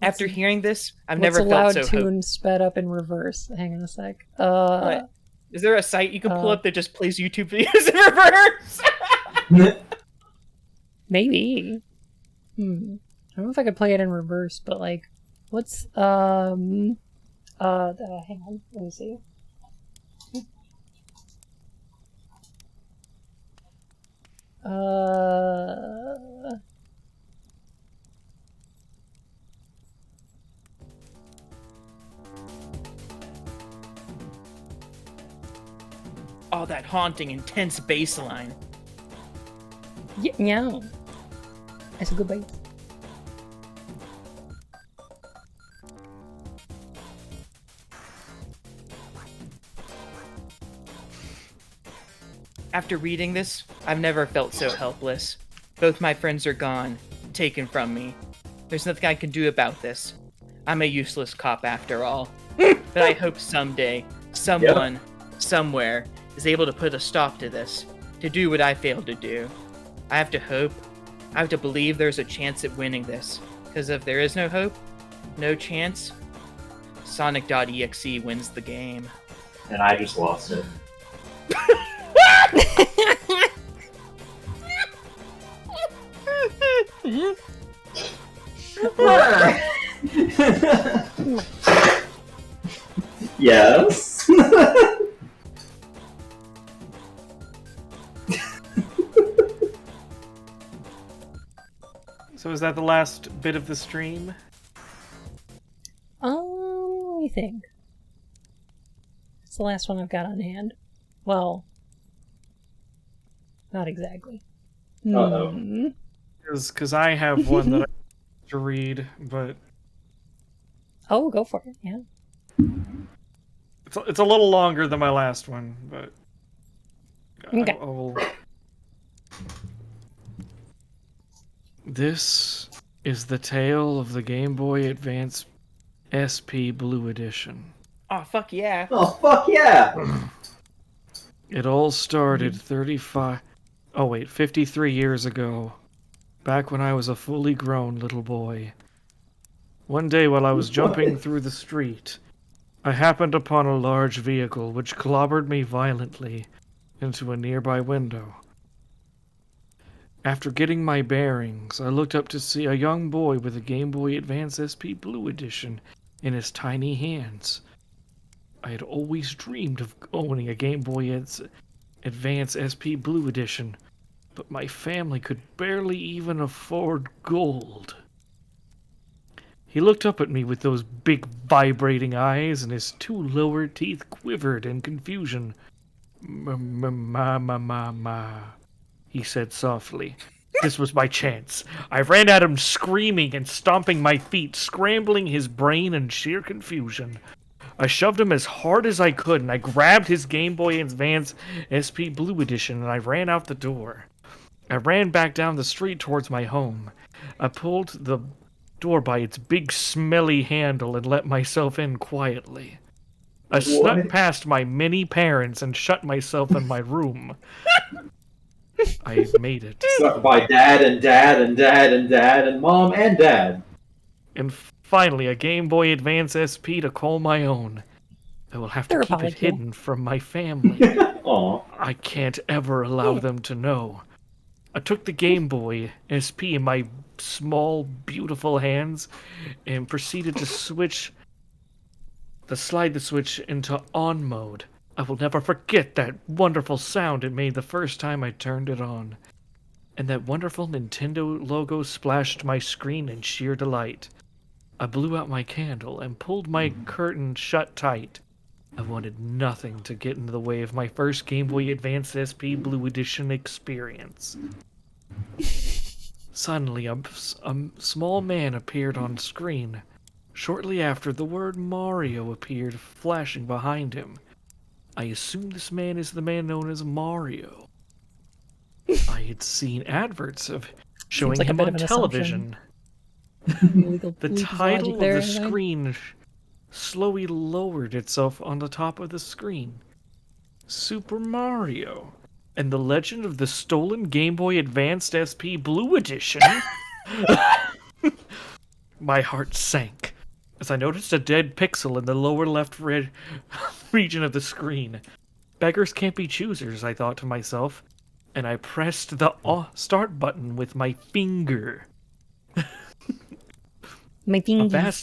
After hearing this, I've never What's a felt loud so hopeful. tune sped up in reverse? Hang on a sec. What? Is there a site you can pull up that just plays YouTube videos in reverse? Maybe. I don't know if I could play it in reverse, but like, what's hang on, let me see. Oh, that haunting, intense bass line. Yeah. That's a good bait. After reading this, I've never felt so helpless. Both my friends are gone, taken from me. There's nothing I can do about this. I'm a useless cop after all. But I hope someday, someone, somewhere, is able to put a stop to this, to do what I failed to do. I have to hope. I have to believe there's a chance at winning this. Because if there is no hope, no chance, Sonic.exe wins the game. And I just lost it. Yes. So is that the last bit of the stream? Let me think. It's the last one I've got on hand. Well, not exactly. Uh-oh. Because I have one that I have to read, but Oh, go for it. Yeah. it's a little longer than my last one, but Okay. I will... This is the tale of the Game Boy Advance SP Blue Edition. Oh, fuck yeah. Oh, fuck yeah! It all started 53 years ago, back when I was a fully grown little boy. One day while I was jumping through the street, I happened upon a large vehicle which clobbered me violently into a nearby window. After getting my bearings, I looked up to see a young boy with a Game Boy Advance SP Blue Edition in his tiny hands. I had always dreamed of owning a Game Boy Advance SP Blue Edition, but my family could barely even afford gold. He looked up at me with those big vibrating eyes, and his two lower teeth quivered in confusion. Ma, he said softly. This was my chance. I ran at him screaming and stomping my feet, scrambling his brain in sheer confusion. I shoved him as hard as I could, and I grabbed his Game Boy Advance SP Blue Edition, and I ran out the door. I ran back down the street towards my home. I pulled the door by its big smelly handle and let myself in quietly. I snuck past my many parents and shut myself in my room. I made it. Snuck by dad and dad and dad and dad and mom and dad. And finally, a Game Boy Advance SP to call my own. I will have to keep it hidden from my family. Aw. I can't ever allow them to know. I took the Game Boy SP in my small, beautiful hands and proceeded to slide the switch into on mode. I will never forget that wonderful sound it made the first time I turned it on. And that wonderful Nintendo logo splashed my screen in sheer delight. I blew out my candle and pulled my curtain shut tight. I wanted nothing to get in the way of my first Game Boy Advance SP Blue Edition experience. Suddenly, a small man appeared on screen. Shortly after, the word Mario appeared flashing behind him. I assume this man is the man known as Mario. I had seen adverts of showing him on television. The title of the screen slowly lowered itself on the top of the screen. Super Mario. And the Legend of the Stolen Game Boy Advanced SP Blue Edition. My heart sank as I noticed a dead pixel in the lower left region of the screen. Beggars can't be choosers, I thought to myself, and I pressed the start button with my finger. My finger.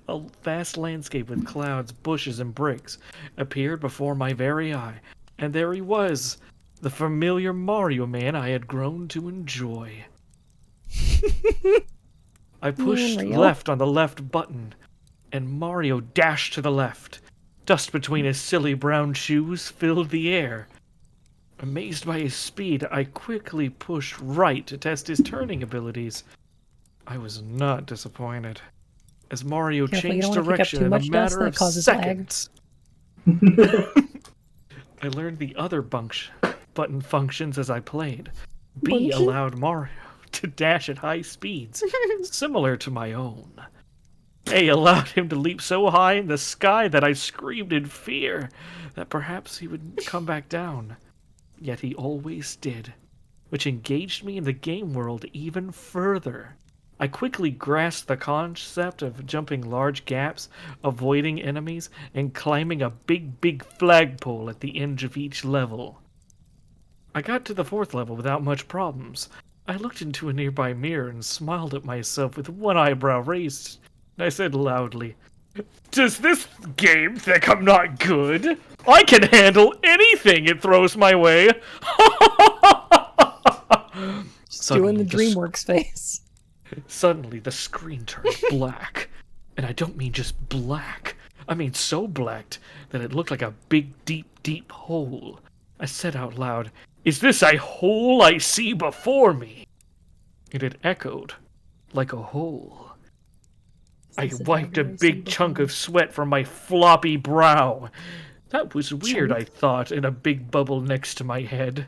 A vast landscape with clouds, bushes, and bricks appeared before my very eye, and there he was, the familiar Mario Man I had grown to enjoy. I pushed left on the left button, and Mario dashed to the left. Dust between his silly brown shoes filled the air. Amazed by his speed, I quickly pushed right to test his turning abilities. I was not disappointed, as Mario changed direction in a matter of seconds. I learned the other button functions as I played. B allowed Mario to dash at high speeds, similar to my own. A allowed him to leap so high in the sky that I screamed in fear that perhaps he would come back down. Yet he always did, which engaged me in the game world even further. I quickly grasped the concept of jumping large gaps, avoiding enemies, and climbing a big flagpole at the end of each level. I got to the 4th level without much problems. I looked into a nearby mirror and smiled at myself with one eyebrow raised. I said loudly, "Does this game think I'm not good? I can handle anything it throws my way." Doing the DreamWorks face. Suddenly, the screen turned black. And I don't mean just black. I mean so black that it looked like a big, deep hole. I said out loud, "Is this a hole I see before me?" And it echoed like a hole. I wiped a big chunk of sweat from my floppy brow. That was weird, I thought, in a big bubble next to my head.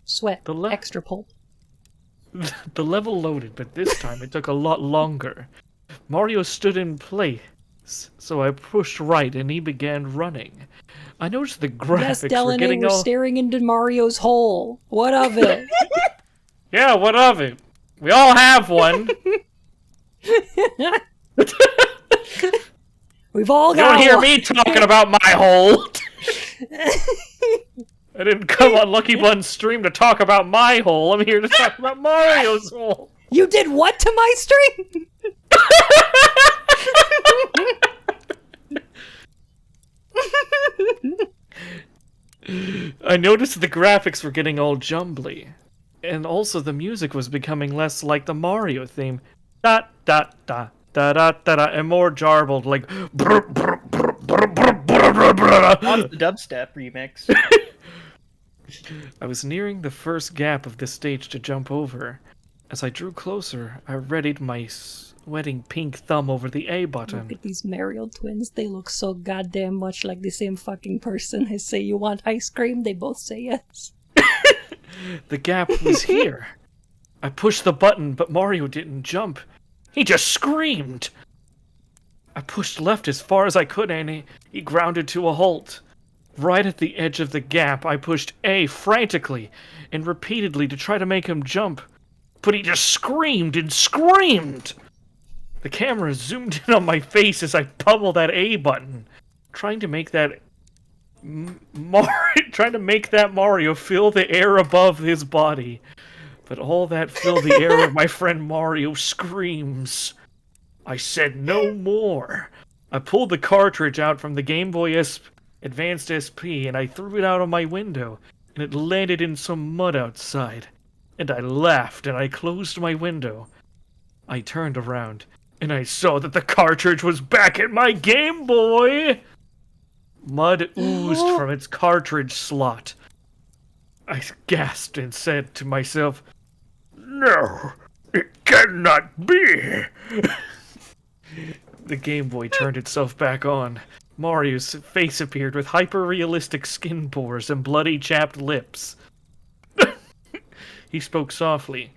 Sweat. Extra pulp. The level loaded, but this time it took a lot longer. Mario stood in place, so I pushed right and he began running. I noticed the graphics were getting we're staring into Mario's hole. What of it? Yeah, what of it? We all have one. We've all You got don't hear one. me talking about my hole. I didn't come on Lucky Bun's stream to talk about my hole. I'm here to talk about Mario's hole. You did what to my stream? I noticed the graphics were getting all jumbly. And also the music was becoming less like the Mario theme. Da da da da da da da, and more jarbled, like On the dubstep remix. I was nearing the first gap of this stage to jump over. As I drew closer, I readied my sweating pink thumb over the A button. Look at these Mario twins. They look so goddamn much like the same fucking person. I say, "You want ice cream?" They both say yes. The gap was here. I pushed the button, but Mario didn't jump. He just screamed. I pushed left as far as I could, and he grounded to a halt. Right at the edge of the gap, I pushed A frantically and repeatedly to try to make him jump. But he just screamed and screamed. The camera zoomed in on my face as I pummeled that A button, trying to make that Mario fill the air above his body. But all that filled the air of my friend Mario's screams. I said no more. I pulled the cartridge out from the Game Boy Advanced SP and I threw it out of my window, and it landed in some mud outside. And I laughed and I closed my window. I turned around and I saw that the cartridge was back at my Game Boy! Mud oozed from its cartridge slot. I gasped and said to myself, "No, it cannot be!" The Game Boy turned itself back on. Mario's face appeared with hyper-realistic skin pores and bloody chapped lips. He spoke softly.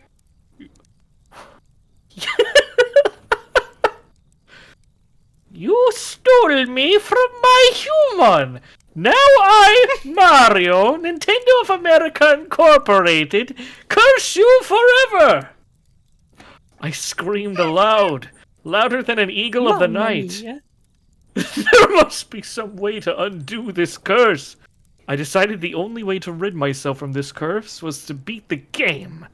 "You stole me from my human! Now I, Mario, Nintendo of America Incorporated, curse you forever!" I screamed aloud, louder than an eagle of the night. There must be some way to undo this curse. I decided the only way to rid myself from this curse was to beat the game.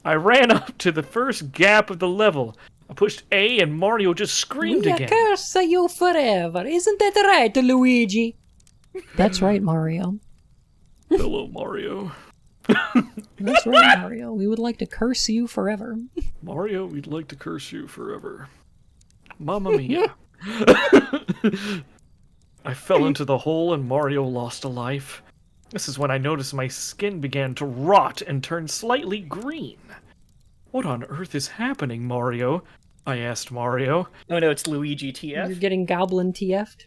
I ran up to the first gap of the level. I pushed A and Mario just screamed again. Curse you forever. Isn't that right, Luigi? That's right, Mario. Hello, Mario. That's right, Mario. We would like to curse you forever. Mario, we'd like to curse you forever. Mamma mia. I fell into the hole and Mario lost a life. This is when I noticed my skin began to rot and turn slightly green. "What on earth is happening, Mario?" I asked Mario. Oh no, it's Luigi TF. You're getting goblin TF'd.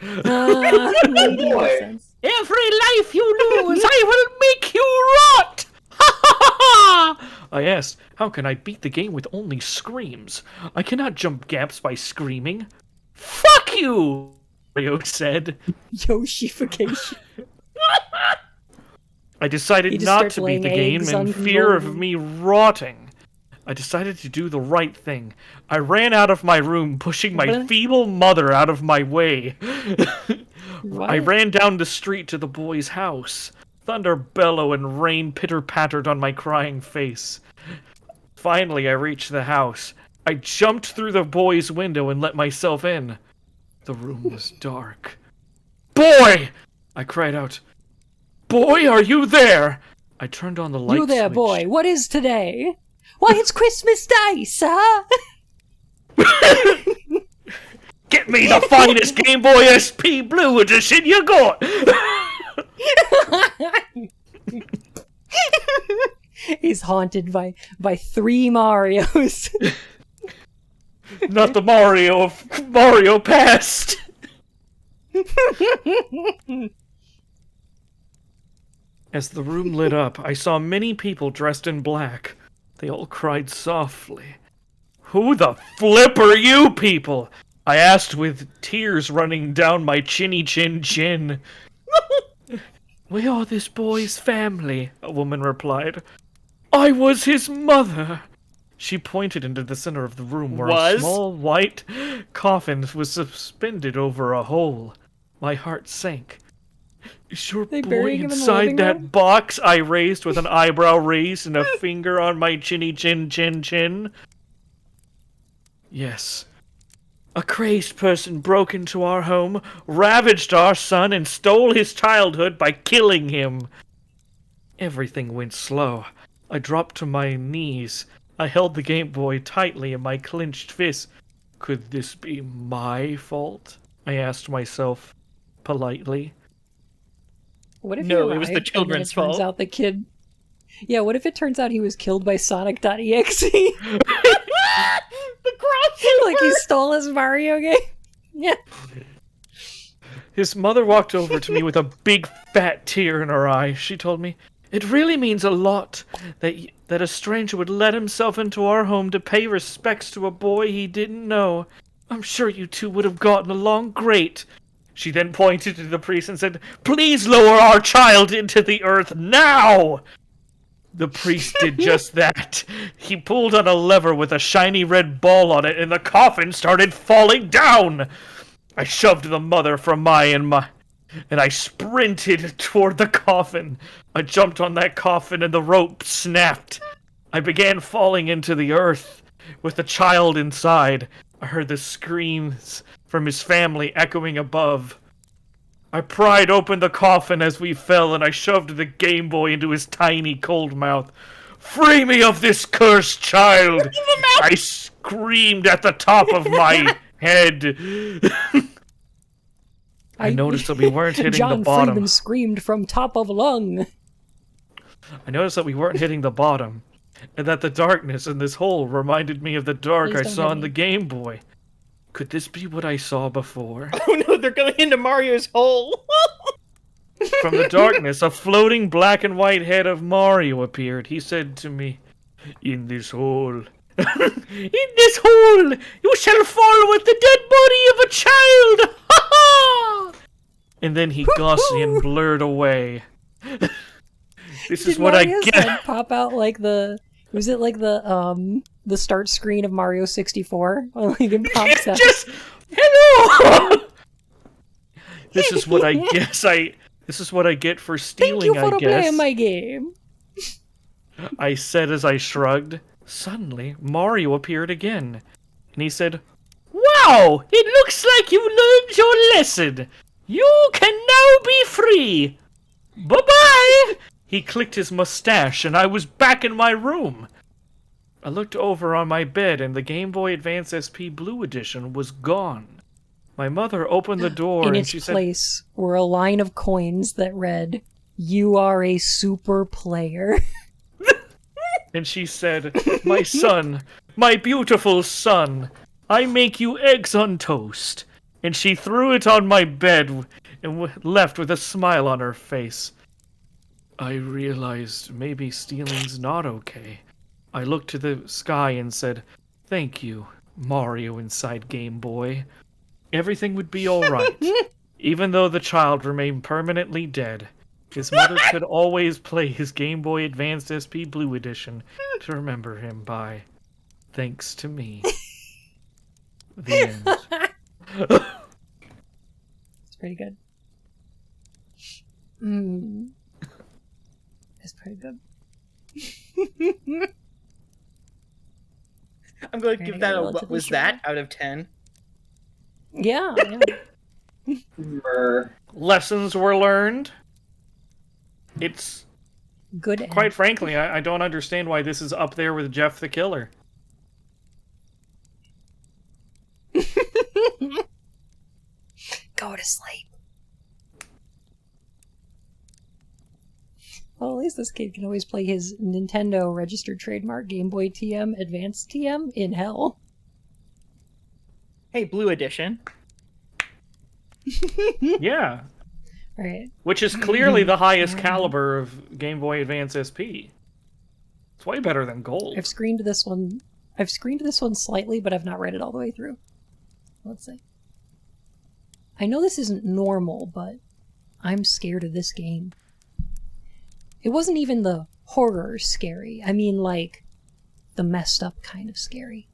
Lady boy. innocence. Every life you lose, I will make you rot! Ha ha ha ha! I asked, how can I beat the game with only screams? I cannot jump gaps by screaming. Fuck you! Mario said. Yoshification. I He decided just not starts to beat laying the game eggs in fear of uncontrollably. me rotting. I decided to do the right thing. I ran out of my room, pushing my What? feeble mother out of my way. What? I ran down the street to the boy's house. Thunder bellow and rain pitter-pattered on my crying face. Finally, I reached the house. I jumped through the boy's window and let myself in. The room was dark. Boy! I cried out. Boy, are you there? I turned on the light You there, switch. boy. What is today? Why, it's Christmas Day, sir! Get me the finest Game Boy SP Blue Edition you got! He's haunted by 3 Marios. Not the Mario of Mario Past! As the room lit up, I saw many people dressed in black. They all cried softly. Who the flip are you people? I asked with tears running down my chinny chin. We are this boy's family, a woman replied. I was his mother. She pointed into the center of the room where a small white coffin was suspended over a hole. My heart sank. Is your They boy burying him in the inside living that room? box? I raised with an eyebrow raised and a finger on my chinny chin. Yes. A crazed person broke into our home, ravaged our son, and stole his childhood by killing him. Everything went slow. I dropped to my knees. I held the Game Boy tightly in my clenched fist. Could this be my fault? I asked myself politely. What if No, you're it was the right, and then children's it turns fault. out the kid... Yeah, what if it turns out he was killed by Sonic.exe? The crossover! Like he stole his Mario game? Yeah. His mother walked over to me with a big fat tear in her eye. She told me, it really means a lot that a stranger would let himself into our home to pay respects to a boy he didn't know. I'm sure you two would have gotten along great. She then pointed to the priest and said, please lower our child into the earth now! The priest did just that. He pulled on a lever with a shiny red ball on it, and the coffin started falling down. I shoved the mother from and I sprinted toward the coffin. I jumped on that coffin, and the rope snapped. I began falling into the earth with the child inside. I heard the screams from his family echoing above. I pried open the coffin as we fell, and I shoved the Game Boy into his tiny, cold mouth. Free me of this cursed child! I screamed at the top of my head. I noticed that we weren't hitting John the bottom. Freeman screamed from top of lung. I noticed that we weren't hitting the bottom, and that the darkness in this hole reminded me of the dark Please I don't saw hit in me. the Game Boy. Could this be what I saw before? Oh no, they're going into Mario's hole! From the darkness, a floating black and white head of Mario appeared. He said to me, in this hole. In this hole, you shall fall with the dead body of a child! Ha ha! And then he Gaussian blurred away. This is Did what I Mario's get. head pop out like the... Was it like the start screen of Mario 64? Like it pops out. Just hello. This is what I guess This is what I get for stealing. Thank you for I guess. playing my game. I said as I shrugged. Suddenly, Mario appeared again, and he said, "Wow! It looks like you learned your lesson. You can now be free. Bye-bye." He clicked his mustache, and I was back in my room. I looked over on my bed, and the Game Boy Advance SP Blue Edition was gone. My mother opened the door, In and its she said, place were a line of coins that read, "You are a super player." and she said, "My son, my beautiful son, I make you eggs on toast. and she threw it on my bed and left with a smile on her face. I realized maybe stealing's not okay. I looked to the sky and said, "Thank you, Mario inside Game Boy." Everything would be alright. Even though the child remained permanently dead, his mother could always play his Game Boy Advanced SP Blue Edition to remember him by. Thanks to me. The end. It's pretty good. It's pretty good. I'm going to Trying to give that get a what relatively was short. that out of 10. Yeah. Lessons were learned. It's, Good. quite frankly, I don't understand why this is up there with Jeff the Killer. Go to sleep. Well, at least this kid can always play his Nintendo registered trademark Game Boy TM Advanced TM in hell. Hey, Blue Edition. Yeah. Right. Which is clearly the highest caliber of Game Boy Advance SP. It's way better than Gold. I've screened this one. I've screened this one slightly, but I've not read it all the way through. Let's see. I know this isn't normal, but I'm scared of this game. It wasn't even the horror scary. I mean, like, the messed up kind of scary.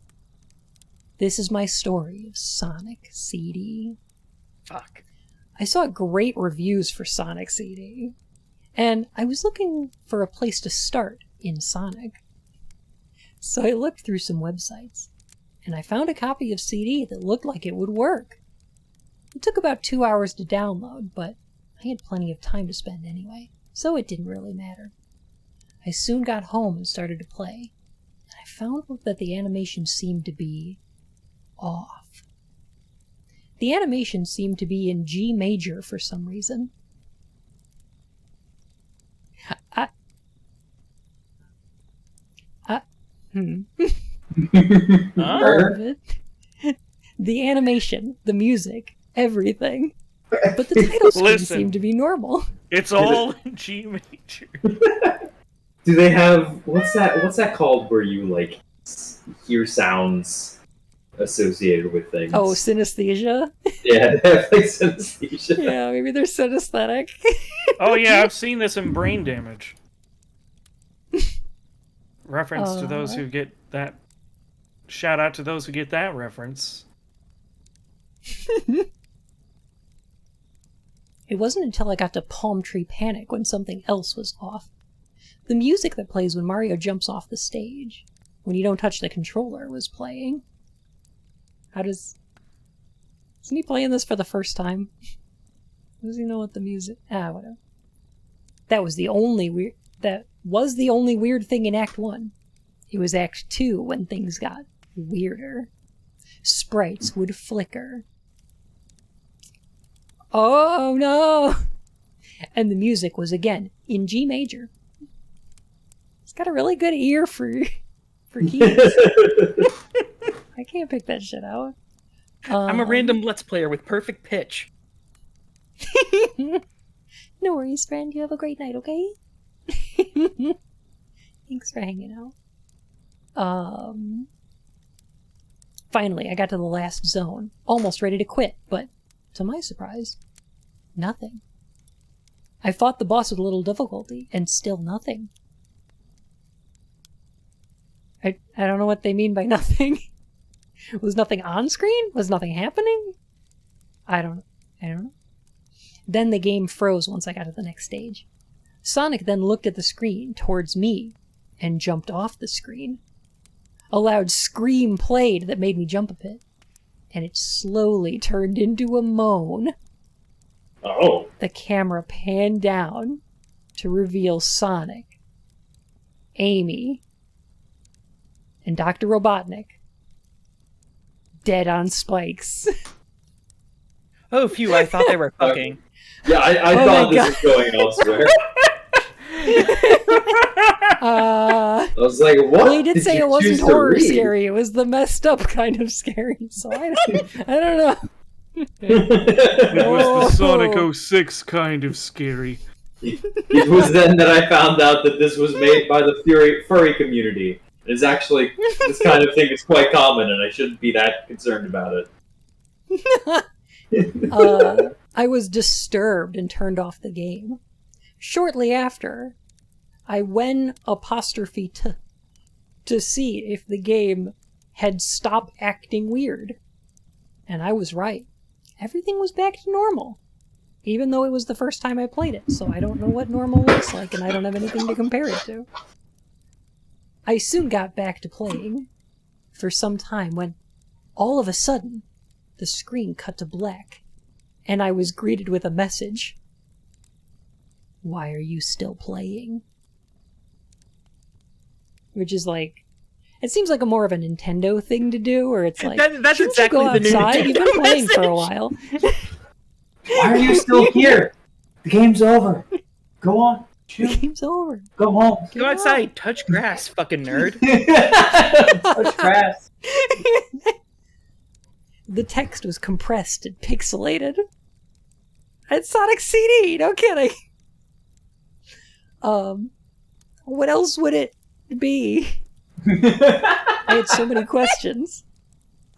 This is my story of Sonic CD. Fuck. I saw great reviews for Sonic CD, and I was looking for a place to start in Sonic. So I looked through some websites, and I found a copy of CD that looked like it would work. It took about 2 hours to download, but I had plenty of time to spend anyway, so it didn't really matter. I soon got home and started to play, and I found that the animation seemed to be off. The animation seemed to be in G major for some reason. The animation, the music, everything. But the title screen seemed to be normal. It's all in G major. Do they have what's that called where you like hear sounds associated with things? Oh, synesthesia? Yeah, they have like synesthesia. Yeah, maybe they're synesthetic. Oh yeah, I've seen this in Brain Damage. Reference to those who get that. Shout out to those who get that reference. It wasn't until I got to Palm Tree Panic when something else was off. The music that plays when Mario jumps off the stage, when you don't touch the controller, was playing. Isn't he playing this for the first time? Does he know what the music... whatever. That was the only weird thing in Act 1. It was Act 2 when things got weirder. Sprites would flicker. Oh no! And the music was again in G major. He's got a really good ear for keys. I can't pick that shit out. I'm a random Let's Player with perfect pitch. No worries, friend. You have a great night, okay? Thanks for hanging out. Finally, I got to the last zone. Almost ready to quit, but to my surprise, nothing. I fought the boss with a little difficulty, and still nothing. I don't know what they mean by nothing. Was nothing on screen? Was nothing happening? I don't know. Then the game froze once I got to the next stage. Sonic then looked at the screen towards me and jumped off the screen. A loud scream played that made me jump a bit, and it slowly turned into a moan. Oh. The camera panned down to reveal Sonic, Amy, and Dr. Robotnik dead on spikes. Oh, phew, I thought they were fucking. Yeah, I Oh thought my this was going elsewhere. I was like, what? Well, he did say you it wasn't choose to horror read? scary. It was the messed up kind of scary. So I don't know. It was the Sonic Oh. 06 kind of scary. It was then that I found out that this was made by the furry community. It's actually, this kind of thing is quite common, and I shouldn't be that concerned about it. I was disturbed and turned off the game. Shortly after, I went apostrophe to see if the game had stopped acting weird. And I was right. Everything was back to normal. Even though it was the first time I played it, so I don't know what normal looks like, and I don't have anything to compare it to. I soon got back to playing for some time when, all of a sudden, the screen cut to black, and I was greeted with a message. Why are you still playing? Which is like, it seems like a more of a Nintendo thing to do, or it's like, That's shouldn't exactly you go the new outside? You've been Nintendo playing for a message. while. Why are you still here? The game's over. Go on. The Shoot. game's over. Go home. Go outside, touch grass, fucking nerd. Touch grass. The text was compressed and pixelated. It's Sonic CD, no kidding. What else would it be? I had so many questions.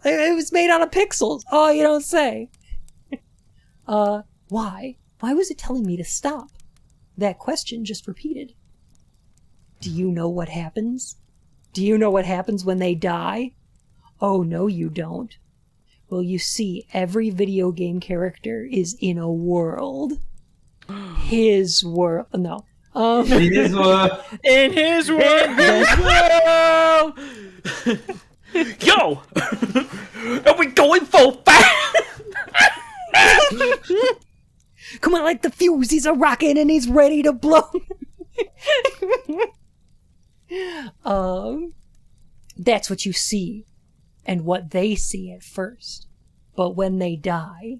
It was made out of pixels. Oh, you don't say. Why? Why was it telling me to stop? That question just repeated. Do you know what happens? Do you know what happens when they die? Oh, no, you don't. Well, you see, every video game character is in a world. His world. No. His world. In his world. Yo! Are we going full fast? Come on, like the fuse. He's a rocket and he's ready to blow. That's what you see and what they see at first. But when they die,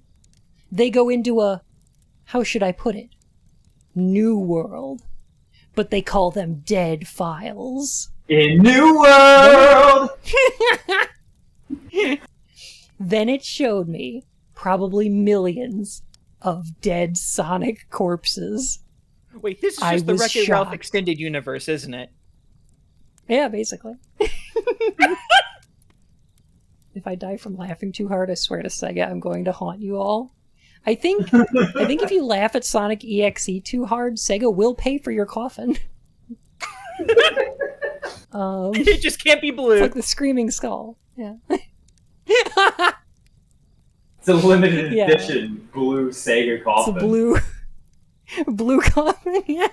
they go into a, how should I put it? New world. But they call them dead files. In New World! Then it showed me probably millions of dead Sonic corpses. Wait, this is I just the was Wreck-It Ralph shocked. extended universe, isn't it? Yeah, basically. If I die from laughing too hard, I swear to Sega, I'm going to haunt you all. I think if you laugh at Sonic EXE too hard, Sega will pay for your coffin. It just can't be blue. It's like the Screaming Skull. Yeah. It's a limited Yeah. edition blue Sega It's a coffin. blue coffin, yeah.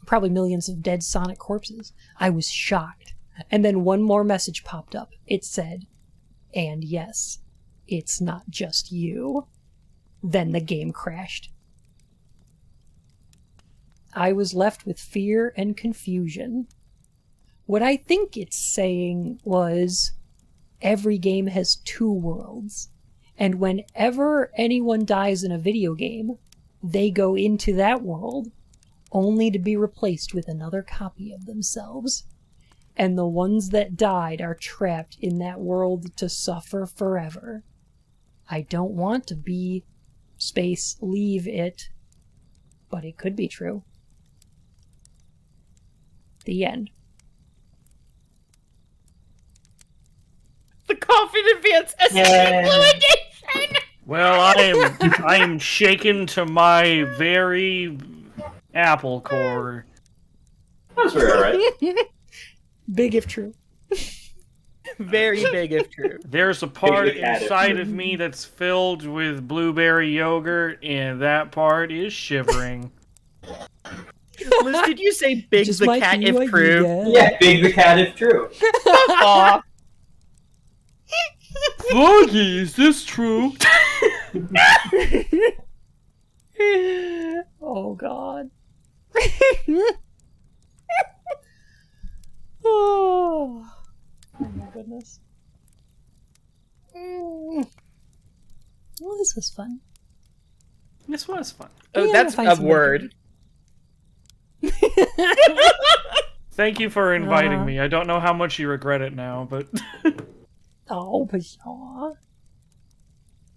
Probably millions of dead Sonic corpses. I was shocked. And then one more message popped up. It said, and yes, it's not just you. Then the game crashed. I was left with fear and confusion. What I think it's saying was, every game has two worlds. And whenever anyone dies in a video game, they go into that world only to be replaced with another copy of themselves. And the ones that died are trapped in that world to suffer forever. I don't want to be leave it, but it could be true. The end. The coffin advance Yay. fluidation. Well, I am shaken to my very apple core. That's very alright. Big if true. Very big if true. There's a part Big cat. inside of me that's filled with blueberry yogurt, and that part is shivering. Liz, did you say big Just the might cat be if what you true? get. Yeah, Big the Cat if true. Aw. Foggy, is this true? Oh god. Oh my goodness. Well, this was fun. This was fun. Oh, Yeah, that's find a some word. Thank you for inviting Uh-huh. me. I don't know how much you regret it now, but Oh, pshaw.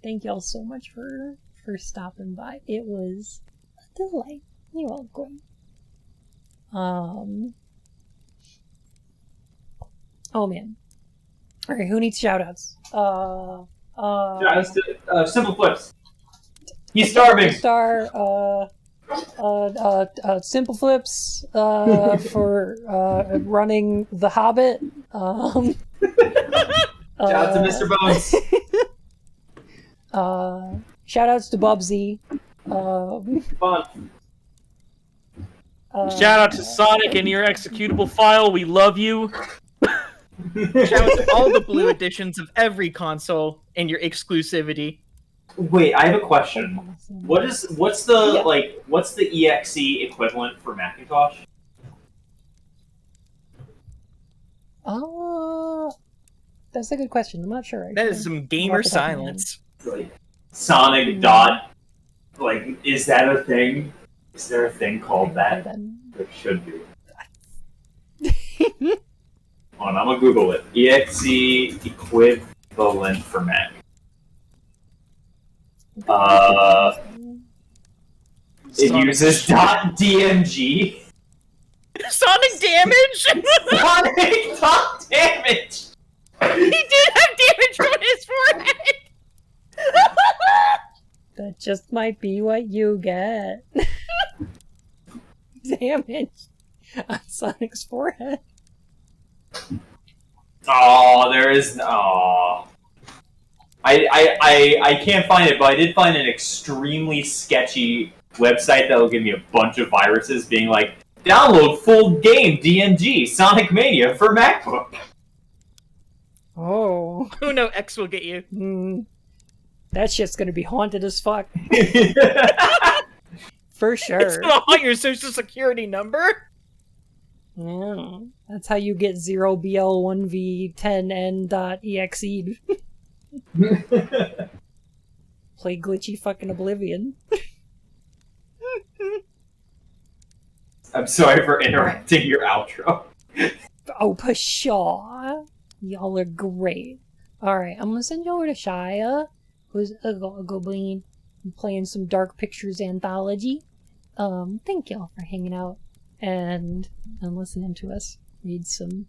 Thank y'all so much for stopping by. It was a delight. You're welcome. Oh man. Alright, who needs shoutouts? Simple Flips. He's starving. Star, Simple Flips, for, running The Hobbit. Shout out to Mr. Bones. Shoutouts to Bubsy. Fun. shout out to Sonic and your executable file. We love you. Shout out to all the blue editions of every console and your exclusivity. Wait, I have a question. What's the EXE equivalent for Macintosh? That's a good question. I'm not sure. That is some gamer Off the top of my head. silence. Like Sonic dot. Like, is that a thing? Is there a thing called that? There should be. Hold on, I'm gonna Google it. EXE equivalent for Mac. It uses .dmg. Sonic damage? Sonic .damage. He did have damage on his forehead. That just might be what you get. Damage on Sonic's forehead. Oh, there is. Oh. I can't find it, but I did find an extremely sketchy website that will give me a bunch of viruses being like, download full game DMG Sonic Mania for MacBook. Oh. Oh no, X will get you. That shit's gonna be haunted as fuck. For sure. It's gonna haunt your social security number. Yeah. That's how you get 0BL1V10N.exe. Play glitchy fucking Oblivion. I'm sorry for interrupting your outro. Oh, pshaw. Y'all are great. Alright, I'm gonna send you over to Shia, who's a goblin, playing some Dark Pictures anthology. Thank y'all for hanging out and listening to us read some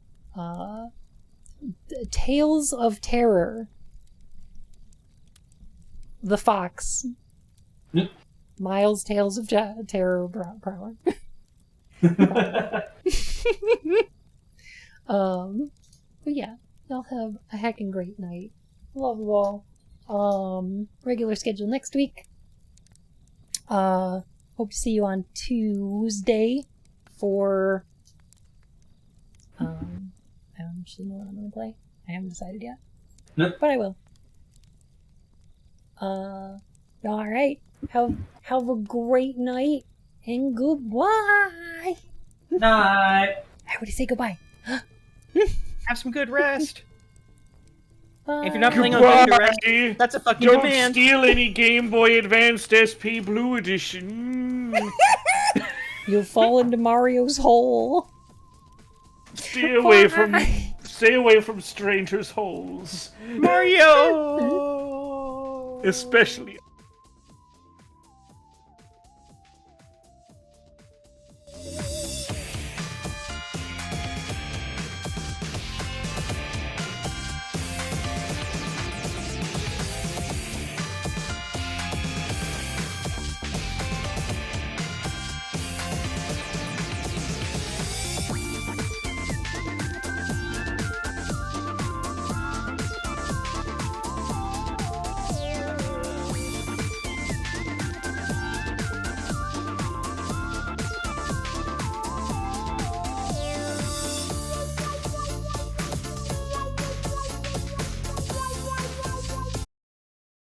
Tales of Terror. The Fox. Miles' Tales of Terror Prowler. But yeah, y'all have a heckin' great night. Love you all. Regular schedule next week. Hope to see you on Tuesday for I don't actually know what I'm gonna play. I haven't decided yet. Nope. But I will. Alright. Have a great night and goodbye. Night. Everybody say goodbye. Have some good rest. Bye. If you're not playing on Goodbye. Video Rest, that's a fucking Don't demand. steal any Game Boy Advanced SP Blue Edition. You'll fall into Mario's hole. Stay away from strangers' holes. Mario! Especially